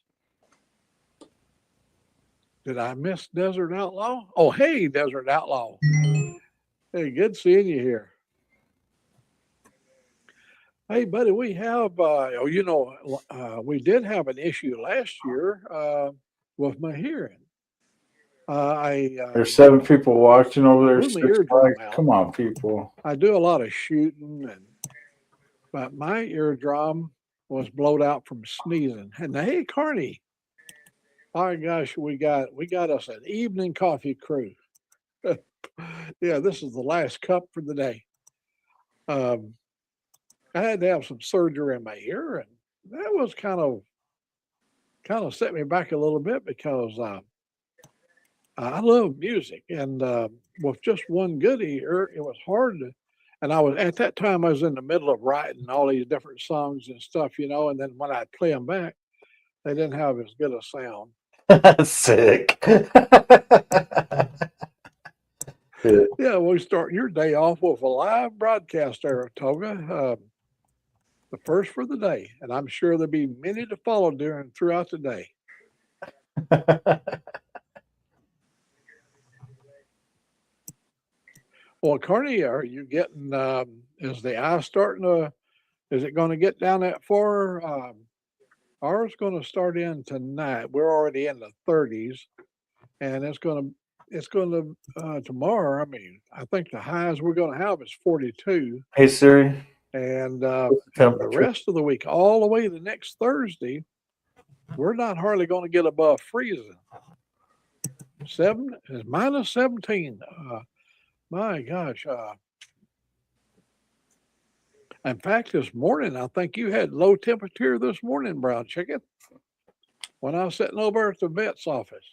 [SPEAKER 11] Did I miss Desert Outlaw? Oh, hey, Desert Outlaw. Hey, good seeing you here. Hey, buddy, we have, we did have an issue last year with my hearing.
[SPEAKER 2] There's 7 people watching over there.
[SPEAKER 11] blew my
[SPEAKER 2] 6
[SPEAKER 11] eardrum
[SPEAKER 2] likes.
[SPEAKER 11] out.
[SPEAKER 2] Come on, people.
[SPEAKER 11] I do a lot of shooting, but my eardrum was blowed out from sneezing. And hey, Carny, oh my gosh, we got us an evening coffee crew. Yeah, this is the last cup for the day. I had to have some surgery in my ear, and that was kind of set me back a little bit because I love music, and with just one good ear, it was hard to. And I was at that time I was in the middle of writing all these different songs and stuff, and then when I'd play them back, they didn't have as good a sound.
[SPEAKER 2] Sick.
[SPEAKER 11] Yeah, we start your day off with a live broadcast, Saratoga. The first for the day, and I'm sure there'll be many to follow throughout the day. Well, Carney, are you getting? Is the ice starting to? Is it going to get down that far? Ours going to start in tonight. We're already in the 30s, and it's going to tomorrow. I mean, I think the highs we're going to have is 42,
[SPEAKER 2] Hey Siri,
[SPEAKER 11] and
[SPEAKER 2] what's the
[SPEAKER 11] for the
[SPEAKER 2] temperature?
[SPEAKER 11] rest of the week, all the way to next Thursday, we're not hardly going to get above freezing. Is minus 17. My gosh. In fact, this morning, I think you had low temperature this morning, brown chicken, when I was sitting over at the vet's office.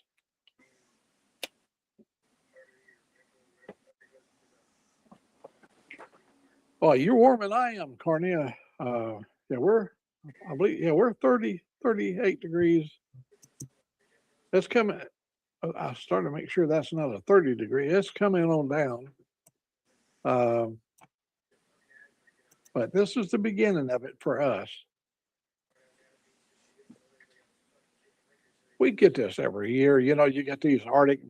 [SPEAKER 11] Oh, you're warmer than I am, Carney. Yeah, we're 30, 38 degrees. It's coming. I started to make sure that's not a 30 degree. It's coming on down. But this is the beginning of it for us. We get this every year. You get these Arctic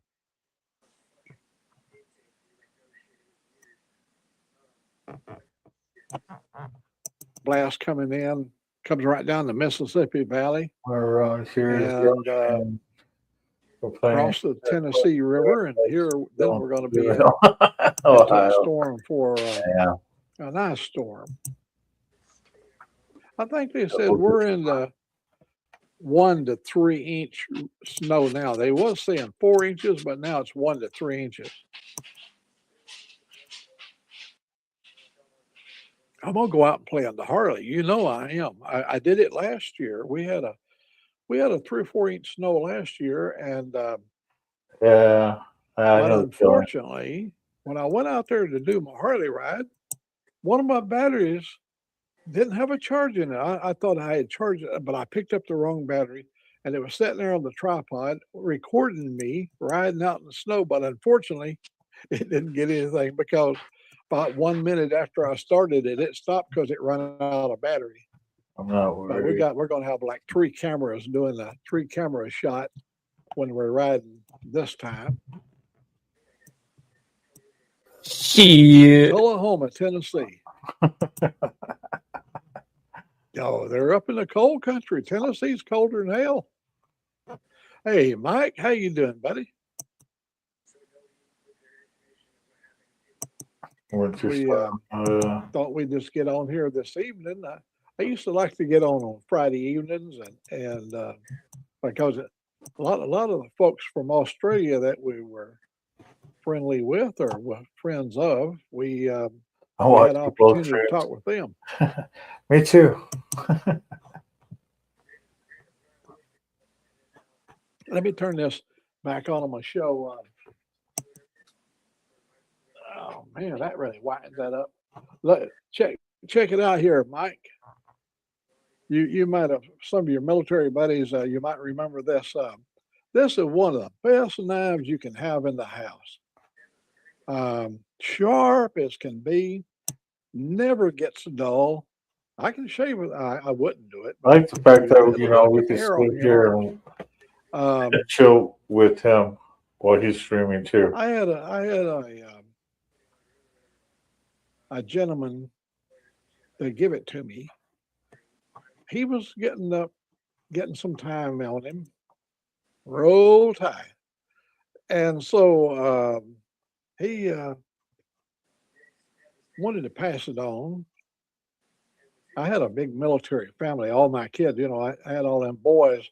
[SPEAKER 11] blasts coming in, comes right down the Mississippi Valley.
[SPEAKER 2] We're around here.
[SPEAKER 11] And
[SPEAKER 2] we're playing
[SPEAKER 11] across the Tennessee River, and here then we're going to be into
[SPEAKER 2] Ohio.
[SPEAKER 11] a storm for
[SPEAKER 2] Yeah.
[SPEAKER 11] an ice storm. I think they said we're in the 1 to 3 inch snow now. They was saying 4 inches, but now it's 1 to 3 inches. I'm gonna go out and play on the Harley. I am. I did it last year. We had a 3 or 4 inch snow last year, and
[SPEAKER 2] Yeah. I
[SPEAKER 11] but
[SPEAKER 2] know.
[SPEAKER 11] unfortunately, when I went out there to do my Harley ride, one of my batteries didn't have a charge in it. I thought I had charged it, but I picked up the wrong battery, and it was sitting there on the tripod recording me riding out in the snow. But unfortunately, it didn't get anything because about 1 minute after I started it, it stopped because it ran out of battery.
[SPEAKER 2] I'm not
[SPEAKER 11] But
[SPEAKER 2] worried.
[SPEAKER 11] we're going to have like 3 cameras doing a 3 camera shot when we're riding this time.
[SPEAKER 6] Shit.
[SPEAKER 11] Tullahoma, Tennessee. Oh, they're up in the cold country. Tennessee's colder than hell. Hey, Mike, how you doing, buddy? We thought we'd just get on here this evening. I used to like to get on Friday evenings, and because a lot of the folks from Australia that we were friendly with or were friends of, we had an opportunity to talk with them.
[SPEAKER 2] Me too.
[SPEAKER 11] Let me turn this back on my show. Oh man, that really widens that up. Check it out here, Mike. You might have, some of your military buddies. You might remember this. This is one of the best knives you can have in the house. Sharp as can be, never gets dull. I can shave it. I wouldn't do it.
[SPEAKER 2] I like the fact that we
[SPEAKER 11] Get
[SPEAKER 2] can
[SPEAKER 11] the hair on
[SPEAKER 2] sit here and chill with him while he's streaming too.
[SPEAKER 11] I had a gentleman that give it to me. He was getting some time on him, roll tide, and so he wanted to pass it on. I had a big military family. All my kids, I had all them boys.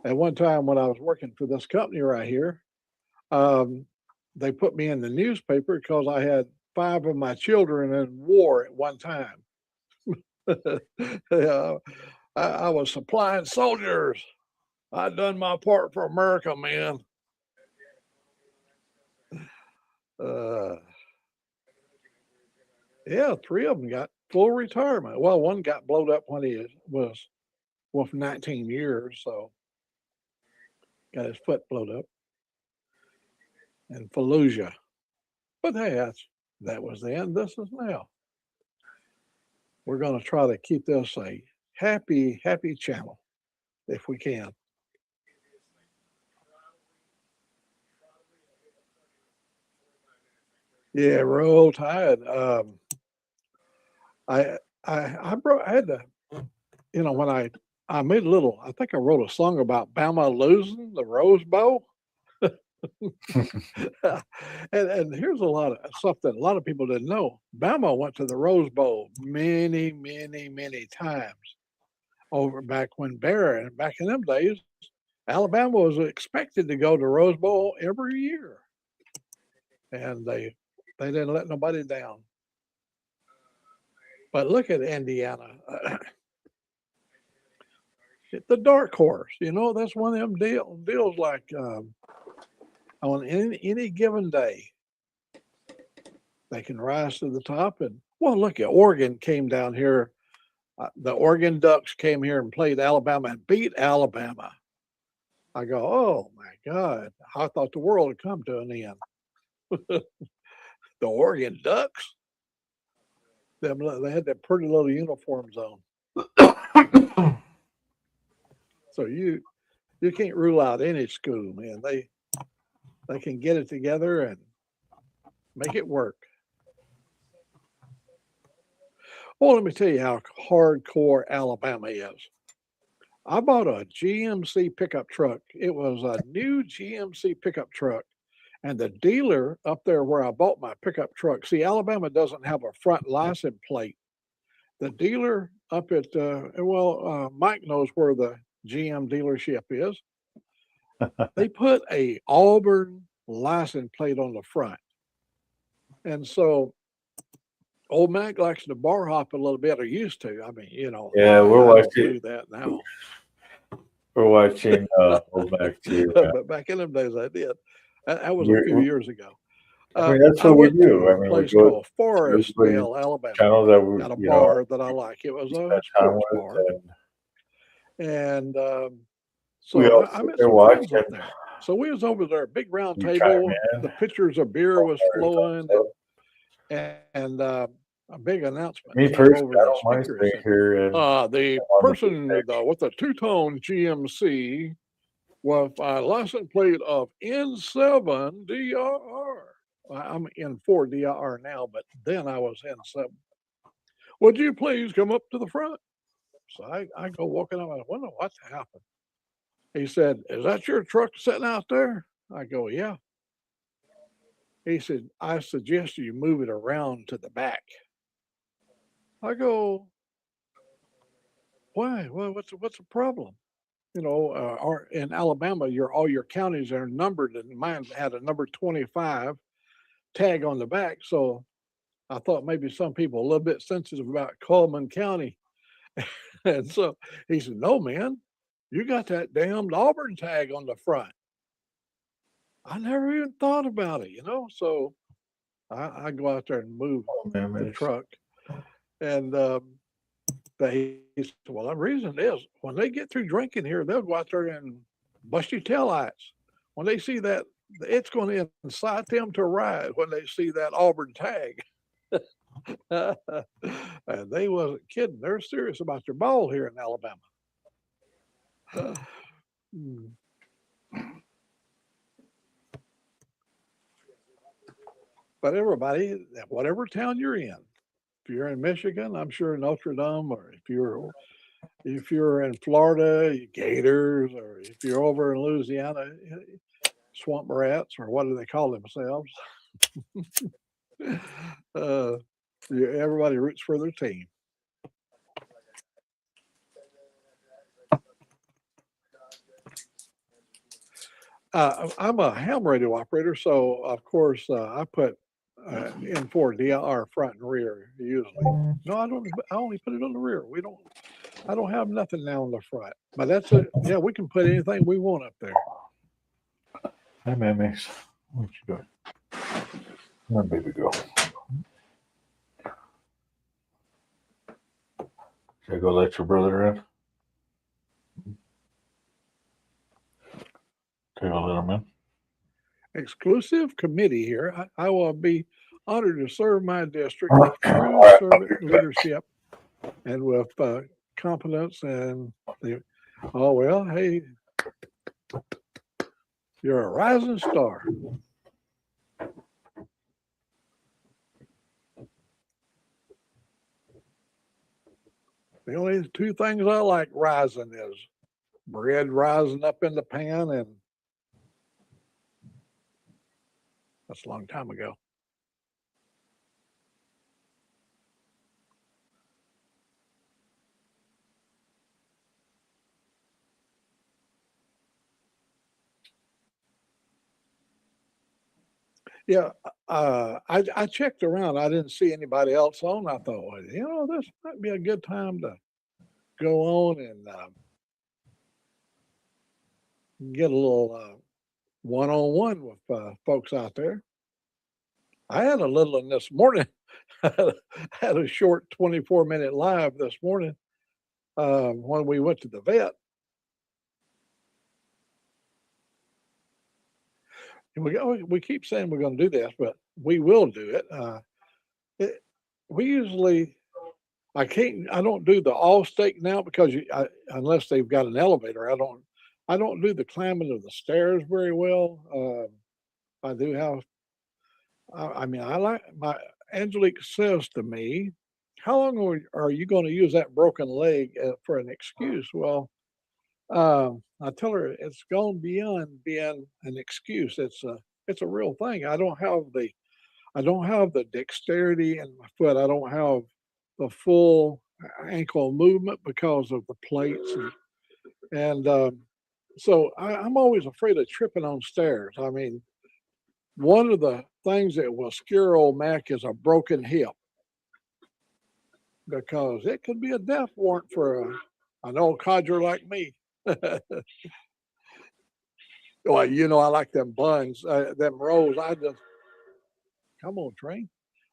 [SPEAKER 11] At one time when I was working for this company right here, they put me in the newspaper because I had 5 of my children in war at one time. Yeah, I was supplying soldiers. I done my part for America, man. Yeah, 3 of them got full retirement. Well, one got blowed up when he was, well, for 19 years, so got his foot blowed up in Fallujah. But hey, that was then. This is now. We're going to try to keep this a happy channel if we can. Yeah, roll tide. I had to, when I made a little, I think I wrote a song about Bama losing the Rose Bowl. and here's a lot of stuff that a lot of people didn't know. Bama went to the Rose Bowl many times over back when Barron, back in them days, Alabama was expected to go to Rose Bowl every year, and they didn't let nobody down. But look at Indiana. The dark horse, that's one of them deals like on any given day, they can rise to the top. And well, look at Oregon came down here. The Oregon Ducks came here and played Alabama and beat Alabama. I go, oh my God! I thought the world had come to an end. The Oregon Ducks. They had that pretty little uniforms on. So you can't rule out any school, man. They can get it together and make it work. Well, let me tell you how hardcore Alabama is. I bought a GMC pickup truck. It was a new GMC pickup truck. And the dealer up there where I bought my pickup truck, see, Alabama doesn't have a front license plate. The dealer up at, Mike knows where the GM dealership is. They put a Auburn license plate on the front. And so old Mac likes to bar hop a little bit, or used to. I mean,
[SPEAKER 2] Yeah, we're watching.
[SPEAKER 11] Do that now.
[SPEAKER 2] We're watching old Mac too.
[SPEAKER 11] But back in them days, I did. That was a few years ago.
[SPEAKER 2] I mean, that's what we do. I mean,
[SPEAKER 11] a place called Forestville, Alabama.
[SPEAKER 2] Channels that we
[SPEAKER 11] got a bar that I like. It was a sports bar. And so I met some friends up there. So we was over there, big round table. The pitchers of beer was flowing, and a big announcement.
[SPEAKER 2] Me personally, I don't mind staying here.
[SPEAKER 11] The person with the two-tone GMC with a license plate of N7 DRR. I'm N4 DRR now, but then I was N7. Would you please come up to the front? So I go walking up. I wonder what's happened. He said, "Is that your truck sitting out there?" I go, "Yeah." He said, "I suggest you move it around to the back." I go, "Why? Well, what's the problem?" In Alabama, all your counties are numbered, and mine had a number 25 tag on the back. So I thought maybe some people a little bit sensitive about Coleman County. And so he said, "No, man, you got that damned Auburn tag on the front." I never even thought about it, So I go out there and move the truck. And he said, "Well, the reason is when they get through drinking here, they'll go out there and bust your taillights. When they see that, it's going to incite them to ride when they see that Auburn tag." And they wasn't kidding. They're serious about their ball here in Alabama. But everybody, whatever town you're in, if you're in Michigan, I'm sure Notre Dame, or if you're in Florida, Gators, or if you're over in Louisiana, Swamp Rats, or what do they call themselves? Everybody roots for their team. I'm a ham radio operator, so of course I put N4DLR front and rear usually. No, I don't. I only put it on the rear. We don't. I don't have nothing now on the front. But that's it. Yeah, we can put anything we want up there.
[SPEAKER 2] Hi, Mammies. What you doing? Come on, baby girl. Should I go let your brother in? Okay, I'll let him in.
[SPEAKER 11] Exclusive committee here. I will be honored to serve my district with true servant leadership and with competence and oh well, hey, you're a rising star. The only two things I like rising is bread rising up in the pan, and that's a long time ago. Yeah, I checked around. I didn't see anybody else on. I thought, well, you know, this might be a good time to go on and get a little one-on-one with folks out there. I had a little in this morning. I had a short 24-minute live this morning when we went to the vet. We keep saying we're going to do this, but we will do it. We usually, I don't do the all stake now because unless they've got an elevator, I don't do the climbing of the stairs very well. I do have, I mean, I like Angelique says to me, how long are you going to use that broken leg for an excuse? Well, I tell her it's gone beyond being an excuse. It's a real thing. I don't have the dexterity in my foot. I don't have the full ankle movement because of the plates, and so I'm always afraid of tripping on stairs. I mean, one of the things that will scare old Mac is a broken hip, because it could be a death warrant for an old codger like me. Well, you know, I like them buns, them rolls. Come on, train.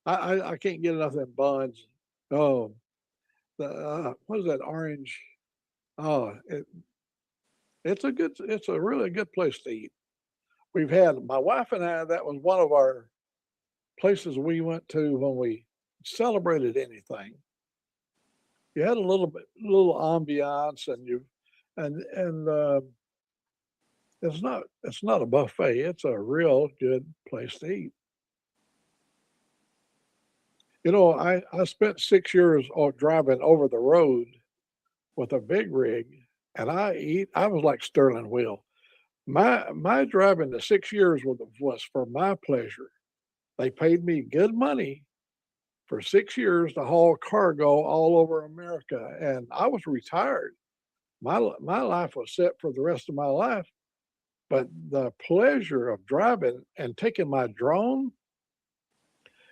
[SPEAKER 11] I can't get enough of them buns. Oh, what is that orange? Oh, it's a really good place to eat. We've had, my wife and I, that was one of our places we went to when we celebrated anything. You had a little ambiance, and it's not a buffet. It's a real good place to eat. You know, I spent 6 years driving over the road with a big rig, and I was like Sterling Will. My driving the 6 years was for my pleasure. They paid me good money for 6 years to haul cargo all over America, and I was retired. My life was set for the rest of my life, but the pleasure of driving and taking my drone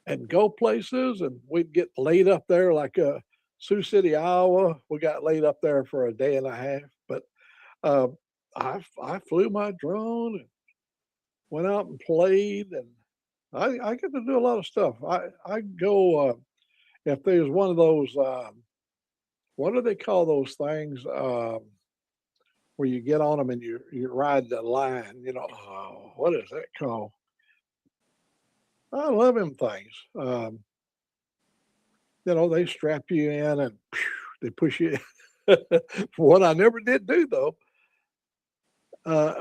[SPEAKER 11] and go places, and we'd get laid up there like Sioux City, Iowa. We got laid up there for a day and a half, but I flew my drone and went out and played, and I get to do a lot of stuff. I go if there's one of those what do they call those things where you get on them and you ride the line? You know, what is that called? I love them things. You know, they strap you in and they push you. What I never did do though.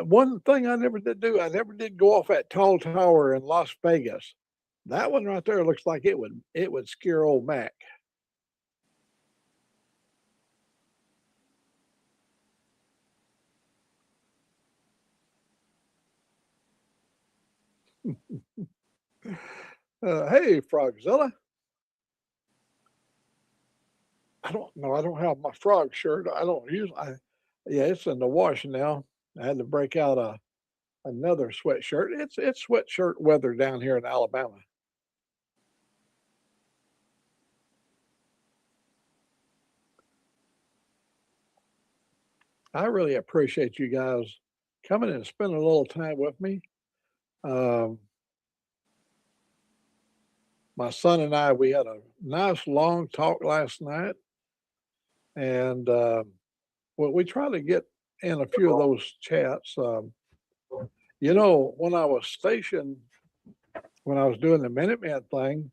[SPEAKER 11] One thing I never did do, I never did go off that tall tower in Las Vegas. That one right there looks like it would scare old Mac. Hey, Frogzilla. I don't know. I don't have my frog shirt. I don't use. Yeah, it's in the wash now. I had to break out another sweatshirt. It's sweatshirt weather down here in Alabama. I really appreciate you guys coming and spending a little time with me. Um, my son and I, we had a nice long talk last night, and well, we try to get in a few of those chats. When I was stationed, when I was doing the Minuteman thing,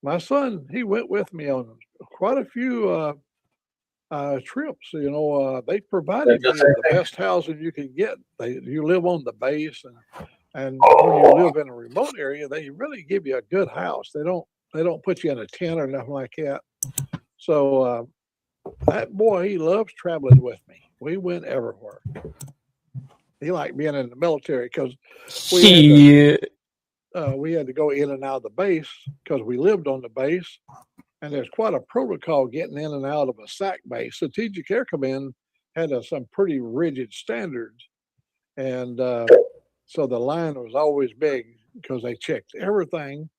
[SPEAKER 11] my son, he went with me on quite a few trips. They provided me the best housing you can get. You live on the base, and when you live in a remote area, they really give you a good house. They don't put you in a tent or nothing like that. So that boy, he loves traveling with me. We went everywhere. He liked being in the military because we had to go in and out of the base because we lived on the base. And there's quite a protocol getting in and out of a SAC base. Strategic Air Command had some pretty rigid standards. And so the line was always big because they checked everything.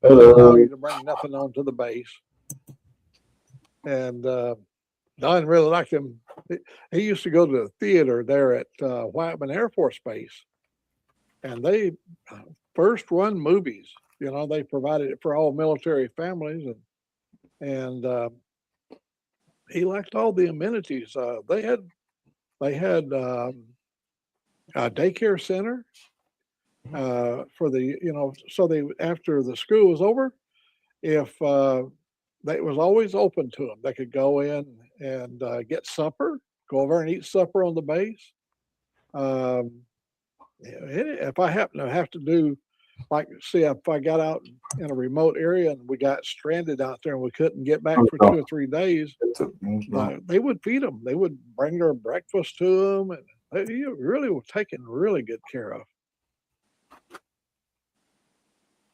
[SPEAKER 11] They didn't allow you to bring nothing onto the base. And Don really liked him. He used to go to the theater there at Whiteman Air Force Base. And they first run movies. They provided it for all military families. And he liked all the amenities. They had a daycare center for so they, after the school was over, if it was always open to them, they could go in and get supper, go over and eat supper on the base. If I happen to have to do, like, see, if I got out in a remote area and we got stranded out there and we couldn't get back for 2 or 3 days, they would feed them. They would bring their breakfast to them, and they really were taken really good care of.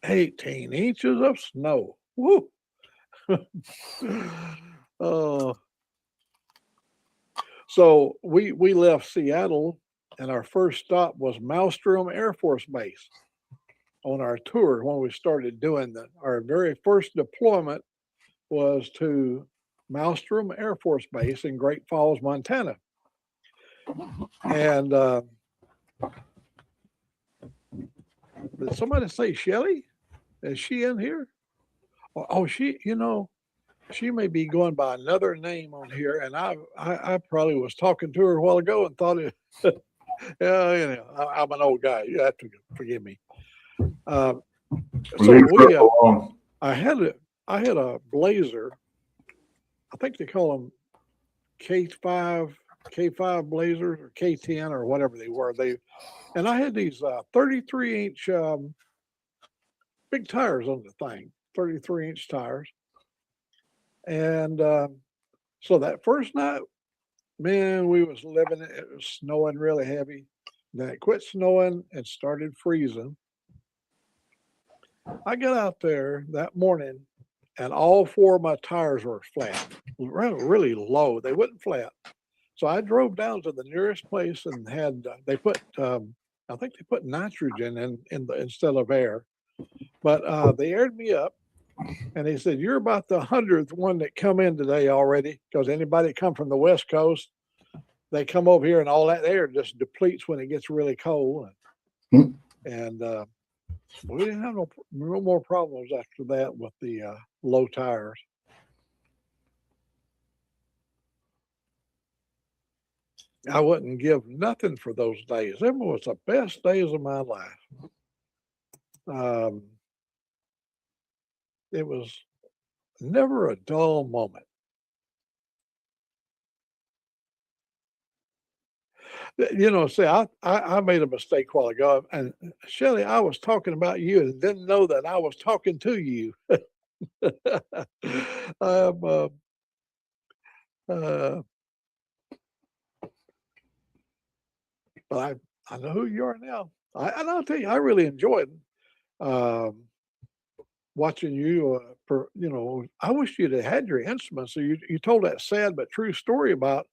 [SPEAKER 11] 18 inches of snow. Woo! So we left Seattle, and our first stop was Maelstrom Air Force Base. On our tour, when we started doing our very first deployment was to Maelstrom Air Force Base in Great Falls, Montana. And did somebody say Shelly? Is she in here? Oh, she may be going by another name on here, and I probably was talking to her a while ago and thought it. Yeah, I'm an old guy. You have to forgive me. So I had a Blazer. I think they call them K5 Blazers or K10 or whatever they were. And I had these 33-inch big tires on the thing, 33-inch tires. And so that first night, man, we was living it. It was snowing really heavy. Then it quit snowing and started freezing. I got out there that morning and all 4 of my tires were flat, really low. They wasn't flat. So I drove down to the nearest place and had, they put, I think they put nitrogen in instead of air, but they aired me up, and they said, "You're about the 100th one that come in today already, because anybody that come from the West Coast, they come over here and all that air just depletes when it gets really cold." And we didn't have no more problems after that with the low tires. I wouldn't give nothing for those days. Them was the best days of my life. It was never a dull moment. See, I made a mistake a while ago, and Shelley, I was talking about you and didn't know that I was talking to you. But I know who you are now. And I'll tell you, I really enjoyed watching you. I wish you'd have had your instruments. So you told that sad but true story about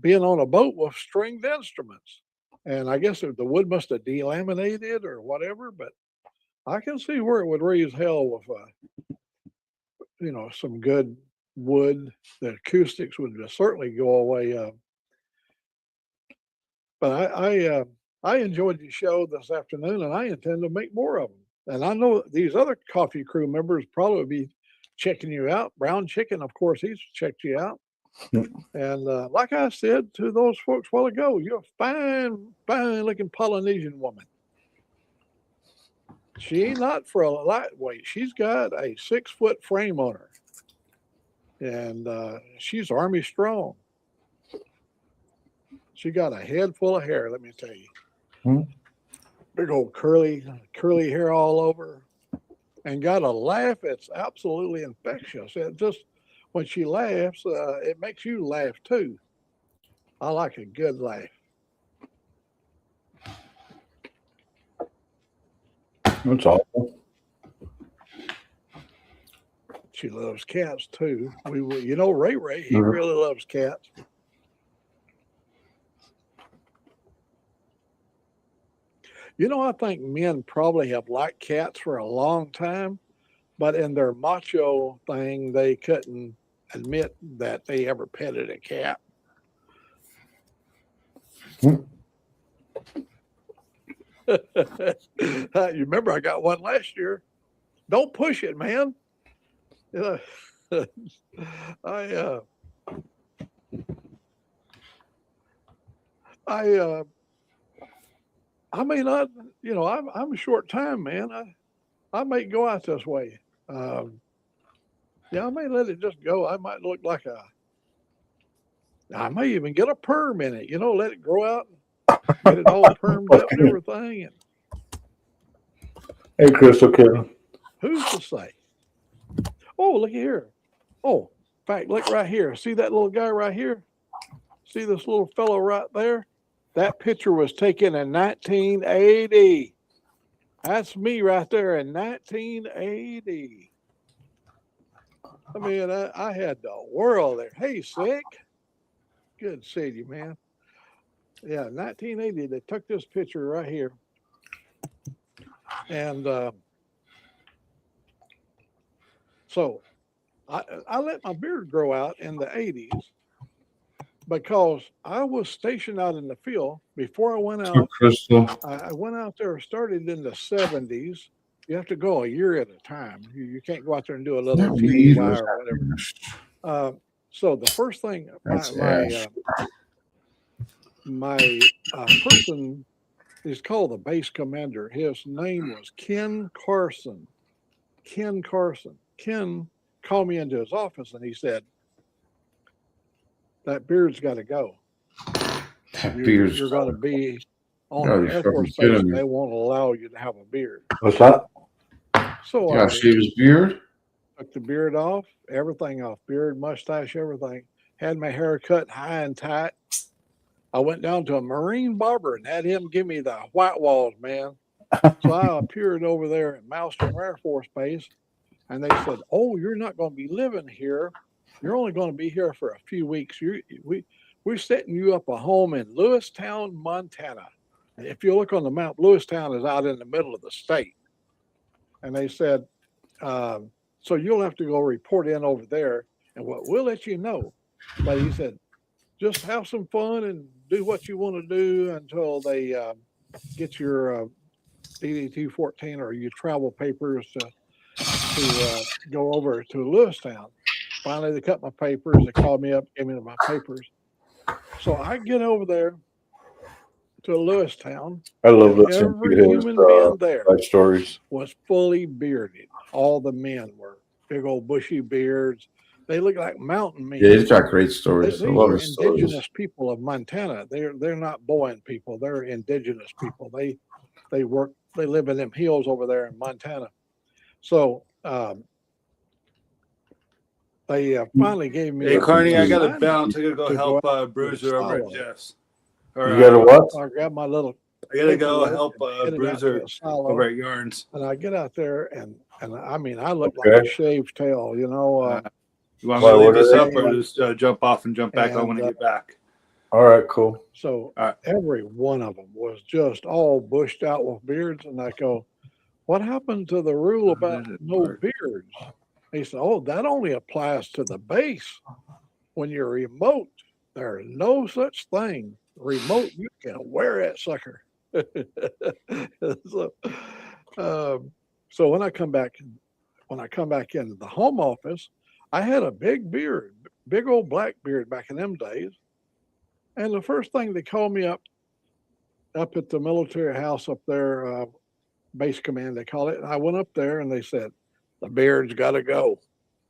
[SPEAKER 11] being on a boat with stringed instruments. And I guess the wood must have delaminated or whatever, but I can see where it would raise hell with, some good wood. The acoustics would certainly go away. But I enjoyed the show this afternoon, and I intend to make more of them. And I know these other coffee crew members probably be checking you out. Brown Chicken, of course, he's checked you out. And like I said to those folks a while ago, you're a fine, fine looking Polynesian woman. She ain't not for a lightweight. She's got a 6-foot frame on her. And she's Army strong. She got a head full of hair, let me tell you. Big old curly hair all over. And got a laugh that's absolutely infectious. It just, when she laughs, it makes you laugh too. I like a good laugh.
[SPEAKER 2] That's awful.
[SPEAKER 11] She loves cats too. Ray, he really loves cats. I think men probably have liked cats for a long time, but in their macho thing, they couldn't admit that they ever petted a cat. You remember I got one last year. Don't push it, man. I may not, I'm a short time, man. I may go out this way. I may let it just go. I might look like I may even get a perm in it, let it grow out, get it all permed up and everything. And
[SPEAKER 2] Hey, Crystal Kitten.
[SPEAKER 11] who's to say? Oh, look here. Oh, in fact, look right here. See that little guy right here? See this little fellow right there? That picture was taken in 1980. That's me right there in 1980. I mean, I had the world there. Hey, Sick. Good to see you, man. Yeah, 1980, they took this picture right here. And so I let my beard grow out in the 80s because I was stationed out in the field. Before I went out, I went out there, started in the 70s. You have to go a year at a time. You can't go out there and do a little TDY or whatever. So the first thing, my person is called the base commander. His name was Ken Carson. Ken called me into his office and he said, "That beard's got to go. You're going to be on the Air Force base. They won't allow you to have a beard."
[SPEAKER 2] What's that?
[SPEAKER 11] So
[SPEAKER 4] I shave his beard.
[SPEAKER 11] Took the beard off, everything off, beard, mustache, everything. Had my hair cut high and tight. I went down to a Marine barber and had him give me the white walls, man. So I appeared over there at Maelstrom Air Force Base, and they said, "Oh, you're not going to be living here. You're only going to be here for a few weeks. We're setting you up a home in Lewistown, Montana." If you look on the map, Lewistown is out in the middle of the state. And they said, "So you'll have to go report in over there, and we'll let you know." But he said, "Just have some fun and do what you want to do until they get your DD-214 or your travel papers to go over to Lewistown." Finally, they cut my papers. They called me up, gave me my papers. So I get over there to Lewistown.
[SPEAKER 2] I love listening
[SPEAKER 11] Every
[SPEAKER 2] to his
[SPEAKER 11] human being there
[SPEAKER 2] life stories.
[SPEAKER 11] was fully bearded. All the men were big old bushy beards. They look like mountain men.
[SPEAKER 4] Yeah, he's got great stories.
[SPEAKER 11] These are indigenous people of Montana. They're not Boyan people. They're indigenous people. They live in them hills over there in Montana. So they finally gave me.
[SPEAKER 10] Hey, Carney, I got to bounce. I got to go help Bruiser over at Jeff's.
[SPEAKER 2] You got to what?
[SPEAKER 11] I grab my little.
[SPEAKER 10] I got to go help Bruiser over at Yarns.
[SPEAKER 11] And I get out there and I mean, I look like a shaved tail,
[SPEAKER 10] You want me to leave this up or just jump off and jump back on when I get back?
[SPEAKER 2] All right, cool.
[SPEAKER 11] So every one of them was just all bushed out with beards. And I go, what happened to the rule about no beards? He said, oh, that only applies to the base. When you're remote, there's no such thing. Remote, you can wear that sucker. so, so when I come back into the home office, I had a big beard, big old black beard back in them days. And the first thing they called me up at the military house up there, base command, they call it. And I went up there and they said, the beard's got to go.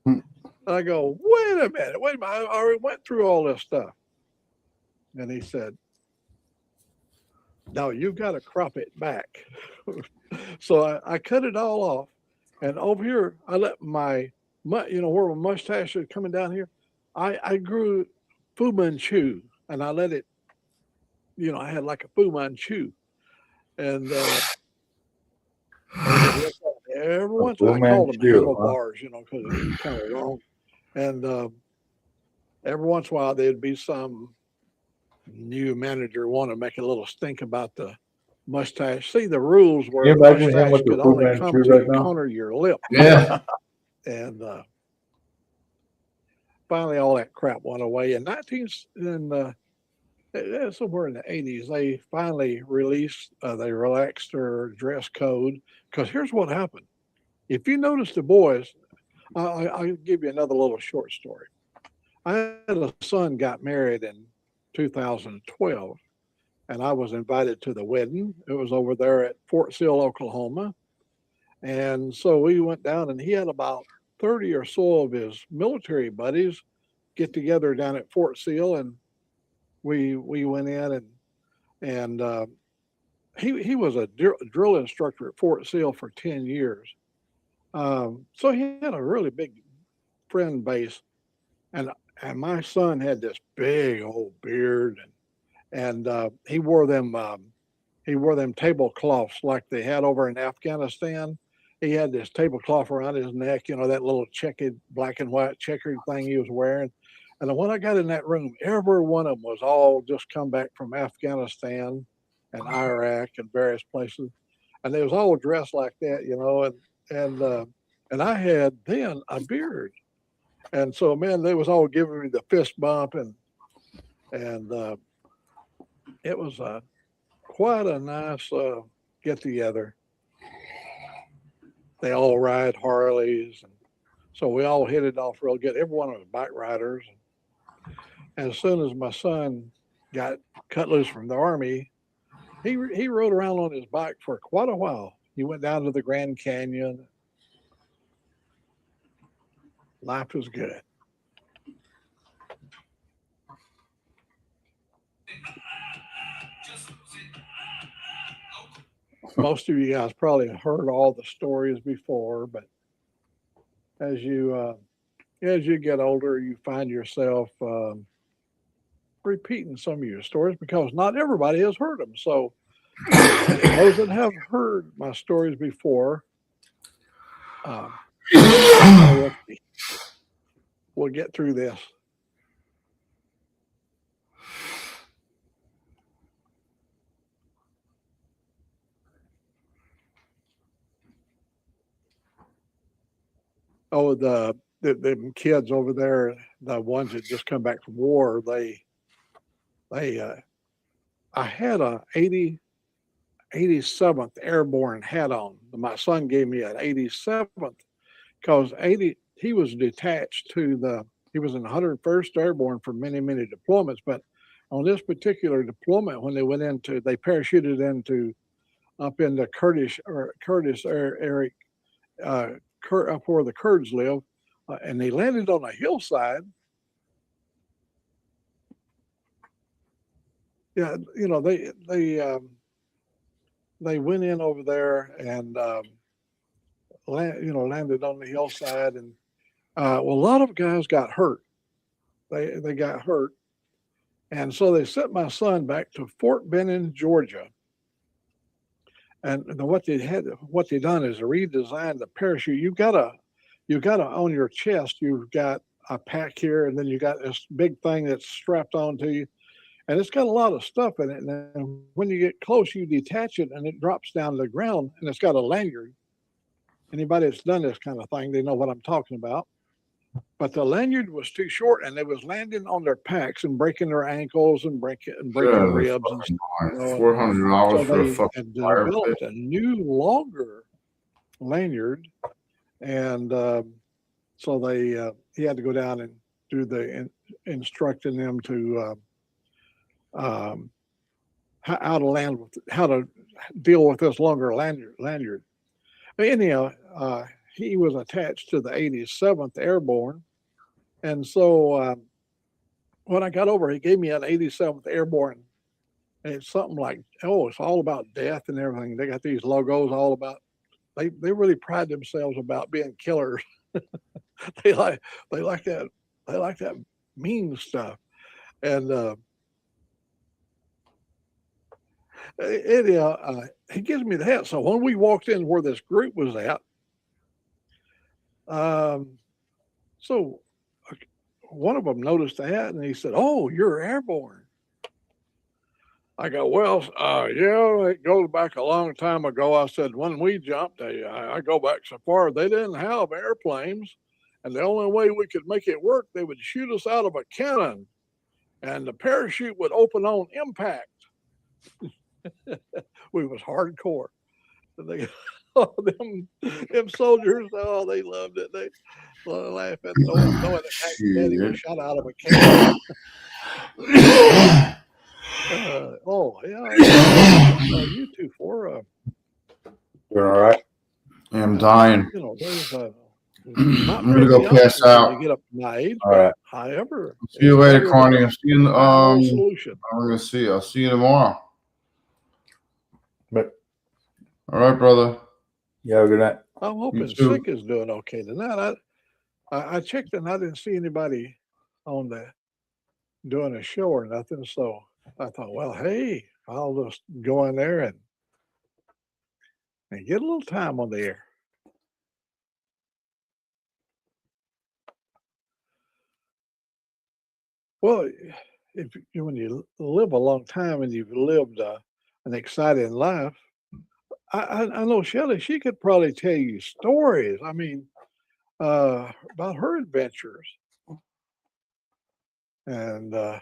[SPEAKER 11] And I go, wait a minute, I already went through all this stuff. And he said, no, you've got to crop it back. So I cut it all off. And over here, I let where my mustache is coming down here, I grew Fu Manchu and I let it, I had like a Fu Manchu. And every once in a while, I called them handlebars, because it was kind of long. And every once in a while, there'd be some new manager want to make a little stink about the mustache. See, the rules were
[SPEAKER 2] Can you imagine him
[SPEAKER 11] mustache
[SPEAKER 2] with the
[SPEAKER 11] could
[SPEAKER 2] Fu
[SPEAKER 11] only
[SPEAKER 2] Manchu
[SPEAKER 11] come to
[SPEAKER 2] right
[SPEAKER 11] the
[SPEAKER 2] now?
[SPEAKER 11] corner of your lip.
[SPEAKER 4] Yeah.
[SPEAKER 11] And finally, all that crap went away. Somewhere in the 80s, they finally released, they relaxed their dress code. Because here's what happened. If you notice the boys, I'll give you another little short story. I had a son got married in 2012, and I was invited to the wedding. It was over there at Fort Sill, Oklahoma. And so we went down, and he had about 30 or so of his military buddies get together down at Fort Sill, and we went in, and he was a drill instructor at Fort Sill for 10 years. So he had a really big friend base, and my son had this big old beard, and he wore them tablecloths like they had over in Afghanistan. He had this tablecloth around his neck, that little checkered black and white checkered thing he was wearing. And when I got in that room, every one of them was all just come back from Afghanistan and Iraq and various places, and they was all dressed like that, and I had then a beard. And so, man, they was all giving me the fist bump, and it was quite a nice get together. They all ride Harleys, and so we all hit it off real good. Everyone was bike riders, and as soon as my son got cut loose from the Army, he rode around on his bike for quite a while. He went down to the Grand Canyon. Life was good. Most of you guys probably heard all the stories before, but as you get older, you find yourself repeating some of your stories because not everybody has heard them. So those that have heard my stories before, we'll get through this. Oh, the kids over there, the ones that just come back from war, I had a 87th Airborne hat on. My son gave me an 87th because he was detached he was in the 101st Airborne for many, many deployments. But on this particular deployment, when they they parachuted up into Kurdish area, up where the Kurds live, and they landed on a hillside. Yeah, they went in over there and landed on the hillside, and a lot of guys got hurt. They got hurt, and so they sent my son back to Fort Benning, Georgia. And what they done is redesigned the parachute. You gotta on your chest. You've got a pack here, and then you got this big thing that's strapped onto you. and it's got a lot of stuff in it. And then when you get close, you detach it, and it drops down to the ground, and it's got a lanyard. Anybody that's done this kind of thing, they know what I'm talking about. But the lanyard was too short, and they was landing on their packs and breaking their ankles and breaking
[SPEAKER 4] Yeah,
[SPEAKER 11] ribs and stuff.
[SPEAKER 4] $400
[SPEAKER 11] So
[SPEAKER 4] for a
[SPEAKER 11] they
[SPEAKER 4] fucking
[SPEAKER 11] had
[SPEAKER 4] fire
[SPEAKER 11] developed
[SPEAKER 4] pit.
[SPEAKER 11] a new, longer lanyard, and so they he had to go down and do the instructing them to how to land with how to deal with this longer lanyard. But anyhow, he was attached to the 87th Airborne, and so when I got over, he gave me an 87th Airborne. And it's something like, oh, it's all about death and everything. They got these logos all about. They really pride themselves about being killers. they like that mean stuff, and he gives me the hat. So when we walked in where this group was at, so one of them noticed the hat and he said, "Oh, you're airborne." I go, "Well, yeah, it goes back a long time ago." I said, "When we jumped, I go back so far, they didn't have airplanes, and the only way we could make it work, they would shoot us out of a cannon, and the parachute would open on impact." We was hardcore. And they, oh, them soldiers, oh, they loved it. They laugh at knowing that Daddy was shot out of a cannon. Oh yeah, you two for
[SPEAKER 2] Doing all right?
[SPEAKER 4] I'm dying.
[SPEAKER 11] you know, there's
[SPEAKER 4] I'm gonna go pass out.
[SPEAKER 11] You get up to my age,
[SPEAKER 2] All right.
[SPEAKER 11] however,
[SPEAKER 4] See you later, Carny. I'll see you in the,
[SPEAKER 11] solution.
[SPEAKER 4] I'm gonna see. I'll see you tomorrow.
[SPEAKER 2] But
[SPEAKER 4] All right, brother.
[SPEAKER 2] yeah, good night.
[SPEAKER 11] I'm hoping
[SPEAKER 4] too.
[SPEAKER 11] Sick is doing okay tonight. I checked and I didn't see anybody on the doing a show or nothing. So I thought, well, hey, I'll just go in there and get a little time on the air. Well, when you live a long time and you've lived an exciting life, I know Shelley. She could probably tell you stories. I mean, about her adventures, and I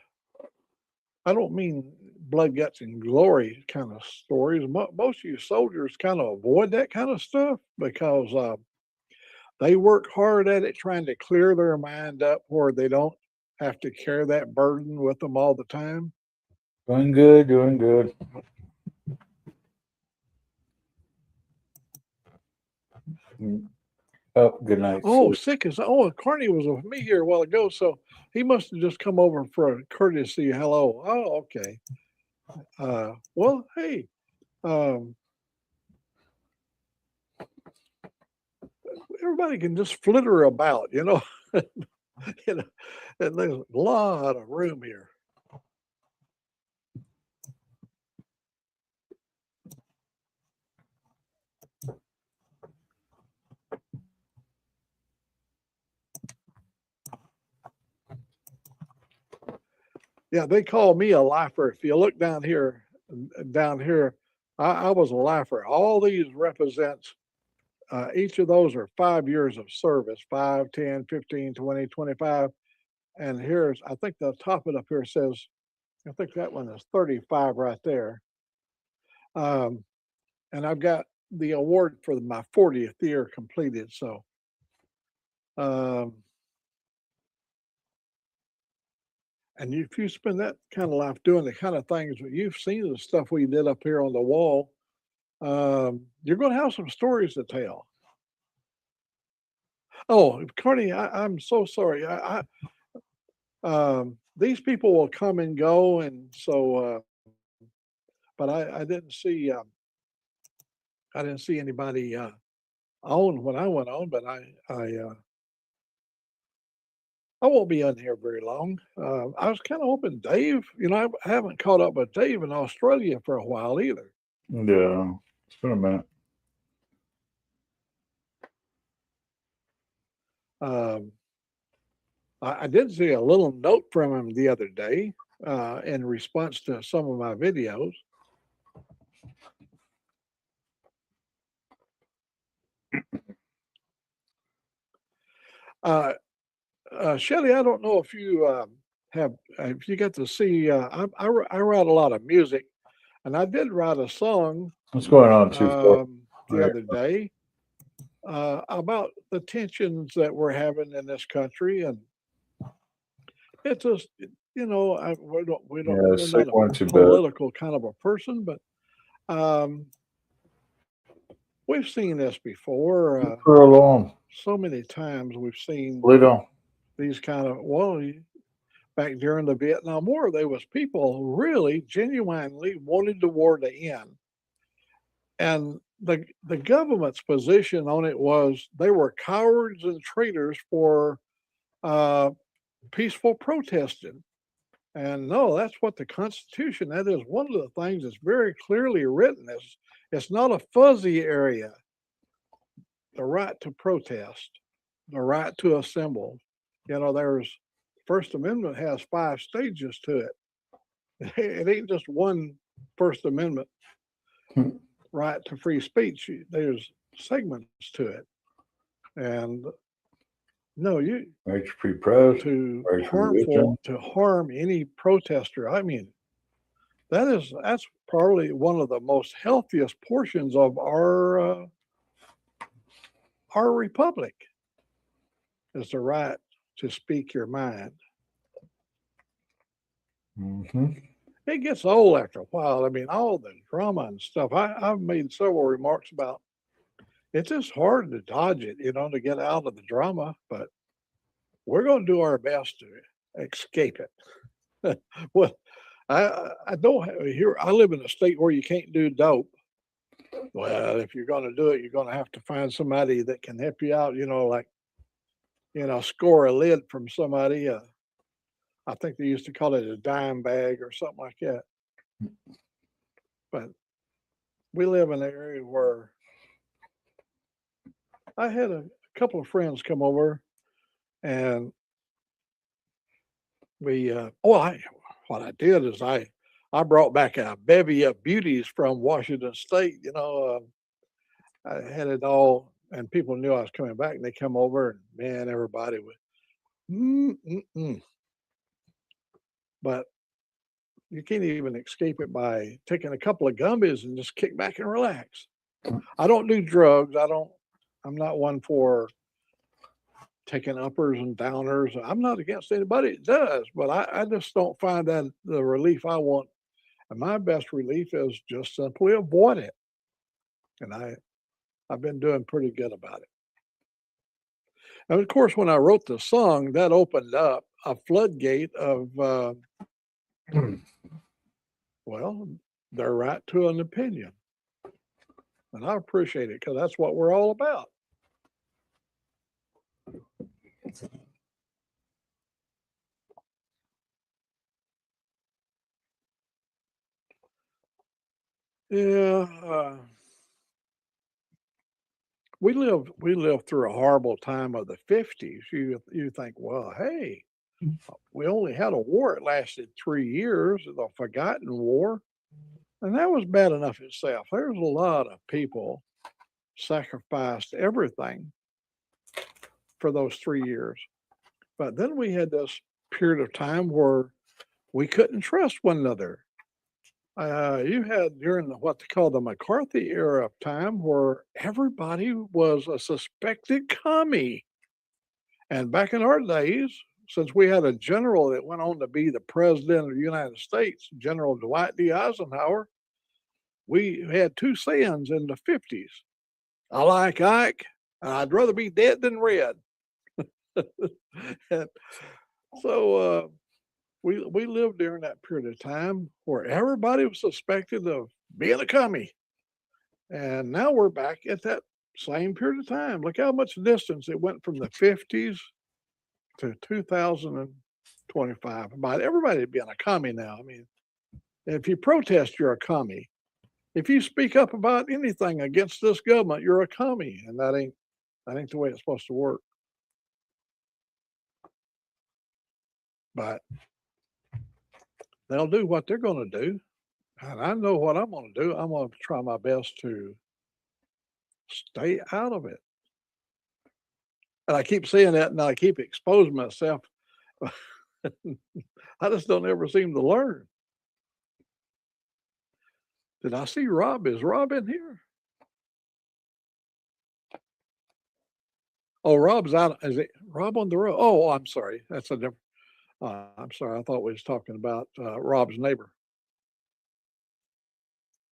[SPEAKER 11] don't mean blood, guts, and glory kind of stories. Most of you soldiers kind of avoid that kind of stuff because they work hard at it, trying to clear their mind up where they don't have to carry that burden with them all the time.
[SPEAKER 2] Doing good, doing good. Oh, good night.
[SPEAKER 11] Oh, Sick is Carney was with me here a while ago, so he must have just come over for a courtesy hello. Oh, okay. Well, hey, everybody can just flitter about, you know. You know, and there's a lot of room here. Yeah, they call me a lifer. If you look down here, I was a lifer. All these represents, each of those are 5 years of service, 5, 10, 15, 20, 25. And here's, I think the top of it up here says, I think that one is 35 right there. And I've got the award for my 40th year completed. So, and if you spend that kind of life doing the kind of things that you've seen, the stuff we did up here on the wall, you're going to have some stories to tell. Oh, Carney, I'm so sorry. These people will come and go, and so, but I didn't see anybody on when I went on, but I won't be on here very long. I was kind of hoping Dave, you know, I haven't caught up with Dave in Australia for a while either.
[SPEAKER 2] Yeah, it's been a minute.
[SPEAKER 11] I did see a little note from him the other day. in response to some of my videos. Shelly, I don't know if you if you get to see, I write a lot of music, and I did write a song
[SPEAKER 2] What's going on, too?
[SPEAKER 11] the other day about the tensions that we're having in this country, and it's just, you know,
[SPEAKER 2] Yeah,
[SPEAKER 11] we're
[SPEAKER 2] sick
[SPEAKER 11] not
[SPEAKER 2] one
[SPEAKER 11] a
[SPEAKER 2] too bad.
[SPEAKER 11] political kind of a person, but we've seen this before.
[SPEAKER 2] For a long.
[SPEAKER 11] So many times we've seen
[SPEAKER 2] Little.
[SPEAKER 11] these kind of, well, back during the Vietnam War, there was people who really genuinely wanted the war to end. And the government's position on it was they were cowards and traitors for peaceful protesting. And no, that's what the Constitution, that is one of the things that's very clearly written. It's not a fuzzy area. The right to protest, the right to assemble. You know, there's First Amendment has 5 stages to it. It ain't just one First Amendment right to free speech. There's segments to it. And no, you
[SPEAKER 2] Right to free press.
[SPEAKER 11] to
[SPEAKER 2] Right to
[SPEAKER 11] harmful
[SPEAKER 2] religion.
[SPEAKER 11] to harm any protester. I mean, that's probably one of the most healthiest portions of our republic is the right to speak your mind.
[SPEAKER 2] Mm-hmm.
[SPEAKER 11] It gets old after a while. I mean, all the drama and stuff. I've made several remarks about it's just hard to dodge it, you know, to get out of the drama, but we're going to do our best to escape it. Well, I don't have here. I live in a state where you can't do dope. Well, if you're going to do it, you're going to have to find somebody that can help you out, you know, like, you know, score a lid from somebody. I think they used to call it a dime bag or something like that. But we live in an area where I had a couple of friends come over, and we what I did is I brought back a bevy of beauties from Washington State. You know, I had it all, and people knew I was coming back, and they come over, and man, everybody was. But you can't even escape it by taking a couple of gummies and just kick back and relax. I don't do drugs. I'm not one for taking uppers and downers. I'm not against anybody that does, but I just don't find that the relief I want. And my best relief is just simply avoid it. And I've been doing pretty good about it. And of course, when I wrote the song, that opened up a floodgate of, well, their right to an opinion. And I appreciate it because that's what we're all about. Yeah, we lived through a horrible time of the 50s. You think, well, hey, we only had a war. It lasted 3 years, the Forgotten War, and that was bad enough itself. There's a lot of people sacrificed everything for those 3 years. But then we had this period of time where we couldn't trust one another. You had during what they call the McCarthy era of time where everybody was a suspected commie. And back in our days, since we had a general that went on to be the president of the United States, General Dwight D. Eisenhower, we had 2 sayings in the 50s. I like Ike, and I'd rather be dead than red. And so we lived during that period of time where everybody was suspected of being a commie. And now we're back at that same period of time. Look how much distance it went from the 50s to 2025. About everybody being a commie now. I mean, if you protest, you're a commie. If you speak up about anything against this government, you're a commie. And that ain't the way it's supposed to work. But they'll do what they're going to do. And I know what I'm going to do. I'm going to try my best to stay out of it. And I keep saying that and I keep exposing myself. I just don't ever seem to learn. Did I see Rob? Is Rob in here? Oh, Rob's out. Is it Rob on the road? Oh, I'm sorry. That's a different. I'm sorry. I thought we was talking about Rob's neighbor.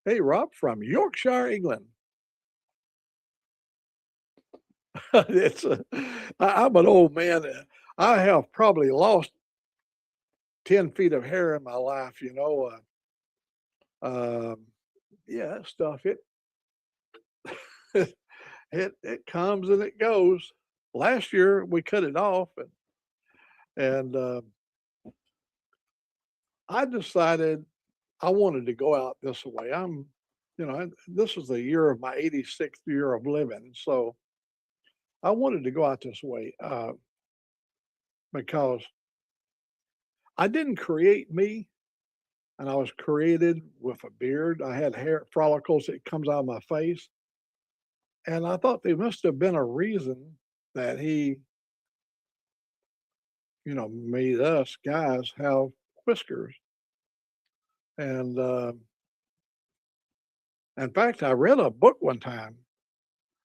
[SPEAKER 11] Hey, Rob from Yorkshire, England. I'm an old man. I have probably lost 10 feet of hair in my life, you know. Yeah, that stuff, it comes and it goes. Last year we cut it off and I decided I wanted to go out this way. This was the year of my 86th year of living. So I wanted to go out this way because I didn't create me, and I was created with a beard. I had hair follicles that comes out of my face. And I thought there must have been a reason that he, made us guys have whiskers. And in fact, I read a book one time.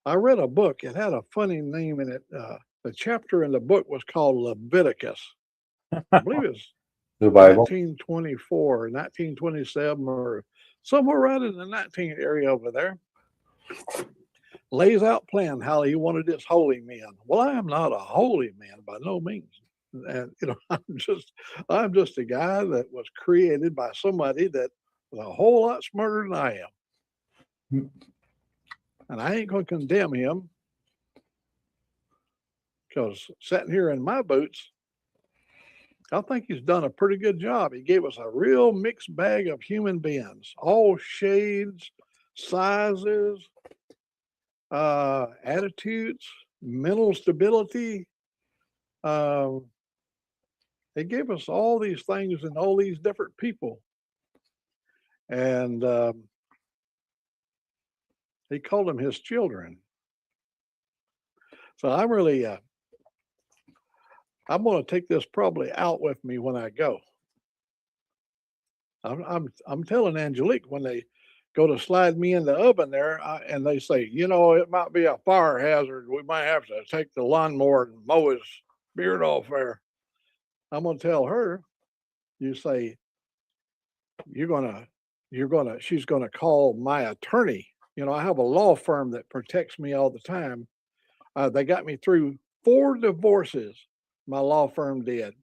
[SPEAKER 11] I read a book. It had a funny name in it. The chapter in the book was called Leviticus. I believe it's
[SPEAKER 2] The Bible.
[SPEAKER 11] 1924, 1927, or somewhere right in the 19 area over there. Lays out plan how he wanted his holy men. Well, I am not a holy man by no means. And I'm just a guy that was created by somebody that was a whole lot smarter than I am. And I ain't going to condemn him because sitting here in my boots, I think he's done a pretty good job. He gave us a real mixed bag of human beings, all shades, sizes, attitudes, mental stability. He gave us all these things and all these different people. And he called them his children. So I'm really, I'm going to take this probably out with me when I go. I'm telling Angelique when they go to slide me in the oven there, and they say, it might be a fire hazard. We might have to take the lawnmower and mow his beard off there. I'm going to tell her, you say, she's going to call my attorney. I have a law firm that protects me all the time. They got me through 4 divorces. My law firm did.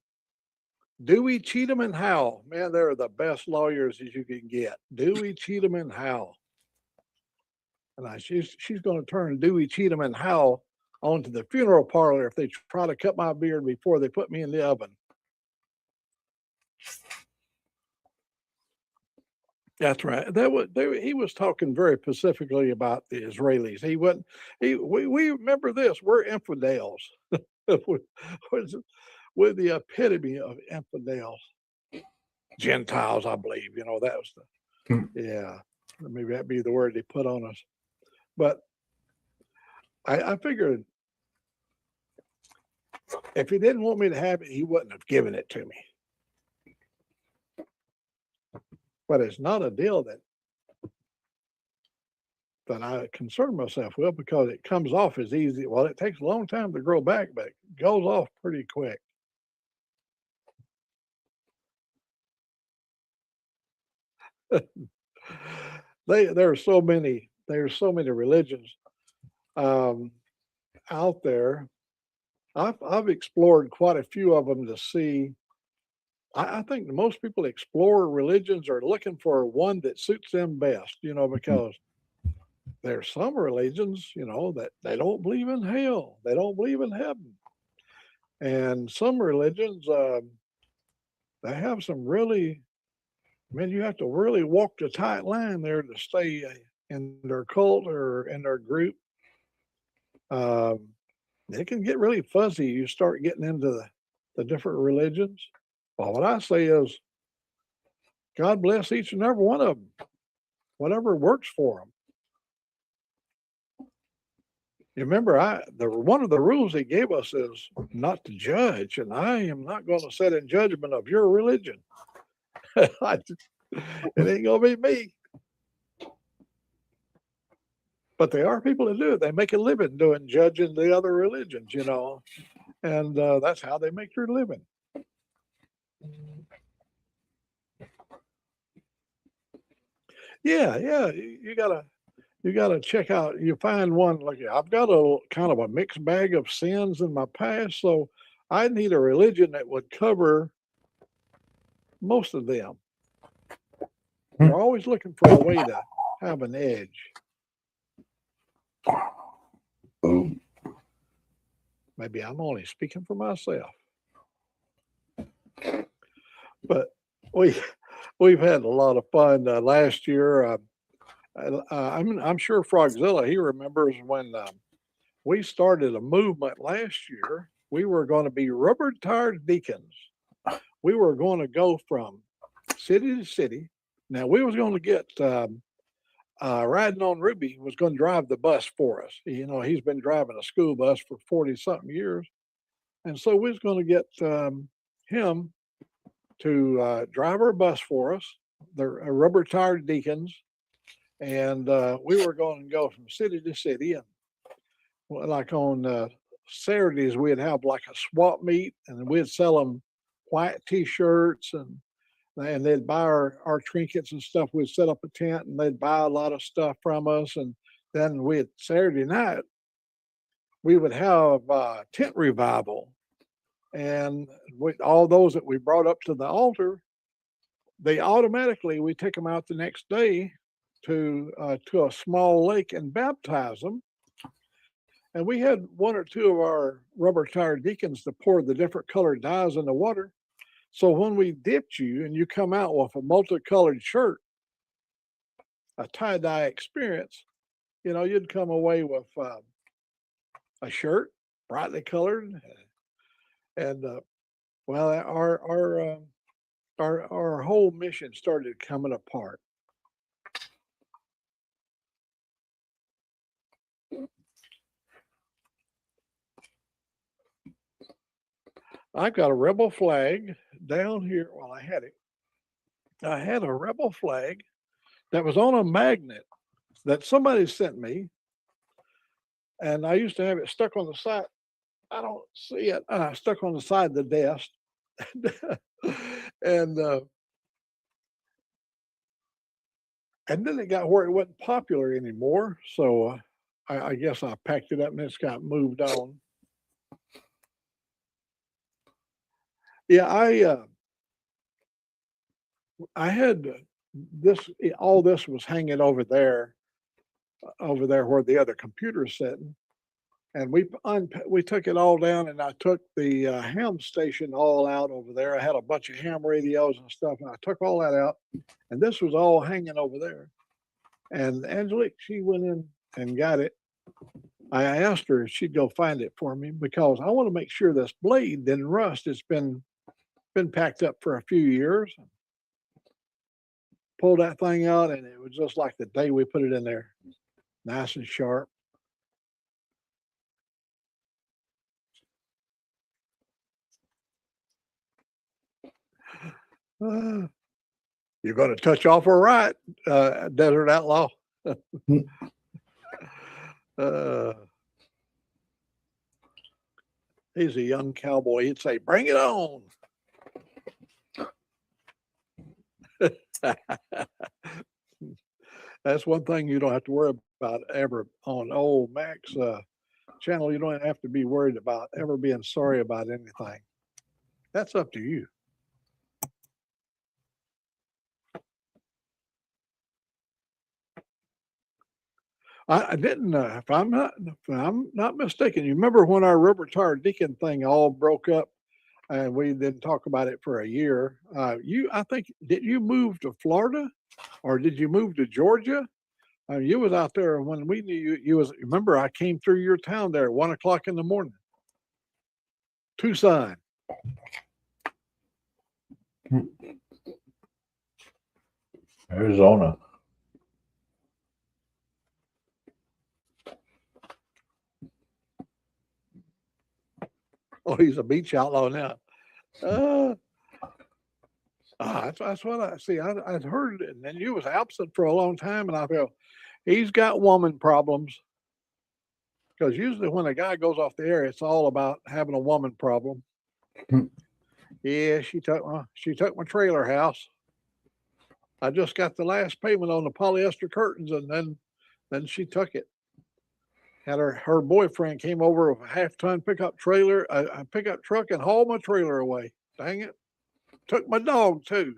[SPEAKER 11] Dewey, Cheatham, and Howell. Man, they're the best lawyers as you can get. Dewey, Cheatham, and Howell. And she's going to turn Dewey, Cheatham, and Howell onto the funeral parlor if they try to cut my beard before they put me in the oven. That's right. He was talking very specifically about the Israelis. We remember this. We're infidels. We're the epitome of infidels. Gentiles, I believe. That was yeah. Maybe that'd be the word they put on us. But I figured if he didn't want me to have it, he wouldn't have given it to me. But it's not a deal that I concern myself with because it comes off as easy. Well, it takes a long time to grow back, but it goes off pretty quick. There's so many religions out there. I've explored quite a few of them to see. I think most people explore religions are looking for one that suits them best, because there's some religions, that they don't believe in hell. They don't believe in heaven. And some religions, they have some really, you have to really walk the tight line there to stay in their cult or in their group. It can get really fuzzy. You start getting into the different religions. Well, what I say is God bless each and every one of them, whatever works for them. You remember, one of the rules he gave us is not to judge, and I am not going to sit in judgment of your religion. It ain't going to be me. But there are people that do it. They make a living doing judging the other religions, you know, and that's how they make their living. Yeah, you gotta check out. You find one like I've got a kind of a mixed bag of sins in my past, so I need a religion that would cover most of them. We're always looking for a way to have an edge. Maybe I'm only speaking for myself, but we've had a lot of fun last year. I'm sure Frogzilla, he remembers when we started a movement last year. We were going to be rubber tired deacons. We were going to go from city to city. Now we was going to get riding on Ruby was going to drive the bus for us. You know, he's been driving a school bus for 40 something years. And so we was going to get him to drive our bus for us. They're rubber tired deacons. And we were going to go from city to city. And like on Saturdays, we'd have like a swap meet and we'd sell them white t-shirts and they'd buy our trinkets and stuff. We'd set up a tent and they'd buy a lot of stuff from us. And then Saturday night, we would have tent revival. And all those that we brought up to the altar, we take them out the next day to a small lake and baptize them. And we had one or two of our rubber tired deacons to pour the different colored dyes in the water. So when we dipped you and you come out with a multicolored shirt, a tie-dye experience, you know, you'd come away with a shirt, brightly colored. And well, our whole mission started coming apart. I've got a rebel flag down here. Well, I had it. I had a rebel flag that was on a magnet that somebody sent me. And I used to have it stuck on the side. I don't see it. Stuck on the side of the desk. And then it got where it wasn't popular anymore. So I guess I packed it up and it's got moved on. Yeah, I had this. All this was hanging over there where the other computer's sitting, and we took it all down, and I took the ham station all out over there. I had a bunch of ham radios and stuff, and I took all that out, and this was all hanging over there. And Angelique, she went in and got it. I asked her if she'd go find it for me because I want to make sure this blade didn't rust. It's been packed up for a few years. Pulled that thing out and it was just like the day we put it in there. Nice and sharp. You're going to touch off all right, Desert Outlaw. He's a young cowboy. He'd say, "Bring it on." That's one thing you don't have to worry about ever on old Mac's channel. You don't have to be worried about ever being sorry about anything. That's up to you. I didn't. If I'm not mistaken, you remember when our rubber tired deacon thing all broke up, and we didn't talk about it for a year. I think, did you move to Florida, or did you move to Georgia? You was out there when we knew you. You was. Remember, I came through your town there at 1 o'clock in the morning. Tucson.
[SPEAKER 2] Arizona.
[SPEAKER 11] Oh, he's a beach outlaw now. That's what I see. I'd heard it, and then you was absent for a long time, and I feel he's got woman problems. Because usually when a guy goes off the air, it's all about having a woman problem. Yeah, she took my trailer house. I just got the last payment on the polyester curtains, and then she took it. Had her boyfriend came over with a half-ton pickup trailer, a pickup truck, and hauled my trailer away. Dang it! Took my dog too.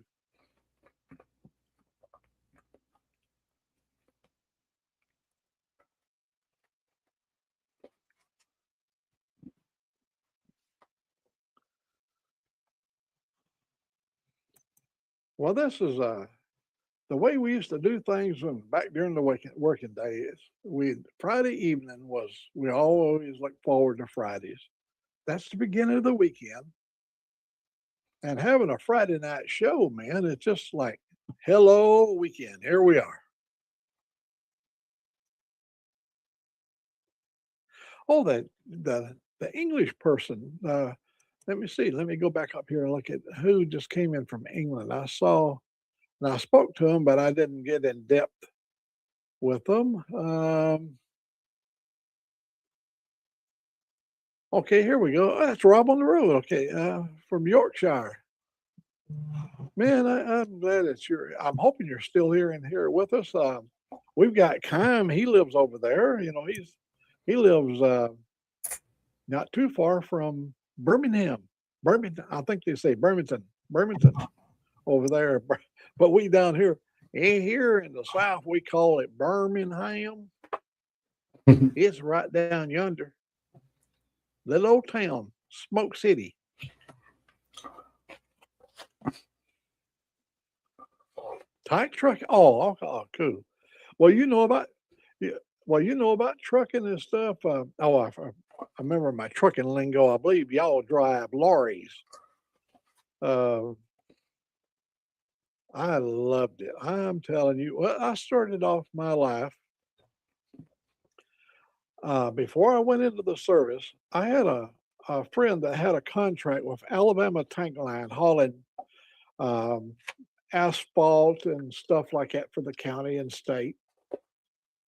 [SPEAKER 11] Well, this is the way we used to do things when back during the working days. Friday evening we always look forward to Fridays. That's the beginning of the weekend. And having a Friday night show, man, it's just like, hello weekend. Here we are. Oh, the English person. Let me see. Let me go back up here and look at who just came in from England. I spoke to him, but I didn't get in depth with them. Okay, here we go. That's Rob on the road. Okay, from Yorkshire. Man, I'm glad that I'm hoping you're still here with us. We've got Kime. He lives over there. You know, he lives not too far from Birmingham. Birmingham, I think they say Birmingham over there. But we down here in the South, we call it Birmingham. It's right down yonder. Little old town, Smoke City. Tank truck. Oh, cool. Well, you know about trucking and stuff. I remember my trucking lingo. I believe y'all drive lorries. I loved it. I'm telling you. Well, I started off my life before I went into the service. I had a friend that had a contract with Alabama Tank Line hauling asphalt and stuff like that for the county and state.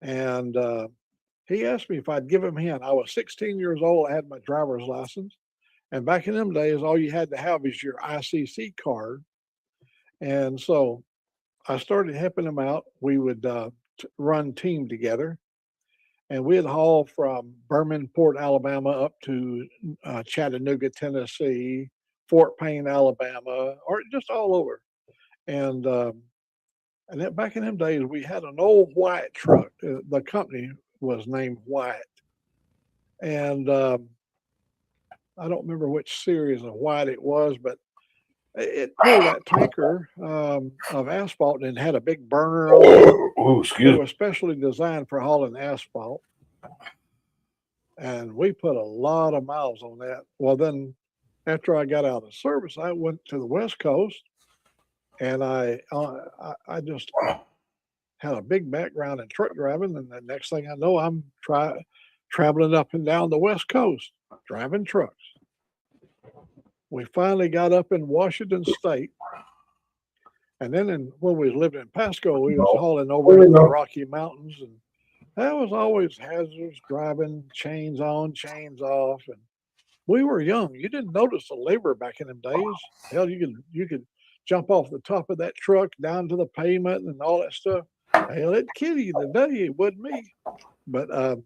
[SPEAKER 11] And he asked me if I'd give him a hand. I was 16 years old. I had my driver's license. And back in them days, all you had to have is your ICC card. And so I started helping him out. We would run team together. And we'd haul from Port, Alabama up to Chattanooga, Tennessee, Fort Payne, Alabama, or just all over. And then back in them days, we had an old white truck. The company was named White. And I don't remember which series of white it was, but it pulled that tanker of asphalt and had a big burner on it.
[SPEAKER 2] Oh,
[SPEAKER 11] It was specially designed for hauling asphalt. And we put a lot of miles on that. Well, then after I got out of service, I went to the West Coast, and I just had a big background in truck driving. And the next thing I know, I'm traveling up and down the West Coast, driving trucks. We finally got up in Washington State. And then when we was living in Pasco, we was hauling over into the Rocky Mountains. And that was always hazardous driving, chains on, chains off. And we were young. You didn't notice the labor back in them days. Hell, you could jump off the top of that truck down to the pavement and all that stuff. Hell, it'd kill you today. It wasn't me. But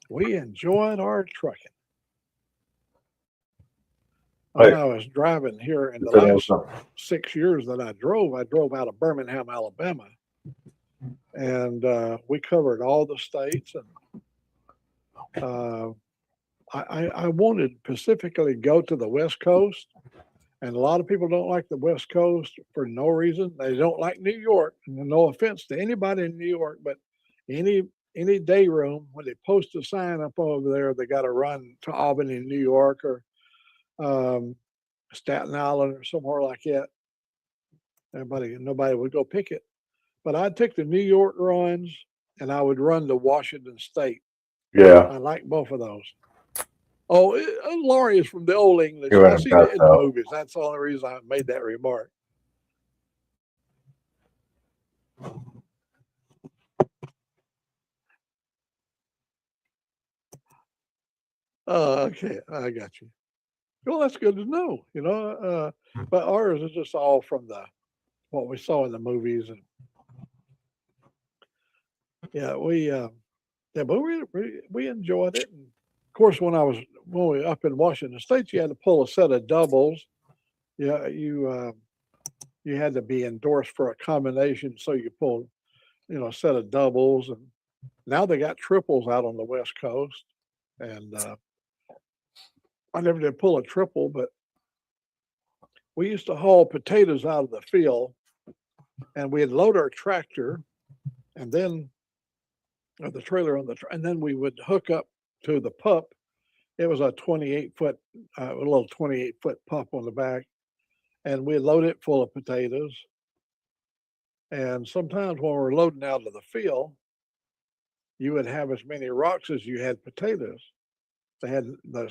[SPEAKER 11] we enjoyed our trucking. When I was driving here in the last 6 years that I drove out of Birmingham, Alabama. And we covered all the states. And I wanted to specifically go to the West Coast. And a lot of people don't like the West Coast for no reason. They don't like New York. No offense to anybody in New York, but any day room, when they post a sign up over there, they got to run to Albany, New York, or Staten Island, or somewhere like that. Nobody would go pick it. But I'd take the New York runs and I would run to Washington State.
[SPEAKER 2] Yeah.
[SPEAKER 11] I like both of those. Oh, Laurie is from the Old English.
[SPEAKER 2] You
[SPEAKER 11] I
[SPEAKER 2] went
[SPEAKER 11] see
[SPEAKER 2] and
[SPEAKER 11] that
[SPEAKER 2] got
[SPEAKER 11] in the
[SPEAKER 2] that.
[SPEAKER 11] movies. That's the only reason I made that remark. Okay, I got you. Well, that's good to know. But ours is just all from what we saw in the movies, and yeah, but we enjoyed it. And of course, when we were up in Washington State, you had to pull a set of doubles. Yeah, you had to be endorsed for a combination, so you pulled, a set of doubles, and now they got triples out on the West Coast, and I never did pull a triple, but we used to haul potatoes out of the field, and we'd load our tractor, and then the trailer and then we would hook up to the pup. It was a 28-foot, a little 28-foot pup on the back, and we'd load it full of potatoes. And sometimes when we're loading out of the field, you would have as many rocks as you had potatoes. They had the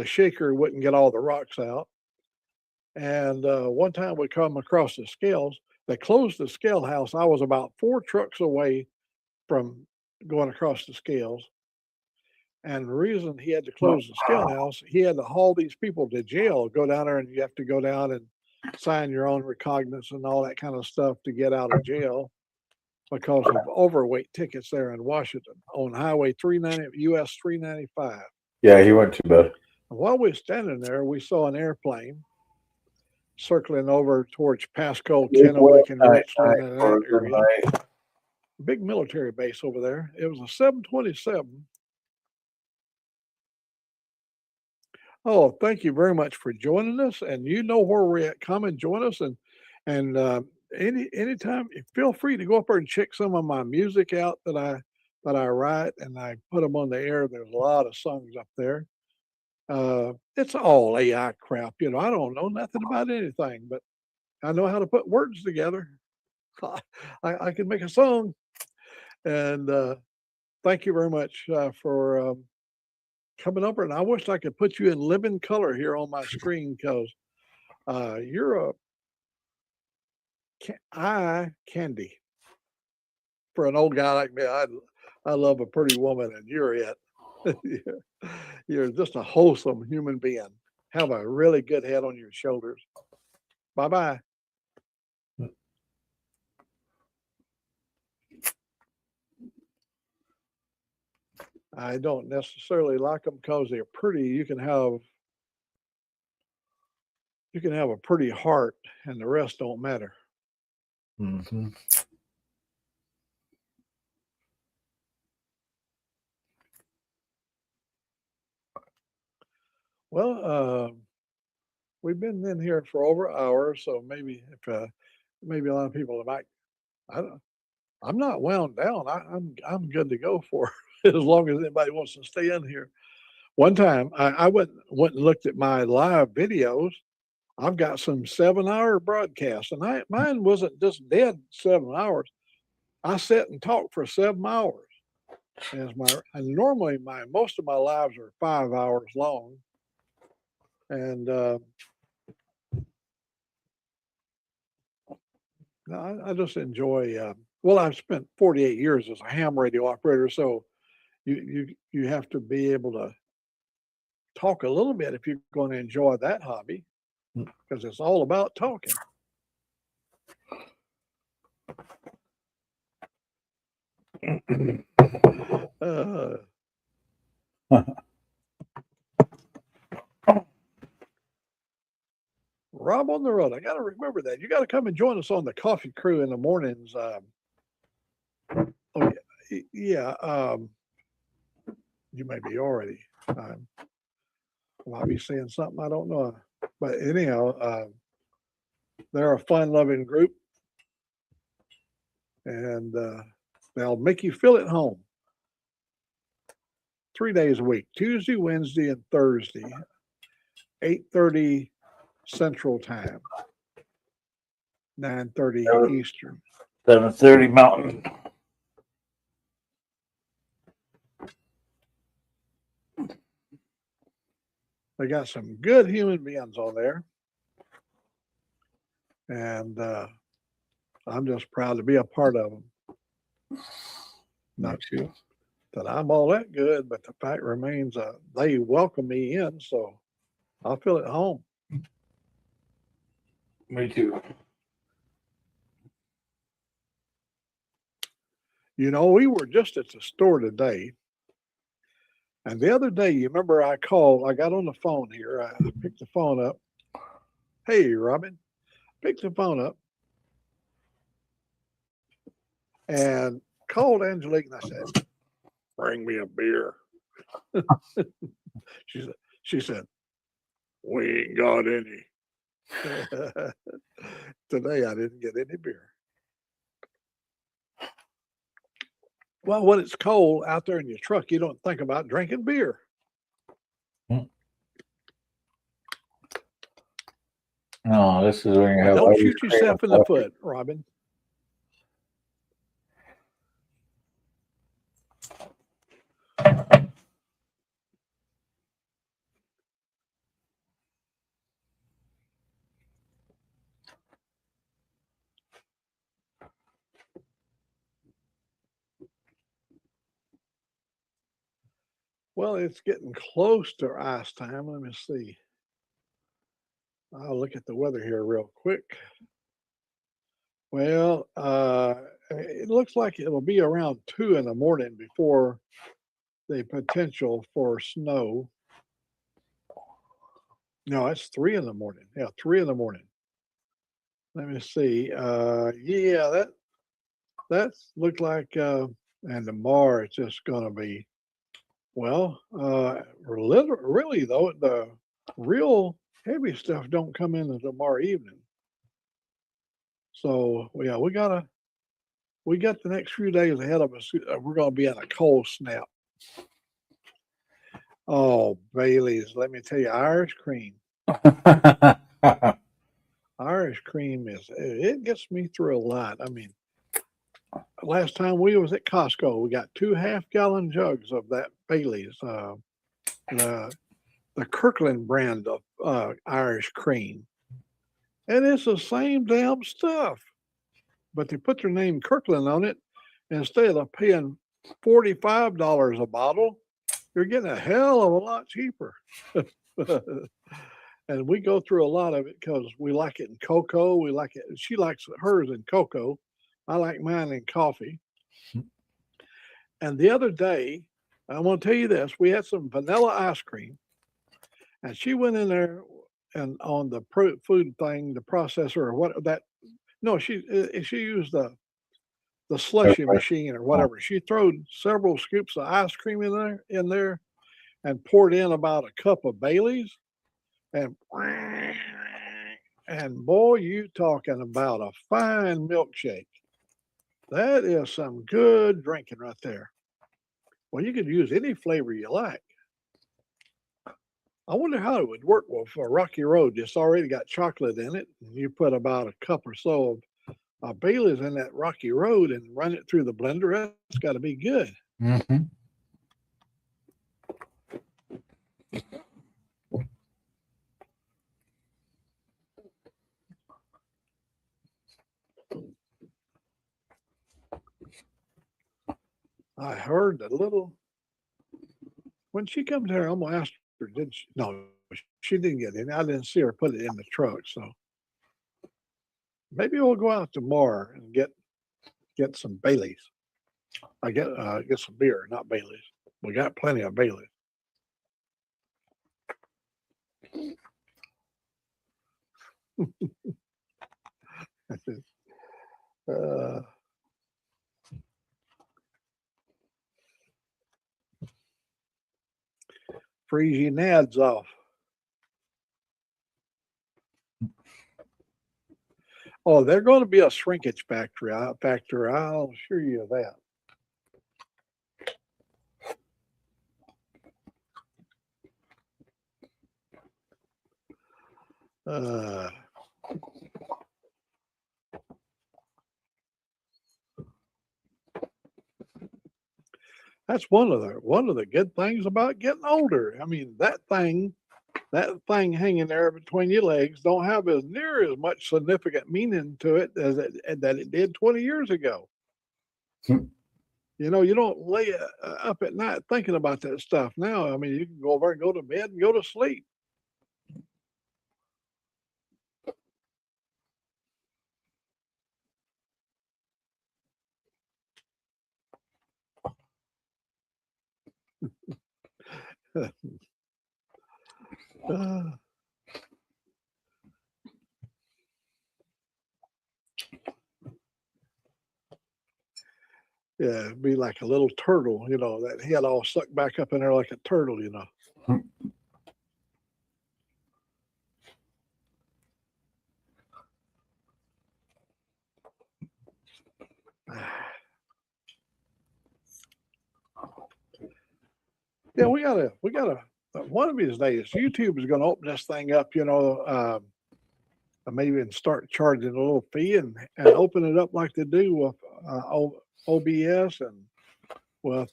[SPEAKER 11] shaker wouldn't get all the rocks out. And one time we come across the scales. They closed the scale house. I was about 4 trucks away from going across the scales. And the reason he had to close the scale house, he had to haul these people to jail, go down there, and you have to go down and sign your own recognizance and all that kind of stuff to get out of jail because of overweight tickets there in Washington on Highway 390, US 395.
[SPEAKER 2] Yeah, he went to bed.
[SPEAKER 11] And while we were standing there, we saw an airplane circling over towards Pasco, Kennewick, and Richland and that area. Big military base over there. It was a 727. Oh, thank you very much for joining us. And you know where we're at. Come and join us. And anytime, feel free to go up there and check some of my music out that I write and I put them on the air. There's a lot of songs up there. It's all AI crap. I don't know nothing about anything, but I know how to put words together. I can make a song. And thank you very much for coming over. And I wish I could put you in living color here on my screen because you're eye candy for an old guy like me. I love a pretty woman, and you're it. You're just a wholesome human being. Have a really good head on your shoulders. Bye-bye. I don't necessarily like them because they're pretty. You can have a pretty heart, and the rest don't matter.
[SPEAKER 2] Mm-hmm.
[SPEAKER 11] Well, we've been in here for over an hour, so maybe if maybe a lot of people might. I'm not wound down. I'm good to go for as long as anybody wants to stay in here. One time I went and looked at my live videos. I've got some 7-hour broadcasts, and mine wasn't just dead 7 hours. I sat and talked for 7 hours. And normally most of my lives are 5 hours long. And I just enjoy. Well, I've spent 48 years as a ham radio operator, so you have to be able to talk a little bit if you're going to enjoy that hobby, because it's all about talking. Rob on the road. I got to remember that. You got to come and join us on the coffee crew in the mornings. You may be already. Might be saying something I don't know. But anyhow, they're a fun-loving group, and they'll make you feel at home. 3 days a week: Tuesday, Wednesday, and Thursday, 8:30 Central Time. 9:30 Eastern.
[SPEAKER 2] 7:30 Mountain.
[SPEAKER 11] They got some good human beings on there. And I'm just proud to be a part of them. Not that I'm all that good, but the fact remains they welcome me in, so I feel at home.
[SPEAKER 2] Me too.
[SPEAKER 11] You know, we were just at the store today. And the other day, you remember I got on the phone here. I picked the phone up. Hey, Robin, picked the phone up and called Angelique and I said, bring me a beer. she said, we ain't got any. Today, I didn't get any beer. Well, when it's cold out there in your truck, you don't think about drinking beer.
[SPEAKER 2] No, this is when you have.
[SPEAKER 11] Don't shoot yourself in the foot, Robin. Well, it's getting close to ice time. Let me see. I'll look at the weather here real quick. Well, it looks like it'll be around 2 in the morning before the potential for snow. No, it's 3 in the morning. Yeah, 3 in the morning. Let me see. Yeah, that's looked like, and tomorrow it's just going to be, well, really though, the real heavy stuff don't come in until tomorrow evening. So yeah, we got the next few days ahead of us. We're going to be in a cold snap. Oh, Bailey's, let me tell you, Irish cream. Irish cream it gets me through a lot. I mean, last time we was at Costco, we got 2 half-gallon jugs of that Bailey's, the Kirkland brand of Irish cream. And it's the same damn stuff. But they put their name Kirkland on it. Instead of paying $45 a bottle, you're getting a hell of a lot cheaper. And we go through a lot of it because we like it in cocoa. We like it. She likes hers in cocoa. I like mine in coffee. And the other day, I want to tell you this, we had some vanilla ice cream. And she went in there and on the food thing, the processor or what that, no, she used the slushy machine or whatever. She threw several scoops of ice cream in there and poured in about a cup of Bailey's. And boy, you talking about a fine milkshake. That is some good drinking right there. Well, you could use any flavor you like. I wonder how it would work with a Rocky Road. It's already got chocolate in it. And you put about a cup or so of Bailey's in that Rocky Road and run it through the blender. That's got to be good.
[SPEAKER 2] Mm-hmm.
[SPEAKER 11] I heard a little. When she comes here, I'm gonna ask her. Did she? No, she didn't get in. I didn't see her put it in the truck. So maybe we'll go out tomorrow and get some Baileys. I get some beer, not Baileys. We got plenty of Baileys. Freeze your nads off. Oh, they're going to be a shrinkage factory. I'll assure you of that. That's one of the good things about getting older. I mean, that thing hanging there between your legs don't have as near as much significant meaning to it as that it did 20 years ago. You know, you don't lay up at night thinking about that stuff now. I mean, you can go over and go to bed and go to sleep. Uh, yeah, it'd be like a little turtle, you know, that head all sucked back up in there like a turtle, you know. Yeah, we gotta one of these days, YouTube is gonna open this thing up, you know, maybe even start charging a little fee and open it up like they do with OBS and with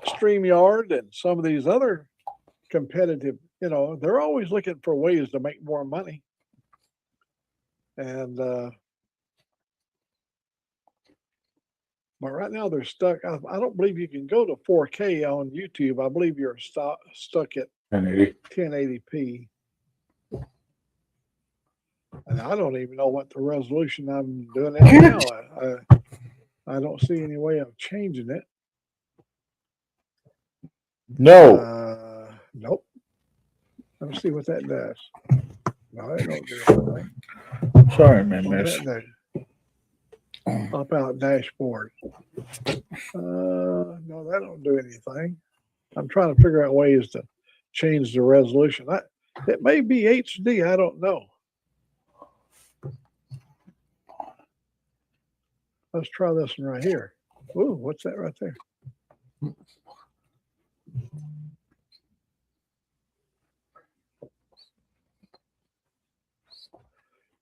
[SPEAKER 11] StreamYard and some of these other competitive, you know, they're always looking for ways to make more money. And but right now they're stuck. I don't believe you can go to 4K on YouTube. I believe you're stuck at 1080p. And I don't even know what the resolution I'm doing it now. I don't see any way of changing it.
[SPEAKER 2] No.
[SPEAKER 11] Nope. Let me see what that does. No, it don't do anything.
[SPEAKER 2] Sorry, man, miss.
[SPEAKER 11] Up out dashboard. No, that don't do anything. I'm trying to figure out ways to change the resolution. It may be HD. I don't know. Let's try this one right here. Ooh, what's that right there?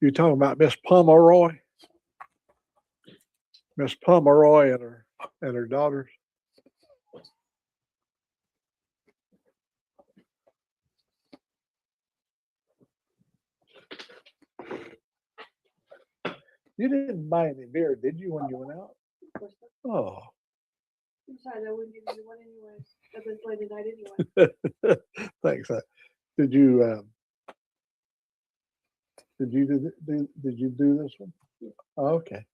[SPEAKER 11] You talking about Miss Pomeroy? Miss Pomeroy and her daughters. You didn't buy any beer, did you, when you went out? Oh.
[SPEAKER 12] I'm sorry, I wouldn't give you one anyway. At this late at night anyway.
[SPEAKER 11] Thanks. Did you do this one? Oh, okay.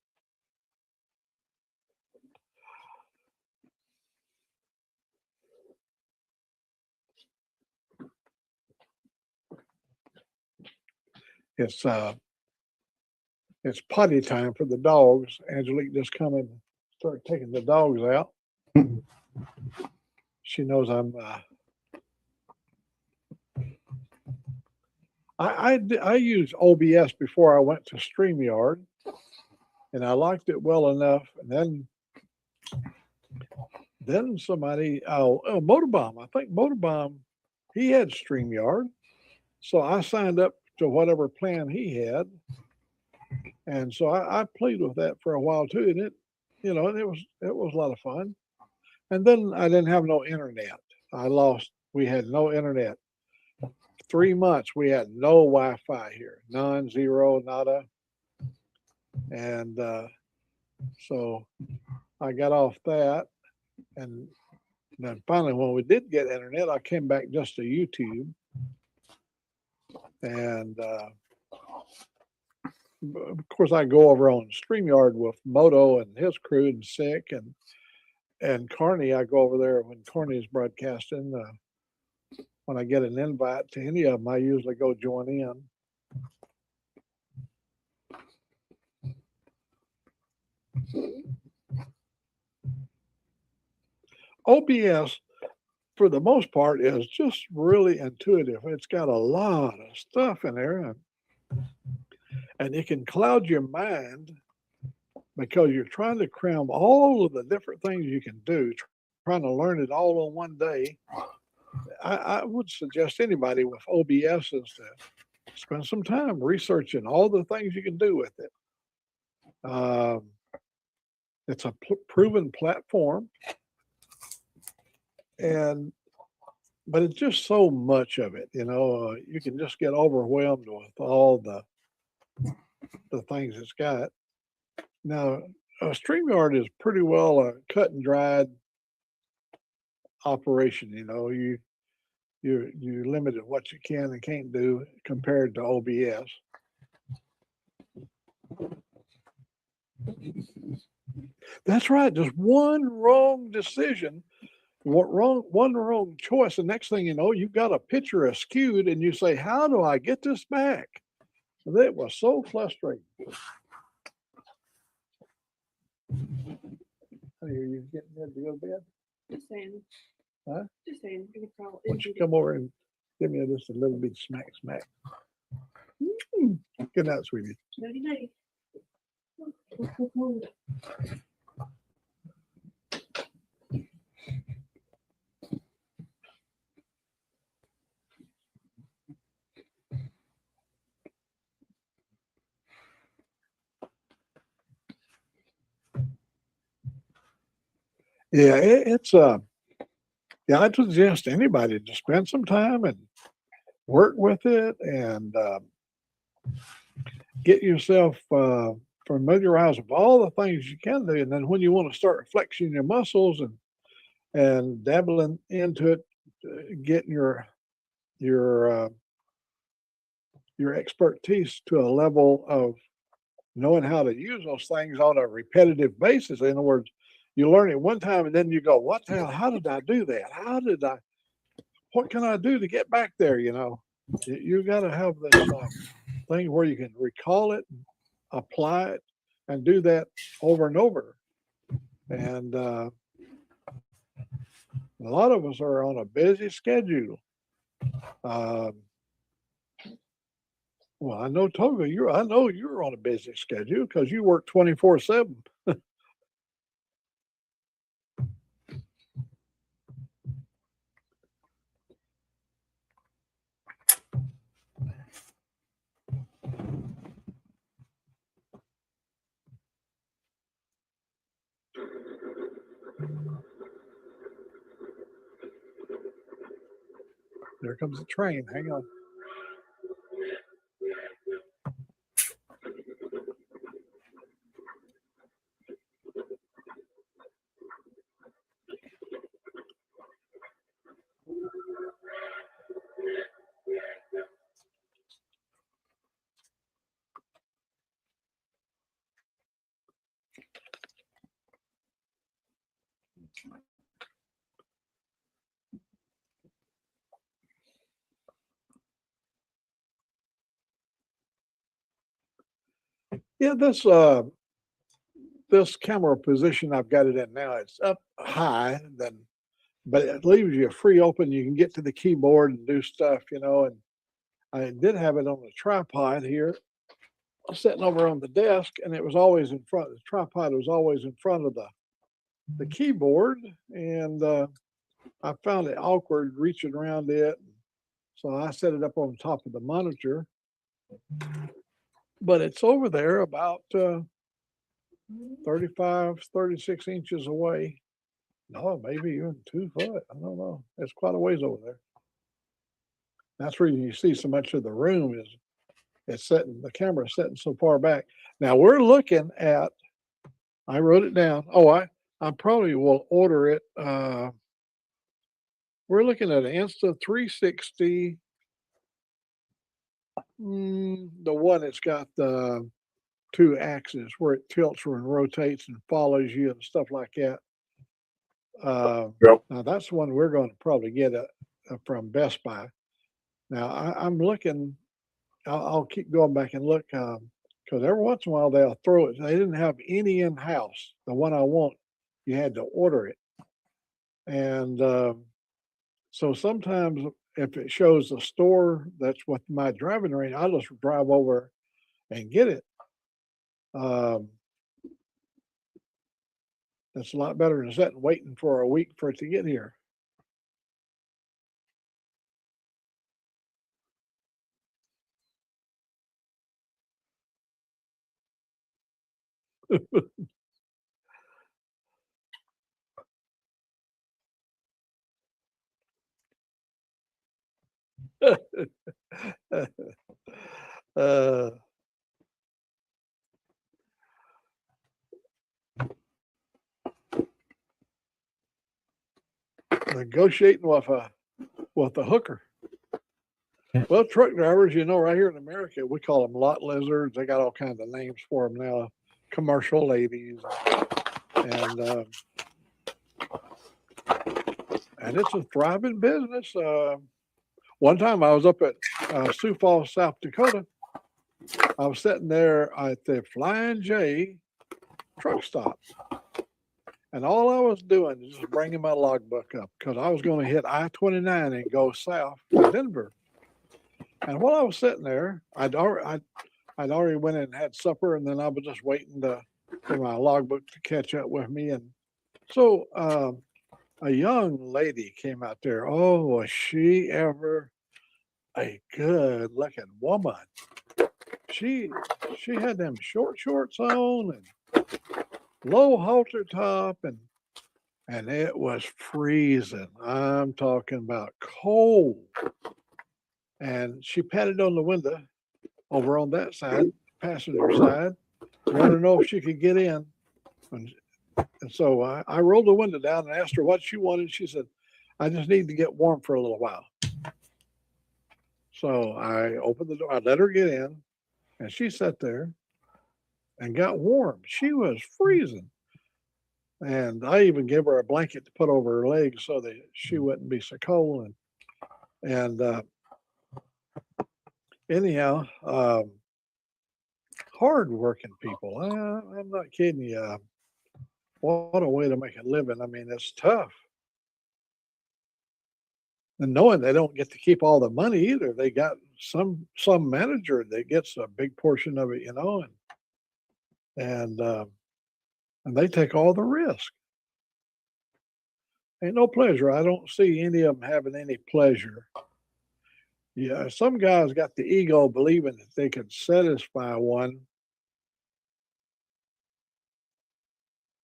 [SPEAKER 11] It's potty time for the dogs. Angelique just come and start taking the dogs out. She knows I'm I used OBS before I went to StreamYard, and I liked it well enough. And then somebody, Motorbomb, I think Motorbomb, he had StreamYard, so I signed up to whatever plan he had, and so I played with that for a while too, and it was a lot of fun. And then I didn't have no internet. We had no internet. 3 months we had no Wi-Fi here, none, zero, nada. And so I got off that. And then finally, when we did get internet, I came back just to YouTube. And of course, I go over on StreamYard with Moto and his crew and Sick and Carny. I go over there when Carny is broadcasting. When I get an invite to any of them, I usually go join in. OBS, for the most part, is just really intuitive. It's got a lot of stuff in there, and it can cloud your mind because you're trying to cram all of the different things you can do, trying to learn it all in one day. I would suggest anybody with OBS is to spend some time researching all the things you can do with it. It's a proven platform, but it's just so much of it. You can just get overwhelmed with all the things it's got. Now, StreamYard is pretty well a cut and dried operation. You're limited what you can and can't do compared to OBS. That's right. Just one wrong decision, one wrong choice. The next thing you know, you've got a picture askewed, and you say, "How do I get this back?" That was so frustrating. Are you getting ready to go to bed?
[SPEAKER 12] Just saying.
[SPEAKER 11] Huh?
[SPEAKER 12] Just saying. You could
[SPEAKER 11] Why
[SPEAKER 12] probably.
[SPEAKER 11] don't you come over and give me just a little bit smack? Good night, sweetie.
[SPEAKER 12] Nighty night.
[SPEAKER 11] Yeah, I suggest anybody to spend some time and work with it and get yourself familiarized with all the things you can do. And then when you want to start flexing your muscles and dabbling into it, getting your expertise to a level of knowing how to use those things on a repetitive basis. In other words, you learn it one time and then you go, "What the hell? How did I do that? What can I do to get back there?" You got to have this thing where you can recall it, apply it, and do that over and over. And a lot of us are on a busy schedule. Well, I know Toga, I know you're on a busy schedule because you work 24/7. There comes the train. Hang on. Yeah, this camera position I've got it in now, it's up high, but it leaves you free open. You can get to the keyboard and do stuff, and I did have it on a tripod here, sitting over on the desk, and it was always in front. The tripod was always in front of the keyboard, and I found it awkward reaching around it. So I set it up on top of the monitor, but it's over there about 35, 36 inches away. No, maybe even 2 foot. I don't know. It's quite a ways over there. That's where you see so much of the room is the camera setting so far back. Now we're looking at, I wrote it down. Oh, I probably will order it. We're looking at an Insta360. The one that's got the 2 axes where it tilts and rotates and follows you and stuff like that. Now that's the one we're going to probably get from Best Buy. Now I'm looking. I'll keep going back and look because every once in a while they'll throw it. They didn't have any in house. The one I want, you had to order it, and so sometimes if it shows the store that's with my driving range, I'll just drive over and get it. That's a lot better than sitting waiting for a week for it to get here. uh, negotiating with a hooker. Well, truck drivers, right here in America, we call them lot lizards. They got all kinds of names for them now. Commercial ladies, and it's a thriving business. One time I was up at Sioux Falls, South Dakota. I was sitting there at the Flying J truck stop. And all I was doing is just bringing my logbook up because I was going to hit I-29 and go south to Denver. And while I was sitting there, I'd already went in and had supper, and then I was just waiting for my logbook to catch up with me. And so a young lady came out there. Oh, was she ever a good looking woman? She had them short shorts on and low halter top, and it was freezing. I'm talking about cold. And she patted on the window over on that side, passenger side, wanted to know if she could get in. And so I rolled the window down and asked her what she wanted. She said, I just need to get warm for a little while. So I opened the door, I let her get in, and she sat there and got warm. She was freezing. And I even gave her a blanket to put over her legs so that she wouldn't be so cold. And anyhow, hard-working people. I'm not kidding you. What a way to make a living. I mean, it's tough. And knowing they don't get to keep all the money either. They got some manager that gets a big portion of it, and they take all the risk. Ain't no pleasure. I don't see any of them having any pleasure. Yeah, some guys got the ego believing that they can satisfy one.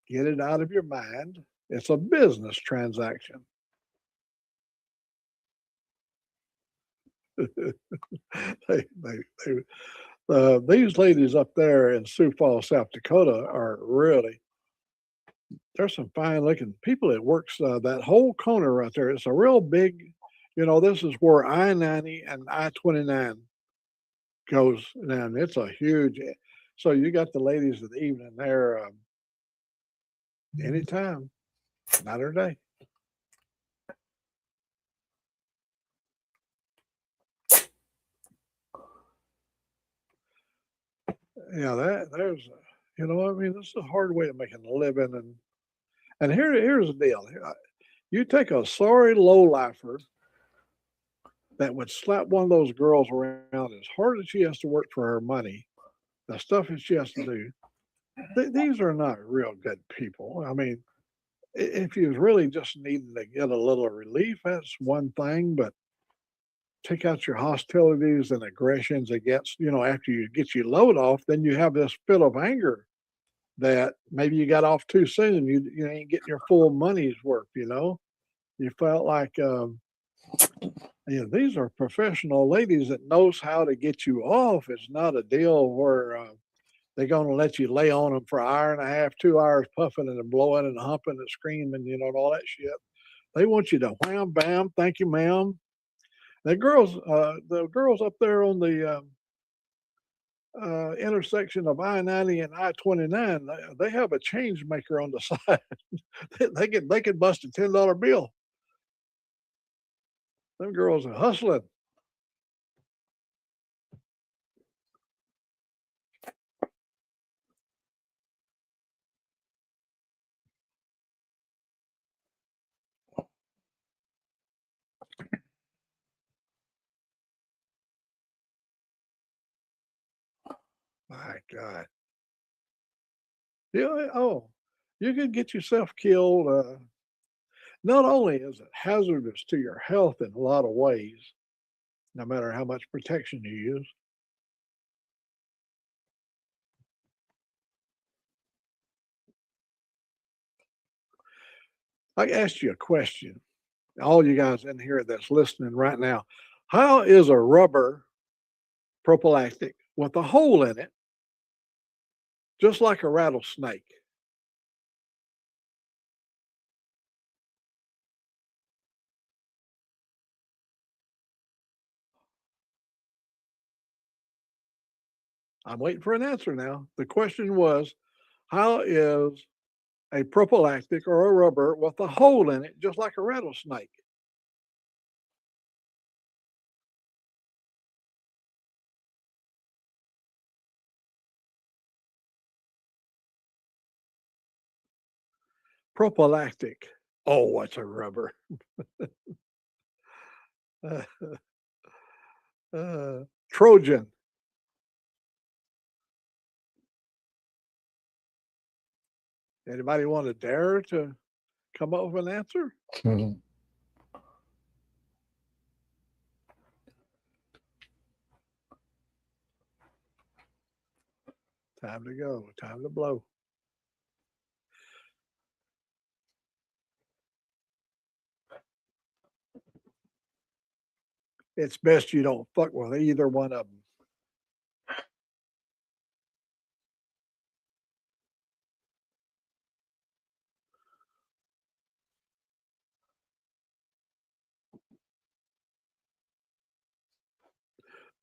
[SPEAKER 11] Get it out of your mind. It's a business transaction. These ladies up there in Sioux Falls, South Dakota are really, there's some fine looking people that works that whole corner right there. It's a real big, this is where I-90 and I-29 goes down. It's a huge, so you got the ladies of the evening there anytime, night or day. Yeah, there's, I mean, this is a hard way of making a living. And here's the deal. You take a sorry lowlifer that would slap one of those girls around as hard as she has to work for her money, the stuff that she has to do. These are not real good people. I mean, if you really just needing to get a little relief, that's one thing, but take out your hostilities and aggressions against, after you get your load off, then you have this fit of anger that maybe you got off too soon. You ain't getting your full money's worth, You felt like, these are professional ladies that knows how to get you off. It's not a deal where they're going to let you lay on them for an hour and a half, 2 hours, puffing and blowing and humping and screaming, and all that shit. They want you to wham, bam, thank you, ma'am. The girls up there on the intersection of I-90 and I-29, they have a change maker on the side. they can bust a $10 bill. Them girls are hustling. My God. Yeah. Oh, you can get yourself killed. Not only is it hazardous to your health in a lot of ways, no matter how much protection you use. I asked you a question. All you guys in here that's listening right now, How is a rubber prophylactic with a hole in it, just like a rattlesnake? I'm waiting for an answer now. The question was, how is a prophylactic or a rubber with a hole in it, just like a rattlesnake? Prophylactic. Oh, what's a rubber? Trojan. Anybody want to dare to come up with an answer? Time to go. Time to blow. It's best you don't fuck with either one of them.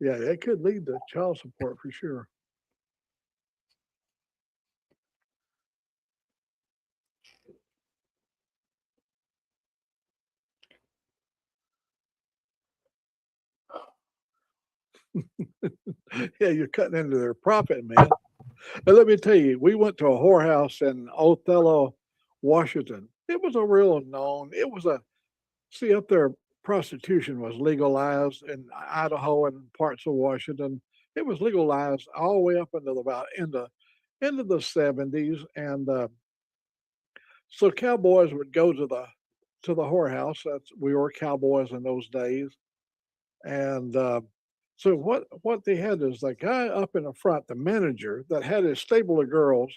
[SPEAKER 11] Yeah, it could lead to child support for sure. Yeah, you're cutting into their profit, man. But let me tell you, we went to a whorehouse in Othello, Washington. It was a real known, it was a, see up there, prostitution was legalized in Idaho and parts of Washington. It was legalized all the way up into the about into the 70s. And so cowboys would go to the whorehouse. That's, we were cowboys in those days. And so what they had is the guy up in the front, the manager that had his stable of girls.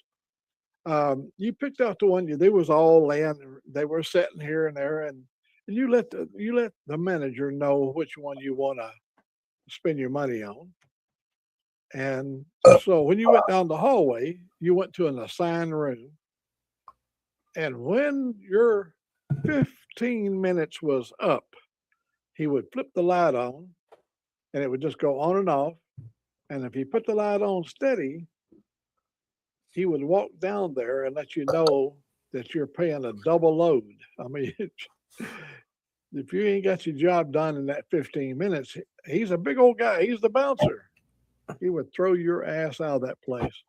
[SPEAKER 11] You picked out the one they was all laying. They were sitting here and there, and you let the manager know which one you want to spend your money on. And so when you went down the hallway, you went to an assigned room, and when your 15 minutes was up, he would flip the light on, and it would just go on and off. And if he put the light on steady, he would walk down there and let you know that you're paying a double load. I mean, if you ain't got your job done in that 15 minutes, he's a big old guy. He's the bouncer. He would throw your ass out of that place.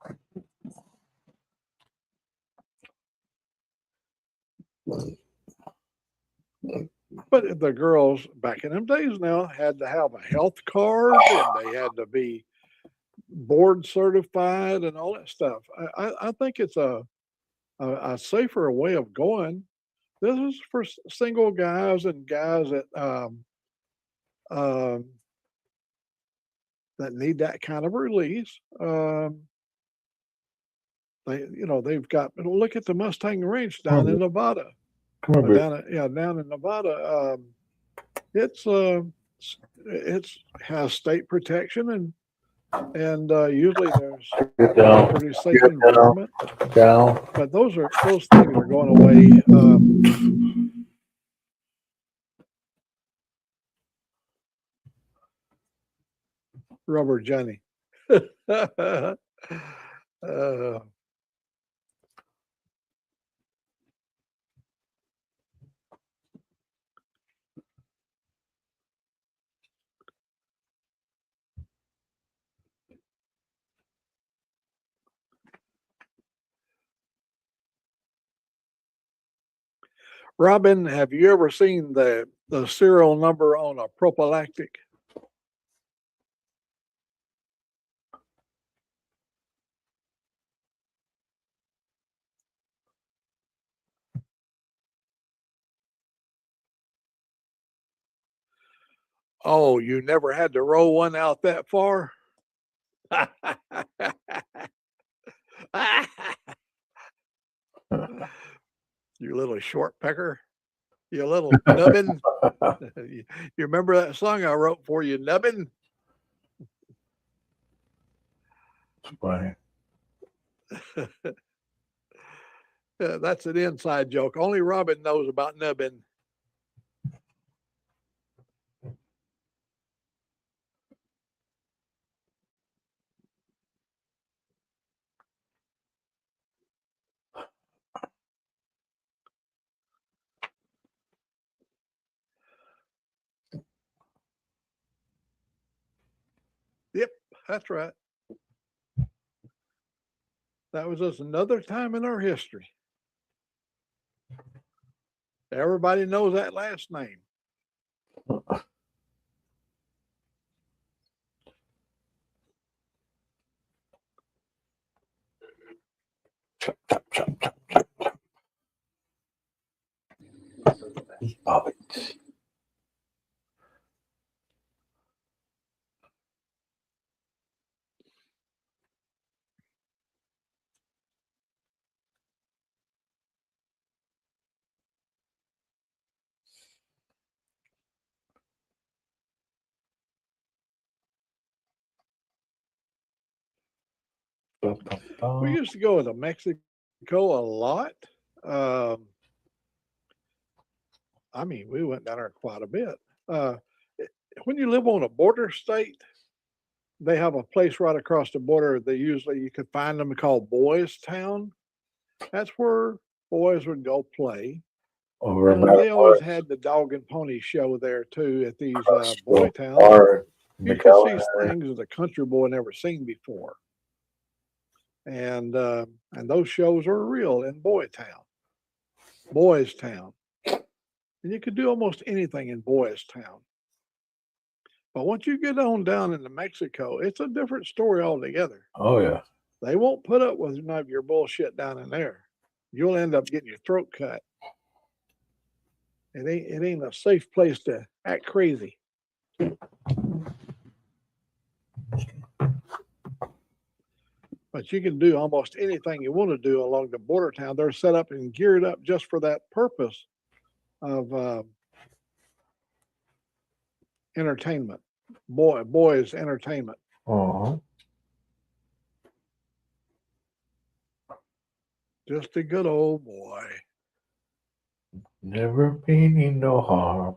[SPEAKER 11] But the girls back in them days now had to have a health card and they had to be board certified and all that stuff. I think it's a safer way of going. This is for single guys and guys that that need that kind of release. They've got, look at the Mustang Ranch down in Nevada.
[SPEAKER 2] Come on,
[SPEAKER 11] Down in Nevada. It's has state protection and usually there's a pretty safe environment. But those things are going away. Rubber Johnny. Robin, have you ever seen the serial number on a prophylactic? Oh, you never had to roll one out that far? You little short pecker. You little nubbin. You remember that song I wrote for you, Nubbin?
[SPEAKER 2] It's funny.
[SPEAKER 11] That's an inside joke. Only Robin knows about Nubbin. Yep, that's right. That was just another time in our history. Everybody knows that last name.
[SPEAKER 2] Chop, chop, chop, chop, chop, chop. Oh,
[SPEAKER 11] We used to go to Mexico a lot. I mean, we went down there quite a bit. When you live on a border state, they have a place right across the border. They usually you could find them called Boys Town. That's where boys would go play.
[SPEAKER 2] over
[SPEAKER 11] And they always had the dog and pony show there too at these boy towns. You could see things that a country boy never seen before. And those shows are real in Boys Town. And you could do almost anything in Boys Town. But once you get on down into Mexico, it's a different story altogether.
[SPEAKER 2] Oh yeah.
[SPEAKER 11] They won't put up with none of your bullshit down in there. You'll end up getting your throat cut. It ain't a safe place to act crazy. But you can do almost anything you want to do along the border town. They're set up and geared up just for that purpose of entertainment, boys entertainment.
[SPEAKER 2] Uh-huh.
[SPEAKER 11] Just a good old boy.
[SPEAKER 2] Never meaning no harm.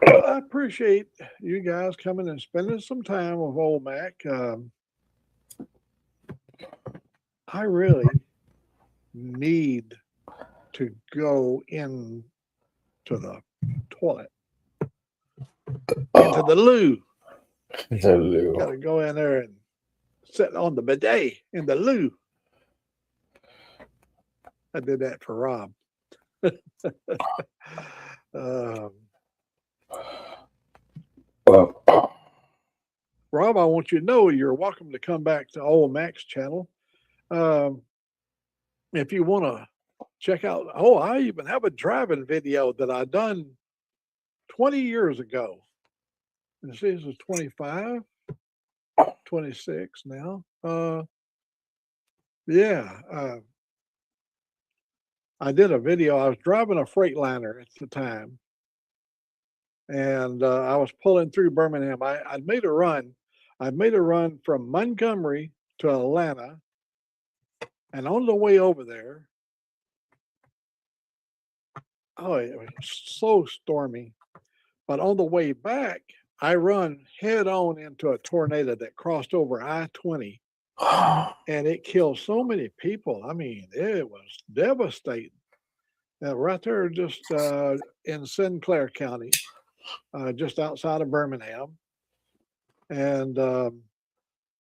[SPEAKER 11] Well, I appreciate you guys coming and spending some time with old Mac. I really need to go into the toilet, into the loo.
[SPEAKER 2] The loo.
[SPEAKER 11] Got to go in there and sit on the bidet in the loo. I did that for Rob. Rob, I want you to know you're welcome to come back to Old Mac's channel. If you want to check out, I even have a driving video that I done 20 years ago. This is 25, 26 now. I did a video. I was driving a Freightliner at the time. And I was pulling through Birmingham. I'd made a run. I made a run from Montgomery to Atlanta. And on the way over there, it was so stormy. But on the way back, I run head on into a tornado that crossed over I-20. And it killed so many people. I mean, it was devastating. Right there, just in Sinclair County, just outside of Birmingham. And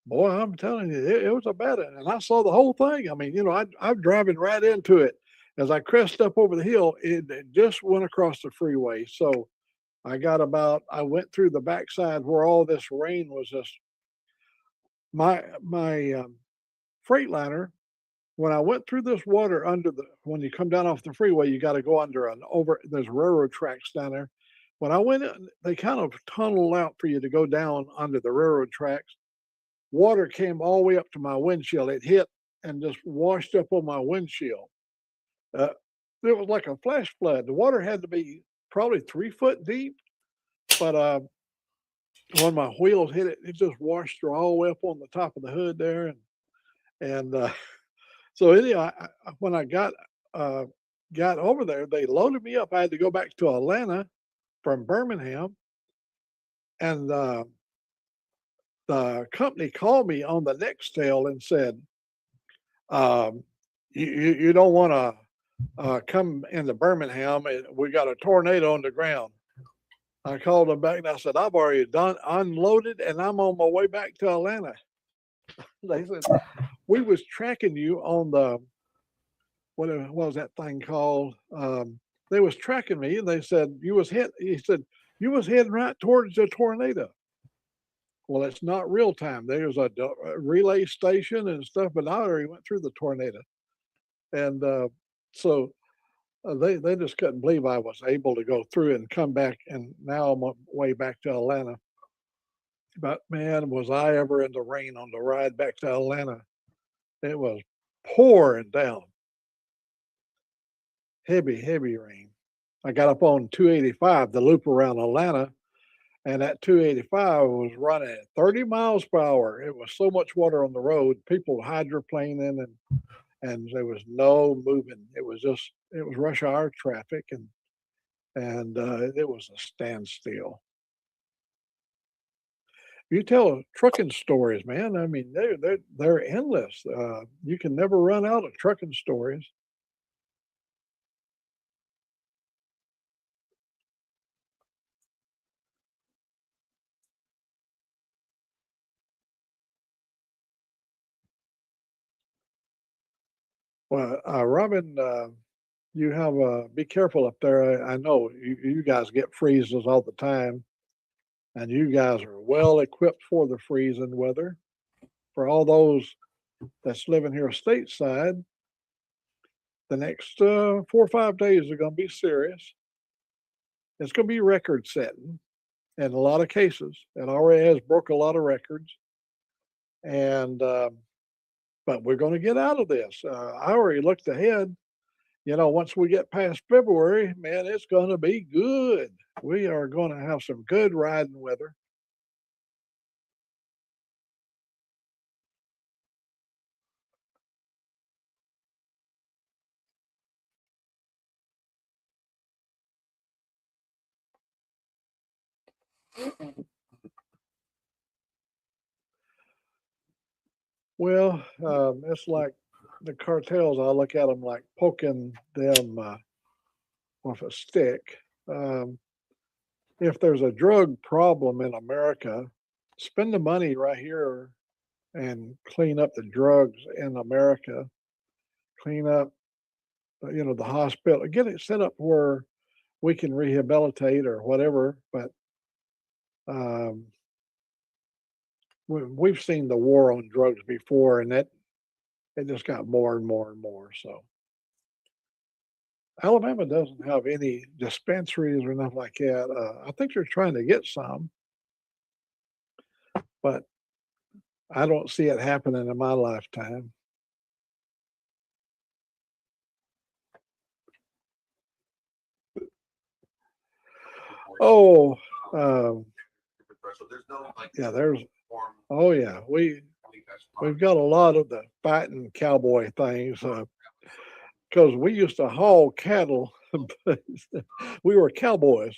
[SPEAKER 11] boy, I'm telling you, it was a bad one. And I saw the whole thing. I mean, I'm driving right into it. As I crest up over the hill, it just went across the freeway. So I went through the backside where all this rain was just, my Freightliner, when I went through this water when you come down off the freeway, you got to go under there's railroad tracks down there. when I went in, they kind of tunneled out for you to go down under the railroad tracks. Water came all the way up to my windshield. It hit and just washed up on my windshield. Uh, it was like a flash flood. The water had to be probably 3 foot deep, but when my wheels hit it, it just washed through all the way up on the top of the hood there, and so anyhow, when I got over there, they loaded me up. I had to go back to Atlanta from Birmingham, and the company called me on the next tail and said, you don't want to come into Birmingham. We got a tornado on the ground. I called them back and I said, I've already done unloaded and I'm on my way back to Atlanta. They said, we was tracking you on the, what was that thing called? They was tracking me and they said, he said, you was heading right towards the tornado. Well, it's not real time. There's a relay station and stuff, but I already went through the tornado. And so they just couldn't believe I was able to go through and come back. And now I'm on my way back to Atlanta. But man, was I ever in the rain on the ride back to Atlanta. It was pouring down. Heavy, heavy rain. I got up on 285, the loop around Atlanta. And that 285 was running at 30 miles per hour. It was so much water on the road, people hydroplaning and there was no moving. It was rush hour traffic and it was a standstill. You tell trucking stories, man. I mean, they're endless. You can never run out of trucking stories. Well, Robin, you have be careful up there. I know you guys get freezes all the time, and you guys are well equipped for the freezing weather. For all those that's living here stateside, the next 4 or 5 days are going to be serious. It's going to be record setting in a lot of cases. It already has broke a lot of records, and but we're going to get out of this. I already looked ahead. You know, once we get past February, man, it's going to be good. We are going to have some good riding weather. Well, it's like the cartels. I look at them like poking them with a stick. If there's a drug problem in America, spend the money right here and clean up the drugs in America. Clean up, the hospital. Get it set up where we can rehabilitate or whatever. But we've seen the war on drugs before, and it just got more and more and more. So Alabama doesn't have any dispensaries or nothing like that. I think they're trying to get some, but I don't see it happening in my lifetime. Oh, yeah, oh yeah, we've got a lot of the fighting cowboy things because we used to haul cattle. We were cowboys,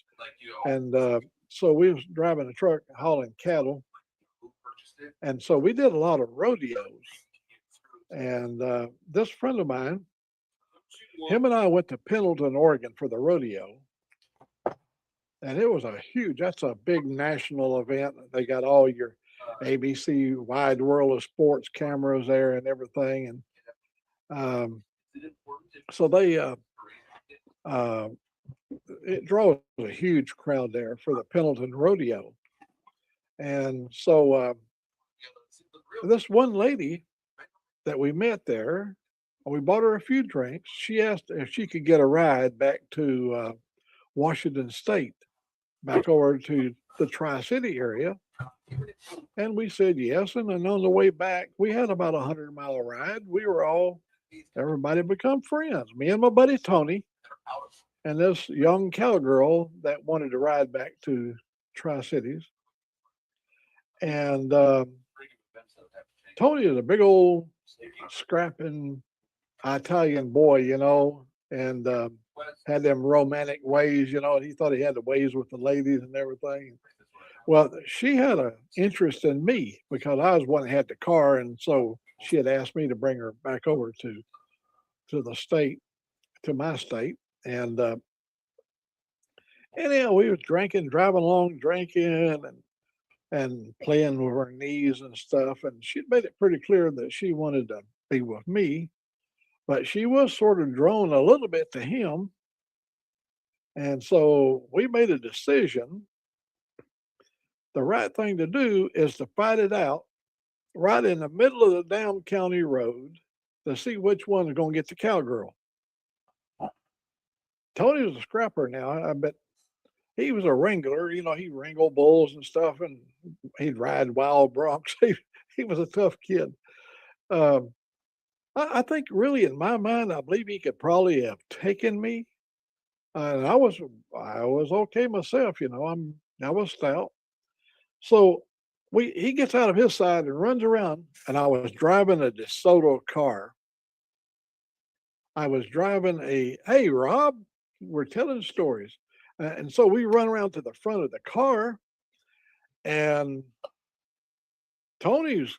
[SPEAKER 11] and so we was driving a truck hauling cattle, and so we did a lot of rodeos. And this friend of mine, him and I went to Pendleton, Oregon for the rodeo. And it was that's a big national event. They got all your ABC Wide World of Sports cameras there and everything. And so it draws a huge crowd there for the Pendleton Rodeo. And so this one lady that we met there, we bought her a few drinks. She asked if she could get a ride back to Washington State. back over to the Tri-City area? And we said yes. And then on the way back, we had about a 100-mile ride. We were everybody become friends. Me and my buddy Tony, and this young cowgirl that wanted to ride back to Tri-Cities. And Tony is a big old scrapping Italian boy, and had them romantic ways, and he thought he had the ways with the ladies and everything. Well, she had an interest in me because I was one that had the car, and so she had asked me to bring her back over to the state, to my state, and anyhow, we was drinking, driving along, drinking, and playing with her knees and stuff, and she'd made it pretty clear that she wanted to be with me, but she was sort of drawn a little bit to him, and so we made a decision. The right thing to do is to fight it out right in the middle of the damn county road to see which one is going to get the cowgirl. Tony was a scrapper now. I bet he was a wrangler. He wrangled bulls and stuff, and he'd ride wild broncs. He was a tough kid. I think really in my mind, I believe he could probably have taken me. And I was okay myself, I was stout. So he gets out of his side and runs around, and I was driving a DeSoto car. I was driving hey, Rob, we're telling stories. And so we run around to the front of the car, and Tony's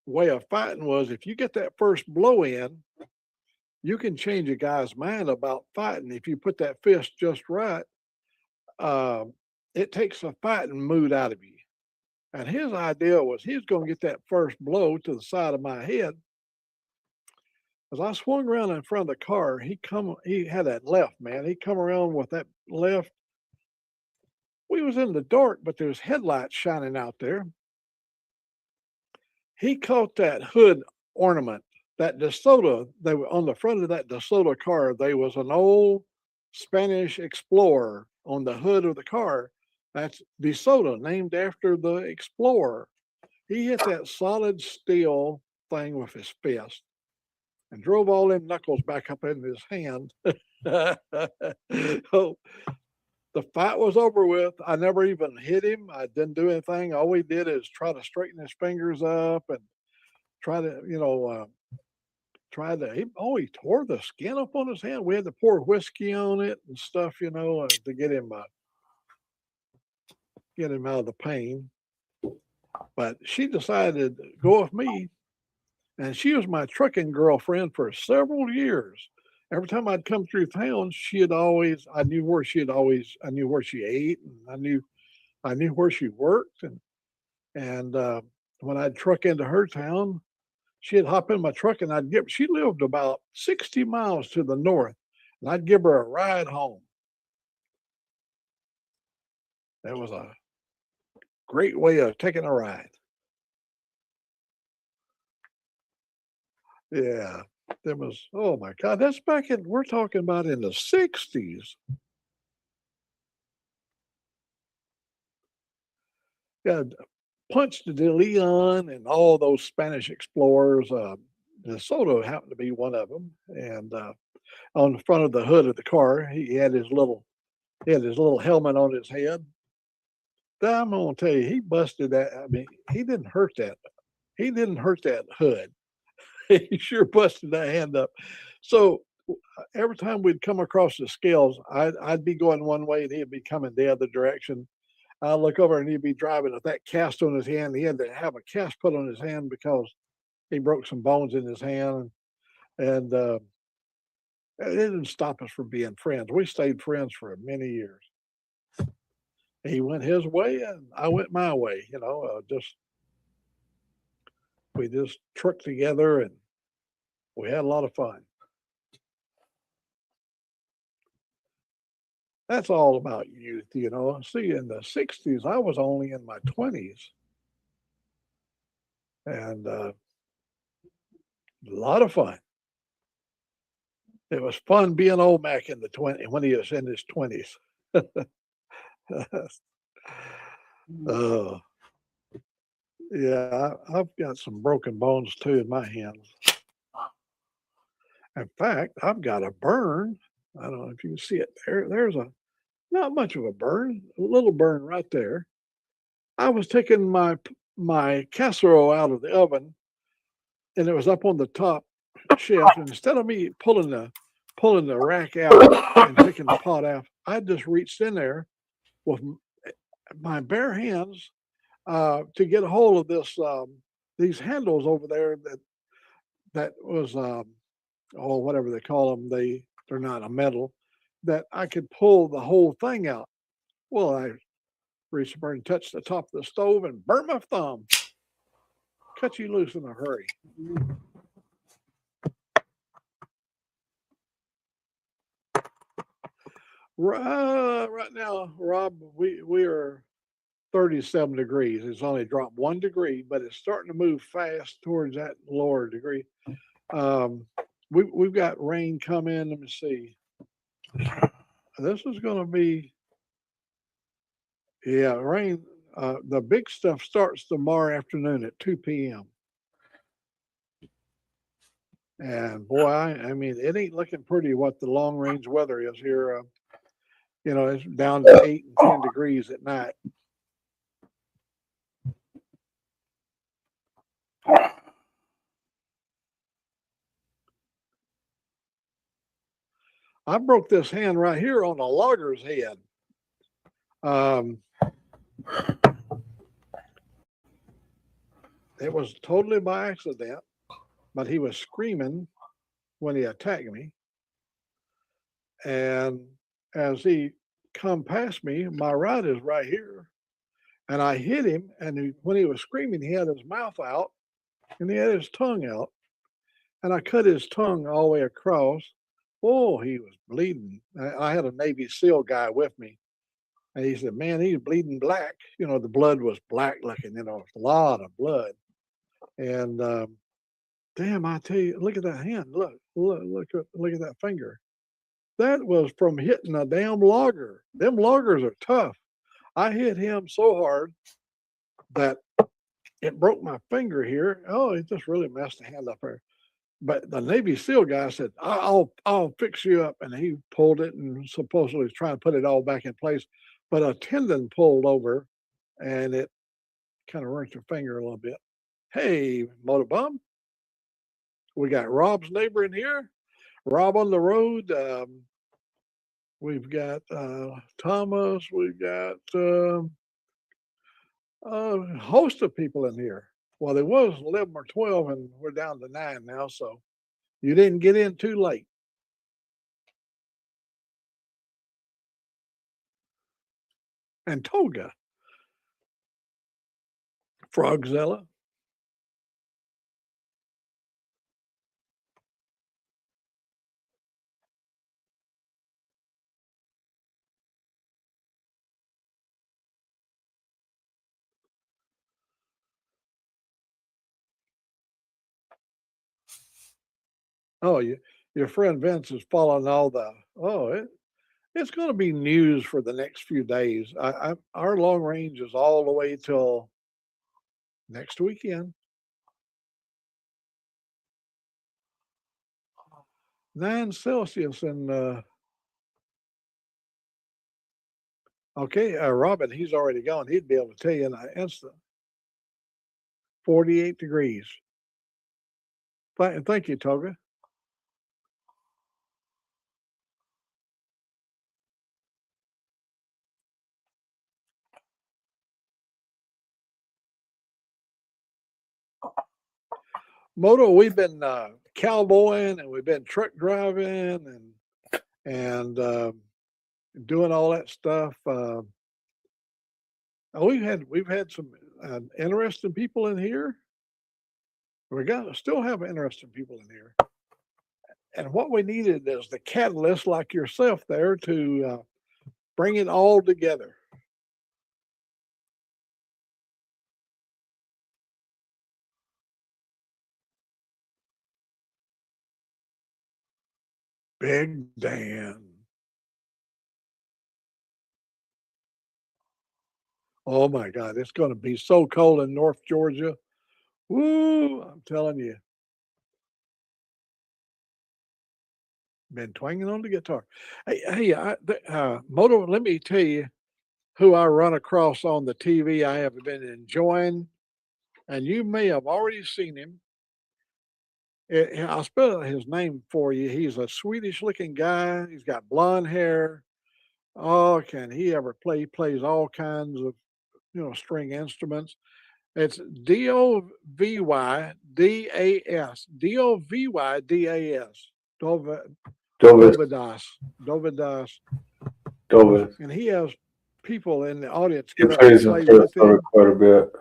[SPEAKER 11] way of fighting was if you get that first blow in, you can change a guy's mind about fighting. If you put that fist just right, it takes the fighting mood out of you. And his idea was he was going to get that first blow to the side of my head. As I swung around in front of the car, he had that left, man. He come around with that left. We was in the dark, but there was headlights shining out there. He caught that hood ornament, that DeSoto. They were on the front of that DeSoto car. There was an old Spanish Explorer on the hood of the car. That's DeSoto, named after the explorer. He hit that solid steel thing with his fist and drove all them knuckles back up in his hand. So the fight was over with. I never even hit him. I didn't do anything. All we did is try to straighten his fingers up and try to, he tore the skin up on his hand. We had to pour whiskey on it and stuff, to get him out of the pain. But she decided to go with me, and she was my trucking girlfriend for several years. Every time I'd come through town, I knew where she ate, and I knew where she worked, and when I'd truck into her town, she'd hop in my truck, and she lived about 60 miles to the north, and I'd give her a ride home. That was a great way of taking a ride. Yeah, oh my God, that's we're talking about in the 60s. Yeah, Punch de Leon and all those Spanish explorers. DeSoto happened to be one of them. And on the front of the hood of the car, he had his little helmet on his head. I'm gonna tell you, he busted that. I mean, he didn't hurt that. He didn't hurt that hood. He sure busted that hand up. So every time we'd come across the scales, I'd be going one way and he'd be coming the other direction. I'd look over and he'd be driving with that cast on his hand. He had to have a cast put on his hand because he broke some bones in his hand. And it didn't stop us from being friends. We stayed friends for many years. He went his way and I went my way, we just trucked together and we had a lot of fun. That's all about youth, See, in the 60s, I was only in my 20s. And a lot of fun. It was fun being old Mac in the 20s when he was in his 20s. uh, yeah, I've got some broken bones too in my hands. In fact, I've got a burn. I don't know if you can see it there. There's a not much of a burn, a little burn right there. I was taking my casserole out of the oven, and it was up on the top shelf. And instead of me pulling the rack out and taking the pot out, I just reached in there with my bare hands to get a hold of this these handles over there that was oh, whatever they call them. They're not a metal that I could pull the whole thing out. Well, I reached over and touched the top of the stove and burnt my thumb. Cut you loose in a hurry. Right now, Rob, we are 37 degrees. It's only dropped 1 degree, but it's starting to move fast towards that lower degree. We've got rain coming. Let me see. This is going to be, yeah, rain. The big stuff starts tomorrow afternoon at 2 p.m. And boy, I mean, it ain't looking pretty what the long range weather is here. You know, it's down to 8 and 10 degrees at night. I broke this hand right here on a logger's head. It was totally by accident, but he was screaming when he attacked me. And as he come past me, my right is right here. And I hit him. And when he was screaming, he had his mouth out and he had his tongue out. And I cut his tongue all the way across. Oh, he was bleeding. I had a Navy SEAL guy with me. And he said, man, he's bleeding black. You know, the blood was black looking, you know, a lot of blood. And damn, I tell you, look at that hand. Look at that finger. That was from hitting a damn logger. Them loggers are tough. I hit him so hard that it broke my finger here. Oh, it just really messed the hand up there. But the Navy SEAL guy said, I'll fix you up. And he pulled it and supposedly was trying to put it all back in place. But a tendon pulled over and it kind of hurt your finger a little bit. Hey, Motorbum. We got Rob's neighbor in here. Rob on the road. We've got Thomas. We've got a host of people in here. Well, there was 11 or 12, and we're down to 9 now. So you didn't get in too late. And Toga, Frogzilla. Oh, your friend Vince is following all the. It's going to be news for the next few days. Our long range is all the way till next weekend. 9 Celsius and okay, Robin, he's already gone. He'd be able to tell you in an instant. 48 degrees. Thank you, Toga. Moto, we've been cowboying and we've been truck driving and doing all that stuff. We've had some interesting people in here. We still have interesting people in here. And what we needed is the catalyst like yourself there to bring it all together. Big Dan. Oh my God, it's going to be so cold in North Georgia. Woo! I'm telling you, been twanging on the guitar. Moto, let me tell you who I run across on the TV. I have been enjoying, and you may have already seen him. I'll spell his name for you. He's a Swedish looking guy. He's got blonde hair. Oh, can he ever play? He plays all kinds of, string instruments. It's Dovvydas. Dovvydas.
[SPEAKER 2] Dovis,
[SPEAKER 11] Dovidas. Dovidas.
[SPEAKER 2] Dovis.
[SPEAKER 11] And he has people in the audience
[SPEAKER 2] He
[SPEAKER 11] get up and
[SPEAKER 2] plays in
[SPEAKER 11] play with
[SPEAKER 2] Minnesota
[SPEAKER 11] him.
[SPEAKER 2] quite a bit.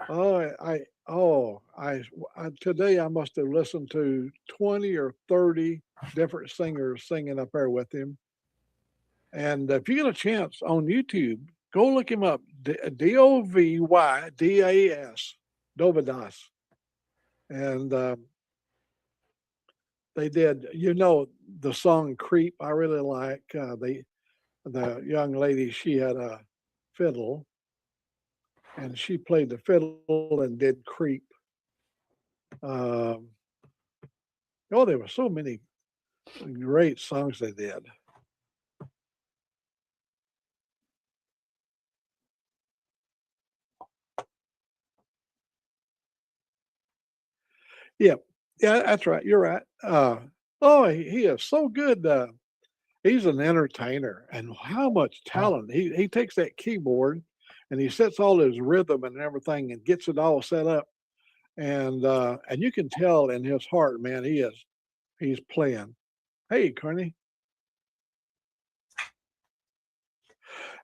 [SPEAKER 11] Today I must have listened to 20 or 30 different singers singing up there with him. And if you get a chance on YouTube, go look him up. Dovvydas. Dovidas. And they did, the song Creep, I really like. The young lady, she had a fiddle and she played the fiddle and did Creep. There were so many great songs they did. Yeah, that's right. You're right. He is so good. He's an entertainer, and how much talent he takes that keyboard, and he sets all his rhythm and everything, and gets it all set up, and you can tell in his heart, man, he's playing. Hey, Carney.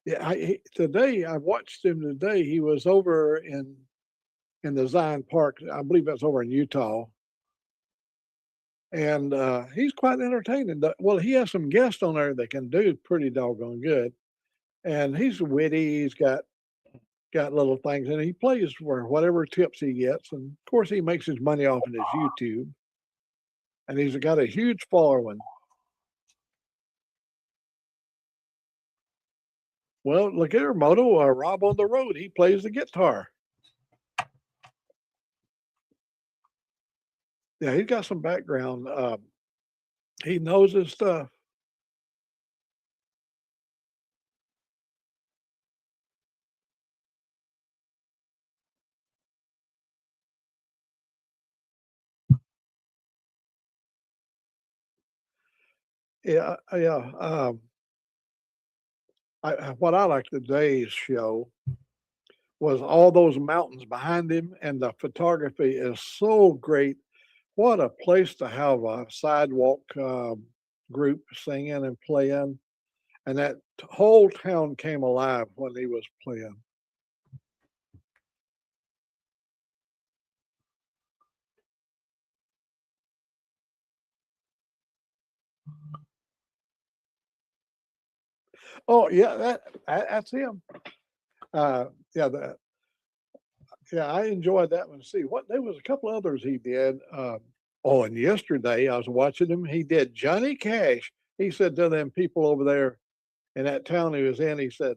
[SPEAKER 11] Yeah, today I watched him today. He was over in the Zion Park. I believe that's over in Utah. And he's quite entertaining. Well, he has some guests on there that can do pretty doggone good. And he's witty. He's got little things, and he plays for whatever tips he gets. And of course, he makes his money off of his YouTube. And he's got a huge following. Well, look at her, Moto. Rob on the road. He plays the guitar. Yeah, he's got some background. He knows his stuff. Yeah, yeah. What I liked today's show was all those mountains behind him, and the photography is so great. What a place to have a sidewalk group singing and playing, and that whole town came alive when he was playing. Oh yeah, that's him. Uh, yeah, I enjoyed that one. See what there was a couple others he did. And yesterday I was watching him. He did Johnny Cash. He said to them people over there in that town he was in, he said,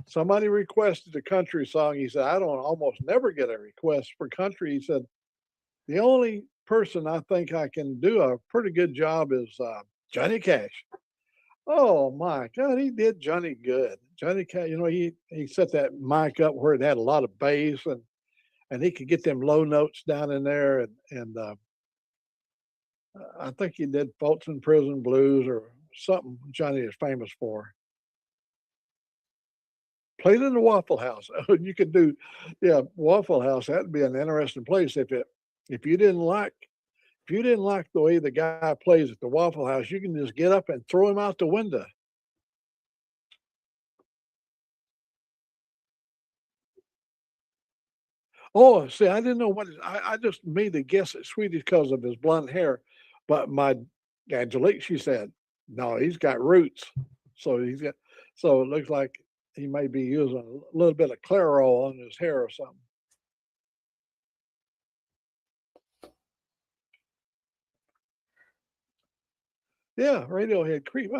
[SPEAKER 11] somebody requested a country song. He said, I don't almost never get a request for country. He said, the only person I think I can do a pretty good job is Johnny Cash. Oh my God, he did Johnny good. Johnny Cash, he set that mic up where it had a lot of bass, and he could get them low notes down in there, and I think he did Folsom Prison Blues or something Johnny is famous for. Played in the Waffle House. You could do, yeah, Waffle House. That'd be an interesting place if you didn't like the way the guy plays at the Waffle House. You can just get up and throw him out the window. Oh, see, I didn't know I just made the guess at Swedish because of his blonde hair, but my Angelique, she said, no, he's got roots. So it looks like he may be using a little bit of Clairol on his hair or something. Yeah, Radiohead Creep.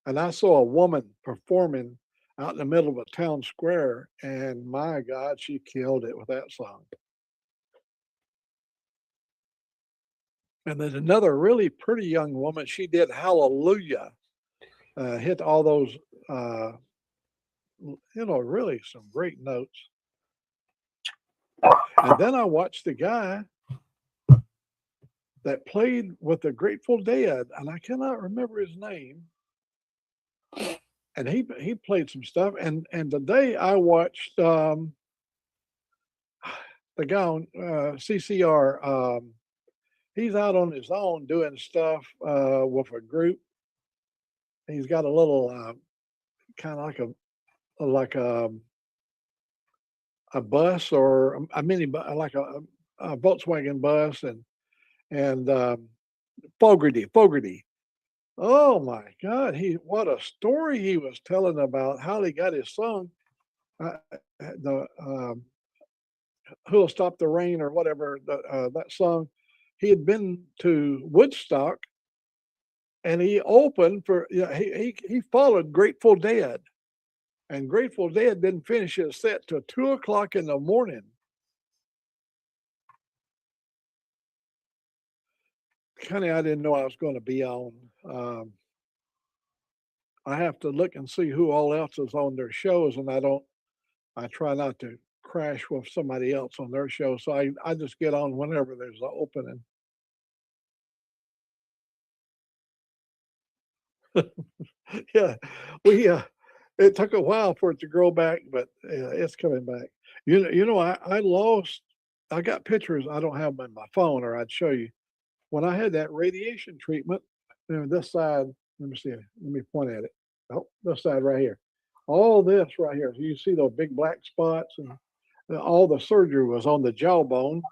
[SPEAKER 11] And I saw a woman performing out in the middle of a town square, and my God, she killed it with that song. And then another really pretty young woman, she did Hallelujah, hit all those, really some great notes. And then I watched the guy that played with the Grateful Dead, and I cannot remember his name. And he played some stuff. And today I watched the guy on CCR. He's out on his own doing stuff with a group. He's got a little kind of like a bus or a mini, like a Volkswagen bus, and Fogarty. Oh my God, what a story he was telling about how he got his song. The Who'll Stop the Rain or whatever, that song. He had been to Woodstock, and he opened for, he followed Grateful Dead, and Grateful Dead didn't finish his set till 2 o'clock in the morning. Kind of, I didn't know I was going to be on. I have to look and see who all else is on their shows, and I try not to crash with somebody else on their show. So I just get on whenever there's an opening. Yeah, it took a while for it to grow back, but it's coming back. I got pictures. I don't have them on my phone, or I'd show you. When I had that radiation treatment, this side, let me see, let me point at it. Oh, this side right here. All this right here. So you see those big black spots, and all the surgery was on the jawbone.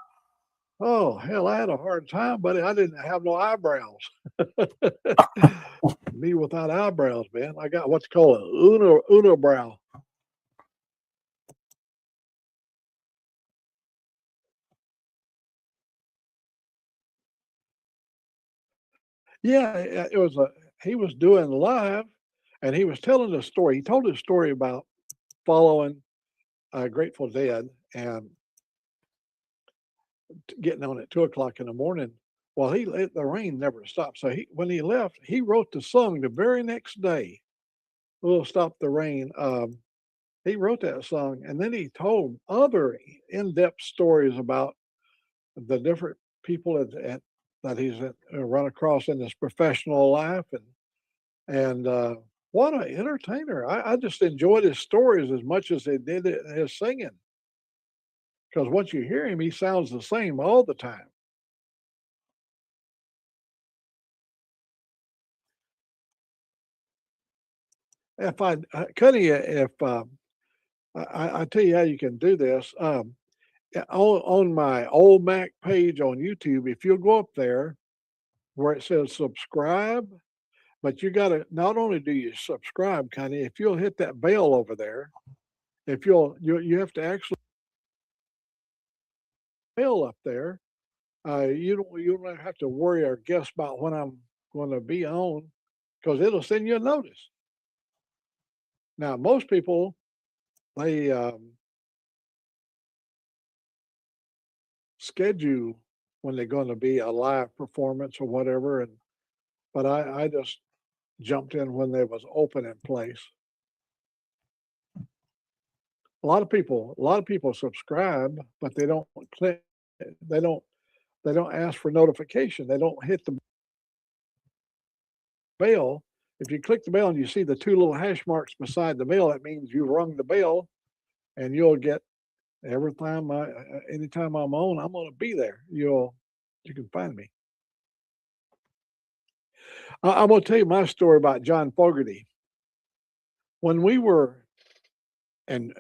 [SPEAKER 11] Oh, hell, I had a hard time, buddy. I didn't have no eyebrows. Me without eyebrows, man. I got what's called a unibrow. Yeah, he was doing live, and he was telling a story. He told a story about following Grateful Dead and getting on at 2 o'clock in the morning. Well, the rain never stopped. So when he left, he wrote the song the very next day. We'll Stop the Rain. He wrote that song, and then he told other in-depth stories about the different people that he's run across in his professional life, and what an entertainer! I just enjoyed his stories as much as they did his singing, because once you hear him, he sounds the same all the time. If Cuddy, if I tell you how you can do this, on my old Mac page on YouTube, if you'll go up there where it says subscribe, but you got to, not only do you subscribe, Connie, if you'll hit that bell over there, if you have to actually bell up there. You don't have to worry or guess about when I'm going to be on, because it'll send you a notice. Now, most people, they schedule when they're going to be a live performance or whatever, but I just jumped in when they was open in place. A lot of people subscribe, but they don't click. They don't ask for notification. They don't hit the bell. If you click the bell and you see the two little hash marks beside the bell, that means you rung the bell, and you'll get anytime I'm on, I'm going to be there. You can find me. I'm going to tell you my story about John Fogerty. When we were in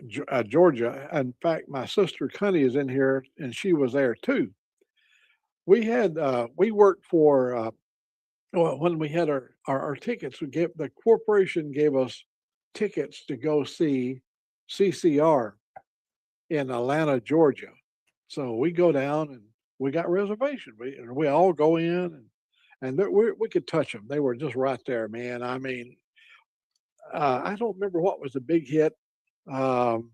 [SPEAKER 11] Georgia, in fact, my sister Carny is in here, and she was there too. We worked for when we had our tickets. The corporation gave us tickets to go see CCR in Atlanta, Georgia. So we go down and we got reservation. We all go in, and we could touch them. They were just right there, man. I mean, I don't remember what was the big hit um,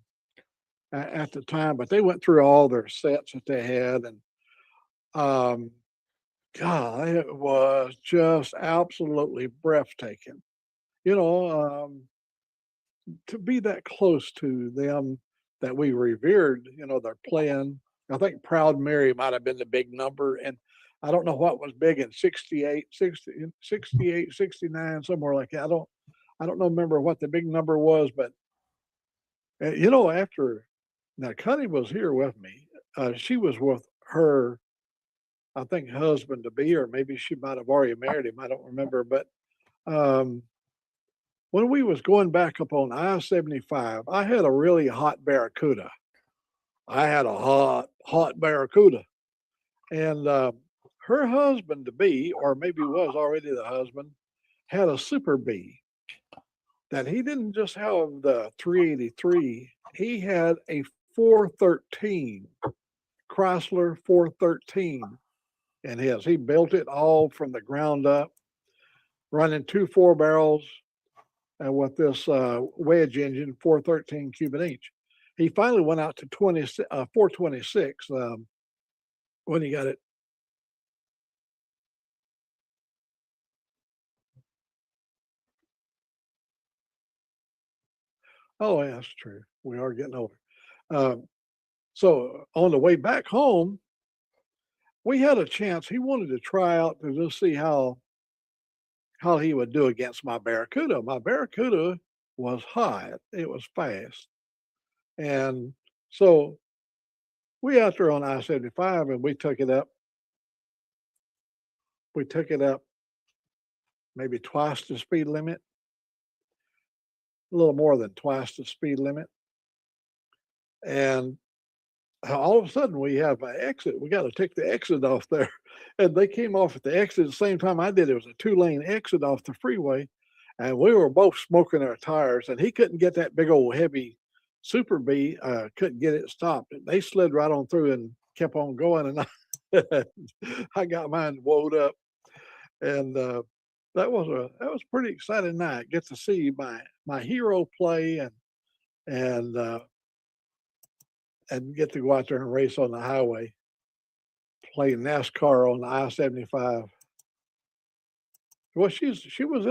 [SPEAKER 11] at the time, but they went through all their sets that they had, and um, God, it was just absolutely breathtaking. You know, to be that close to them that we revered, you know, they're playing. I think Proud Mary might have been the big number. And I don't know what was big in 68, 60, 68, 69, somewhere like that. I don't know, remember what the big number was, but you know, after now Connie was here with me, she was with her, I think, husband to be, or maybe she might have already married him. I don't remember, but um, when we was going back up on I-75, I had a really hot Barracuda. I had a hot Barracuda. And her husband to be, or maybe was already the husband, had a Super B that he didn't just have the 383, he had a 413, Chrysler 413 in his. He built it all from the ground up, running 2 4 barrels and with this wedge engine, 413 cubic inch. He finally went out to 426 when he got it. Oh, yeah, that's true. We are getting older. So on the way back home, we had a chance. He wanted to try out to just see how he would do against my Barracuda. My Barracuda was hot. It was fast. And so we out there on I-75 and we took it up. We took it up maybe twice the speed limit, a little more than twice the speed limit. And all of a sudden we have an exit. We got to take the exit off there. And they came off at the exit at the same time I did. It was a 2-lane exit off the freeway. And we were both smoking our tires. And he couldn't get that big old heavy Super B, couldn't get it stopped. They slid right on through and kept on going. And I got mine woed up. And that was a pretty exciting night. Get to see my hero play and get to go out there and race on the highway, play NASCAR on the I-75. Well, she was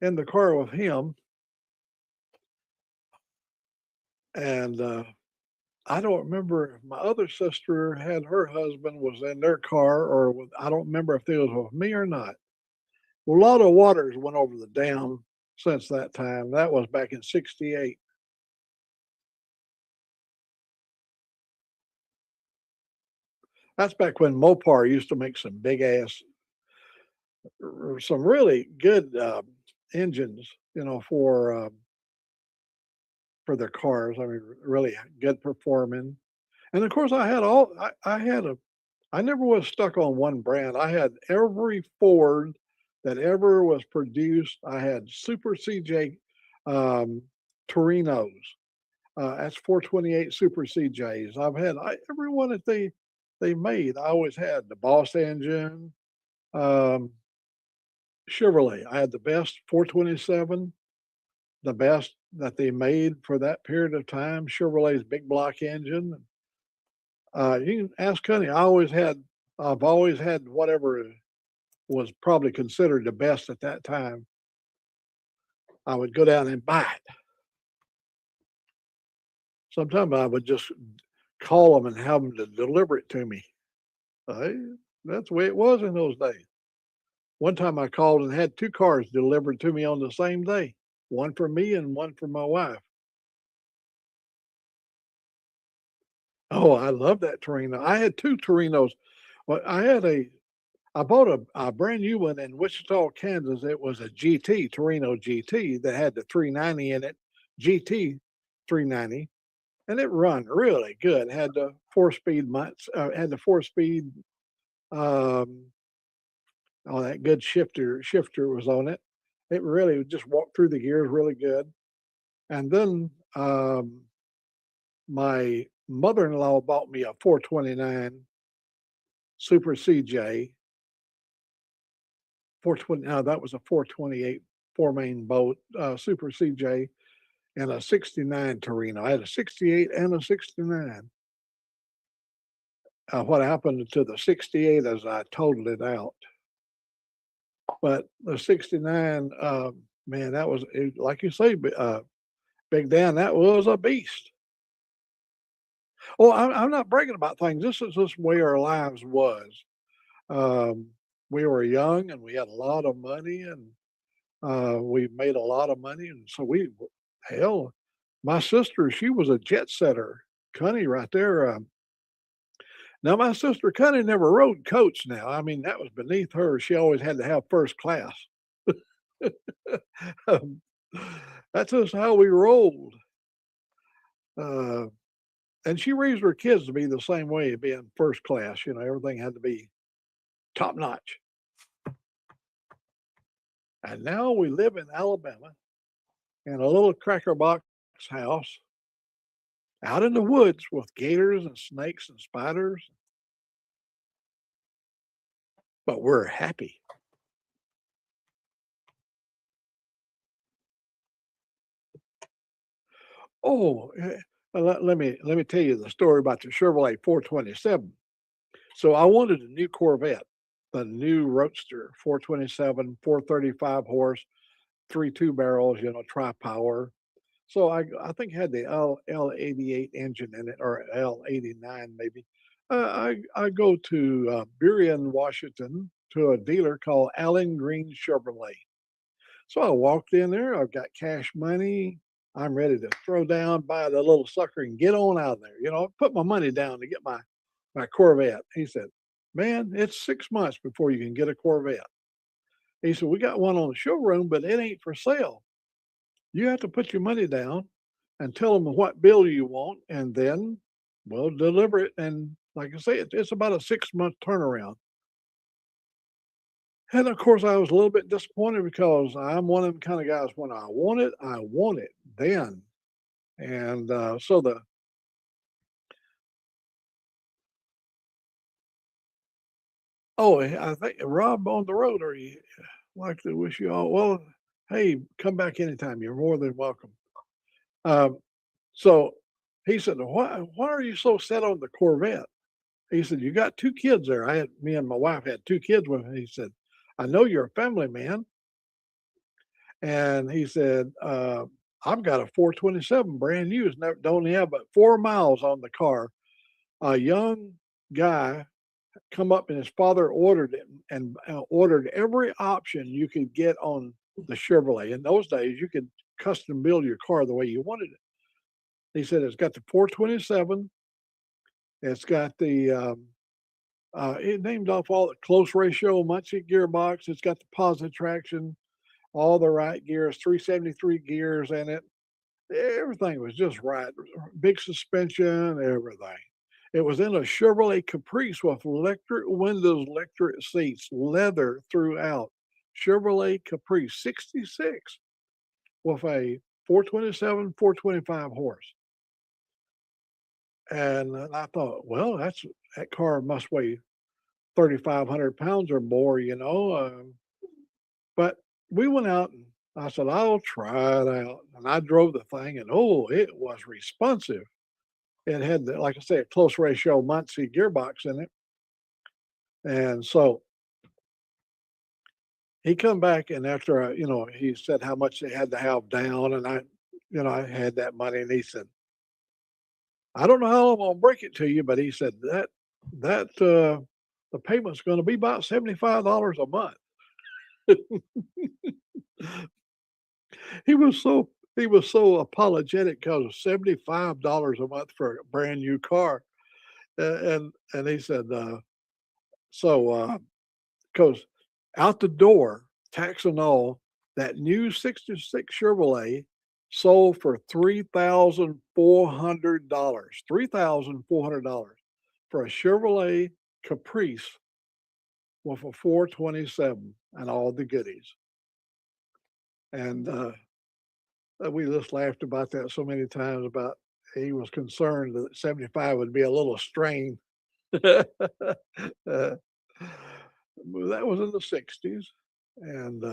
[SPEAKER 11] in the car with him, and I don't remember if my other sister had her husband was in their car, or I don't remember if they was with me or not. Well, a lot of waters went over the dam since that time. That was back in 68. That's back when Mopar used to make some big ass, some really good engines, you know, for their cars. I mean, really good performing. And of course, I never was stuck on one brand. I had every Ford that ever was produced. I had Super CJ Torinos. That's 428 Super CJs. I've had every one that they made. I always had the Boss engine, um, Chevrolet. I had the best 427, the best that they made for that period of time. Chevrolet's big block engine. You can ask Honey. I've always had whatever was probably considered the best at that time. I would go down and buy it. Sometimes I would just call them and have them to deliver it to me. That's the way it was in those days. One time I called and had 2 cars delivered to me on the same day, one for me and one for my wife. Oh, I love that Torino. I had 2 Torinos. Well, I bought a brand new one in Wichita, Kansas. It was a GT, Torino GT, that had the 390 in it, GT 390, and it run really good. Had the 4-speed had the 4-speed, all that good shifter was on it. It really just walked through the gears really good. And then my mother-in-law bought me a 429 Super CJ 420. No, that was a 428 four-main boat, Super CJ, and a 69 Torino. I had a 68 and a 69. What happened to the 68 is I totaled it out. But the 69, man, that was, like you say, Big Dan, that was a beast. Oh, I'm not bragging about things. This is just the way our lives was. We were young and we had a lot of money, and we made a lot of money. And so hell, my sister, she was a jet setter. Carny right there. Now, my sister Carny never rode coach now. I mean, that was beneath her. She always had to have first class. That's just how we rolled. And she raised her kids to be the same way, being first class. You know, everything had to be top notch. And now we live in Alabama in a little cracker box house out in the woods with gators and snakes and spiders. But we're happy. Oh, let me tell you the story about the Chevrolet 427. So I wanted a new Corvette, the new Roadster 427, 435 horse, 3 2 barrels, you know, tri-power. So I think it had the L88 engine in it, or L89 maybe. I go to Burien, Washington, to a dealer called Allen Green Chevrolet. So I walked in there. I've got cash money. I'm ready to throw down, buy the little sucker, and get on out of there. You know, put my money down to get my Corvette. He said, "Man, it's 6 months before you can get a Corvette." He said, "We got one on the showroom, but it ain't for sale. You have to put your money down and tell them what bill you want, and then we'll deliver it." And like I say, it's about a 6 month turnaround. And of course, I was a little bit disappointed because I'm one of them kind of guys. When I want it then. And so I think Rob on the road. Are you like to wish you all well? Hey, come back anytime. You're more than welcome. Um, so he said, why are you so set on the Corvette? He said, "You got 2 kids there." Me and my wife had 2 kids with me. He said, "I know you're a family man." And he said, "I've got a 427 brand new. It's don't have but 4 miles on the car." A young guy come up and his father ordered it and ordered every option you could get on the Chevrolet. In those days, you could custom build your car the way you wanted it. He said it's got the 427. It's got the it named off all the close ratio Muncie gearbox. It's got the positive traction, all the right gears, 373 gears in it. Everything was just right. Big suspension, everything. It was in a Chevrolet Caprice with electric windows, electric seats, leather throughout. Chevrolet Caprice 66 with a 427, 425 horse. And I thought, well, that car must weigh 3,500 pounds or more, you know. But we went out and I said, I'll try it out. And I drove the thing, and it was responsive. It had, like I say, a close ratio Muncie gearbox in it. And so he come back, and after he said how much they had to have down, and I had that money, and he said, "I don't know how I'm gonna break it to you," but he said that the payment's going to be about $75 a month. He was so apologetic because of $75 a month for a brand new car, and he said, because out the door, tax and all, that new '66 Chevrolet sold for $3,400. $3,400 for a Chevrolet Caprice with a 427 and all the goodies. And we just laughed about that so many times. About he was concerned that 75 would be a little strain. That was in the '60s. And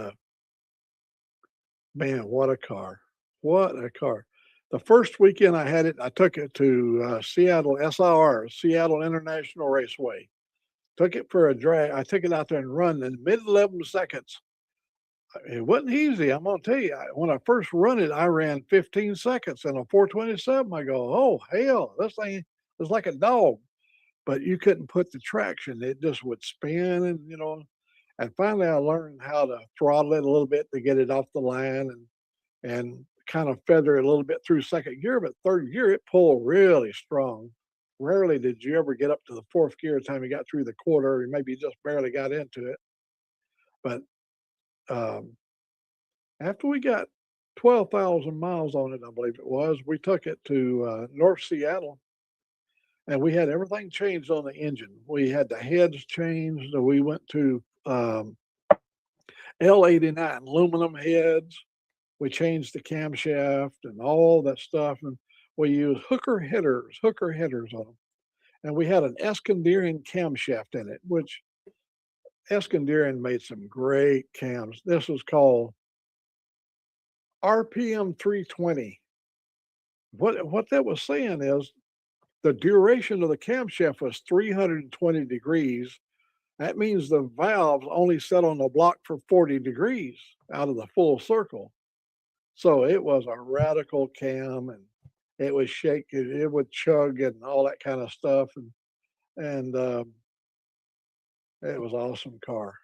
[SPEAKER 11] man, what a car! What a car! The first weekend I had it, I took it to Seattle SIR, Seattle International Raceway. Took it for a drag. I took it out there and run in mid 11 seconds. It wasn't easy. I'm gonna tell you. When I first run it, I ran 15 seconds in a 427. I go, oh hell, this thing was like a dog. But you couldn't put the traction. It just would spin, and And finally, I learned how to throttle it a little bit to get it off the line, and kind of feather it a little bit through second gear. But third gear, it pulled really strong. Rarely did you ever get up to the fourth gear time you got through the quarter, or maybe you just barely got into it. But um, after we got 12,000 miles on it, I believe it was, we took it to North Seattle, and we had everything changed on the engine. We had the heads changed. We went to L89 aluminum heads. We changed the camshaft and all that stuff, and we used hooker headers on them. And we had an Eskandarian camshaft in it, which Eskandarian made some great cams. This was called RPM 320. What that was saying is the duration of the camshaft was 320 degrees. That means the valves only set on the block for 40 degrees out of the full circle. So it was a radical cam, and it would shake, it would chug and all that kind of stuff. And it was an awesome car.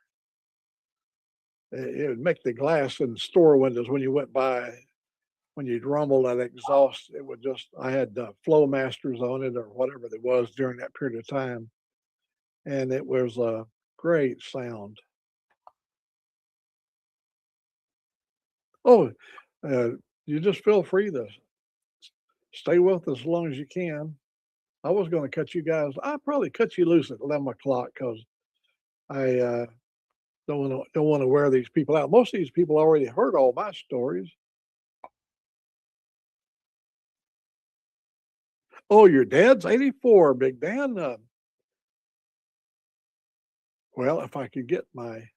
[SPEAKER 11] It would make the glass in store windows when you went by, when you'd rumble that exhaust, it would just, I had flow masters on it or whatever it was during that period of time. And it was a great sound. Oh, you just feel free to stay with us as long as you can. I was going to cut you guys. I'll probably cut you loose at 11 o'clock because I don't want to wear these people out. Most of these people already heard all my stories. Oh, your dad's 84, Big Dan. Well, if I could get my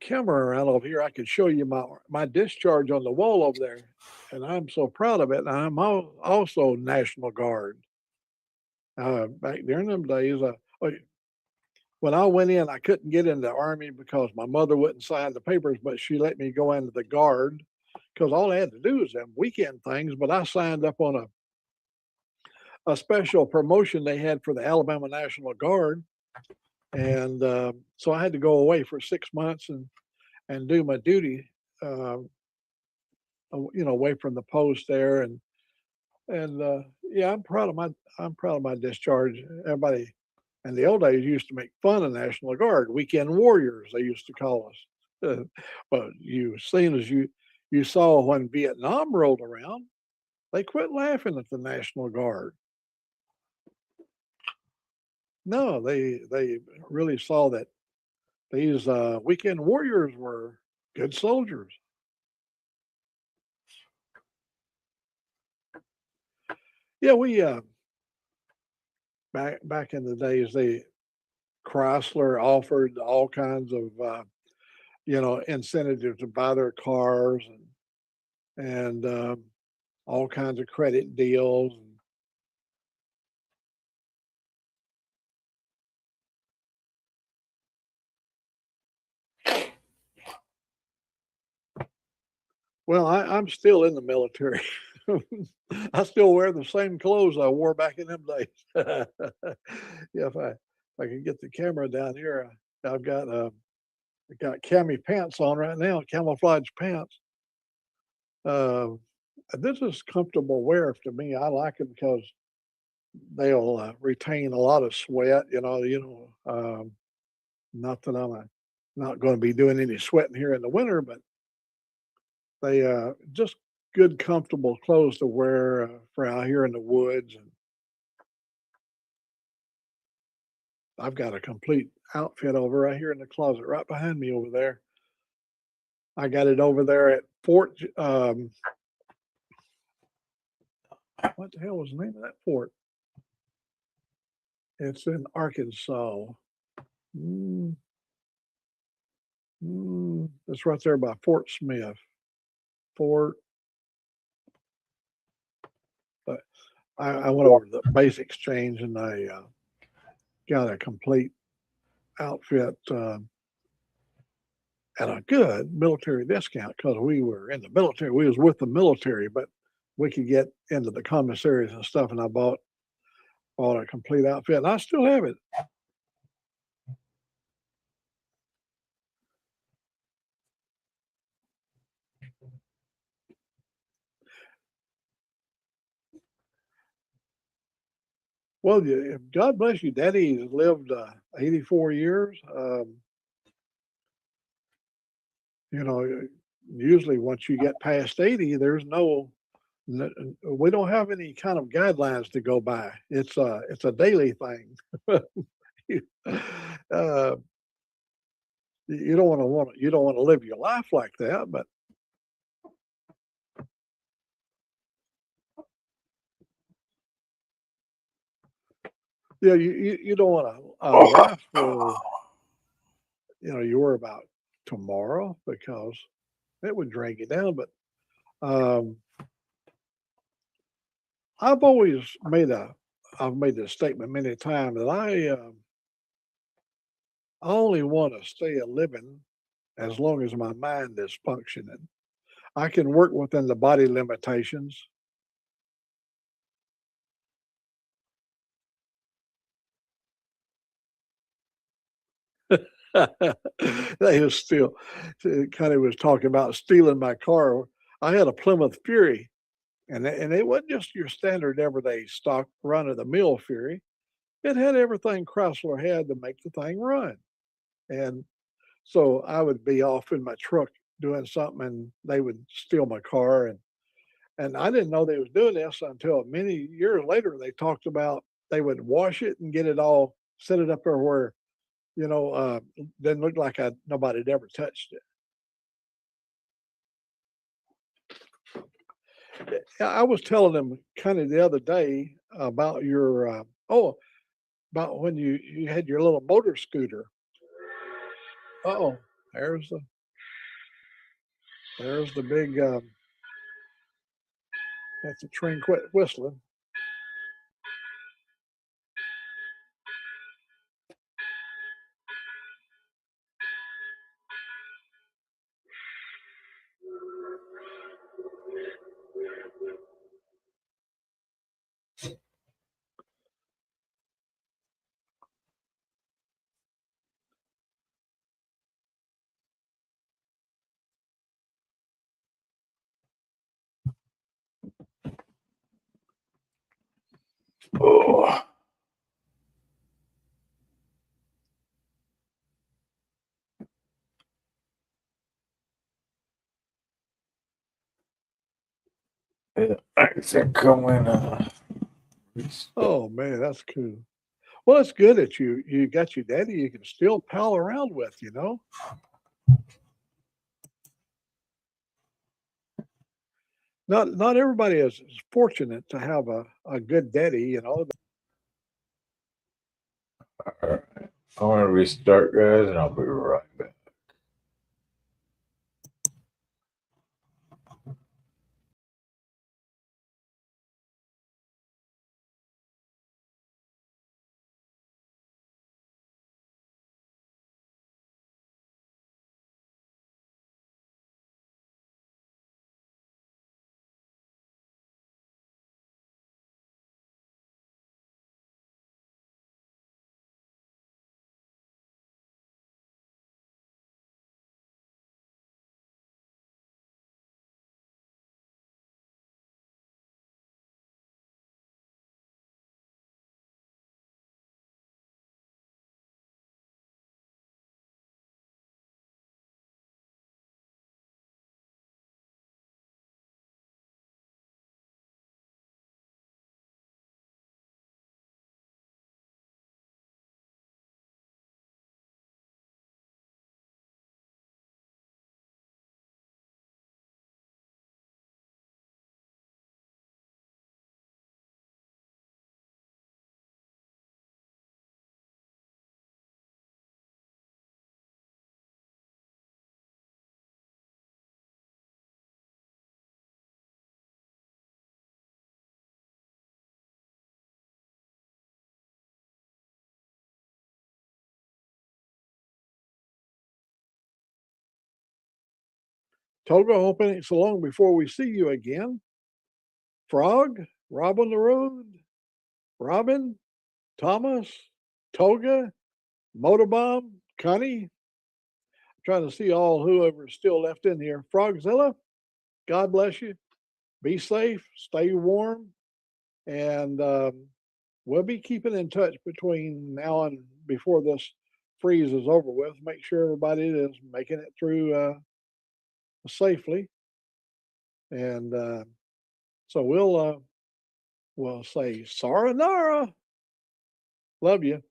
[SPEAKER 11] camera around over here, I could show you my discharge on the wall over there. And I'm so proud of it. And I'm also National Guard. Back during them days, when I went in, I couldn't get in the Army because my mother wouldn't sign the papers, but she let me go into the Guard because all I had to do was them weekend things. But I signed up on a special promotion they had for the Alabama National Guard. And so I had to go away for 6 months and do my duty, away from the post there. And yeah, I'm proud of my discharge. Everybody in the old days used to make fun of National Guard, weekend warriors, they used to call us. But you saw when Vietnam rolled around, they quit laughing at the National Guard. No, they really saw that these weekend warriors were good soldiers. Yeah, we back in the days, Chrysler offered all kinds of incentives to buy their cars and all kinds of credit deals. Well, I'm still in the military. I still wear the same clothes I wore back in them days. Yeah, if I can get the camera down here, I've got cami pants on right now, camouflage pants. This is comfortable wear to me. I like them because they'll retain a lot of sweat. Not that I'm not going to be doing any sweating here in the winter, but they just good, comfortable clothes to wear for out here in the woods. And I've got a complete outfit over right here in the closet, right behind me over there. I got it over there at Fort. What the hell was the name of that fort? It's in Arkansas. It's right there by Fort Smith. Fort. But I went over to the base exchange and I got a complete outfit at a good military discount because we were in the military. We was with the military, but we could get into the commissaries and stuff. And I bought a complete outfit, and I still have it. Well, God bless you. Daddy has lived 84 years. You know, usually once you get past 80, there's we don't have any kind of guidelines to go by. It's a daily thing. uh, you don't want to live your life like that, but yeah, you don't want to life where you worry about tomorrow because it would drag you down. But I've made this statement many times that I only want to stay a living as long as my mind is functioning. I can work within the body limitations. They was still kind of was talking about stealing my car. I had a Plymouth Fury, and it wasn't just your standard everyday stock run of the mill Fury. It had everything Chrysler had to make the thing run. And so I would be off in my truck doing something, and they would steal my car, and I didn't know they was doing this until many years later. They talked about they would wash it and get it all set it up there where didn't look like nobody had ever touched it. I was telling them kind of the other day about your about when you had your little motor scooter. Oh, there's the big. That's the train quit whistling.
[SPEAKER 2] Oh. Yeah, I think I'm gonna.
[SPEAKER 11] Oh man, that's cool. Well, it's good that you got your daddy you can still pal around with. Not everybody is fortunate to have a good daddy.
[SPEAKER 2] All right. I'm gonna restart, guys, and I'll be right back.
[SPEAKER 11] Toga, hoping it's so long before we see you again. Frog, Rob on the road, Robin, Thomas, Toga, Motorbomb, Connie. Trying to see all whoever's still left in here. Frogzilla, God bless you. Be safe, stay warm, and we'll be keeping in touch between now and before this freeze is over with. Make sure everybody is making it through safely, and so we'll say sayonara. Love you.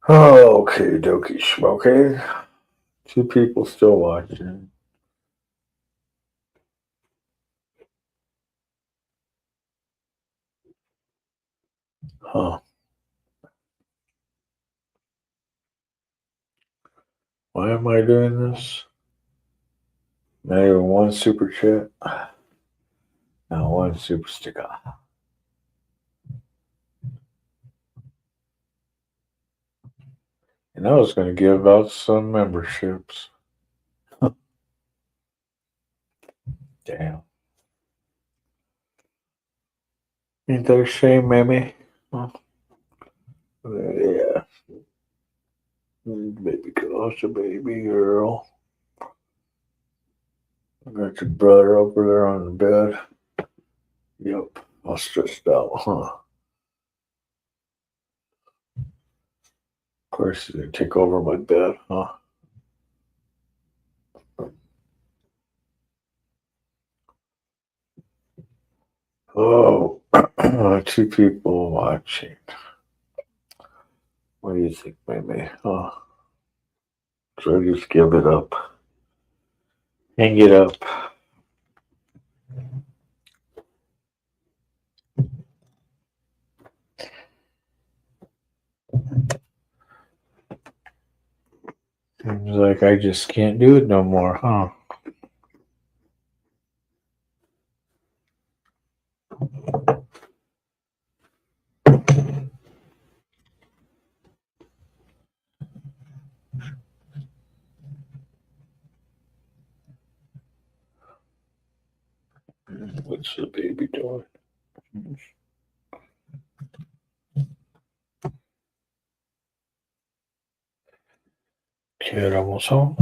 [SPEAKER 2] Okay, dokie, smoking. 2 people still watching. Huh. Why am I doing this? Not even one super chat. Not one super sticker. And I was going to give out some memberships. Damn. Ain't that a shame, Mammy? Huh? Yeah. Baby gosh, a baby girl. I got your brother over there on the bed. Yep. All stressed out, huh? Of course, he's going to take over my bed, huh? Oh, 2 people watching. What do you think, Mammy? Huh? So I just give it up. Hang it up. Seems like I just can't do it no more, huh? What's the baby doing? Kid almost home?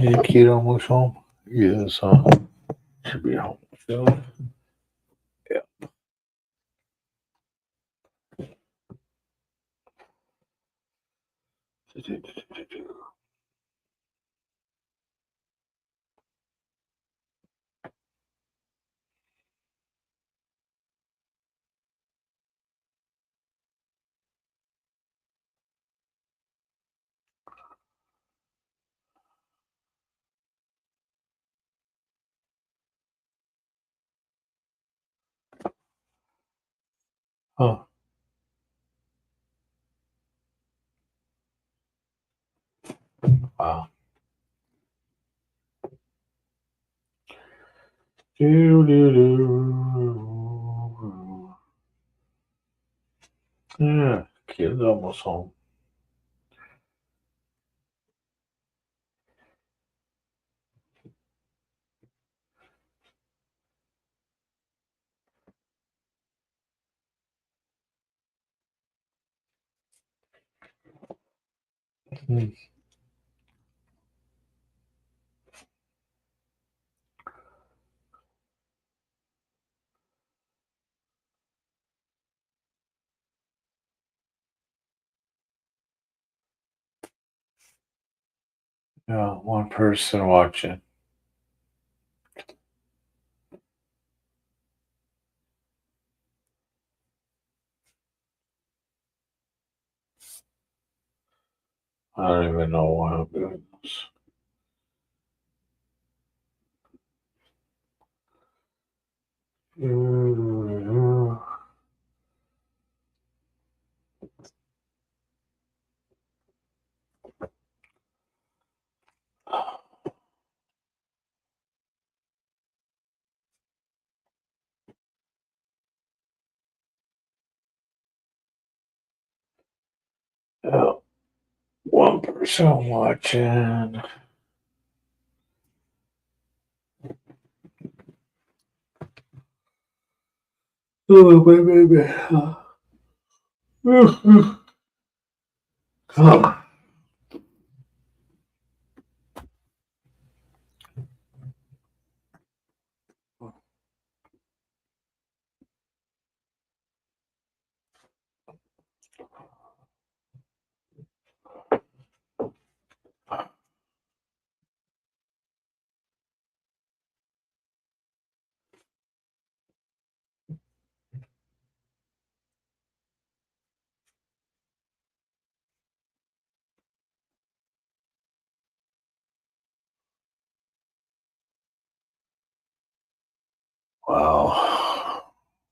[SPEAKER 2] Yeah, kid almost home? Yes, huh? Should be home soon. Yeah. Huh. Wow. Do, do, do. Yeah, kid's almost home. Hmm. Yeah, one person watching. I don't even know why I'm doing this. Yeah, one person watching. Oh, baby. Come. Wow.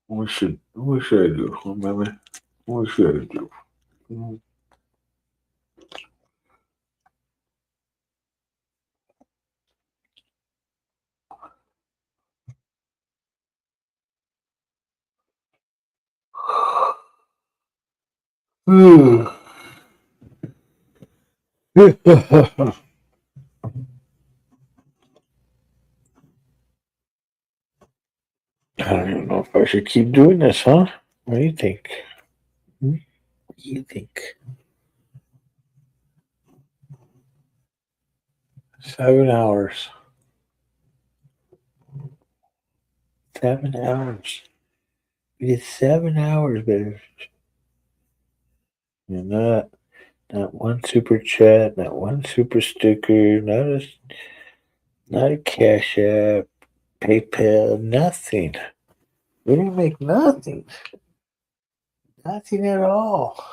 [SPEAKER 2] What should I do? Remember? What should I do? I don't even know if I should keep doing this, huh? What do you think? What do you think? 7 hours. 7 hours. It's 7 hours, baby. And not one super chat, not one super sticker, not a Cash App, PayPal, nothing. We didn't make nothing. Nothing at all.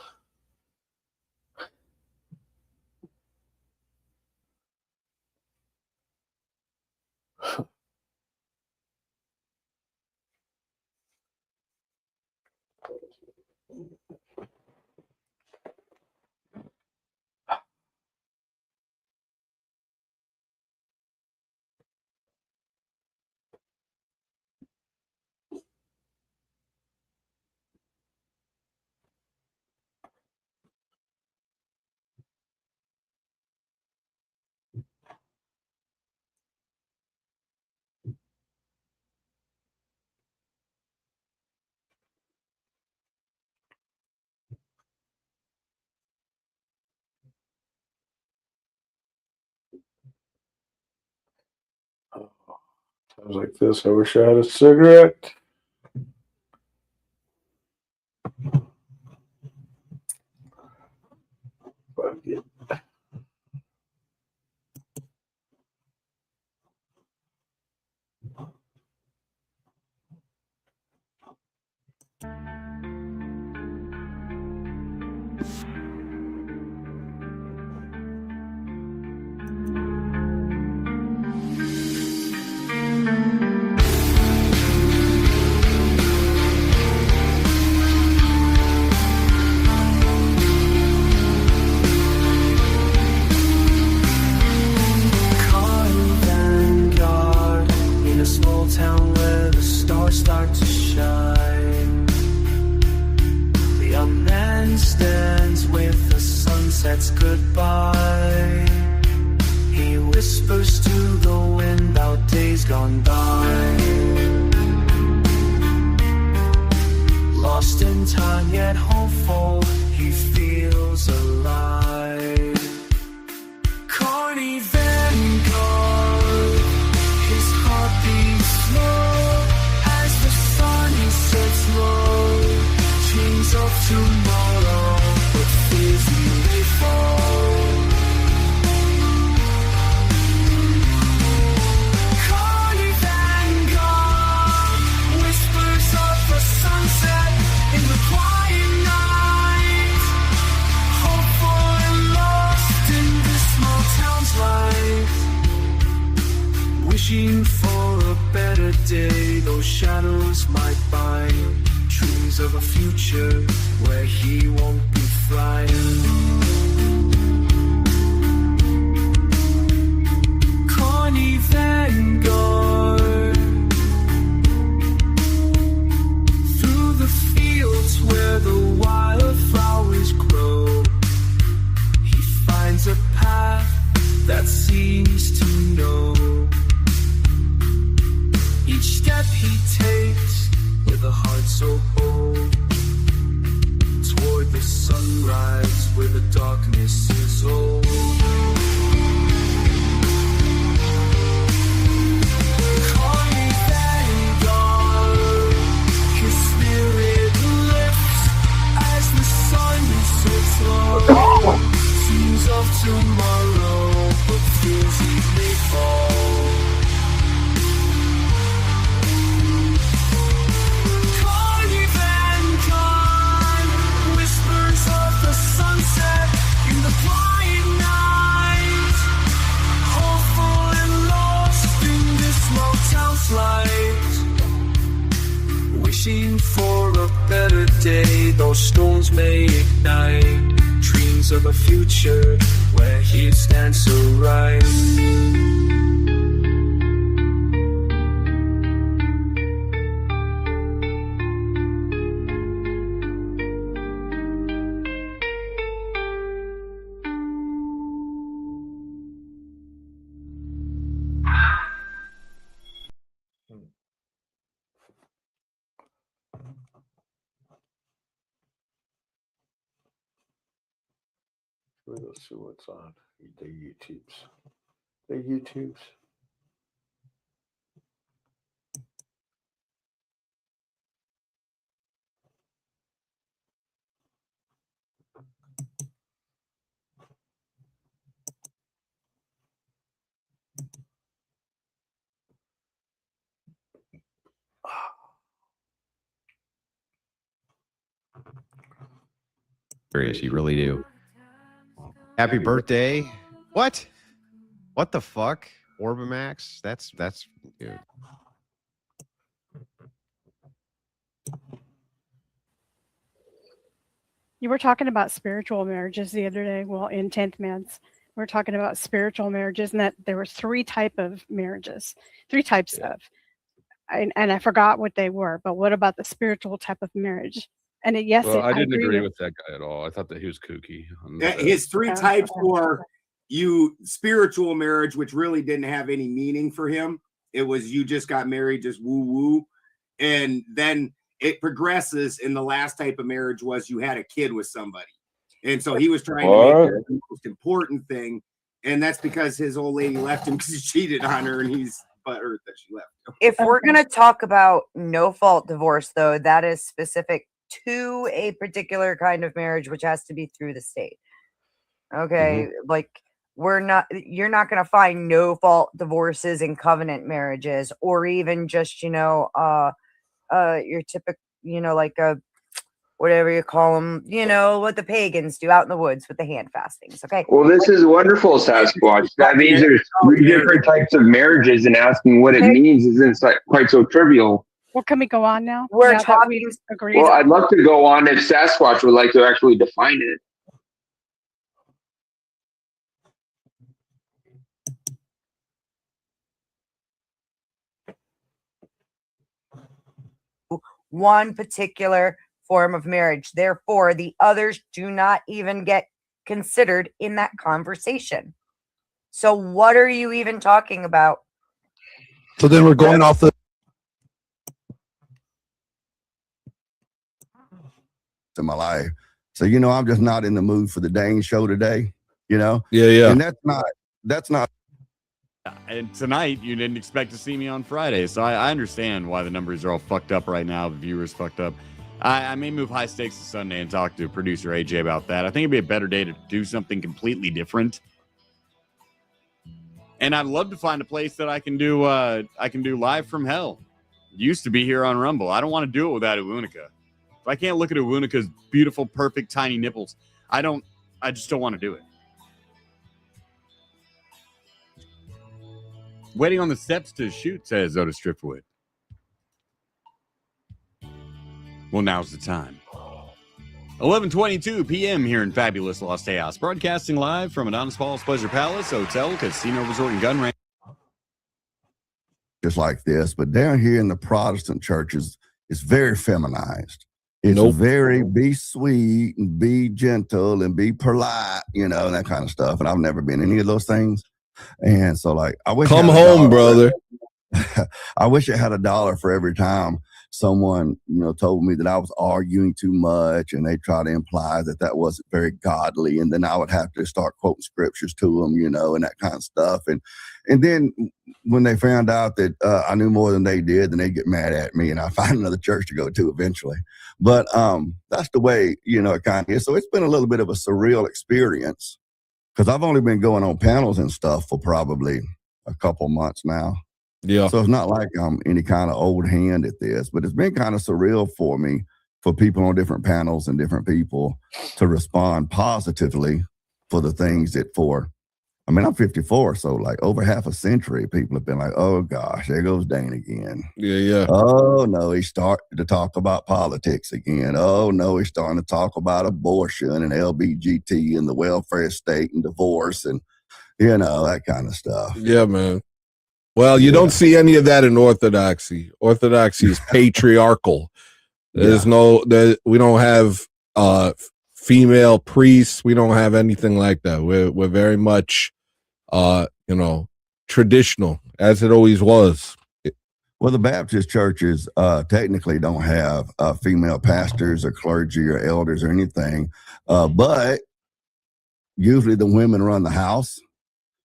[SPEAKER 2] Times like this, I wish I had a cigarette. Fuck it.
[SPEAKER 13] Carny vanguard in a small town where the stars start to shine. The young man stands with the sunset's goodbye. He whispers to the wind about days gone by. Lost in time yet hopeful, he feels alive. Carny vanguard, his heart beats slow as the sun sets low. Dreams of tomorrow, but fears he may fall. Carny vanguard, whispers of the sunset in the quiet night. Hopeful and lost in this small town's life. Wishing for a better day, those shadows might bind. Dreams of a future where he won't be frightened. Carny vanguard, through the fields where the wildflowers grow, he finds a path that seems to know. Each step he takes with a heart so bold, toward the sunrise where the darkness is old. Carny vanguard, his spirit lifts as the sun sets low. Dreams of tomorrow, but fears he may fall. Carny vanguard, whispers of the sunset in the quiet night. Hopeful and lost in this small town's light. day those stones may ignite dreams of a future where he'd stand so right.
[SPEAKER 2] Let's see what's on the YouTubes. The YouTubes.
[SPEAKER 14] Curious, you really do. Happy birthday. What? What the fuck? Orbamax? That's dude.
[SPEAKER 15] You were talking about spiritual marriages the other day. Well, in 10th Mans, we were talking about spiritual marriages, and that there were three types of, and I forgot what they were. But what about the spiritual type of marriage? And yes,
[SPEAKER 16] Well, I didn't agree
[SPEAKER 15] with
[SPEAKER 16] with that guy at all. I thought that he was kooky.
[SPEAKER 17] His three types were spiritual marriage, which really didn't have any meaning for him. It was you just got married, just woo woo. And then it progresses, and the last type of marriage was you had a kid with somebody. And so he was trying to make that the most important thing. And that's because his old lady left him because he cheated on her, and he's butthurt that she left him.
[SPEAKER 18] If we're going to talk about no fault divorce, though, that is specific to a particular kind of marriage, which has to be through the state. Okay. Like you're not going to find no fault divorces in covenant marriages, or even just, your typical, like whatever you call them, what the pagans do out in the woods with the hand fastings. Okay.
[SPEAKER 6] Well, this is wonderful, Sasquatch. That means there's three different types of marriages, and asking what it means isn't quite so trivial.
[SPEAKER 15] Well, can we go on now?
[SPEAKER 18] We're
[SPEAKER 15] now
[SPEAKER 18] talking.
[SPEAKER 6] Well, I'd love to go on if Sasquatch would like to actually define it.
[SPEAKER 18] One particular form of marriage. Therefore, the others do not even get considered in that conversation. So what are you even talking about?
[SPEAKER 19] So then we're going off the
[SPEAKER 20] in my life. So, I'm just not in the mood for the dang show today,
[SPEAKER 19] Yeah.
[SPEAKER 20] And that's not.
[SPEAKER 21] And tonight, you didn't expect to see me on Friday. So I understand why the numbers are all fucked up right now. The viewers fucked up. I may move high stakes to Sunday and talk to producer AJ about that. I think it'd be a better day to do something completely different. And I'd love to find a place that I can do live from hell. It used to be here on Rumble. I don't want to do it without Uwunika. If I can't look at Uwunika's beautiful, perfect, tiny nipples, I just don't want to do it. Waiting on the steps to shoot, says Otis Driftwood. Well, now's the time. 11:22 p.m. here in fabulous Los Tejas, broadcasting live from Adonis Falls Pleasure Palace Hotel, Casino Resort and Gun Range.
[SPEAKER 20] Just like this, but down here in the Protestant churches, it's very feminized. It's very be sweet and be gentle and be polite, and that kind of stuff. And I've never been any of those things. And so, I wish
[SPEAKER 19] come home, brother.
[SPEAKER 20] I wish I had $1 for every time someone, told me that I was arguing too much, and they try to imply that wasn't very godly. And then I would have to start quoting scriptures to them, and that kind of stuff. And then when they found out that I knew more than they did, then they'd get mad at me, and I find another church to go to eventually. But that's the way, it kind of is. So it's been a little bit of a surreal experience, because I've only been going on panels and stuff for probably a couple months now.
[SPEAKER 19] Yeah.
[SPEAKER 20] So it's not like I'm any kind of old hand at this, but it's been kind of surreal for me, for people on different panels and different people to respond positively for the things that for I mean, I'm 54, so like over half a century, people have been like, "Oh gosh, there goes Dane again."
[SPEAKER 3] Yeah.
[SPEAKER 20] Oh no, he's starting to talk about politics again. Oh no, he's starting to talk about abortion and LBGT and the welfare state and divorce and that kind of stuff.
[SPEAKER 3] Yeah, man. Well, you don't see any of that in Orthodoxy. Orthodoxy is patriarchal. There's we don't have female priests. We don't have anything like that. We're very much traditional, as it always was.
[SPEAKER 20] Well, the Baptist churches technically don't have female pastors or clergy or elders or anything, but usually the women run the house.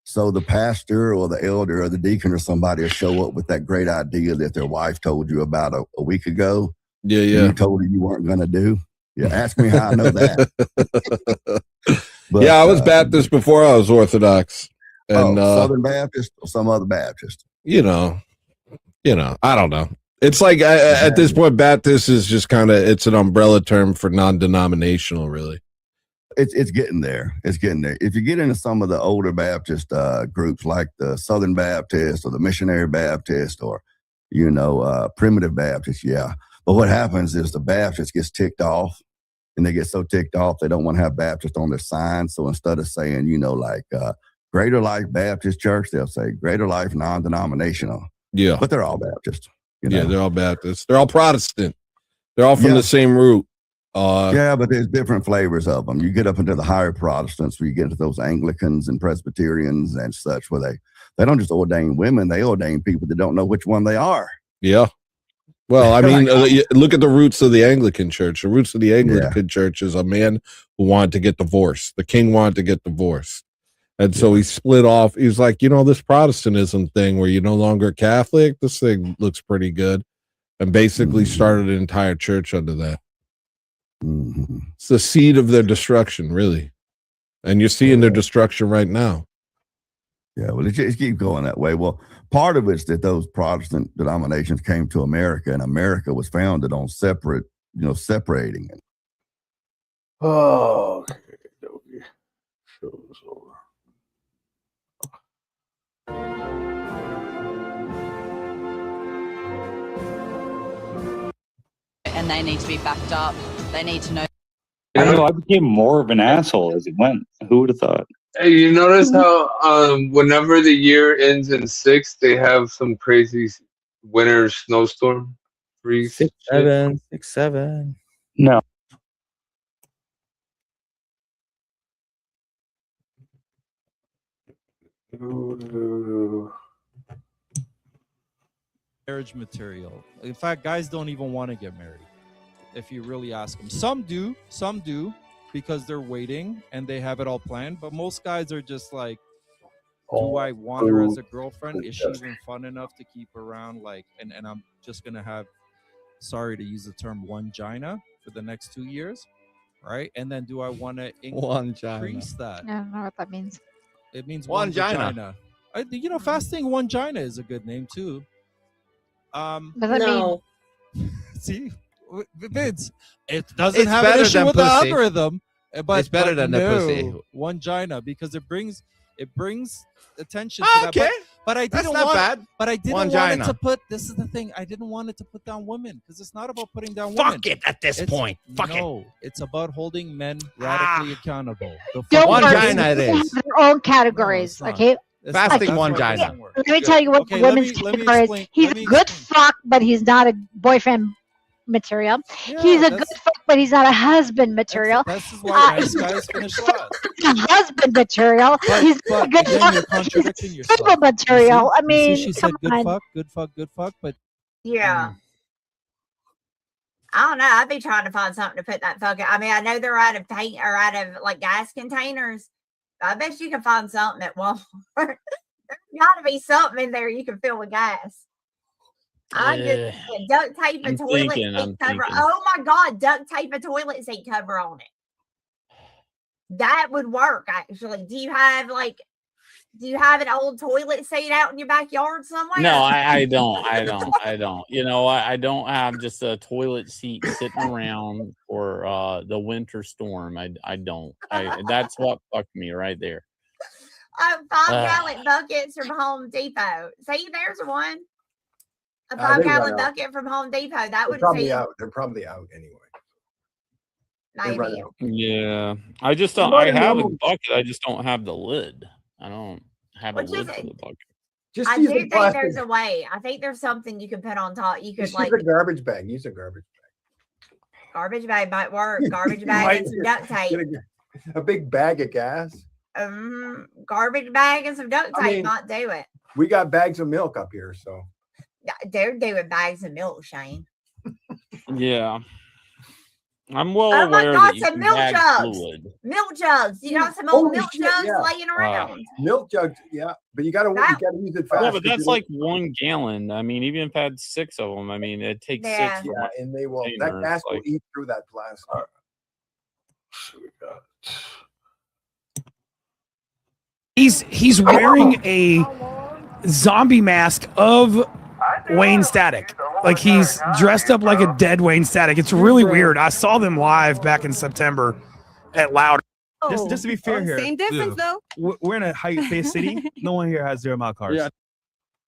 [SPEAKER 20] So the pastor or the elder or the deacon or somebody will show up with that great idea that their wife told you about a week ago.
[SPEAKER 3] Yeah.
[SPEAKER 20] You told her you weren't going to do. Yeah, ask me how I know that. But,
[SPEAKER 3] I was Baptist before I was Orthodox. And
[SPEAKER 20] Southern Baptist or some other Baptist.
[SPEAKER 3] I don't know. It's like at this point, Baptist is just it's an umbrella term for non-denominational, really.
[SPEAKER 20] It's getting there. It's getting there. If you get into some of the older Baptist groups like the Southern Baptist or the Missionary Baptist or, Primitive Baptist, yeah. But what happens is the Baptist gets ticked off, and they get so ticked off they don't want to have Baptist on their sign. So instead of saying, Greater Life Baptist Church, they'll say Greater Life Non-Denominational.
[SPEAKER 3] Yeah.
[SPEAKER 20] But they're all Baptist.
[SPEAKER 3] Yeah, they're all Baptist. They're all Protestant. They're all from the same root.
[SPEAKER 20] But there's different flavors of them. You get up into the higher Protestants, where you get into those Anglicans and Presbyterians and such, where they don't just ordain women, they ordain people that don't know which one they are.
[SPEAKER 3] Yeah. Well, I mean, look at the roots of the Anglican Church. The roots of the Anglican Church is a man who wanted to get divorced. The king wanted to get divorced. And so he split off. He's like, this Protestantism thing where you're no longer Catholic, this thing looks pretty good. And basically started an entire church under that. It's the seed of their destruction, really. And you're seeing their destruction right now.
[SPEAKER 20] Yeah, well, it just keeps going that way. Well, part of it's that those Protestant denominations came to America, and America was founded on separating it.
[SPEAKER 2] Oh, okay. Show's over.
[SPEAKER 22] And they need to be backed up. They need to know.
[SPEAKER 23] I know, I became more of an asshole as it went. Who would have thought?
[SPEAKER 24] Hey, you notice how whenever the year ends in 6, they have some crazy winter snowstorm?
[SPEAKER 25] 6, 7, 6, 7.
[SPEAKER 23] No.
[SPEAKER 26] Marriage material. In fact, guys don't even want to get married. If you really ask them, some do because they're waiting and they have it all planned. But most guys are just like, do I want her as a girlfriend? Is she even fun enough to keep around? And I'm just gonna have, sorry to use the term, one-gina for the next 2 years, right? And then do I want to increase that?
[SPEAKER 27] I don't know what that means.
[SPEAKER 26] It means
[SPEAKER 14] one-gina.
[SPEAKER 26] Fasting one-gina is a good name too.
[SPEAKER 27] Does that mean?
[SPEAKER 26] See, Vince, it doesn't have an issue with the algorithm, but
[SPEAKER 14] it's better than the pussy.
[SPEAKER 26] One-gina, because it brings attention to that.
[SPEAKER 14] Okay,
[SPEAKER 26] but I didn't
[SPEAKER 14] not
[SPEAKER 26] want.
[SPEAKER 14] bad.
[SPEAKER 26] But I didn't
[SPEAKER 14] One-gina.
[SPEAKER 26] want it to put. This is the thing. I didn't want it to put down women, because it's not about putting down
[SPEAKER 14] Fuck
[SPEAKER 26] women.
[SPEAKER 14] it at this point. Fuck it.
[SPEAKER 26] No, it's about holding men radically accountable.
[SPEAKER 27] Don't
[SPEAKER 14] One-gina
[SPEAKER 27] worry,
[SPEAKER 14] it
[SPEAKER 27] they
[SPEAKER 14] is.
[SPEAKER 27] have their own categories, okay?
[SPEAKER 14] Fasting one-gina.
[SPEAKER 27] Let me tell you what the women's category is. He's a good fuck, but he's not a boyfriend material. He's a good fuck, but he's not a husband material.
[SPEAKER 26] This is why nice guys finish last.
[SPEAKER 27] A husband material. He's not a good fuck. He's a single material. I mean,
[SPEAKER 26] she said
[SPEAKER 27] come on.
[SPEAKER 26] good fuck, but
[SPEAKER 28] Yeah. I don't know. I'd be trying to find something to put that fuck in. I mean, I know they're out of paint or out of like gas containers. I bet you can find something at Walmart. There's got to be something in there you can fill with gas. I just duct tape a toilet seat cover. Oh my God, duct tape a toilet seat cover on it. That would work, actually. Do you have an old toilet seat out in your backyard somewhere?
[SPEAKER 29] No, I don't. You know, I don't have just a toilet seat sitting around for the winter storm. I don't. That's what fucked me right there.
[SPEAKER 28] 5-gallon buckets from Home Depot. See, there's one. A
[SPEAKER 1] They
[SPEAKER 28] 5-gallon
[SPEAKER 1] run out.
[SPEAKER 28] bucket from Home Depot. That
[SPEAKER 1] They're
[SPEAKER 28] would
[SPEAKER 1] probably
[SPEAKER 28] feed
[SPEAKER 1] out. They're probably out anyway. They run
[SPEAKER 28] maybe.
[SPEAKER 1] out.
[SPEAKER 29] Yeah, I just don't.
[SPEAKER 1] Somebody
[SPEAKER 29] I have a
[SPEAKER 1] knows.
[SPEAKER 29] bucket. I just don't have the lid. I don't have a
[SPEAKER 28] Which
[SPEAKER 29] lid
[SPEAKER 28] is
[SPEAKER 29] for the bucket.
[SPEAKER 1] Just
[SPEAKER 28] I
[SPEAKER 1] use
[SPEAKER 28] do
[SPEAKER 1] a
[SPEAKER 28] think
[SPEAKER 1] plastic.
[SPEAKER 28] there's a way. I think there's something you can put on top. You could
[SPEAKER 1] Just
[SPEAKER 28] like
[SPEAKER 1] use a garbage bag. Use a garbage
[SPEAKER 28] garbage bag might work. Garbage
[SPEAKER 1] bag.
[SPEAKER 28] bag
[SPEAKER 1] Might
[SPEAKER 28] and some duct tape.
[SPEAKER 1] get a big bag of gas.
[SPEAKER 28] Garbage bag and some duct tape
[SPEAKER 1] I mean,
[SPEAKER 28] might do it.
[SPEAKER 1] We got bags of milk up here, so
[SPEAKER 28] They're doing bags of milk, Shane.
[SPEAKER 29] Yeah, I'm well
[SPEAKER 28] Oh my
[SPEAKER 29] aware
[SPEAKER 28] God,
[SPEAKER 29] that you
[SPEAKER 28] some
[SPEAKER 29] can
[SPEAKER 28] milk
[SPEAKER 29] bag
[SPEAKER 28] jugs.
[SPEAKER 29] fluid.
[SPEAKER 28] Milk jugs. You got some old
[SPEAKER 1] Holy
[SPEAKER 28] milk
[SPEAKER 1] shit,
[SPEAKER 28] jugs
[SPEAKER 1] yeah.
[SPEAKER 28] laying around.
[SPEAKER 1] milk jugs. Yeah, but you gotta use it fast.
[SPEAKER 29] Yeah, but
[SPEAKER 1] 'cause
[SPEAKER 29] that's
[SPEAKER 1] you
[SPEAKER 29] like 1 gallon. I mean, even if I had 6 of them, I mean, it takes
[SPEAKER 28] Yeah.
[SPEAKER 29] 6 for
[SPEAKER 1] yeah,
[SPEAKER 29] one
[SPEAKER 1] and they will. That
[SPEAKER 29] container.
[SPEAKER 1] gas
[SPEAKER 29] It's
[SPEAKER 1] will
[SPEAKER 29] like,
[SPEAKER 1] eat through that plastic.
[SPEAKER 4] He's wearing a zombie mask of Wayne Static. Like he's dressed up like a dead Wayne Static. It's really weird. I saw them live back in September at Loud.
[SPEAKER 5] Just to be fair here,
[SPEAKER 7] Same difference though.
[SPEAKER 5] we're in a height-based city. No one here has 0 mile cars. Yeah.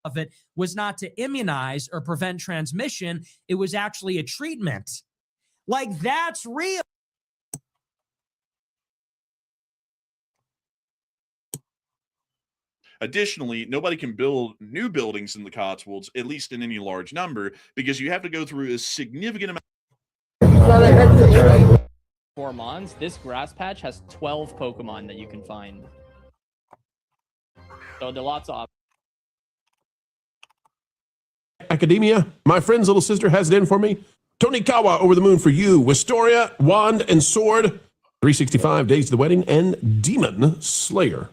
[SPEAKER 8] Of it was not to immunize or prevent transmission. It was actually a treatment. Like that's real.
[SPEAKER 9] Additionally, nobody can build new buildings in the Cotswolds, at least in any large number, because you have to go through a significant amount.
[SPEAKER 10] For Mons, this grass patch has 12 Pokemon that you can find. So there are lots of
[SPEAKER 11] Academia, my friend's little sister has it in for me. Tonikawa over the moon for you. Wistoria, Wand and Sword. 365 Days to the Wedding and Demon Slayer.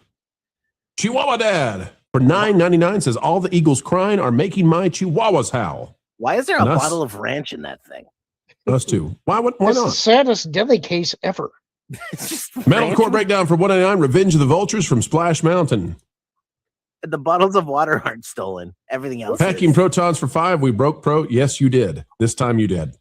[SPEAKER 11] Chihuahua Dad for $9.99 says all the eagles crying are making my chihuahuas howl.
[SPEAKER 12] Why is there a
[SPEAKER 11] And us-
[SPEAKER 12] bottle of ranch in that thing?
[SPEAKER 11] Us too. Why
[SPEAKER 12] It's
[SPEAKER 11] not?
[SPEAKER 12] the
[SPEAKER 30] saddest deli case ever.
[SPEAKER 11] Metalcore Breakdown for $1.99. Revenge of the Vultures from Splash Mountain.
[SPEAKER 12] The bottles of water aren't stolen. Everything else
[SPEAKER 11] Packing
[SPEAKER 12] is.
[SPEAKER 11] Protons for $5. We broke Pro. Yes, you did. This time you did.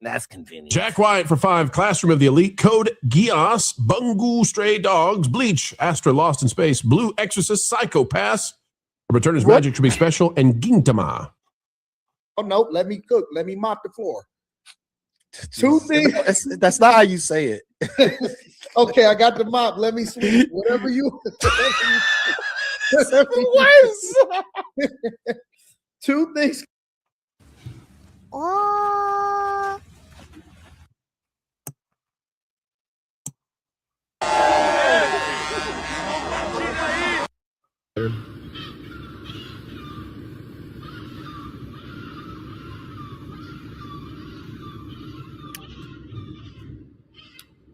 [SPEAKER 12] That's convenient.
[SPEAKER 11] Jack Wyatt for $5. Classroom of the Elite. Code Gios. Bungu Stray Dogs. Bleach. Astra Lost in Space. Blue Exorcist. Psychopass. Returner's Magic should be special. And Gintama.
[SPEAKER 31] Oh no, let me cook. Let me mop the floor. Two things.
[SPEAKER 25] That's not how you say it.
[SPEAKER 31] Okay, I got the mop. Let me sweep. Whatever you. Two things.
[SPEAKER 28] Oh.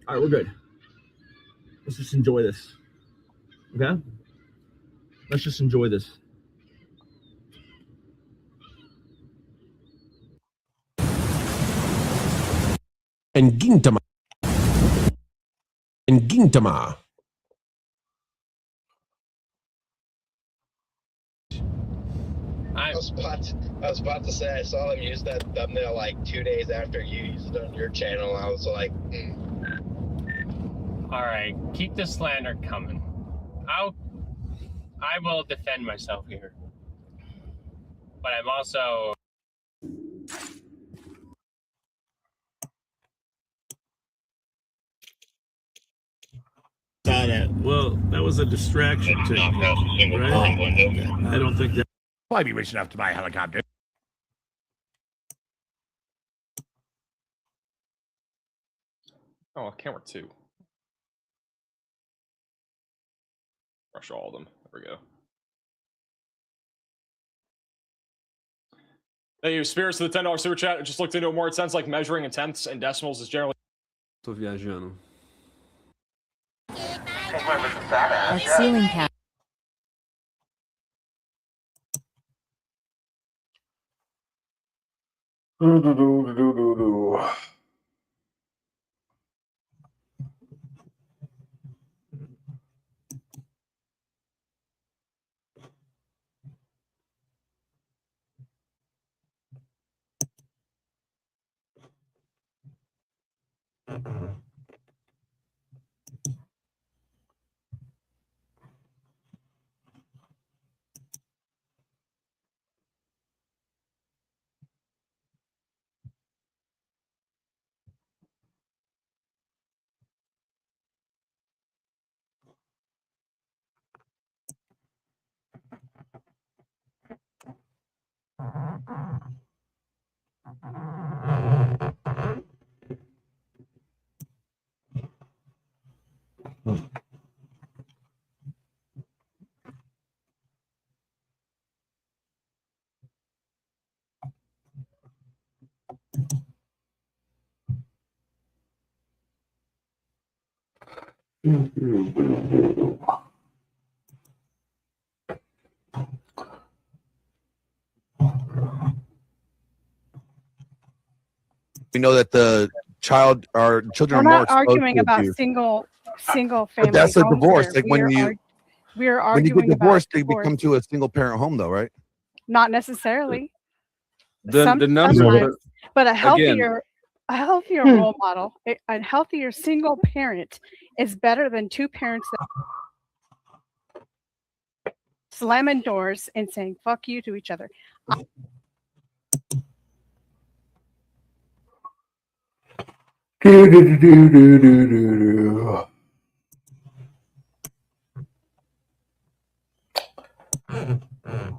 [SPEAKER 5] All right, we're good. Let's just enjoy this. Okay? Let's just enjoy this.
[SPEAKER 11] And Gintama. And Gintama.
[SPEAKER 32] I was about to say I saw them use that thumbnail like 2 days after you used it on your channel. I was like,
[SPEAKER 33] All right, keep the slander coming. I will defend myself here, but I'm also.
[SPEAKER 5] Well, that was a distraction technique, right? I don't think that.
[SPEAKER 34] I'd be rich enough to buy a helicopter.
[SPEAKER 35] Oh, camera 2. Rush all of them. There we go. Thank you, Spirits, for the $10 super chat. I just looked into it more. It sounds like measuring in tenths and decimals is generally.
[SPEAKER 36] Tô viajando.
[SPEAKER 37] A ceiling cap.
[SPEAKER 2] We know that the children
[SPEAKER 3] We're
[SPEAKER 2] are more
[SPEAKER 3] not
[SPEAKER 2] exposed
[SPEAKER 3] arguing
[SPEAKER 2] to
[SPEAKER 3] about
[SPEAKER 2] abuse.
[SPEAKER 3] single
[SPEAKER 2] But
[SPEAKER 3] family
[SPEAKER 2] that's a
[SPEAKER 3] homes
[SPEAKER 2] divorce.
[SPEAKER 3] here.
[SPEAKER 2] Like when you
[SPEAKER 3] We are
[SPEAKER 2] when you get
[SPEAKER 3] arguing about
[SPEAKER 2] divorced, they
[SPEAKER 3] divorce.
[SPEAKER 2] become to a single parent home, though, right?
[SPEAKER 3] Not necessarily.
[SPEAKER 5] The number,
[SPEAKER 3] Sometimes, but a
[SPEAKER 5] again,
[SPEAKER 3] healthier role model, a healthier single parent is better than two parents that slamming doors and saying "fuck you" to each other.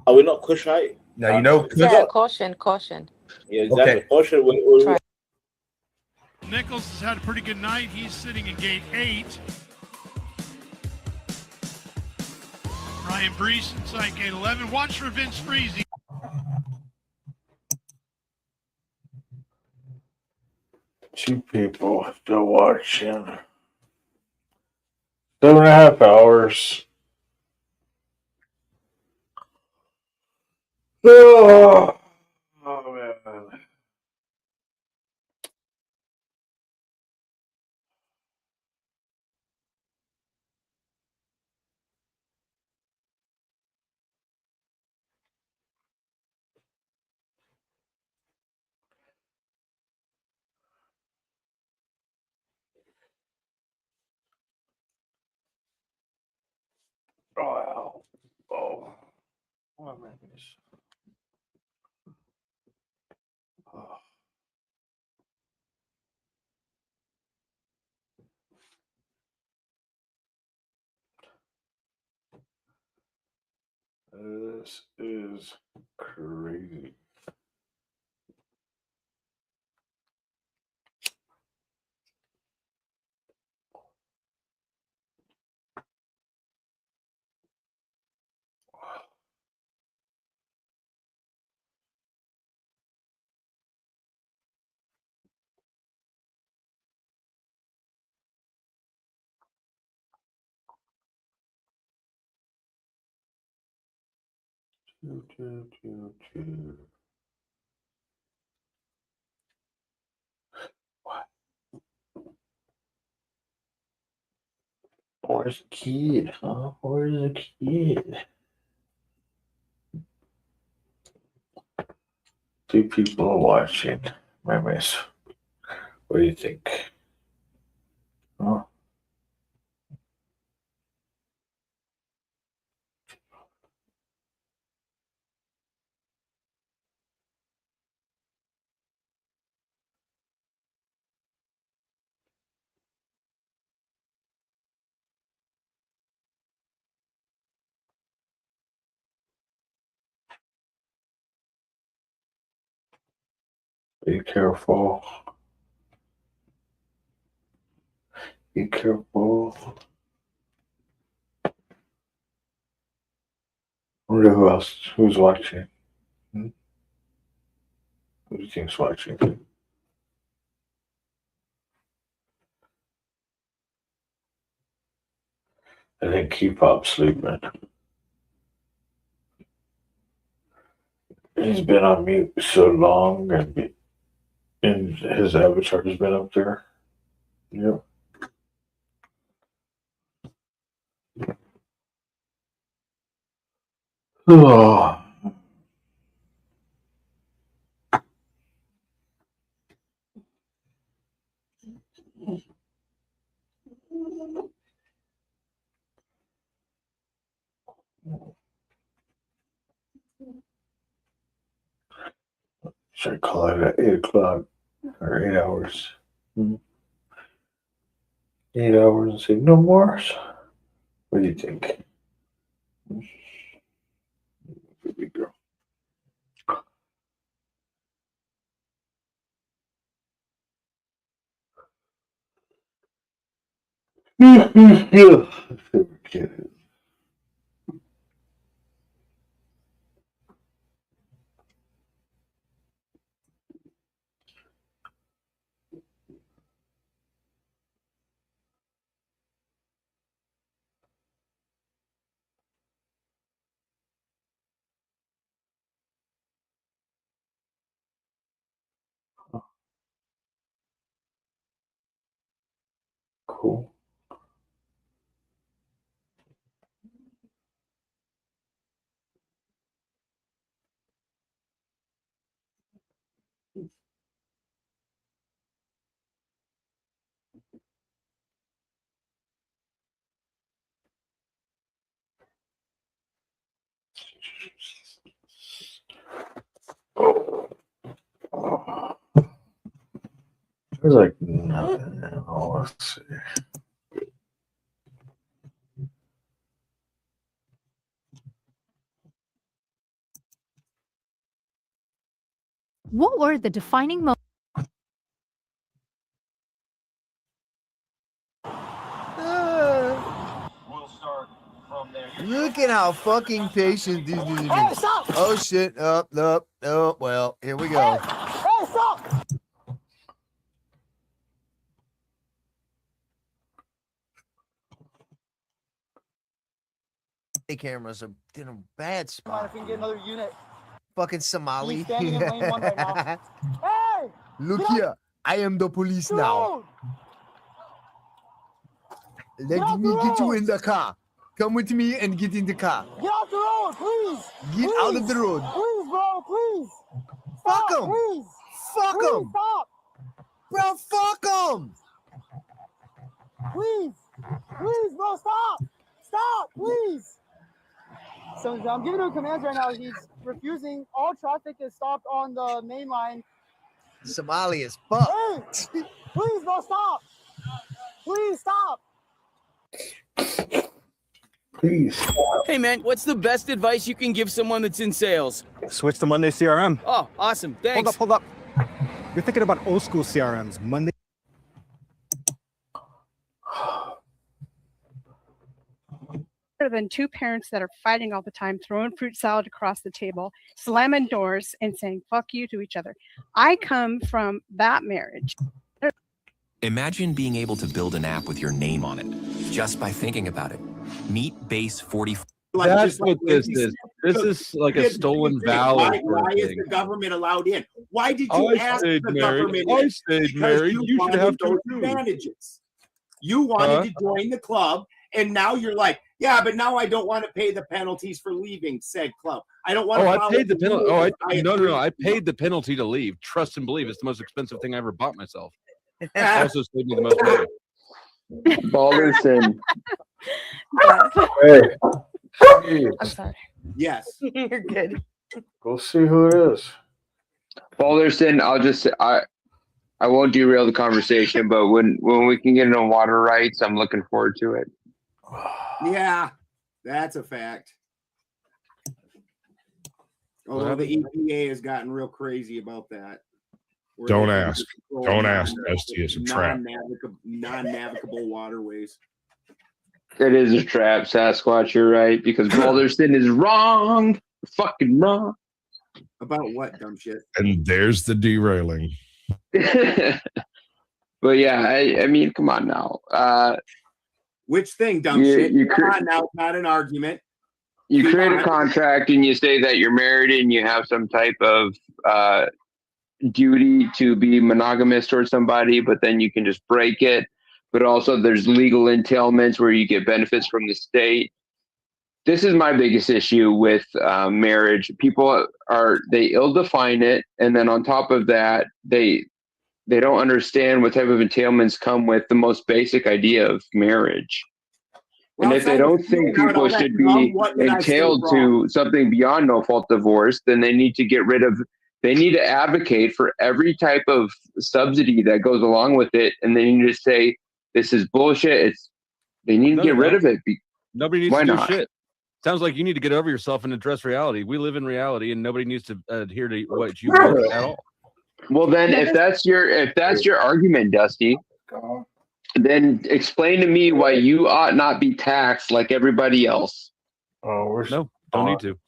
[SPEAKER 6] Are we not Kush, right?
[SPEAKER 1] Now you know.
[SPEAKER 6] Yeah,
[SPEAKER 37] caution, caution.
[SPEAKER 6] Yeah, exactly.
[SPEAKER 1] Okay.
[SPEAKER 6] Caution.
[SPEAKER 7] Nichols has had a pretty good night. He's sitting in gate 8. Ryan Brees inside gate 11. Watch for Vince Freezy.
[SPEAKER 13] Two people still watching. 7.5 hours. Oh man. Wow. Oh. Oh my goodness. Oh. This is crazy. What? Where's the kid, huh? Where's the kid? Two people are watching. My miss. What do you think? Huh? Be careful. Be careful. I wonder who else? Who's watching? Hmm? Who do you think's watching? I think K-pop sleeping. He's been on mute so long, and his avatar has been up there. Yep. Oh. Should I call it at 8 o'clock or 8 hours? 8 hours and say no more? What do you think? Baby girl. Who? There's like nothing. Oh, let's see.
[SPEAKER 37] What were the defining moments?
[SPEAKER 4] We'll start from there.
[SPEAKER 1] Look at how fucking patient these dudes are. Oh shit! Oh, well, here we go.
[SPEAKER 4] Hey, stop!
[SPEAKER 1] The cameras are in a bad spot.
[SPEAKER 4] If we can get another unit.
[SPEAKER 1] Fucking Somali.
[SPEAKER 4] He's standing in lane 1 right now. Hey!
[SPEAKER 1] Look here, I am the police now. Let me get you in the car. Come with me and get in the car.
[SPEAKER 4] Get off the road, please!
[SPEAKER 1] Get out of the road.
[SPEAKER 4] Please, bro, please!
[SPEAKER 1] Fuck him!
[SPEAKER 4] Please!
[SPEAKER 1] Fuck
[SPEAKER 4] Please,
[SPEAKER 1] him!
[SPEAKER 4] stop!
[SPEAKER 1] Bro, fuck him!
[SPEAKER 4] Please! Please, bro, stop! Stop, please! So I'm giving him commands right now. He's refusing. All traffic is stopped on the main line.
[SPEAKER 1] Somali is fucked.
[SPEAKER 4] Hey! Please, bro, stop! Please, stop!
[SPEAKER 13] Please.
[SPEAKER 8] Hey man, what's the best advice you can give someone that's in sales?
[SPEAKER 14] Switch to Monday CRM.
[SPEAKER 8] Oh, awesome. Thanks.
[SPEAKER 14] Hold up. You're thinking about old school CRMs. Monday.
[SPEAKER 3] Better than two parents that are fighting all the time, throwing fruit salad across the table, slamming doors, and saying "fuck you" to each other. I come from that marriage.
[SPEAKER 15] Imagine being able to build an app with your name on it just by thinking about it. Meet Base 44.
[SPEAKER 16] That's what this is. This is like a stolen valor.
[SPEAKER 17] Why is the government allowed in? Why did you ask the government?
[SPEAKER 16] I stayed married. You should have
[SPEAKER 17] those
[SPEAKER 16] to
[SPEAKER 17] advantages. You wanted to join the club, and now you're like, yeah, but now I don't want to pay the penalties for leaving said club. I don't want to.
[SPEAKER 16] I paid the penalty.
[SPEAKER 17] rules.
[SPEAKER 16] No. I paid the penalty to leave. Trust and believe. It's the most expensive thing I ever bought myself. Also saved me the most money.
[SPEAKER 13] Balderson.
[SPEAKER 17] Hey.
[SPEAKER 3] I'm sorry.
[SPEAKER 17] Yes.
[SPEAKER 3] You're good.
[SPEAKER 13] Go see who it is.
[SPEAKER 18] Balderson, I'll just say I won't derail the conversation, but when we can get into water rights, I'm looking forward to it.
[SPEAKER 17] Yeah, that's a fact. Although the EPA has gotten real crazy about that.
[SPEAKER 11] Don't ask. Don't ask. ST is a trap.
[SPEAKER 17] Non-navigable waterways.
[SPEAKER 18] It is a trap, Sasquatch. You're right, because Balderson is wrong. Fucking wrong.
[SPEAKER 17] About what, dumb shit?
[SPEAKER 11] And there's the derailing.
[SPEAKER 18] But yeah, I mean, come on now.
[SPEAKER 17] Which thing, dumb shit? Come on now, it's not an argument.
[SPEAKER 18] You create a contract and you say that you're married and you have some type of duty to be monogamous towards somebody, but then you can just break it. But also there's legal entailments where you get benefits from the state. This is my biggest issue with marriage. People they ill-define it, and then on top of that, they don't understand what type of entailments come with the most basic idea of marriage. And if they don't think people should be entailed to something beyond no fault divorce, then they need to advocate for every type of subsidy that goes along with it. And they need to say, this is bullshit. They need to get rid of it.
[SPEAKER 16] Nobody needs to do shit. Sounds like you need to get over yourself and address reality. We live in reality, and nobody needs to adhere to what you want at all.
[SPEAKER 18] Well, then, if that's your argument, Dusty, then explain to me why you ought not be taxed like everybody else.
[SPEAKER 16] No, don't need to.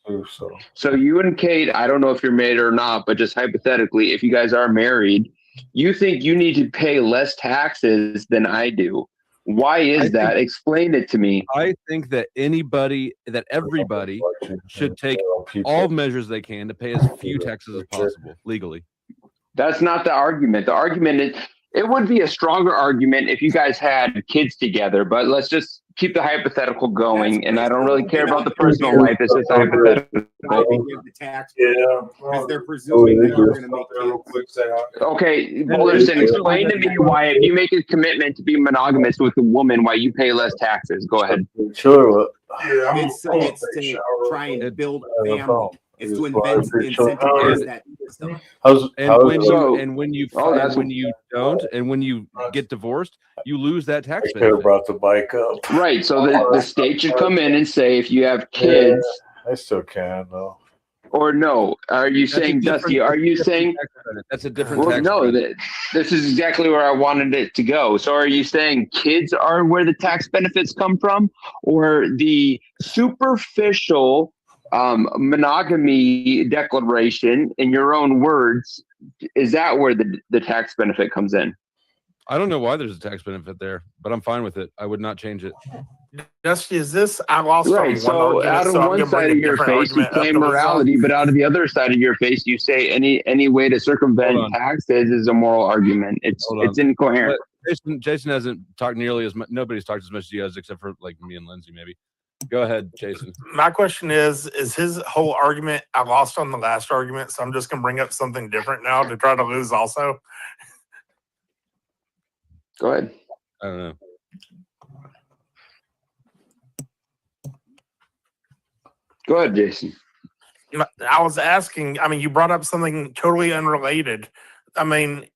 [SPEAKER 18] So you and Kate, I don't know if you're married or not, but just hypothetically, if you guys are married, you think you need to pay less taxes than I do. Why is that? Explain it to me.
[SPEAKER 16] I think that everybody should take all measures they can to pay as few taxes as possible legally.
[SPEAKER 18] That's not the argument. The argument is It would be a stronger argument if you guys had kids together, but let's just keep the hypothetical going. And I don't really care about the personal life. It's just hypothetical.
[SPEAKER 17] The tax because they're presuming that you're going to make kids.
[SPEAKER 18] Okay, Boulderson, explain to me why, if you make a commitment to be monogamous with a woman, why you pay less taxes. Go ahead.
[SPEAKER 13] Sure.
[SPEAKER 17] It's to try and build a family. It's to incentivize that system.
[SPEAKER 16] And when you get divorced, you lose that tax
[SPEAKER 13] I
[SPEAKER 16] benefit.
[SPEAKER 13] brought the bike up.
[SPEAKER 18] Right. So the state should come in and say, if you have kids,
[SPEAKER 13] I still can though.
[SPEAKER 18] Or no? Are you saying, Dusty? Are you saying
[SPEAKER 16] that's a different?
[SPEAKER 18] Well, no. This is exactly where I wanted it to go. So, are you saying kids are where the tax benefits come from, or the superficial monogamy declaration, in your own words, is that where the tax benefit comes in?
[SPEAKER 16] I don't know why there's a tax benefit there, but I'm fine with it. I would not change it.
[SPEAKER 9] Dusty, is this? I lost
[SPEAKER 18] right. So out of one side of your face, you claim morality, but out of the other side of your face, you say any way to circumvent taxes is a moral argument. It's incoherent.
[SPEAKER 16] Jason hasn't talked nearly as much. Nobody's talked as much as you guys, except for like me and Lindsay, maybe. Go ahead, Jason.
[SPEAKER 9] My question is his whole argument? I lost on the last argument, so I'm just gonna bring up something different now to try to lose. Also,
[SPEAKER 18] go ahead.
[SPEAKER 16] I don't know.
[SPEAKER 18] Go ahead, Jason.
[SPEAKER 9] I was asking. I mean, you brought up something totally unrelated. I mean,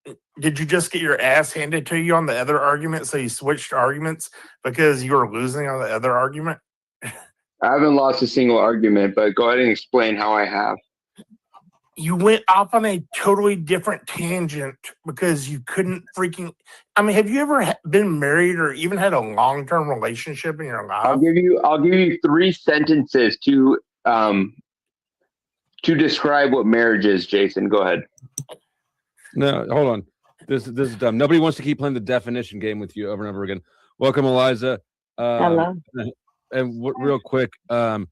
[SPEAKER 9] did you just get your ass handed to you on the other argument, so you switched arguments because you were losing on the other argument?
[SPEAKER 18] I haven't lost a single argument, but go ahead and explain how I have.
[SPEAKER 9] You went off on a totally different tangent because you couldn't freaking. I mean, have you ever been married or even had a long-term relationship in your life?
[SPEAKER 18] I'll give you 3 sentences to describe what marriage is. Jason, go ahead.
[SPEAKER 16] No, hold on. This is dumb. Nobody wants to keep playing the definition game with you over and over again. Welcome, Eliza.
[SPEAKER 10] Hello.
[SPEAKER 16] And real quick, a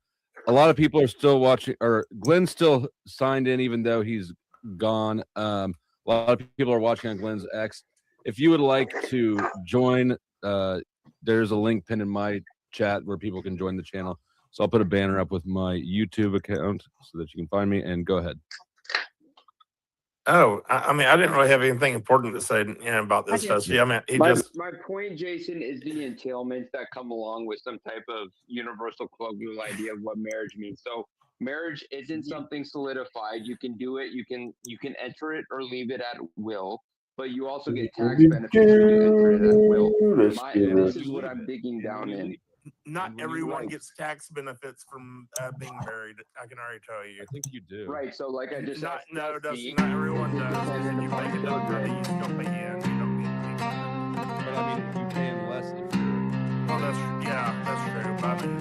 [SPEAKER 16] lot of people are still watching, or Glenn's still signed in, even though he's gone. A lot of people are watching on Glenn's X. If you would like to join, there's a link pinned in my chat where people can join the channel. So I'll put a banner up with my YouTube account so that you can find me, and go ahead.
[SPEAKER 9] Oh, I mean, I didn't really have anything important to say about this stuff. I mean,
[SPEAKER 18] my point, Jason, is the entailments that come along with some type of universal colloquial idea of what marriage means. So marriage isn't something solidified. You can do it. You can enter it or leave it at will, but you also get tax benefits when you enter it at will. This is what I'm digging down in.
[SPEAKER 9] Not everyone gets tax benefits from being married. I can already tell you.
[SPEAKER 16] I think you do.
[SPEAKER 18] Right. So, like I just
[SPEAKER 9] not everyone does. You make it up, you still pay in. You don't get.
[SPEAKER 16] But I mean, you pay in less if you're.
[SPEAKER 9] Well, that's true. But I mean,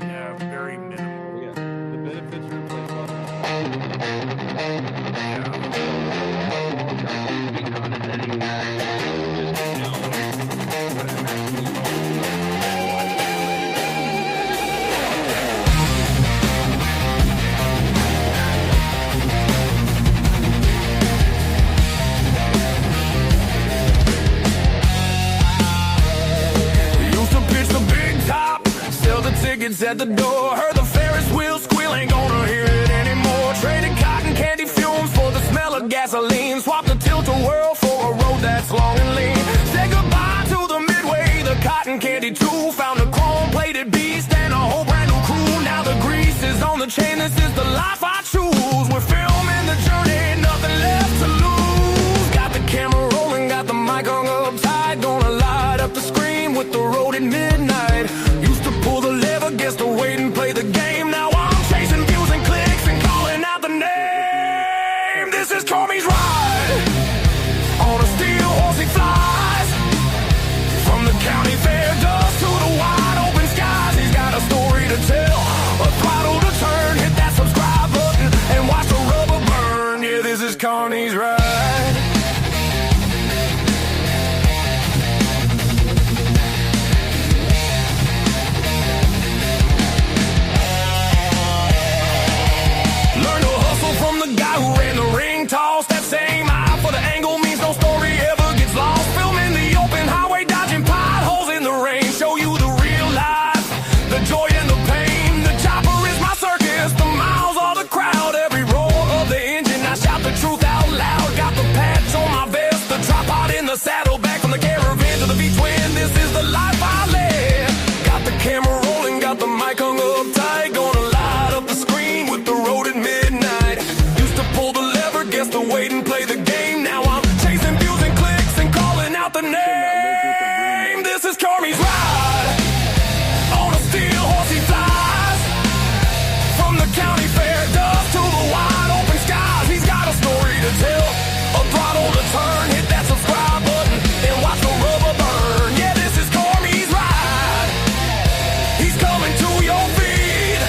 [SPEAKER 9] very minimal.
[SPEAKER 16] Yeah, the benefits are in place.
[SPEAKER 12] Tickets at the door, heard the Ferris wheel squeal, ain't gonna hear it anymore. Traded cotton candy fumes for the smell of gasoline. Swapped the tilt-a-whirl for a road that's long and lean. Said goodbye to the Midway, the cotton candy too. Found a chrome-plated beast and a whole brand new crew. Now the grease is on the chain, this is the life I choose. We're filming the journey, nothing left to lose. Got the camera rolling, got the mic hung up tight. Gonna light up the screen with the road at midnight. Pull the lever, guess to wait and play the game. Now I'm chasing views and clicks and calling out the name. This is Carny's ride. On a steel horse he flies. From the county fair dust to the wide open mic hung up tight, gonna light up the screen with the road at midnight. Used to pull the lever, guess the weight and play the game. Now I'm chasing views and clicks and calling out the name. This is Carny's ride. On a steel horse he flies. From the county fair dust to the wide open skies. He's got a story to tell, a throttle to turn. Hit that subscribe button and watch the rubber burn. Yeah, this is Carny's ride. He's coming to your feet.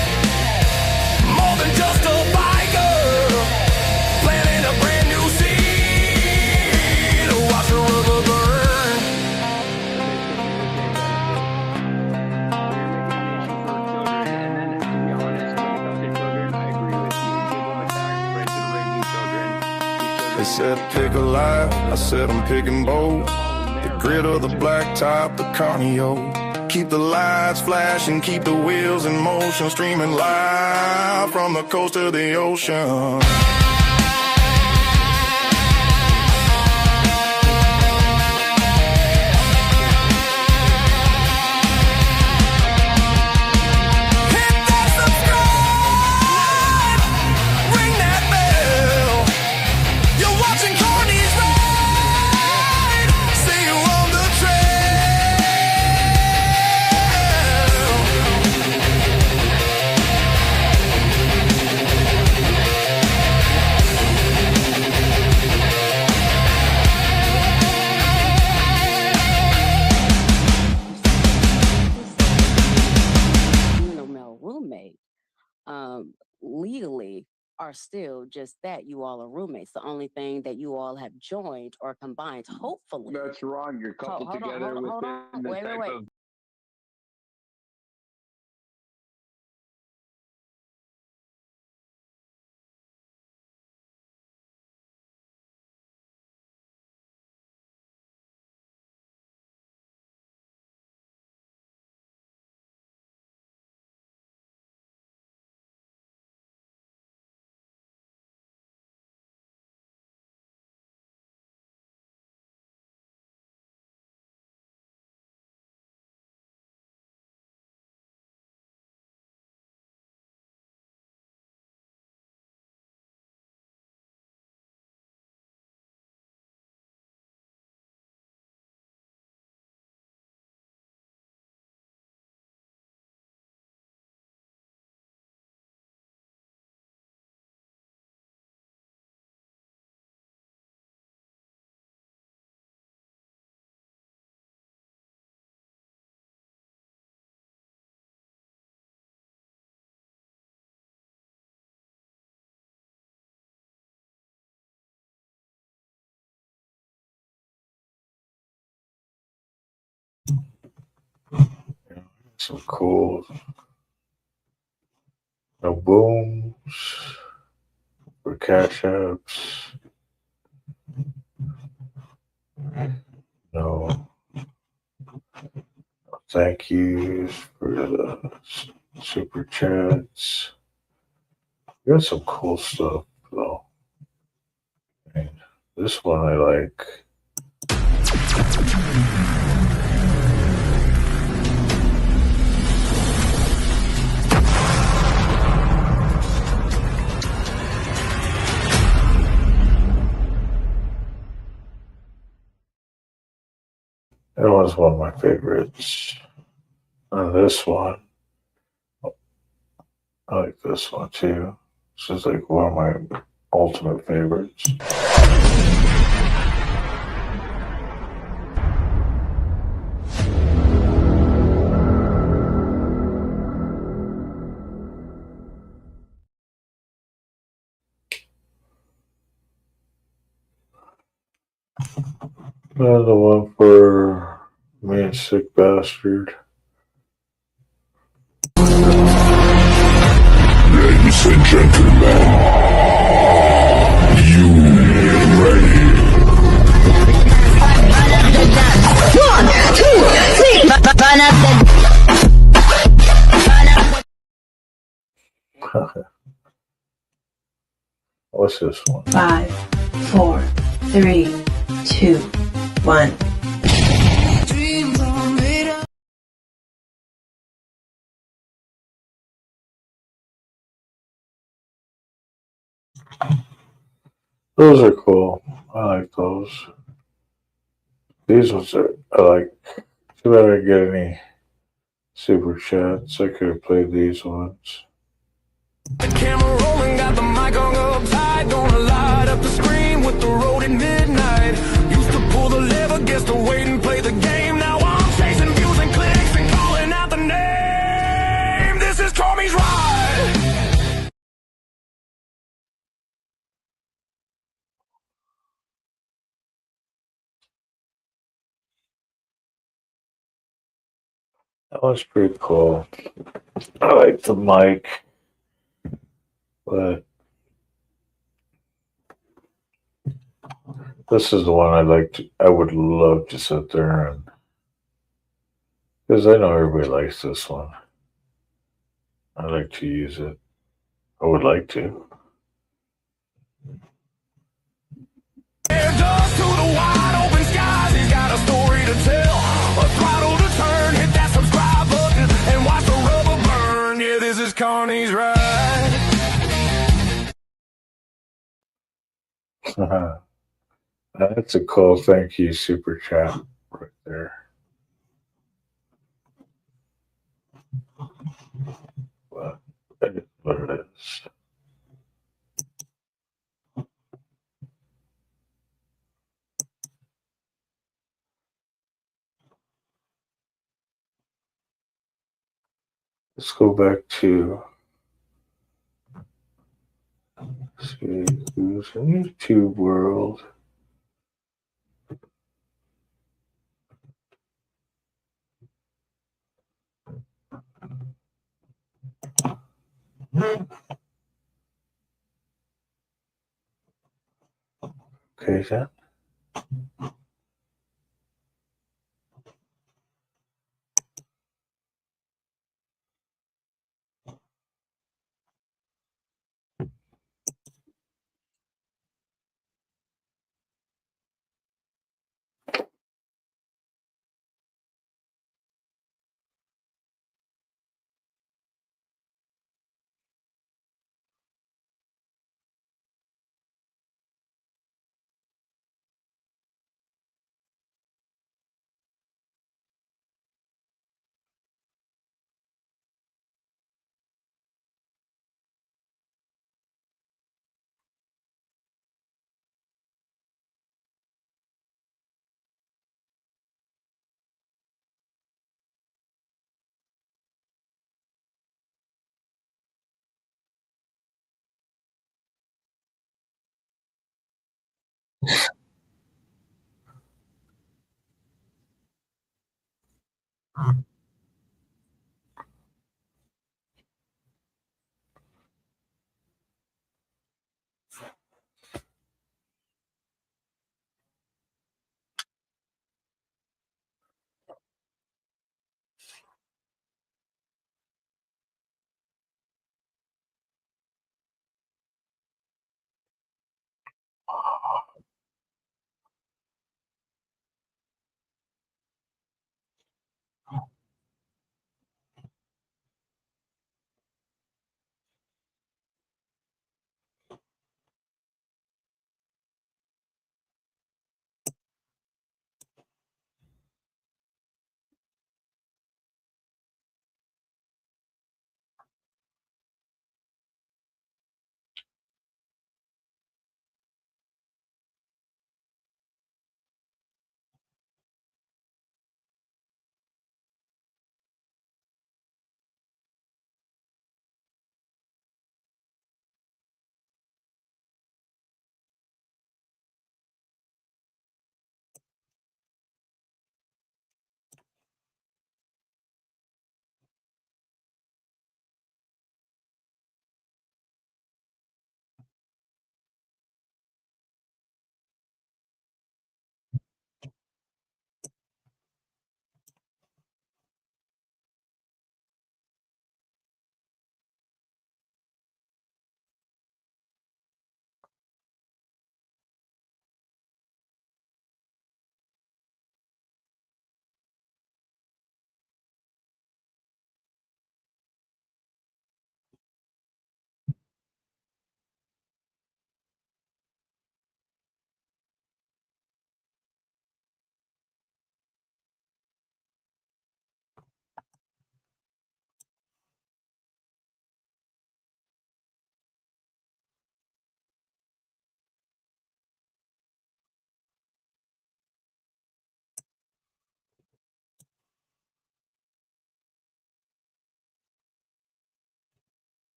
[SPEAKER 12] More than just a biker, planting a brand new seed. Watch the rubber burn. They said pick a life, I said I'm picking bold. The grit of the black top, the carnio. Keep the lights flashing, keep the wheels in motion. Streaming live from the coast to the ocean.
[SPEAKER 10] Roommate, legally are still just that. You all are roommates. The only thing that you all have joined or combined, hopefully.
[SPEAKER 18] That's wrong. You're coupled
[SPEAKER 10] Hold on,
[SPEAKER 18] together
[SPEAKER 10] hold on,
[SPEAKER 18] within
[SPEAKER 10] hold on.
[SPEAKER 18] the
[SPEAKER 10] Wait,
[SPEAKER 18] type
[SPEAKER 10] wait.
[SPEAKER 18] of.
[SPEAKER 13] Some cool. No booms for cash apps. No thank yous for the super chats. You got some cool stuff though. And this one I like. That was one of my favorites. And this one, I like this one too. This is like one of my ultimate favorites. Another one for me and Sick Bastard.
[SPEAKER 12] Ladies and gentlemen, you ready?
[SPEAKER 19] 1, 2, 3.
[SPEAKER 13] What's this one?
[SPEAKER 19] 5, 4, 3, 2, 1.
[SPEAKER 13] Those are cool. I like those. These ones are I like. Too bad I didn't get any super chats. I could have played these ones.
[SPEAKER 12] The camera rolling, got the mic on up tight. Gonna light up the screen with the road at midnight. Used to pull the lever, guess to wait and play the game. Now I'm chasing views and clicks and calling out the name. This is Carny's ride.
[SPEAKER 13] That was pretty cool. I like the mic, but this is the one I would love to sit there and, because I know everybody likes this one. I like to use it. I would like to.
[SPEAKER 12] Dust to the wide open skies. He's got a story to tell. A throttle to turn. Hit that subscribe button and watch the rubber burn. Yeah, this is Carny's ride.
[SPEAKER 13] That's a cool thank you super chat right there. But that is what it is. Let's go back to see who's in YouTube world. Okay, then.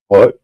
[SPEAKER 13] What?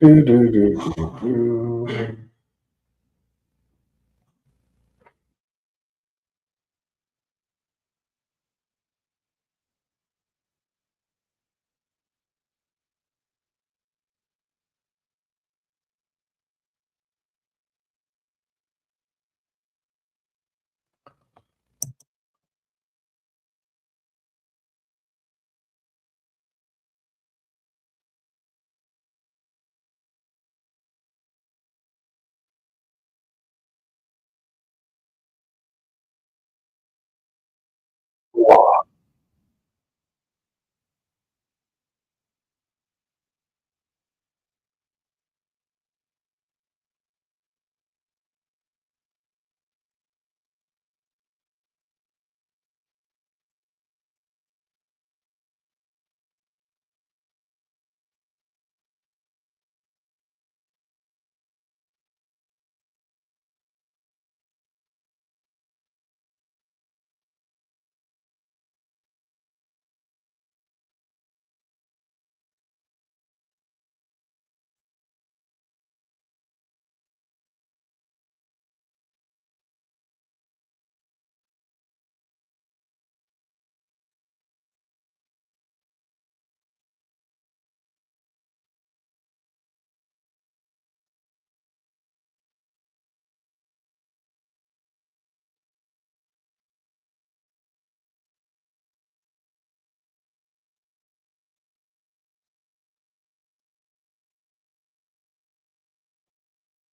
[SPEAKER 13] Do, do, do, do, do.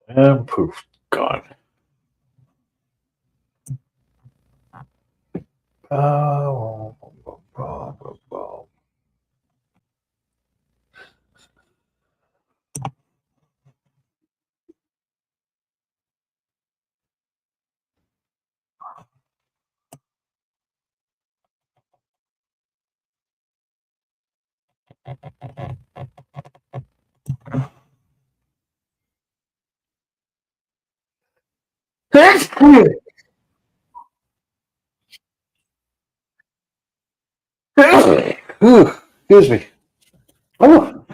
[SPEAKER 13] And poof, gone. Bow, bow, bow, bow, bow. Ooh, excuse me. Oh.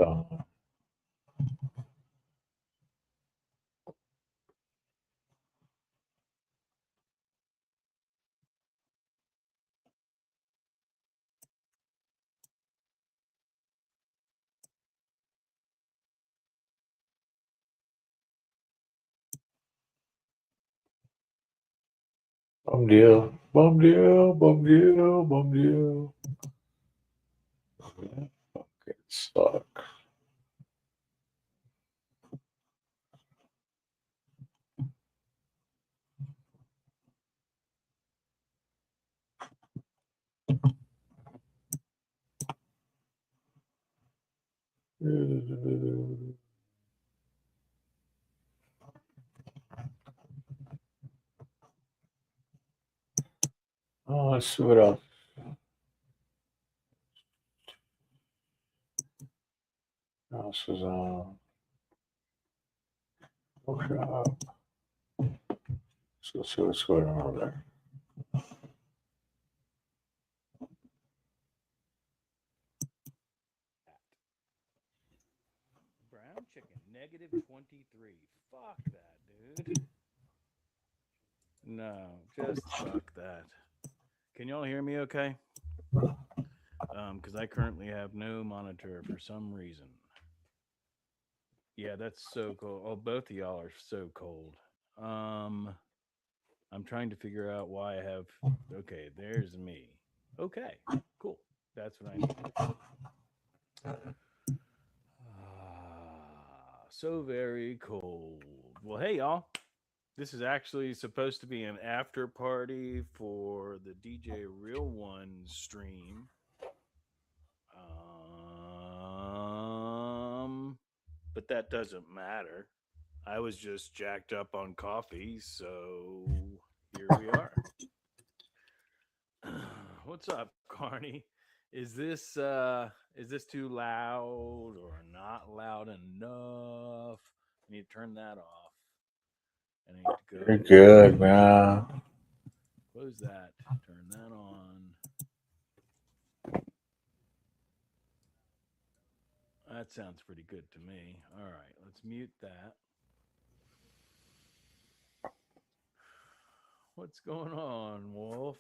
[SPEAKER 13] So, bum deal, bum deal, bum deal, bum deal. Get stuck. Oh, let's see what else. What else is on? Workshop. So let's see what's going on over there.
[SPEAKER 20] Brown chicken, -23. Fuck that, dude. No, just fuck that. Can y'all hear me okay? Because I currently have no monitor for some reason. Yeah, that's so cold. Oh, both of y'all are so cold. I'm trying to figure out why I have. Okay, there's me. Okay, cool. That's what I need. So very cold. Well, hey, y'all. This is actually supposed to be an after party for the DJ Real One stream. But that doesn't matter. I was just jacked up on coffee, so here we are. What's up, Carny? Is this too loud or not loud enough? I need to turn that off. I need to go.
[SPEAKER 13] You're good, man.
[SPEAKER 20] Close that. Turn that on. That sounds pretty good to me. All right, let's mute that. What's going on, Wolf?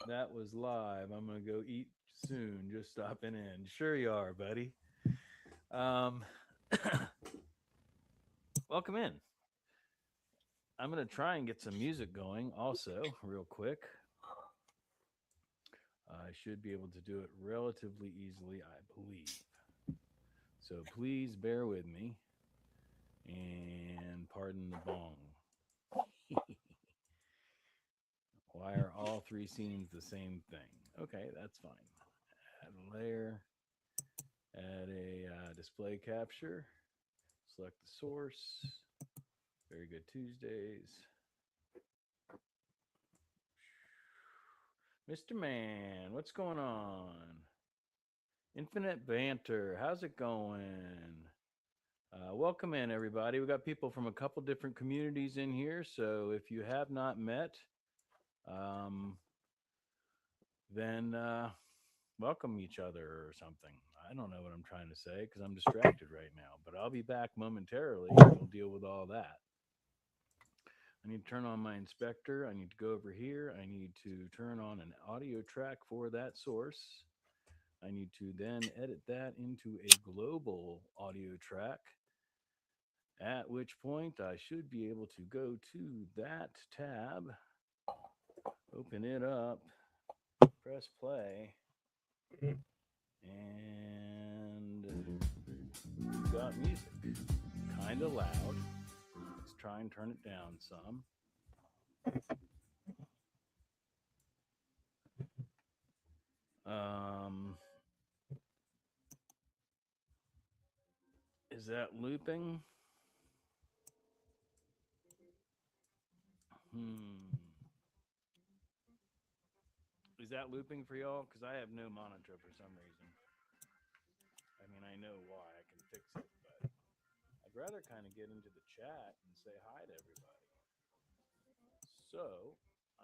[SPEAKER 20] That was live. I'm gonna go eat soon. Just stopping in. Sure you are, buddy. Welcome in. I'm gonna try and get some music going also, real quick. I should be able to do it relatively easily, I believe. So please bear with me and pardon the bong. Why are all three scenes the same thing? Okay, that's fine. Add a layer, add a display capture, select the source. Very good Tuesdays. Mr. Man, what's going on? Infinite Banter, how's it going? Welcome in, everybody. We got people from a couple different communities in here, so if you have not met, then welcome each other or something. I don't know what I'm trying to say because I'm distracted right now, but I'll be back momentarily and we'll deal with all that. I need to turn on my inspector. I need to go over here. I need to turn on an audio track for that source. I need to then edit that into a global audio track, at which point I should be able to go to that tab, open it up, press play, and we've got music. Kind of loud. Let's try and turn it down some. Is that looping? Is that looping for y'all? Because I have no monitor for some reason. I mean, I know why. I can fix it, but I'd rather kind of get into the chat and say hi to everybody. So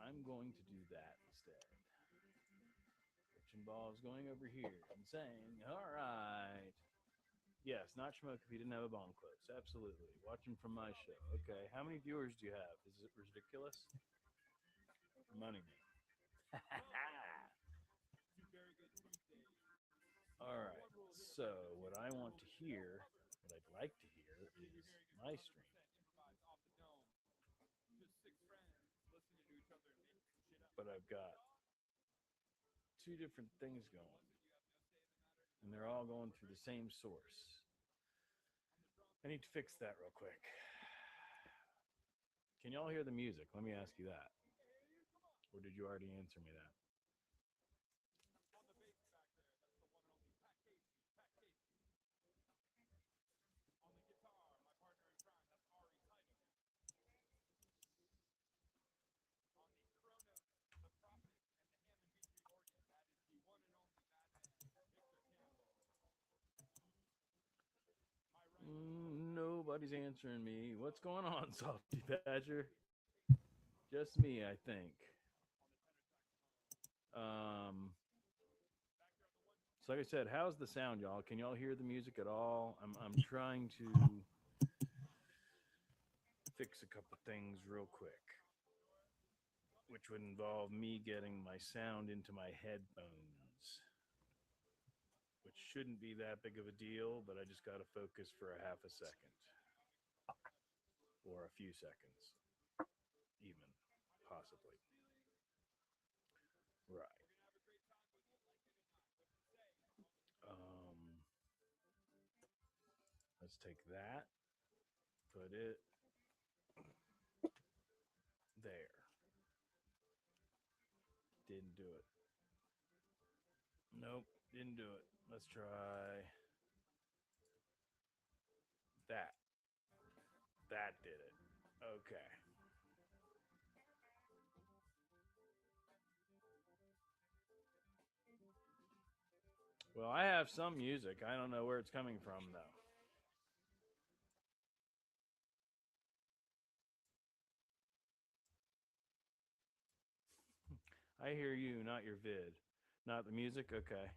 [SPEAKER 20] I'm going to do that instead, which involves going over here and saying, all right, Yes, not schmuck if he didn't have a bong close. Absolutely. Watching from my show. Okay. How many viewers do you have? Is it ridiculous? Money. All right. So what I want to hear, what I'd like to hear, is my stream. But I've got two different things going, and they're all going through the same source. I need to fix that real quick. Can y'all hear the music? Let me ask you that. Or did you already answer me that? Nobody's answering me. What's going on, Softy Badger? Just me, I think. So like I said, how's the sound, y'all? Can y'all hear the music at all? I'm trying to fix a couple things real quick, which would involve me getting my sound into my headphones, which shouldn't be that big of a deal, but I just got to focus for a half a second or a few seconds, even possibly. Right. Let's take that, put it there. Didn't do it. Nope, didn't do it. Let's try that. That did it. Okay. Well, I have some music. I don't know where it's coming from, though. I hear you, not your vid. Not the music? Okay.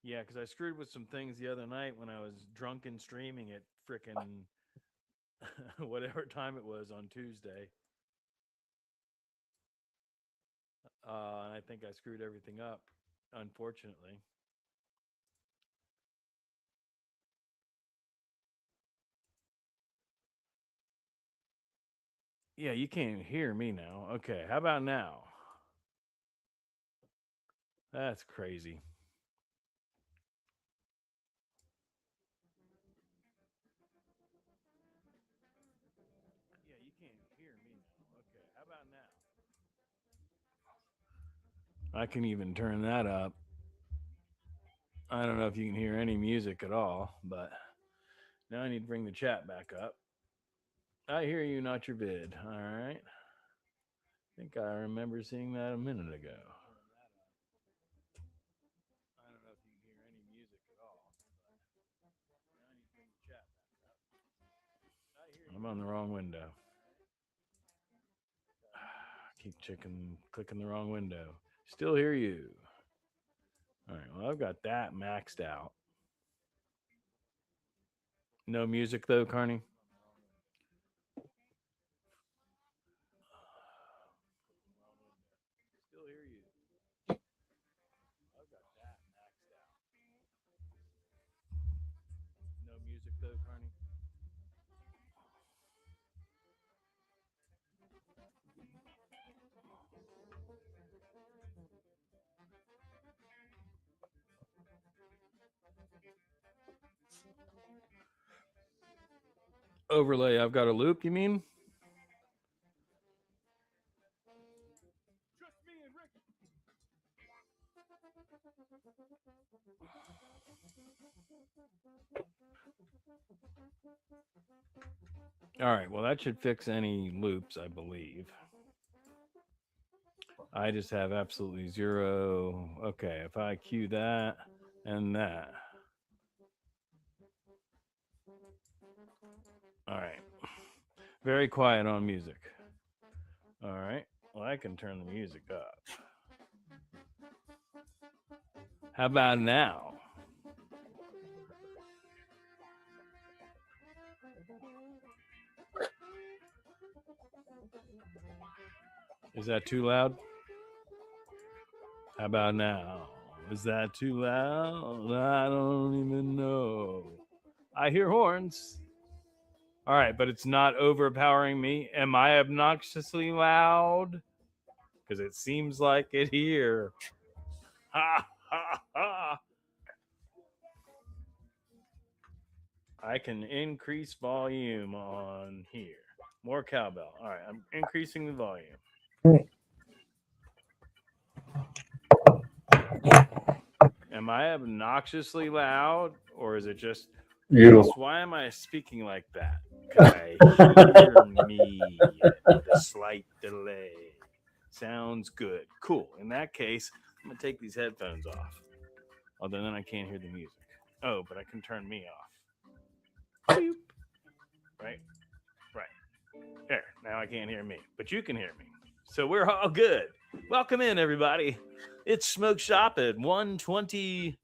[SPEAKER 20] Yeah, because I screwed with some things the other night when I was drunk and streaming at frickin' whatever time it was on Tuesday. And I think I screwed everything up, unfortunately. Yeah, you can't even hear me now. Okay, how about now? That's crazy. Yeah, you can't hear me now. Okay, how about now? I can even turn that up. I don't know if you can hear any music at all, but now I need to bring the chat back up. I hear you, not your vid. All right. I think I remember seeing that a minute ago. I don't know if you can hear any music at all. Now I need to bring the chat back up. I'm on the wrong window. Keep clicking the wrong window. Still hear you. All right. Well, I've got that maxed out. No music though, Carny. Still hear you. I've got that maxed out. No music though, Carny. Overlay. I've got a loop. You mean? All right. Well, that should fix any loops, I believe. I just have absolutely zero. Okay. If I cue that and that. All right. Very quiet on music. All right. Well, I can turn the music up. How about now? Is that too loud? How about now? Is that too loud? I don't even know. I hear horns. All right, but it's not overpowering me. Am I obnoxiously loud? Because it seems like it here. Ha ha ha. I can increase volume on here. More cowbell. All right, I'm increasing the volume. Am I obnoxiously loud, or is it just
[SPEAKER 13] You.
[SPEAKER 20] Why am I speaking like that? Because I hear me with a slight delay. Sounds good. Cool. In that case, I'm gonna take these headphones off. Although then I can't hear the music. Oh, but I can turn me off. Boop. Right? Right. There. Now I can't hear me. But you can hear me. So we're all good. Welcome in, everybody. It's Smoke Shop at 1:23.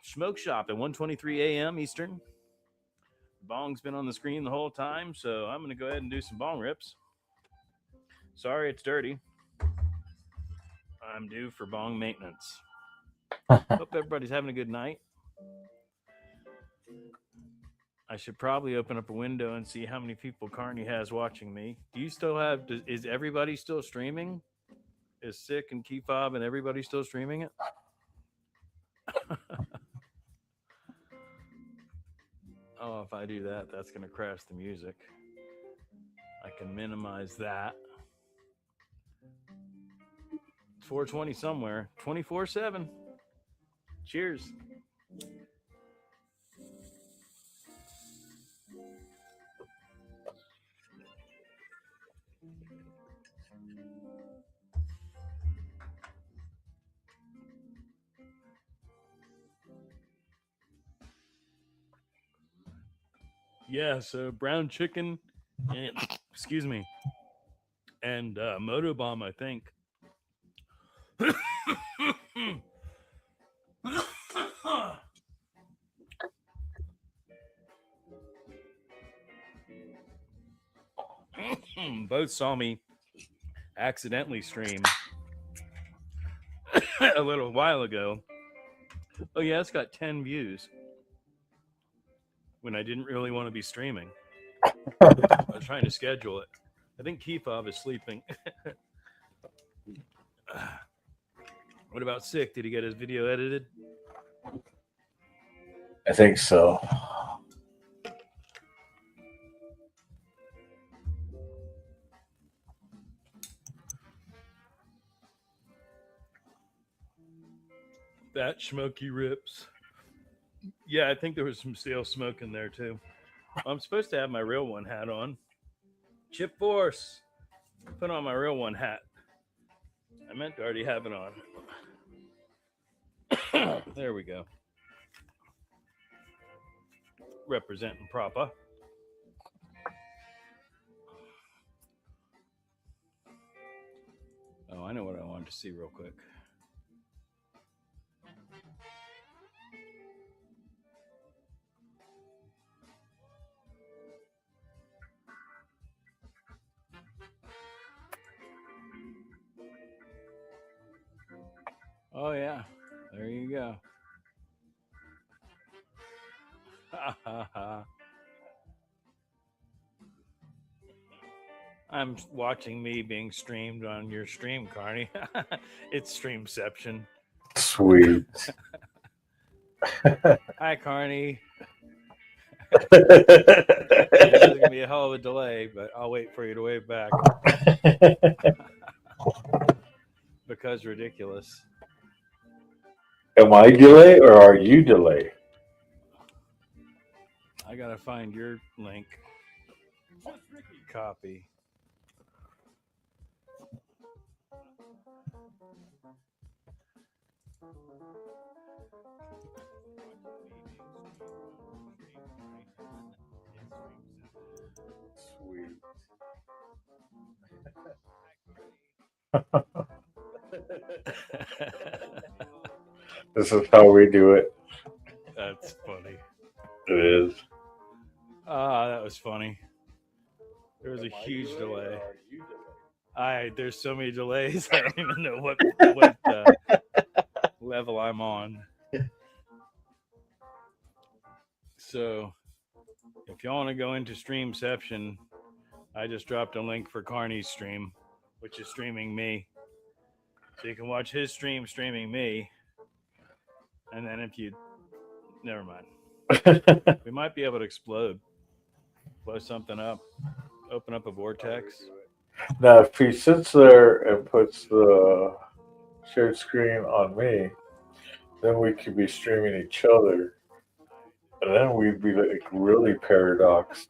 [SPEAKER 20] Smoke Shop at 1:23 a.m. Eastern. Bong's been on the screen the whole time, so I'm going to go ahead and do some bong rips. Sorry it's dirty. I'm due for bong maintenance. Hope everybody's having a good night. I should probably open up a window and see how many people Carny has watching me. Do you still have, is everybody still streaming? Is Sick and Keyfob and everybody still streaming it? Oh, if I do that, that's going to crash the music. I can minimize that. 420 somewhere, 24/7. Cheers. Yeah, so brown chicken and excuse me, and Moto Bomb, I think. Both saw me accidentally stream a little while ago. Oh yeah, it's got 10 views when I didn't really want to be streaming. I was trying to schedule it. I think Keyfob is sleeping. What about Sick? Did he get his video edited?
[SPEAKER 13] I think so.
[SPEAKER 20] That smoky rips. Yeah, I think there was some stale smoke in there too. I'm supposed to have my real one hat on. Chip Force. Put on my real one hat. I meant to already have it on. There we go. Representing proper. Oh, I know what I wanted to see real quick. Oh, yeah. There you go. I'm watching me being streamed on your stream, Carny. It's Streamception.
[SPEAKER 13] Sweet.
[SPEAKER 20] Hi, Carny. This is going to be a hell of a delay, but I'll wait for you to wave back. Because ridiculous.
[SPEAKER 13] Am I delay or are you delay?
[SPEAKER 20] I got to find your link. Copy.
[SPEAKER 13] Sweet. This is how we do it.
[SPEAKER 20] That's funny.
[SPEAKER 13] It is.
[SPEAKER 20] Ah, that was funny. There was a huge delay. There's so many delays. I don't even know what level I'm on. So, if you want to go into Streamception, I just dropped a link for Carny's stream, which is streaming me. So you can watch his stream streaming me. And then if you... Never mind. We might be able to blow something up, open up a vortex.
[SPEAKER 13] Now, if he sits there and puts the shared screen on me, then we could be streaming each other. And then we'd be like really paradoxed.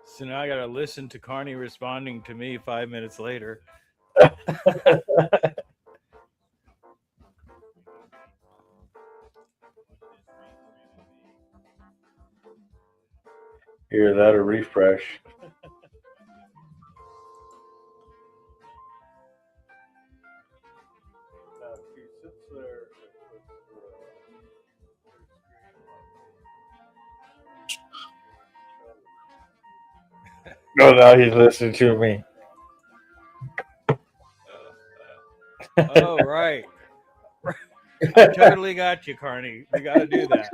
[SPEAKER 20] So now I got to listen to Carny responding to me 5 minutes later.
[SPEAKER 13] Hear that, a refresh. No, now he's listening to me.
[SPEAKER 20] Oh, right. I totally got you, Carny. We got to do that.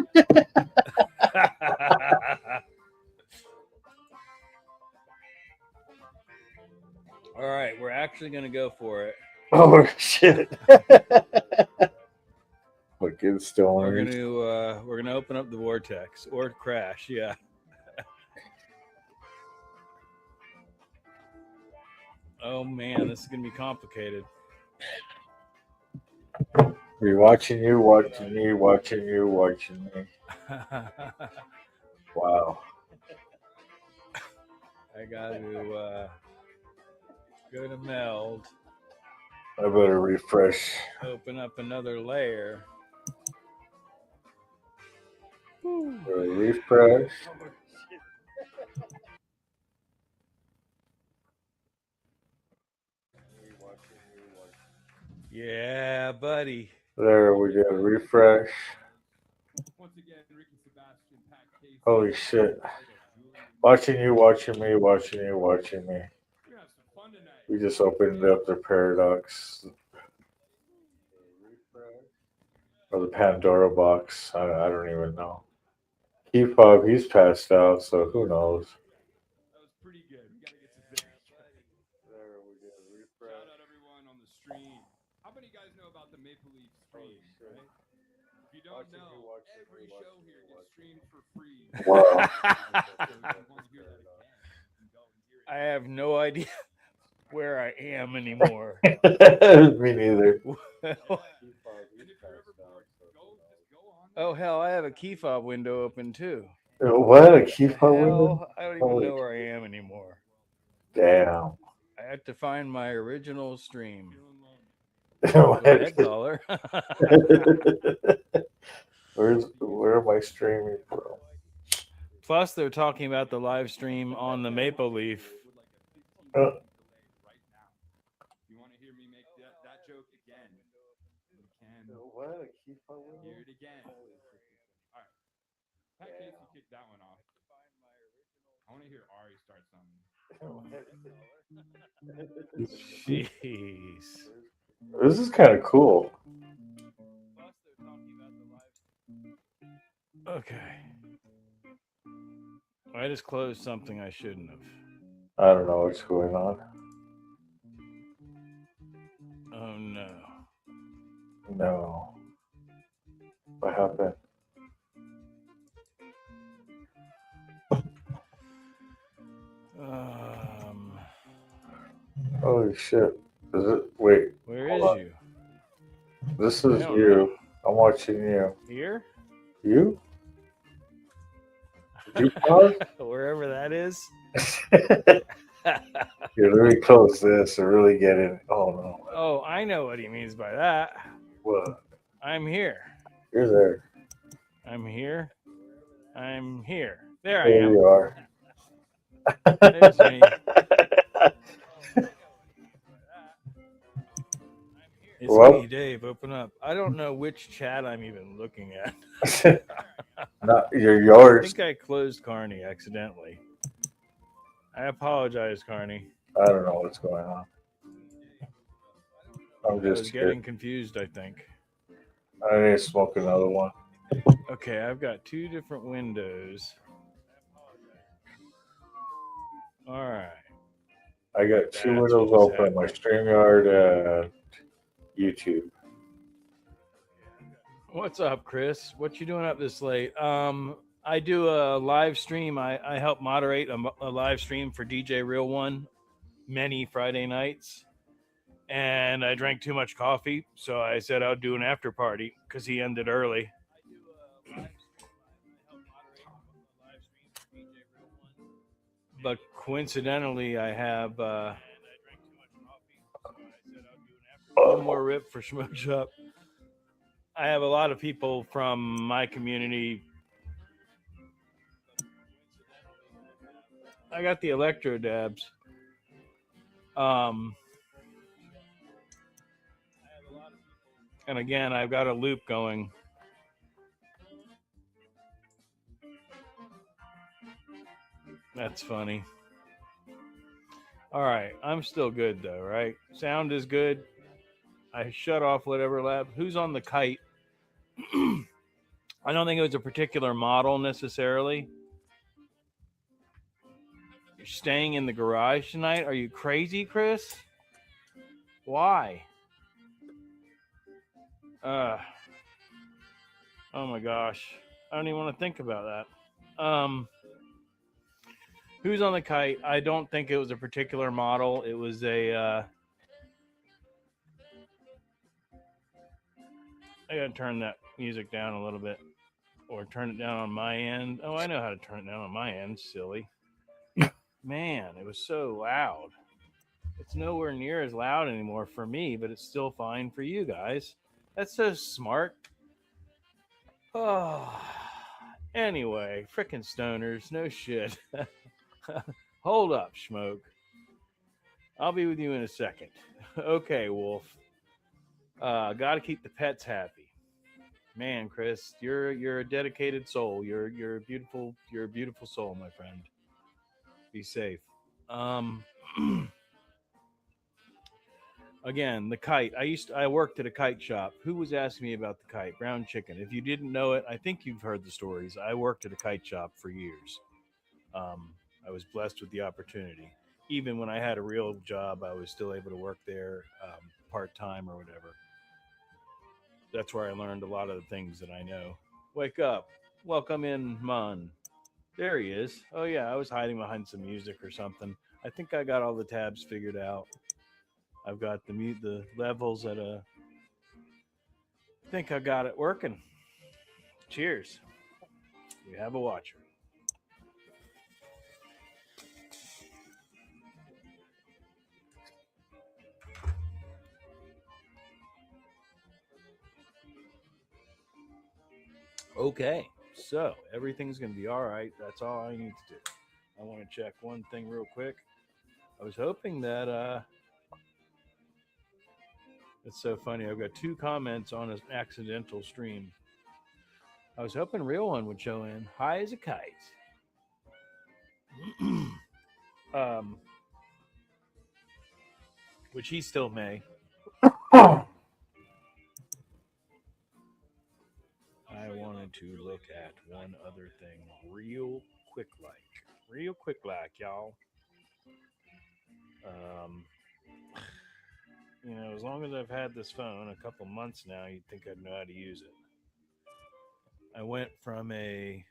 [SPEAKER 20] All right, we're actually going to go for it.
[SPEAKER 13] Oh, shit. Look, it's still on.
[SPEAKER 20] We're gonna open up the vortex or crash. Yeah. Oh man, this is gonna be complicated.
[SPEAKER 13] We're watching you, watching me, watching you, watching me. Wow.
[SPEAKER 20] I got to go to meld.
[SPEAKER 13] I better refresh.
[SPEAKER 20] Open up another layer.
[SPEAKER 13] Refresh.
[SPEAKER 20] Yeah, buddy.
[SPEAKER 13] There, we did a refresh. Holy shit. Watching you, watching me, watching you, watching me. We just opened up the paradox. Or the Pandora box. I don't even know. K-pop, he's passed out, so who knows?
[SPEAKER 20] That was pretty good. We gotta get to this.
[SPEAKER 13] There, we did a refresh.
[SPEAKER 2] Shout out everyone on the stream. How many of you guys know about the Maple Leaf stream, right? If you don't know, every show here gets streamed for free.
[SPEAKER 13] Wow.
[SPEAKER 20] I have no idea where I am anymore.
[SPEAKER 13] Me neither.
[SPEAKER 20] Oh hell, I have a key fob window open too.
[SPEAKER 13] What? A key fob window?
[SPEAKER 20] I don't even know where I am anymore.
[SPEAKER 13] Damn.
[SPEAKER 20] I have to find my original stream.
[SPEAKER 13] Go
[SPEAKER 20] ahead, caller.
[SPEAKER 13] Where am I streaming from?
[SPEAKER 20] Plus, they're talking about the live stream on the Maple Leaf.
[SPEAKER 2] You want to hear me make that joke again? You can.
[SPEAKER 13] What? A key fob window?
[SPEAKER 2] Hear it again. All right. Pat Casey kicked that one off. I want to hear Ari start something.
[SPEAKER 20] Jeez.
[SPEAKER 13] This is kind of cool.
[SPEAKER 20] Okay. I just closed something I shouldn't have.
[SPEAKER 13] I don't know what's going on.
[SPEAKER 20] Oh no.
[SPEAKER 13] No. What happened? Holy shit. Is it? Wait.
[SPEAKER 20] Where is
[SPEAKER 13] on.
[SPEAKER 20] you?
[SPEAKER 13] This is you. I'm watching you.
[SPEAKER 20] Here?
[SPEAKER 13] You? Did you pause?
[SPEAKER 20] Wherever that is.
[SPEAKER 13] You're really close to this to really get in. Oh no.
[SPEAKER 20] Oh, I know what he means by that.
[SPEAKER 13] What?
[SPEAKER 20] I'm here.
[SPEAKER 13] You're there.
[SPEAKER 20] I'm here. I'm here. There I
[SPEAKER 13] There
[SPEAKER 20] am.
[SPEAKER 13] you are.
[SPEAKER 20] There's me. It's
[SPEAKER 13] Well-
[SPEAKER 20] me, Dave. Open up. I don't know which chat I'm even looking at.
[SPEAKER 13] Not you're
[SPEAKER 20] I
[SPEAKER 13] yours.
[SPEAKER 20] think I closed Carny accidentally. I apologize, Carny.
[SPEAKER 13] I don't know what's going on. I'm
[SPEAKER 20] I
[SPEAKER 13] just
[SPEAKER 20] was
[SPEAKER 13] here.
[SPEAKER 20] getting confused, I think.
[SPEAKER 13] I need to smoke another one.
[SPEAKER 20] Okay, I've got two different windows. All right.
[SPEAKER 13] I got two
[SPEAKER 20] That's
[SPEAKER 13] windows
[SPEAKER 20] what was
[SPEAKER 13] open: my
[SPEAKER 20] happening.
[SPEAKER 13] StreamYard and YouTube.
[SPEAKER 20] What's up, Chris? What you doing up this late? I do a live stream. I help moderate a live stream for DJ Real One many Friday nights. And I drank too much coffee, so I said I'll do an after party because he ended early. But coincidentally, I have one more rip for Smoke Shop. I have a lot of people from my community. I got the electro dabs. And again, I've got a loop going. That's funny. All right, I'm still good though, right? Sound is good. I shut off whatever lab. Who's on the kite? I don't think it was a particular model necessarily. You're staying in the garage tonight? Are you crazy, Chris? Why? Oh my gosh. I don't even want to think about that. Who's on the kite? I don't think it was a particular model. It was a I gotta turn that music down a little bit. Or turn it down on my end. Oh, I know how to turn it down on my end, silly. Man, it was so loud. It's nowhere near as loud anymore for me, but it's still fine for you guys. That's so smart. Oh, anyway, frickin' stoners, no shit. Hold up, Schmoke. I'll be with you in a second. Okay, Wolf. Gotta keep the pets happy. Man, Chris, you're a dedicated soul. You're a beautiful soul, my friend. Be safe. Again, the kite. I worked at a kite shop. Who was asking me about the kite? Brown Chicken. If you didn't know it, I think you've heard the stories. I worked at a kite shop for years. I was blessed with the opportunity. Even when I had a real job, I was still able to work there part-time or whatever. That's where I learned a lot of the things that I know. Wake up. Welcome in, Mon. There he is. Oh, yeah, I was hiding behind some music or something. I think I got all the tabs figured out. I've got the levels at a... I think I got it working. Cheers. We have a watcher. Okay, so everything's going to be all right. That's all I need to do. I want to check one thing real quick. I was hoping that... It's so funny. I've got 2 comments on an accidental stream. I was hoping Real One would show in. High as a kite. Which he still may. I wanted to look at one other thing real quick like, y'all. You know, as long as I've had this phone a couple months now, you'd think I'd know how to use it. I went from a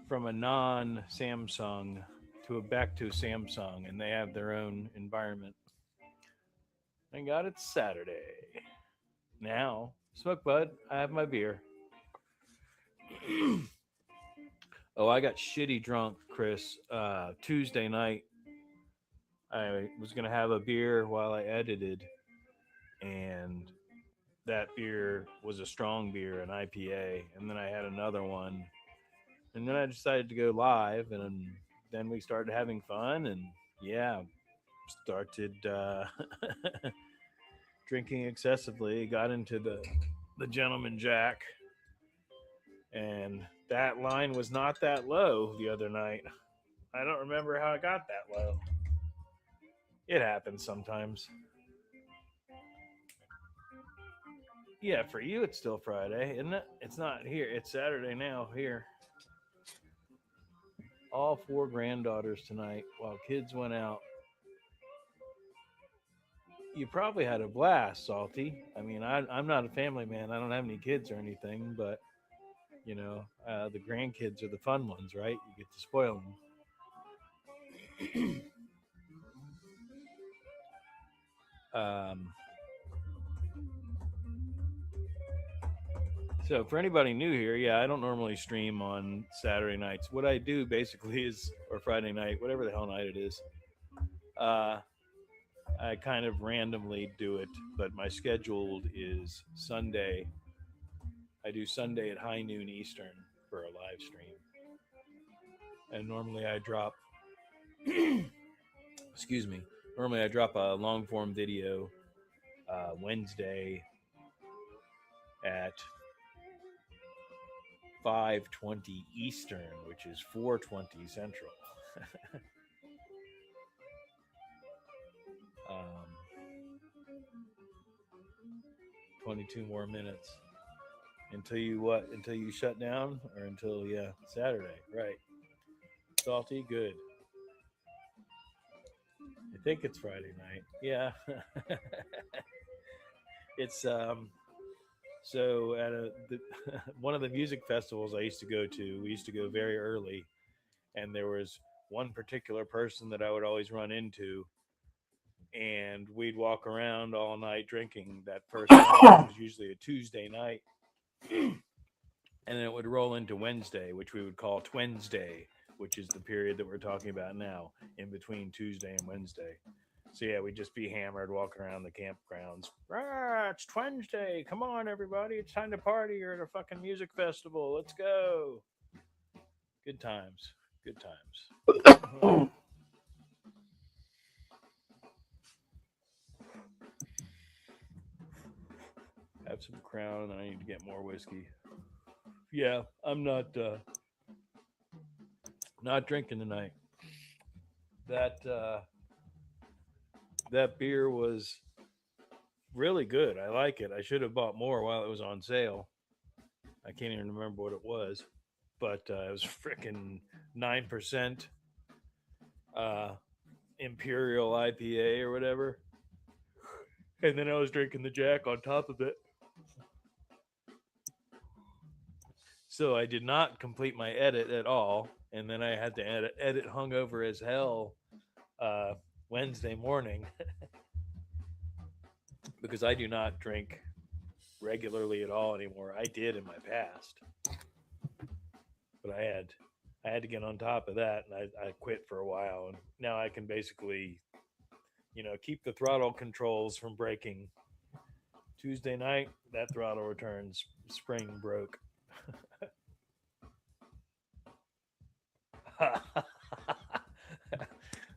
[SPEAKER 20] non-Samsung back to Samsung, and they have their own environment. Thank God it's Saturday. Now, smoke bud, I have my beer. Oh, I got shitty drunk, Chris. Tuesday night, I was going to have a beer while I edited, and that beer was a strong beer, an IPA, and then I had another one, And then I decided to go live, and then we started having fun, and yeah, started drinking excessively, got into the Gentleman Jack, and that line was not that low the other night. I don't remember how it got that low. It happens sometimes. Yeah, for you it's still Friday, isn't it? It's not here. It's Saturday now here. All 4 granddaughters tonight while kids went out. You probably had a blast, Salty. I mean, I'm not a family man. I don't have any kids or anything, but you know, the grandkids are the fun ones, right? You get to spoil them. So for anybody new here, yeah, I don't normally stream on Saturday nights. What I do basically is, or Friday night, whatever the hell night it is, I kind of randomly do it, but my scheduled is Sunday. I do Sunday at high noon Eastern for a live stream. And normally I drop, excuse me, normally I drop a long form video Wednesday at 5:20 Eastern, which is 4:20 Central. 22 more minutes until you what? Until you shut down, or until Saturday, right? Salty, good. I think it's Friday night. Yeah. It's so at one of the music festivals I used to go to, we used to go very early, and there was one particular person that I would always run into, and we'd walk around all night drinking that first night. It was usually a Tuesday night. And then it would roll into Wednesday, which we would call Twensday, which is the period that we're talking about now, in between Tuesday and Wednesday. So yeah, we'd just be hammered, walking around the campgrounds. Ah, it's Wednesday. Come on, everybody. It's time to party. You're at a fucking music festival. Let's go. Good times. Good times. Have some Crown, and I need to get more whiskey. Yeah, I'm not drinking tonight. That beer was really good. I like it. I should have bought more while it was on sale. I can't even remember what it was, but it was freaking 9% Imperial IPA or whatever. And then I was drinking the Jack on top of it. So I did not complete my edit at all. And then I had to edit hungover as hell Wednesday morning because I do not drink regularly at all anymore. I did in my past, but I had to get on top of that, and I quit for a while, and now I can basically, keep the throttle controls from breaking. Tuesday night, that throttle returns spring broke.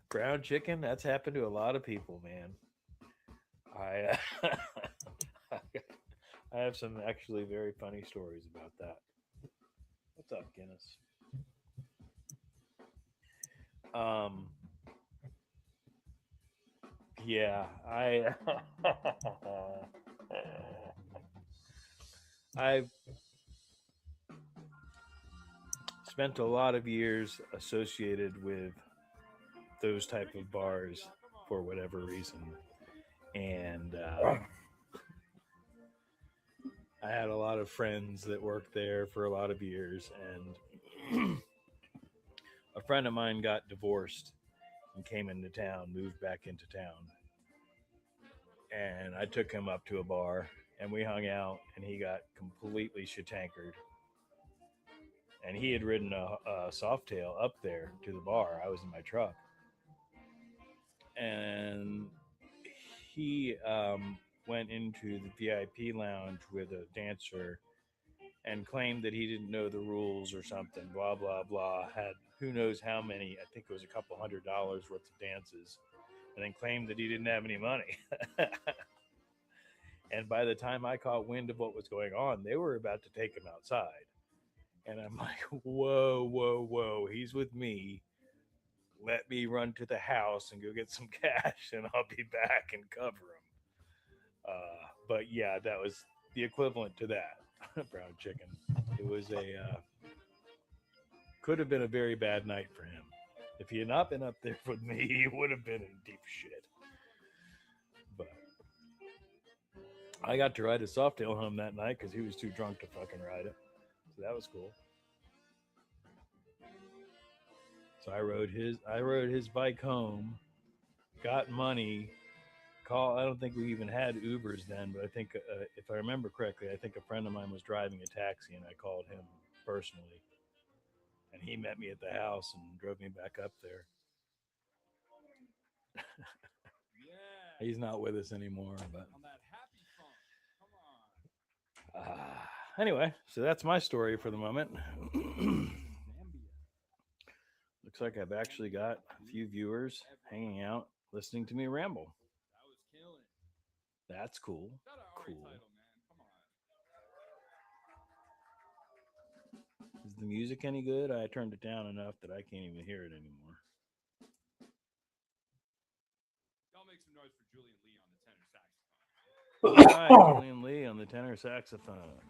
[SPEAKER 20] Ground chicken, that's happened to a lot of people, man. I have some actually very funny stories about that. What's up, Guinness? Yeah, I've spent a lot of years associated with those type of bars for whatever reason, and I had a lot of friends that worked there for a lot of years, and a friend of mine got divorced and came into town, moved back into town, and I took him up to a bar and we hung out, and he got completely shit-tankered. And he had ridden a Softail up there to the bar. I was in my truck, and he went into the VIP lounge with a dancer and claimed that he didn't know the rules or something. Blah blah blah. Had who knows how many? I think it was a couple $100 worth of dances, and then claimed that he didn't have any money. And by the time I caught wind of what was going on, they were about to take him outside. And I'm like, whoa, whoa, whoa. He's with me. Let me run to the house and go get some cash, and I'll be back and cover him. But yeah, that was the equivalent to that. Brown chicken. It was could have been a very bad night for him. If he had not been up there with me, he would have been in deep shit. But I got to ride a Softail home that night because he was too drunk to fucking ride it. So that was cool. So I rode his bike home, got money. I don't think we even had Ubers then, but I think if I remember correctly, I think a friend of mine was driving a taxi, and I called him personally, and he met me at the house and drove me back up there. He's not with us anymore, but anyway, so that's my story for the moment. Looks like I've actually got a few viewers hanging out, listening to me ramble. That's cool. Cool. Is the music any good? I turned it down enough that I can't even hear it anymore.
[SPEAKER 2] Y'all make some noise for Julian Lee on the tenor saxophone.
[SPEAKER 20] All right, Julian Lee on the tenor saxophone.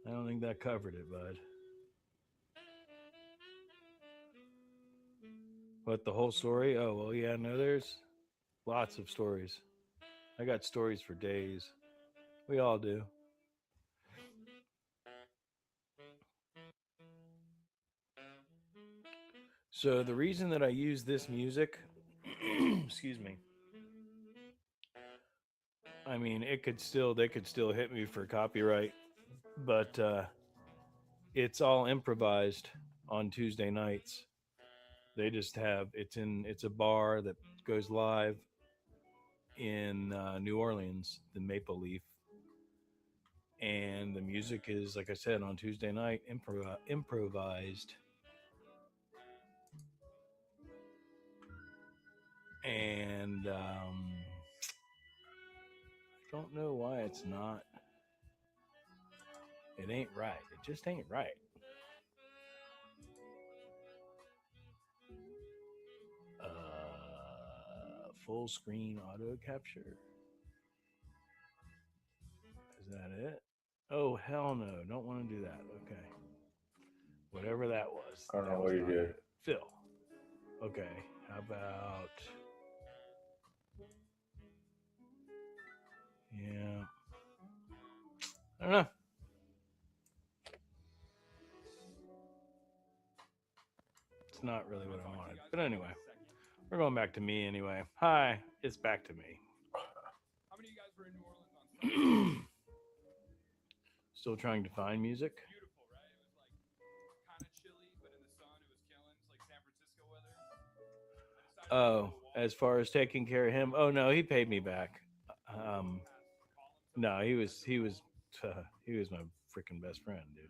[SPEAKER 20] I don't think that covered it, bud. What, the whole story? Oh, well, yeah, no, there's lots of stories. I got stories for days. We all do. So the reason that I use this music, excuse me, I mean, they could still hit me for copyright, but it's all improvised on Tuesday nights. They just have it's a bar that goes live in New Orleans, the Maple Leaf, and the music is, like I said, on Tuesday night improvised. And I don't know why it's not. It ain't right. It just ain't right. Full screen auto capture. Is that it? Oh, hell no. Don't want to do that. Okay. Whatever that was.
[SPEAKER 13] I don't know
[SPEAKER 20] That
[SPEAKER 13] what
[SPEAKER 20] was
[SPEAKER 13] you
[SPEAKER 20] not
[SPEAKER 13] did.
[SPEAKER 20] it. Phil. Okay. How about... Yeah. I don't know. It's not really what I wanted. But anyway, we're going back to me anyway. Hi, it's back to me.
[SPEAKER 2] How many of you guys were in New Orleans on Sunday?
[SPEAKER 20] Still trying to find music.
[SPEAKER 2] Beautiful, right? It was like kind of chilly, but in the sun, it was killing. It's like San Francisco weather.
[SPEAKER 20] Oh, as far as taking care of him, oh no, he paid me back. No, he was my freaking best friend, dude.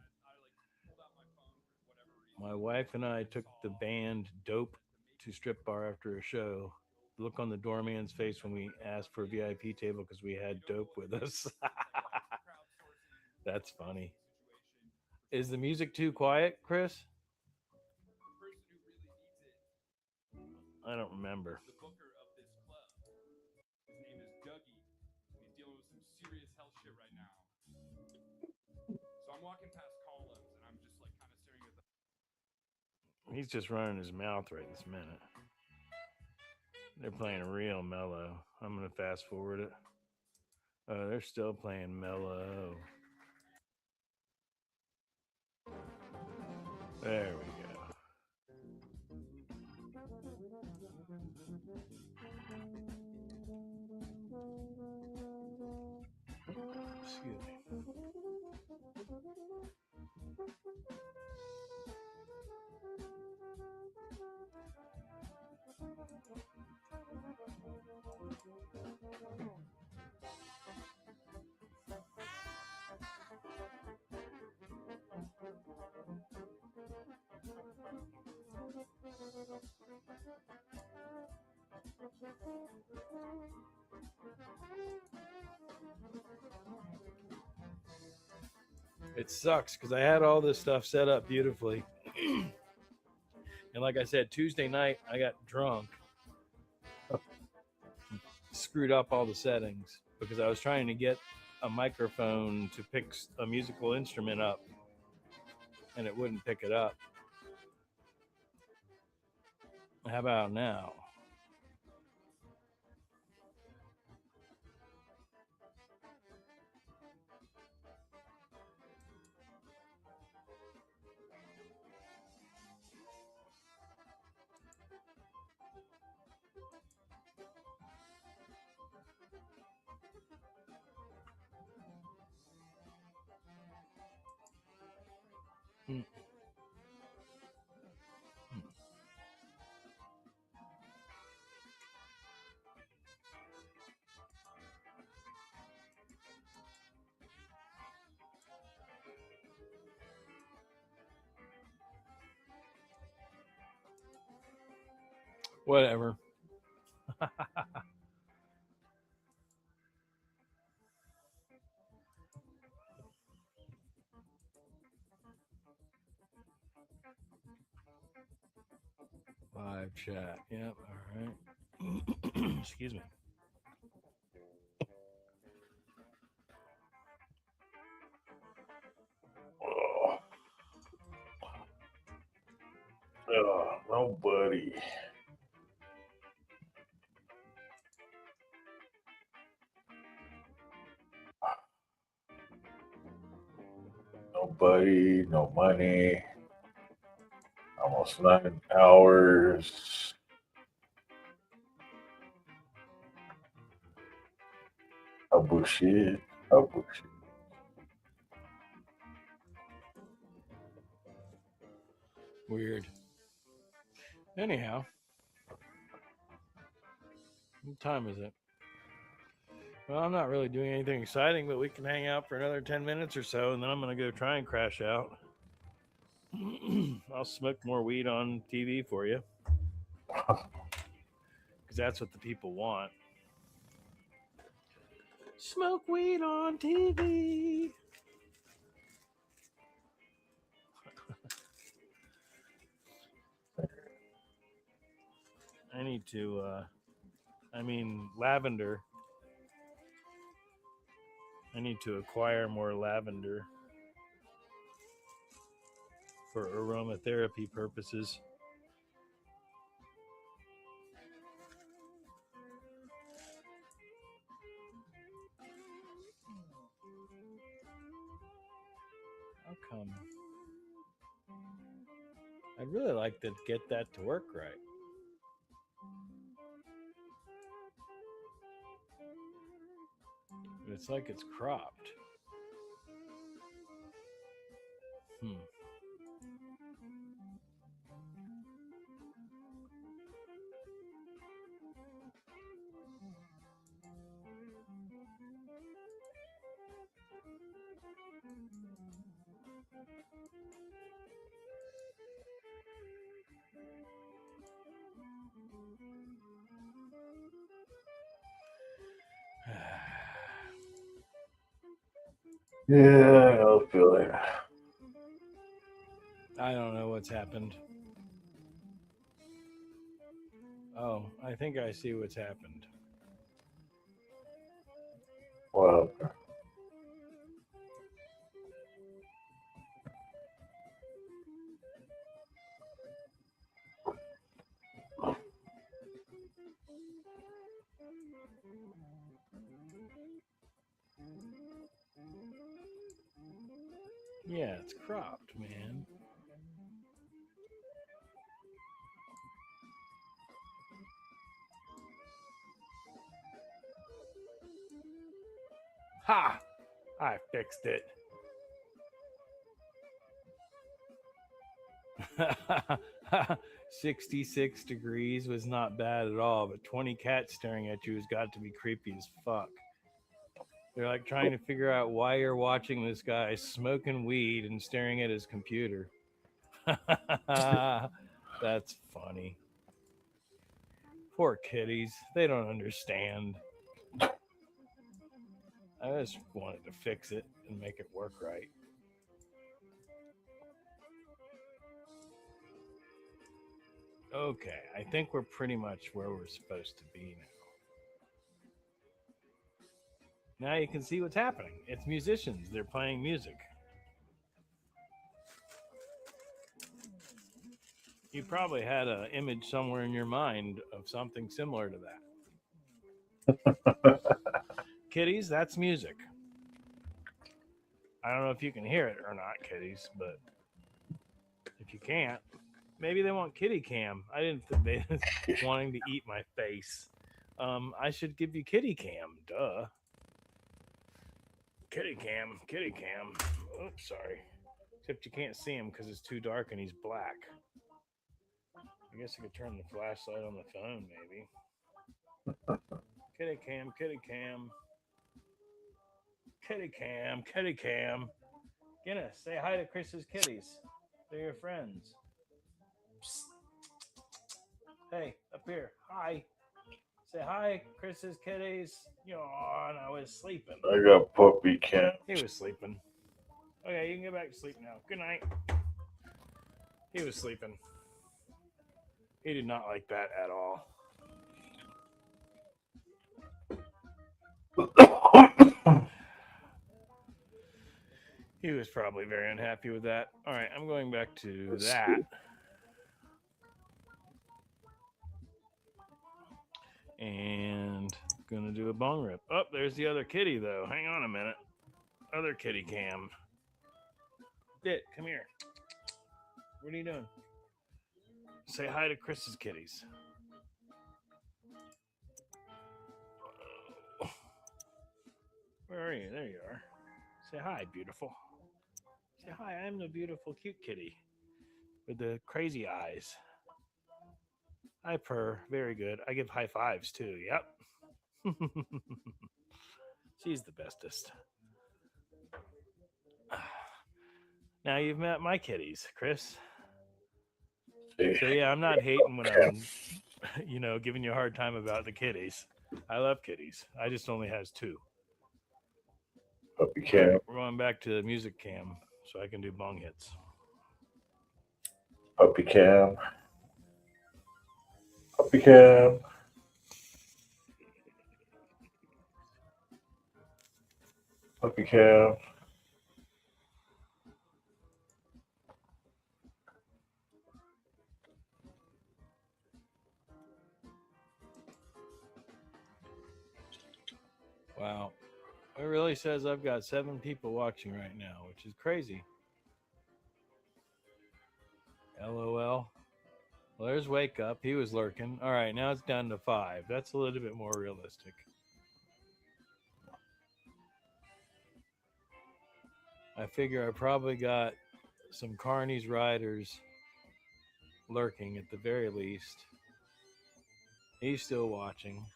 [SPEAKER 20] My wife and I took the band Dope to strip bar after a show. The look on the doorman's face when we asked for a VIP table because we had Dope with us. That's funny. Is the music too quiet, Chris? I don't remember.
[SPEAKER 2] The booker of this club. His name is Dougie. He's dealing with some serious health shit right now. So I'm walking past columns and I'm just like kind of staring at the...
[SPEAKER 20] He's just running his mouth right this minute. They're playing real mellow. I'm going to fast forward it. Oh, they're still playing mellow. There we go. Excuse me. It sucks because I had all this stuff set up beautifully. And like I said, Tuesday night, I got drunk, screwed up all the settings because I was trying to get a microphone to pick a musical instrument up, and it wouldn't pick it up. How about now? Whatever. Live chat. Yep. All right. Excuse me.
[SPEAKER 13] Oh, nobody. Nobody, no money. Almost 9 hours. Oh, bullshit. Oh, bullshit.
[SPEAKER 20] Weird. Anyhow, what time is it? Well, I'm not really doing anything exciting, but we can hang out for another 10 minutes or so, and then I'm going to go try and crash out. I'll smoke more weed on TV for you. Because that's what the people want. Smoke weed on TV. I need to, lavender. I need to acquire more lavender for aromatherapy purposes. How come? I'd really like to get that to work right. But it's like it's cropped.
[SPEAKER 13] Yeah, I'll feel it.
[SPEAKER 20] I don't know what's happened. Oh, I think I see what's happened.
[SPEAKER 13] Well,
[SPEAKER 20] Yeah, it's cropped, man. Ha! I fixed it. 66 degrees was not bad at all, but 20 cats staring at you has got to be creepy as fuck. They're like trying to figure out why you're watching this guy smoking weed and staring at his computer. That's funny. Poor kitties. They don't understand. I just wanted to fix it and make it work right. Okay, I think we're pretty much where we're supposed to be now. Now you can see what's happening. It's musicians. They're playing music. You probably had an image somewhere in your mind of something similar to that. Kitties, that's music. I don't know if you can hear it or not, kitties, but if you can't, maybe they want kitty cam. I didn't think they wanting to eat my face. I should give you kitty cam. Duh. Kitty cam, kitty cam. Oops, sorry. Except you can't see him because it's too dark and he's black. I guess I could turn the flashlight on the phone, maybe. Kitty cam, kitty cam. Kitty cam, kitty cam. Guinness, say hi to Chris's kitties. They're your friends. Psst. Hey, up here. Hi. Say hi, Chris's kitties. Yawn, I was sleeping.
[SPEAKER 13] I got puppy cam.
[SPEAKER 20] He was sleeping. Okay, you can get back to sleep now. Good night. He was sleeping. He did not like that at all. He was probably very unhappy with that. All right, I'm going back to that. And gonna do a bong rip. Oh, there's the other kitty though. Hang on a minute. Other kitty cam. Dit, come here. What are you doing? Say hi to Chris's kitties. Where are you? There you are. Say hi, beautiful. Say hi, I'm the beautiful cute kitty with the crazy eyes. I purr. Very good. I give high fives too. Yep. She's the bestest. Now you've met my kitties, Chris. So yeah, I'm not hating when I'm, giving you a hard time about the kitties. I love kitties. I just only has 2.
[SPEAKER 13] Puppy cam.
[SPEAKER 20] Right, we're going back to the music cam so I can do bong hits.
[SPEAKER 13] Puppy cam. Puppy cam. Puppy cam.
[SPEAKER 20] Wow. It really says I've got 7 people watching right now, which is crazy. LOL. Well, there's Wake Up. He was lurking. All right, now it's down to 5. That's a little bit more realistic. I figure I probably got some Carny's riders lurking at the very least. He's still watching.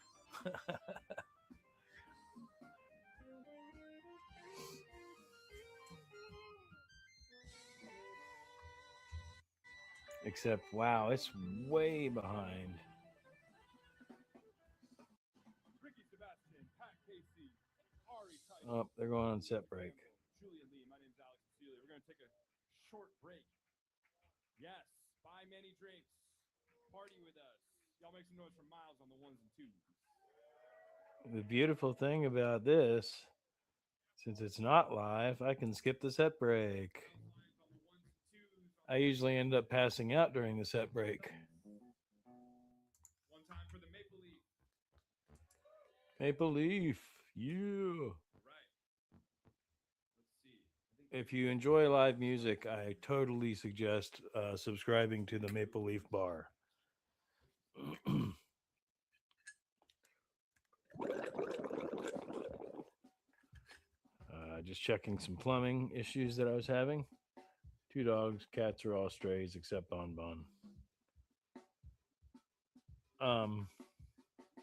[SPEAKER 20] Except, wow, it's way behind. Oh, they're going on set break.
[SPEAKER 2] Julian Lee, my name's Alex Celia. We're going to take a short break. Yes, buy many drinks. Party with us. Y'all make some noise for Miles on the 1s and 2s.
[SPEAKER 20] The beautiful thing about this, since it's not live, I can skip the set break. I usually end up passing out during the set break.
[SPEAKER 2] One time for the Maple Leaf.
[SPEAKER 20] Maple Leaf, yeah. If you enjoy live music, I totally suggest subscribing to the Maple Leaf Bar. Just checking some plumbing issues that I was having. 2 dogs, cats are all strays except Bon Bon.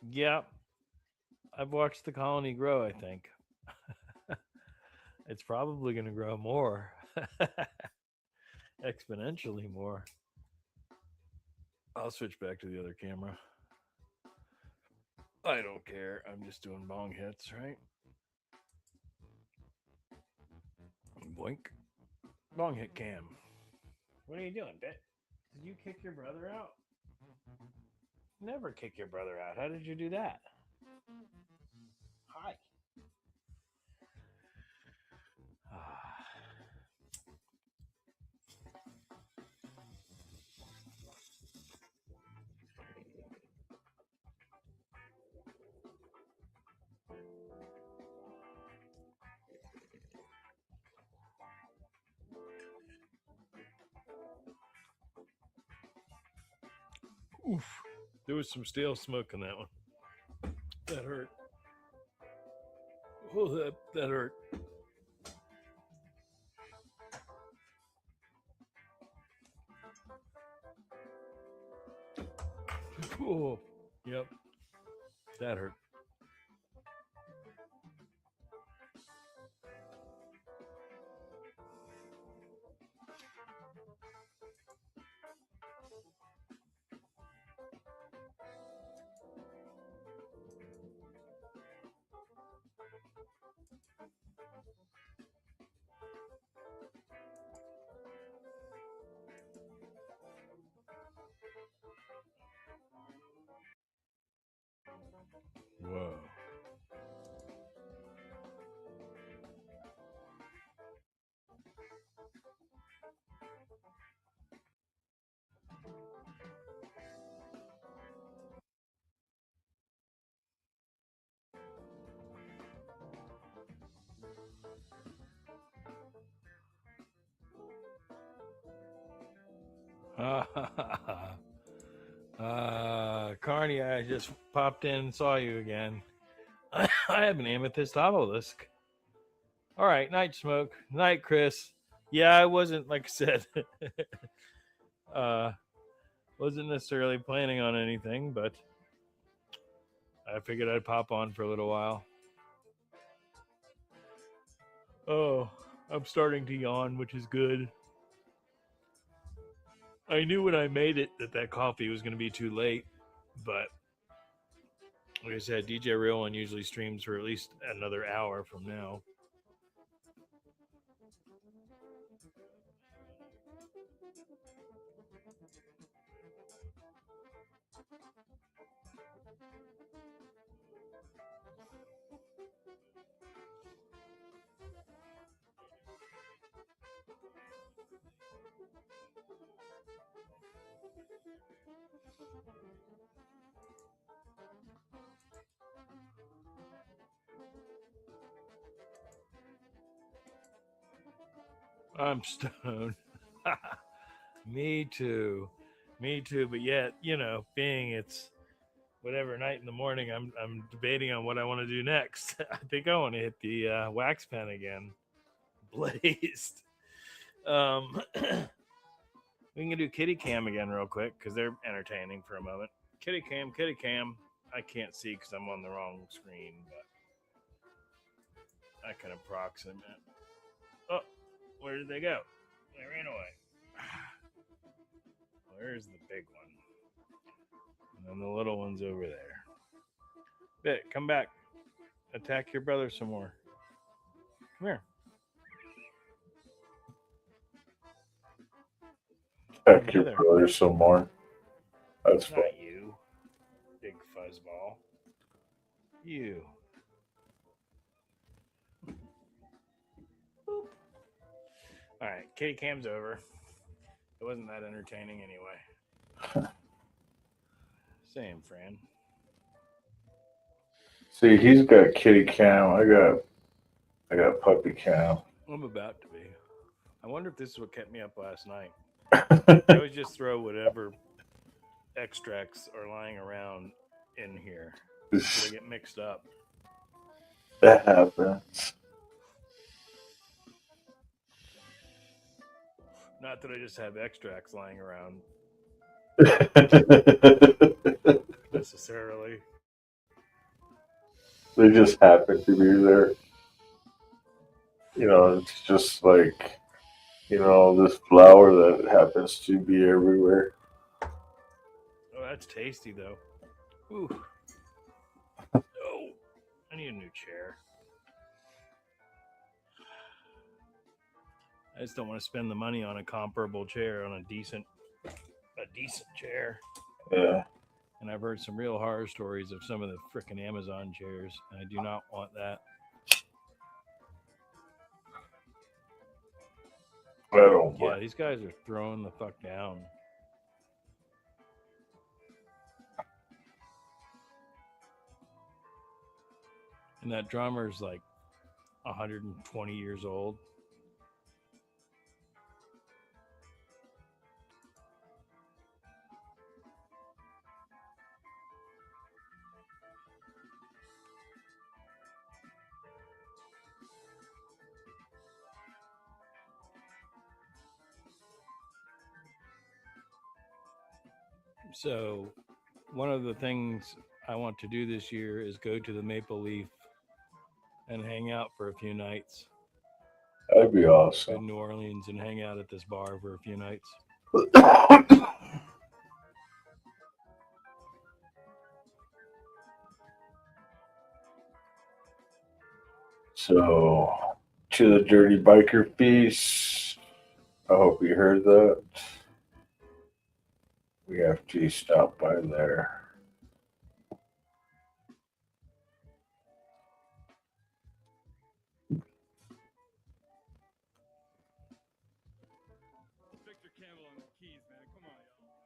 [SPEAKER 20] Yeah, I've watched the colony grow, I think. It's probably going to grow more. Exponentially more. I'll switch back to the other camera. I don't care. I'm just doing bong hits, right? Boink. Bong hit cam. What are you doing, Bit? Did you kick your brother out? Never kick your brother out. How did you do that? Hi. Oof. There was some stale smoke in that one. That hurt. Oh, that hurt. Oh, yep. That hurt. Whoa. Carny, I just popped in and saw you again. I have an amethyst obelisk. All right, night, Smoke. Night, Chris. Yeah, I wasn't, like I said, wasn't necessarily planning on anything, but I figured I'd pop on for a little while. Oh, I'm starting to yawn, which is good. I knew when I made it that coffee was going to be too late, but like I said, DJ Real One usually streams for at least another hour from now. I'm stoned. Me too. Me too. But yet, being it's whatever night in the morning, I'm debating on what I want to do next. I think I want to hit the wax pen again. Blazed. We can do Kitty Cam again real quick because they're entertaining for a moment. Kitty Cam. I can't see because I'm on the wrong screen, but I can approximate. Oh, where did they go? They ran away. Where's the big one? And then the little one's over there. Bit, come back. Attack your brother some more. Come here.
[SPEAKER 13] Attack your brother some more. That's fine.
[SPEAKER 20] Not you, big fuzzball. You. Boop. All right, Kitty Cam's over. It wasn't that entertaining anyway. Same, Fran.
[SPEAKER 13] See, he's got kitty cam. I got puppy cam.
[SPEAKER 20] I'm about to be. I wonder if this is what kept me up last night. I always just throw whatever extracts are lying around in here so they get mixed up.
[SPEAKER 13] That happens.
[SPEAKER 20] Not that I just have extracts lying around necessarily.
[SPEAKER 13] They just happen to be there. It's just like, this flower that happens to be everywhere.
[SPEAKER 20] Oh, that's tasty though. Ooh. I need a new chair. I just don't want to spend the money on a comparable chair, on a decent chair.
[SPEAKER 13] Yeah.
[SPEAKER 20] And I've heard some real horror stories of some of the frickin' Amazon chairs, and I do not want that.
[SPEAKER 13] I don't
[SPEAKER 20] Yeah, these guys are throwing the fuck down. And that drummer's like 120 years old. So one of the things I want to do this year is go to the Maple Leaf and hang out for a few nights.
[SPEAKER 13] That'd be
[SPEAKER 20] Go
[SPEAKER 13] awesome.
[SPEAKER 20] to New Orleans and hang out at this bar for a few nights.
[SPEAKER 13] So, to the Dirty Biker Feast, I hope you heard that. We have to stop by there.
[SPEAKER 2] Victor Campbell on the keys, man. Come on, y'all.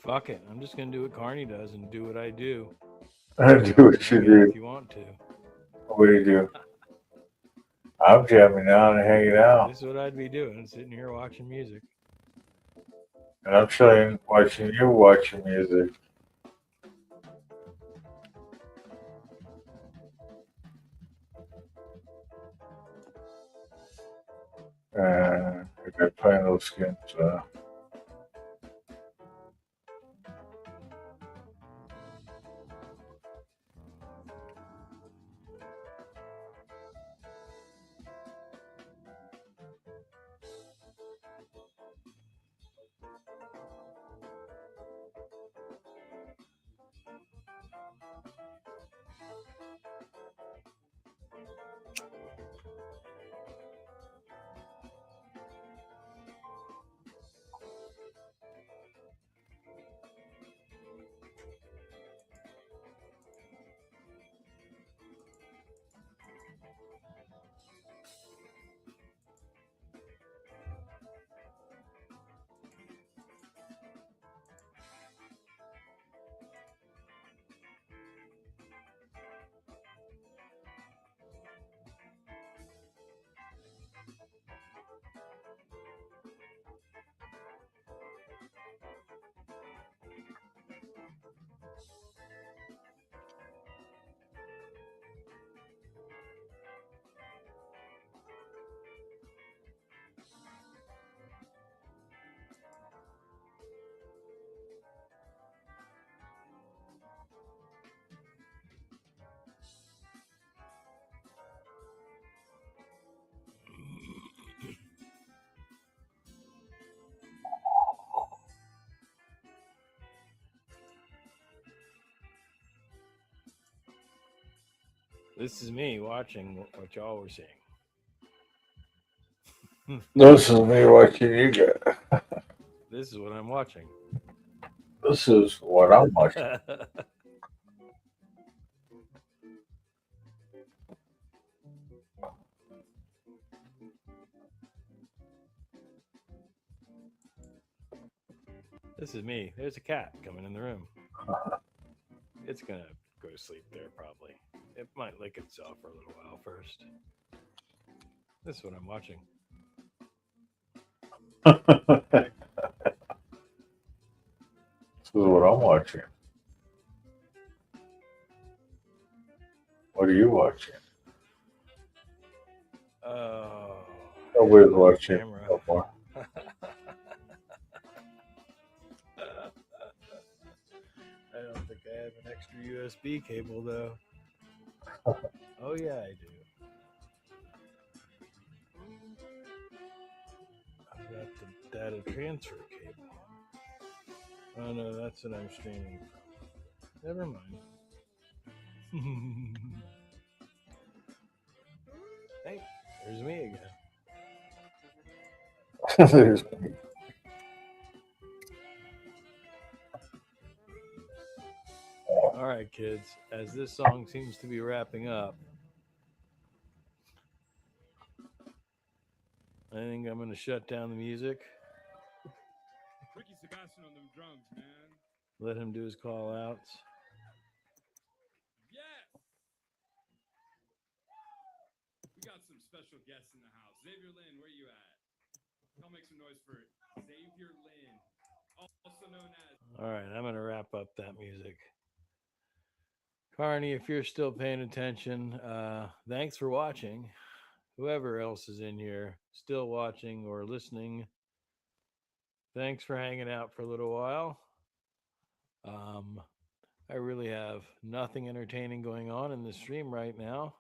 [SPEAKER 20] Fuck it. I'm just going to do what Carny does and do what I do.
[SPEAKER 13] I
[SPEAKER 20] You
[SPEAKER 13] do
[SPEAKER 20] know,
[SPEAKER 13] what you
[SPEAKER 20] hang out
[SPEAKER 13] do.
[SPEAKER 20] if you want to.
[SPEAKER 13] What do you do? I'm jamming out and hanging out.
[SPEAKER 20] This is what I'd be doing, sitting here watching music.
[SPEAKER 13] And I'm chilling, watching you watching music. I got playing those skins.
[SPEAKER 20] This is me watching what y'all were seeing.
[SPEAKER 13] This is me watching you guys.
[SPEAKER 20] This is what I'm watching.
[SPEAKER 13] This is what I'm watching.
[SPEAKER 20] This is me. There's a cat coming in the room. It's going to go to sleep there probably. It might lick itself for a little while first. This is what I'm watching.
[SPEAKER 13] This is what I'm watching. What are you watching?
[SPEAKER 20] Oh.
[SPEAKER 13] Nobody's
[SPEAKER 20] my
[SPEAKER 13] watching
[SPEAKER 20] camera.
[SPEAKER 13] no more.
[SPEAKER 20] I don't think I have an extra USB cable though. Oh yeah, I do. I've got the data transfer cable. Oh no, that's what I'm streaming from. Never mind. Hey, there's me again.
[SPEAKER 13] There's
[SPEAKER 20] All right, kids. As this song seems to be wrapping up, I think I'm going to shut down the music.
[SPEAKER 2] Ricky Sebastian on them drums, man.
[SPEAKER 20] Let him do his call outs.
[SPEAKER 2] Yes. We got some special guests in the house. Xavier Lynn, where you at? I'll make some noise for Xavier Lynn, also known as.
[SPEAKER 20] All right, I'm going to wrap up that music. Carny, if you're still paying attention, thanks for watching. Whoever else is in here still watching or listening, thanks for hanging out for a little while. I really have nothing entertaining going on in the stream right now.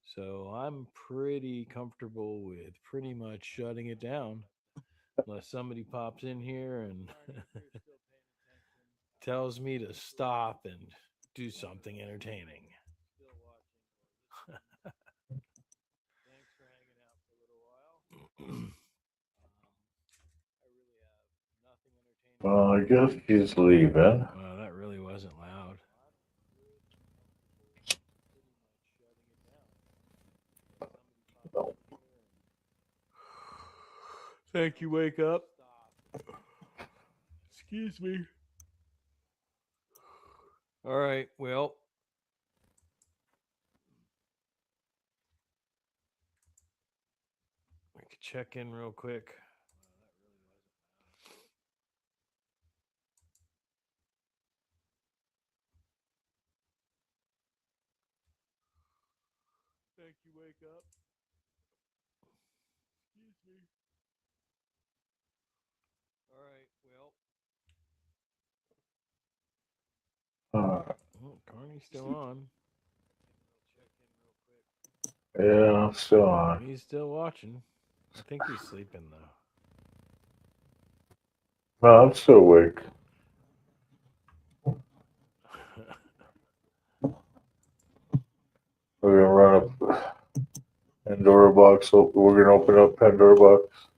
[SPEAKER 20] So I'm pretty comfortable with pretty much shutting it down unless somebody pops in here and tells me to stop and do something entertaining. Thanks for hanging out for a little while. I really have nothing entertaining.
[SPEAKER 13] Well, I guess he's leaving.
[SPEAKER 20] Wow, that really wasn't loud. Thank you, wake up. Excuse me. All right, well. I could check in real quick. Thank you, wake up. Excuse me. All right, well. Oh, Carney's still on.
[SPEAKER 13] Yeah, I'm still on.
[SPEAKER 20] He's still watching. I think he's sleeping though.
[SPEAKER 13] No, I'm still awake. We're gonna run up Pandora box. We're gonna open up Pandora box.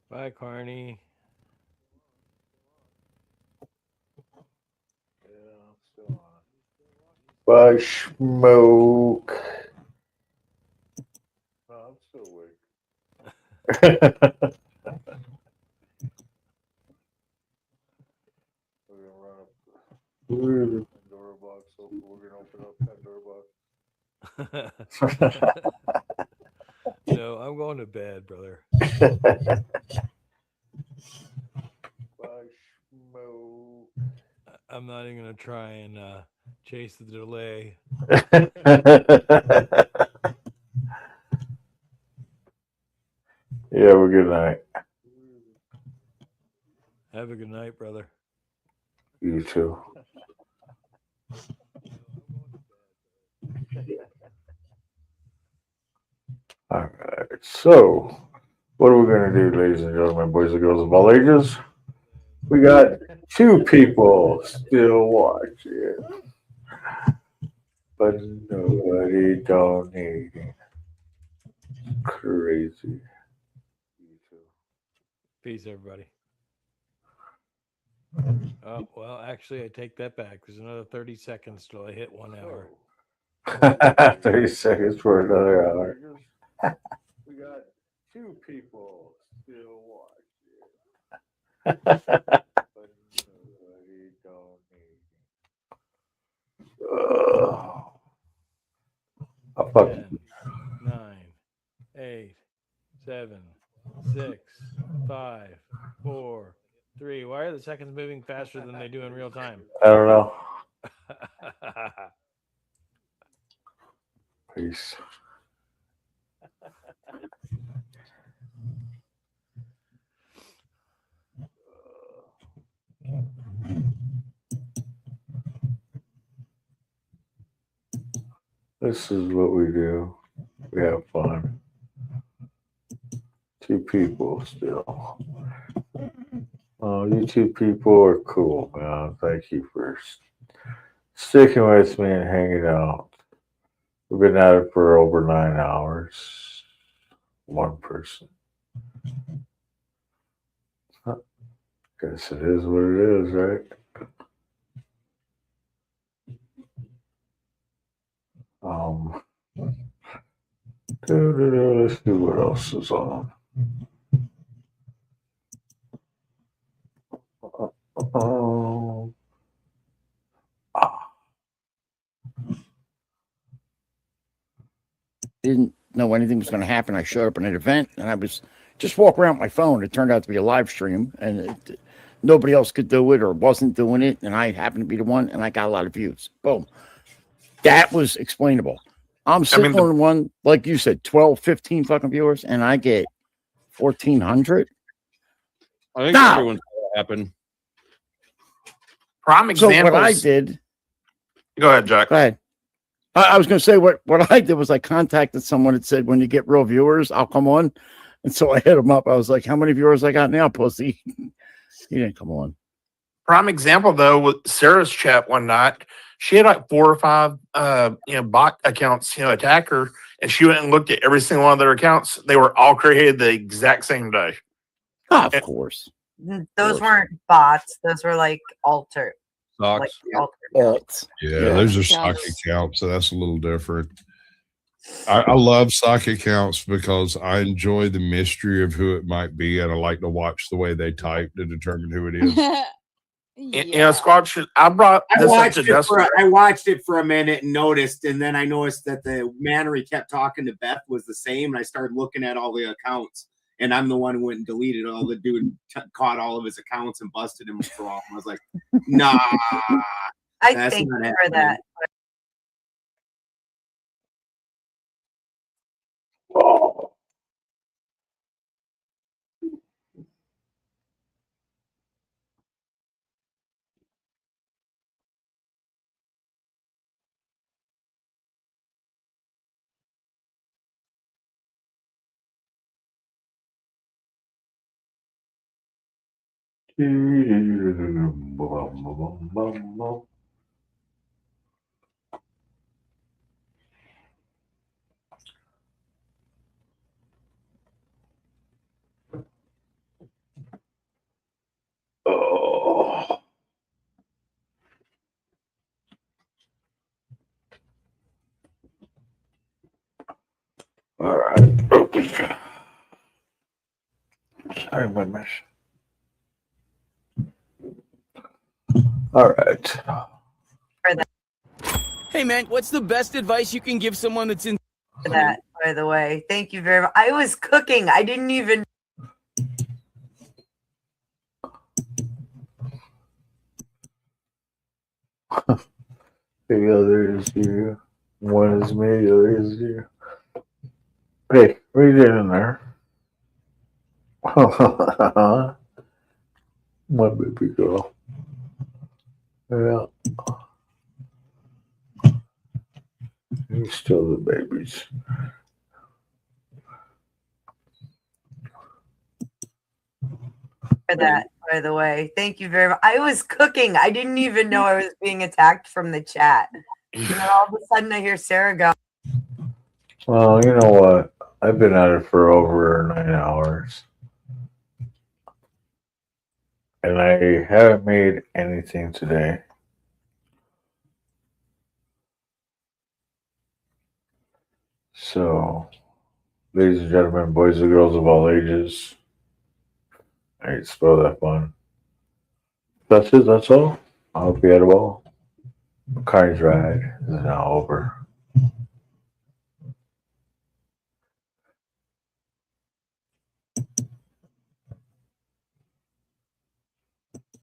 [SPEAKER 20] Bye, Carney.
[SPEAKER 13] Yeah, I'm still on. Bye, smoke. No, I'm still awake. We're gonna run up Pandora box. We're gonna open up Pandora box.
[SPEAKER 20] No, I'm going to bed, brother.
[SPEAKER 13] Bye, smoke.
[SPEAKER 20] I'm not even going to try and chase the delay.
[SPEAKER 13] Yeah, well, good night.
[SPEAKER 20] Have a good night, brother.
[SPEAKER 13] You too. All right. So, what are we going to do, ladies and gentlemen, boys and girls of all ages? We got 2 people still watching, but nobody donating. Crazy.
[SPEAKER 20] Peace, everybody. Oh, well, actually, I take that back. There's another 30 seconds till I hit 1 hour.
[SPEAKER 13] 30 seconds for another hour. We got 2 people still watching, but nobody donating. I'll fucking
[SPEAKER 20] 10, 9, 8, 7, 6, 5, 4, 3. Why are the seconds moving faster than they do in real time?
[SPEAKER 13] I don't know. Peace. This is what we do. We have fun. Two people still. Oh, you two people are cool, man. Thank you for sticking with me and hanging out. We've been at it for over 9 hours. One person. Guess it is what it is, right? Let's see what else is on.
[SPEAKER 5] Didn't know anything was going to happen. I showed up at an event and I was just walking around with my phone. It turned out to be a live stream and nobody else could do it or wasn't doing it. And I happened to be the one and I got a lot of views. Boom. That was explainable. I'm sitting on one, like you said, 12, 15 fucking viewers and I get 1,400.
[SPEAKER 16] I think everyone's going to happen.
[SPEAKER 9] Prime example.
[SPEAKER 5] So what I did.
[SPEAKER 9] Go ahead, Jack.
[SPEAKER 5] Go ahead. I was going to say what I did was I contacted someone that said, when you get real viewers, I'll come on. And so I hit him up. I was like, how many viewers I got now, pussy? He didn't come on.
[SPEAKER 9] Prime example, though, with Sarah's chat one night, she had like 4 or 5, bot accounts, attack her. And she went and looked at every single one of their accounts. They were all created the exact same day.
[SPEAKER 5] Oh, of course.
[SPEAKER 21] Those weren't bots. Those were like alter.
[SPEAKER 16] Socks.
[SPEAKER 11] Yeah, those are stock accounts, so that's a little different. I love stock accounts because I enjoy the mystery of who it might be, and I like to watch the way they type to determine who it is.
[SPEAKER 9] Squatch, I
[SPEAKER 17] watched it for a minute and noticed, and then I noticed that the manner he kept talking to Beth was the same, and I started looking at all the accounts. And I'm the one who went and deleted all. The dude caught all of his accounts and busted him for all. I was like, nah.
[SPEAKER 21] I thank you for that.
[SPEAKER 13] Oh. All right. Sorry, my mesh. All right.
[SPEAKER 8] Hey, man, what's the best advice you can give someone that's in
[SPEAKER 21] that, by the way? Thank you very much. I was cooking. I didn't even.
[SPEAKER 13] The other is you. One is me, the other is you. Hey, what are you doing in there? My baby girl. Yeah. You still the babies.
[SPEAKER 21] For that, by the way. Thank you very much. I was cooking. I didn't even know I was being attacked from the chat. And then all of a sudden I hear Sarah go.
[SPEAKER 13] Well, you know what? I've been at it for over 9 hours. And I haven't made anything today. So, ladies and gentlemen, boys and girls of all ages, I hate to spoil that fun. That's it, that's all. I hope you had a ball. Carny's ride is now over.